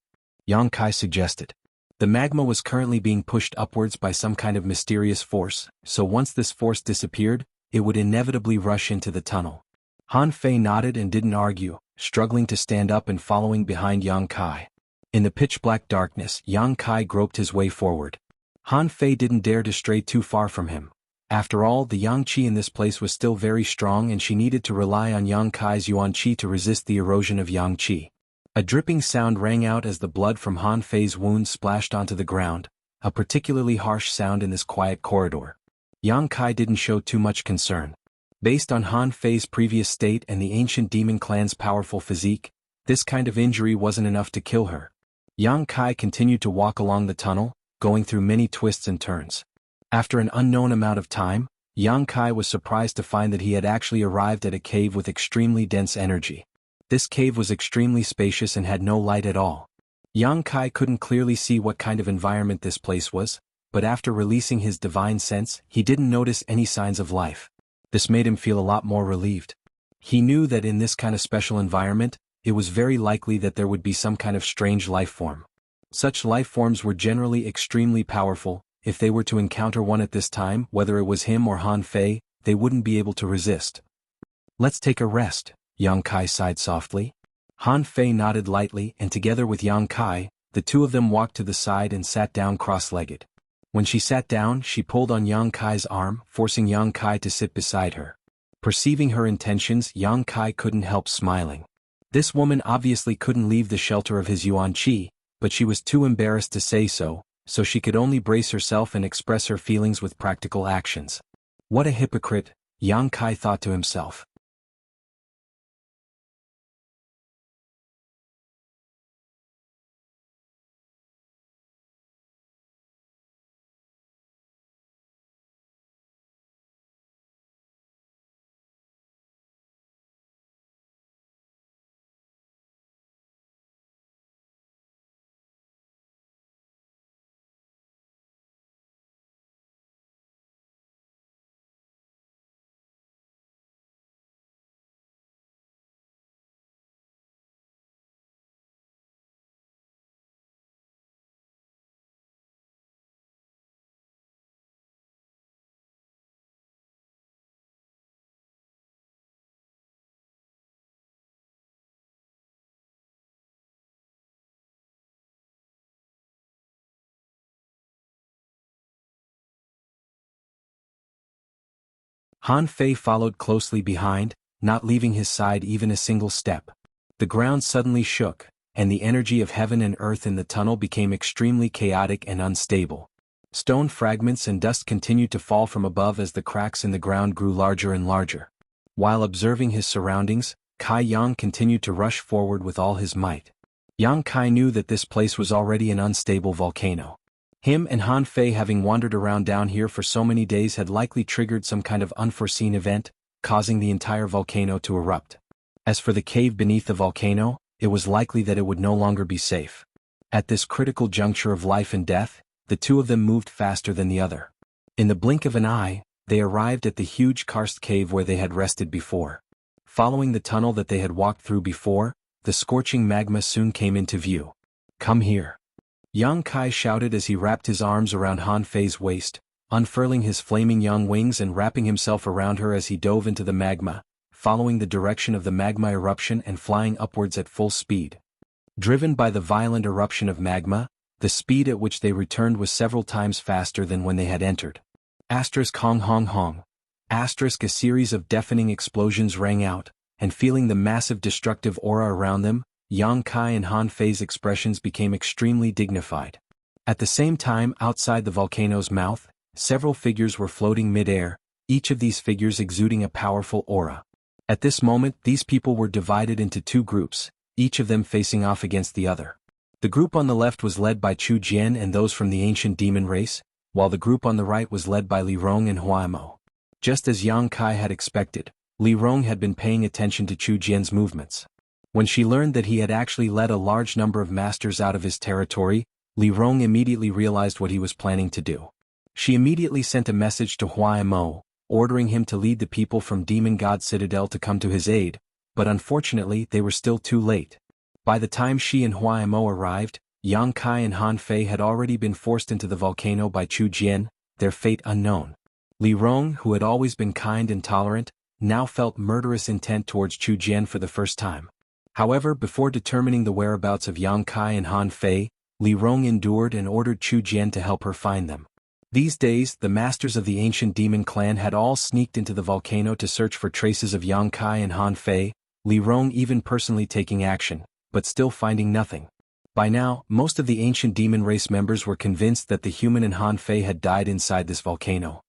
Yang Kai suggested. The magma was currently being pushed upwards by some kind of mysterious force, so once this force disappeared, it would inevitably rush into the tunnel. Han Fei nodded and didn't argue, struggling to stand up and following behind Yang Kai. In the pitch-black darkness, Yang Kai groped his way forward. Han Fei didn't dare to stray too far from him. After all, the yang qi in this place was still very strong and she needed to rely on Yang Kai's yuan qi to resist the erosion of yang qi. A dripping sound rang out as the blood from Han Fei's wound splashed onto the ground, a particularly harsh sound in this quiet corridor. Yang Kai didn't show too much concern. Based on Han Fei's previous state and the ancient demon clan's powerful physique, this kind of injury wasn't enough to kill her. Yang Kai continued to walk along the tunnel, going through many twists and turns. After an unknown amount of time, Yang Kai was surprised to find that he had actually arrived at a cave with extremely dense energy. This cave was extremely spacious and had no light at all. Yang Kai couldn't clearly see what kind of environment this place was, but after releasing his divine sense, he didn't notice any signs of life. This made him feel a lot more relieved. He knew that in this kind of special environment, it was very likely that there would be some kind of strange life form. Such life forms were generally extremely powerful. If they were to encounter one at this time, whether it was him or Han Fei, they wouldn't be able to resist. "Let's take a rest," Yang Kai sighed softly. Han Fei nodded lightly, and together with Yang Kai, the two of them walked to the side and sat down cross-legged. When she sat down, she pulled on Yang Kai's arm, forcing Yang Kai to sit beside her. Perceiving her intentions, Yang Kai couldn't help smiling. This woman obviously couldn't leave the shelter of his Yuan Qi, but she was too embarrassed to say so she could only brace herself and express her feelings with practical actions. What a hypocrite, Yang Kai thought to himself. Han Fei followed closely behind, not leaving his side even a single step. The ground suddenly shook, and the energy of heaven and earth in the tunnel became extremely chaotic and unstable. Stone fragments and dust continued to fall from above as the cracks in the ground grew larger and larger. While observing his surroundings, Kai Yang continued to rush forward with all his might. Yang Kai knew that this place was already an unstable volcano. Him and Han Fei having wandered around down here for so many days had likely triggered some kind of unforeseen event, causing the entire volcano to erupt. As for the cave beneath the volcano, it was likely that it would no longer be safe. At this critical juncture of life and death, the two of them moved faster than the other. In the blink of an eye, they arrived at the huge karst cave where they had rested before. Following the tunnel that they had walked through before, the scorching magma soon came into view. "Come here," Yang Kai shouted as he wrapped his arms around Han Fei's waist, unfurling his flaming young wings and wrapping himself around her as he dove into the magma, following the direction of the magma eruption and flying upwards at full speed. Driven by the violent eruption of magma, the speed at which they returned was several times faster than when they had entered. Asterisk hong hong hong. Asterisk a series of deafening explosions rang out, and feeling the massive destructive aura around them, Yang Kai and Han Fei's expressions became extremely dignified. At the same time, outside the volcano's mouth, several figures were floating mid-air, each of these figures exuding a powerful aura. At this moment, these people were divided into two groups, each of them facing off against the other. The group on the left was led by Chu Jian and those from the ancient demon race, while the group on the right was led by Li Rong and Hua Mo. Just as Yang Kai had expected, Li Rong had been paying attention to Chu Jian's movements. When she learned that he had actually led a large number of masters out of his territory, Li Rong immediately realized what he was planning to do. She immediately sent a message to Hua Mo, ordering him to lead the people from Demon God Citadel to come to his aid, but unfortunately they were still too late. By the time she and Hua Mo arrived, Yang Kai and Han Fei had already been forced into the volcano by Chu Jian, their fate unknown. Li Rong, who had always been kind and tolerant, now felt murderous intent towards Chu Jian for the first time. However, before determining the whereabouts of Yang Kai and Han Fei, Li Rong endured and ordered Chu Jian to help her find them. These days, the masters of the ancient demon clan had all sneaked into the volcano to search for traces of Yang Kai and Han Fei, Li Rong even personally taking action, but still finding nothing. By now, most of the ancient demon race members were convinced that the human and Han Fei had died inside this volcano.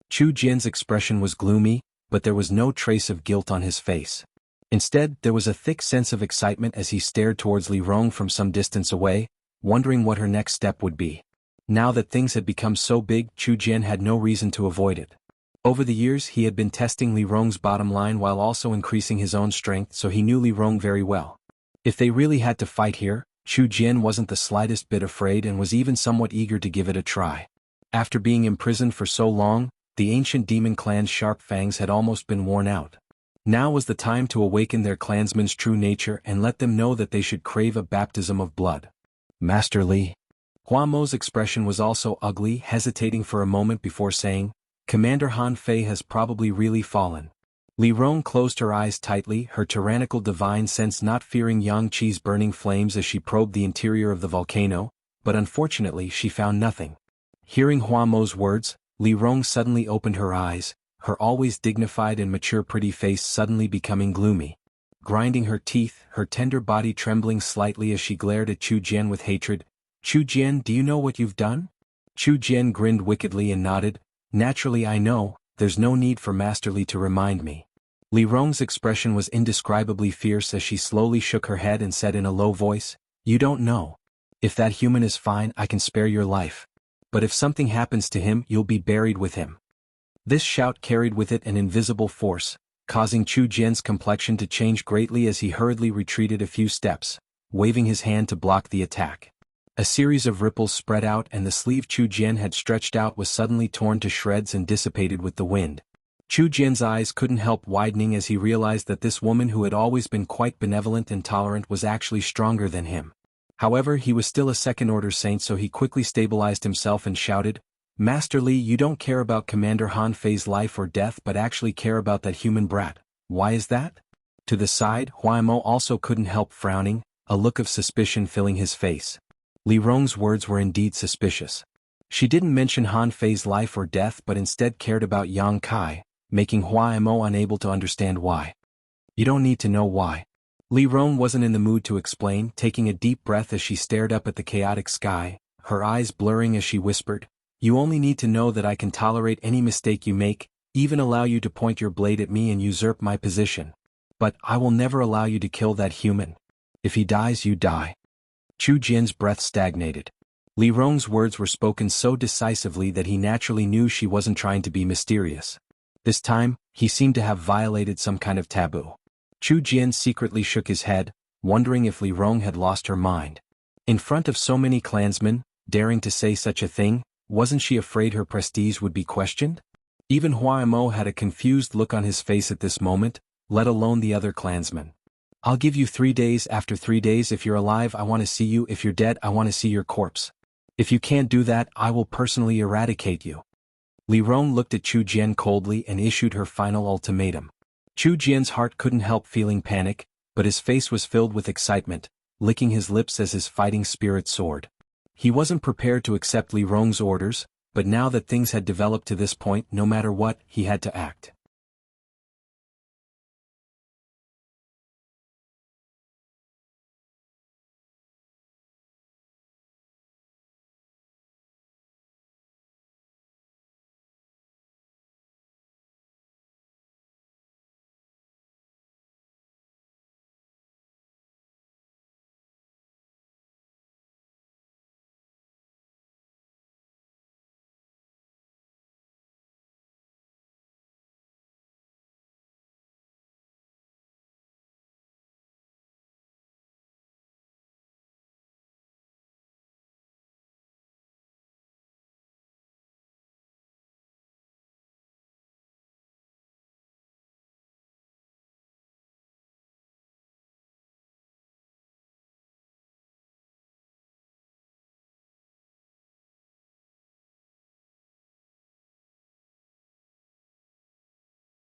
Chu Jian's expression was gloomy, but there was no trace of guilt on his face. Instead, there was a thick sense of excitement as he stared towards Li Rong from some distance away, wondering what her next step would be. Now that things had become so big, Chu Jian had no reason to avoid it. Over the years he had been testing Li Rong's bottom line while also increasing his own strength, so he knew Li Rong very well. If they really had to fight here, Chu Jian wasn't the slightest bit afraid and was even somewhat eager to give it a try. After being imprisoned for so long, the ancient demon clan's sharp fangs had almost been worn out. Now was the time to awaken their clansmen's true nature and let them know that they should crave a baptism of blood. Master Li. Hua Mo's expression was also ugly, hesitating for a moment before saying, Commander Han Fei has probably really fallen. Li Rong closed her eyes tightly, her tyrannical divine sense not fearing Yang Qi's burning flames as she probed the interior of the volcano, but unfortunately she found nothing. Hearing Hua Mo's words, Li Rong suddenly opened her eyes, her always dignified and mature pretty face suddenly becoming gloomy. Grinding her teeth, her tender body trembling slightly as she glared at Chu Jian with hatred. Chu Jian, do you know what you've done? Chu Jian grinned wickedly and nodded. Naturally I know, there's no need for Master Li to remind me. Li Rong's expression was indescribably fierce as she slowly shook her head and said in a low voice, You don't know. If that human is fine, I can spare your life. But if something happens to him, you'll be buried with him. This shout carried with it an invisible force, causing Chu Jian's complexion to change greatly as he hurriedly retreated a few steps, waving his hand to block the attack. A series of ripples spread out and the sleeve Chu Jian had stretched out was suddenly torn to shreds and dissipated with the wind. Chu Jian's eyes couldn't help widening as he realized that this woman who had always been quite benevolent and tolerant was actually stronger than him. However, he was still a second-order saint, so he quickly stabilized himself and shouted, Master Li, you don't care about Commander Han Fei's life or death but actually care about that human brat. Why is that? To the side, Hua Mo also couldn't help frowning, a look of suspicion filling his face. Li Rong's words were indeed suspicious. She didn't mention Han Fei's life or death but instead cared about Yang Kai, making Hua Mo unable to understand why. You don't need to know why. Li Rong wasn't in the mood to explain, taking a deep breath as she stared up at the chaotic sky, her eyes blurring as she whispered, You only need to know that I can tolerate any mistake you make, even allow you to point your blade at me and usurp my position. But I will never allow you to kill that human. If he dies, you die. Chu Jian's breath stagnated. Li Rong's words were spoken so decisively that he naturally knew she wasn't trying to be mysterious. This time, he seemed to have violated some kind of taboo. Chu Jian secretly shook his head, wondering if Li Rong had lost her mind. In front of so many clansmen, daring to say such a thing, wasn't she afraid her prestige would be questioned? Even Hua Mo had a confused look on his face at this moment, let alone the other clansmen. I'll give you 3 days. After 3 days, if you're alive, I want to see you. If you're dead, I want to see your corpse. If you can't do that, I will personally eradicate you. Li Rong looked at Chu Jian coldly and issued her final ultimatum. Chu Jian's heart couldn't help feeling panic, but his face was filled with excitement, licking his lips as his fighting spirit soared. He wasn't prepared to accept Li Rong's orders, but now that things had developed to this point, no matter what, he had to act.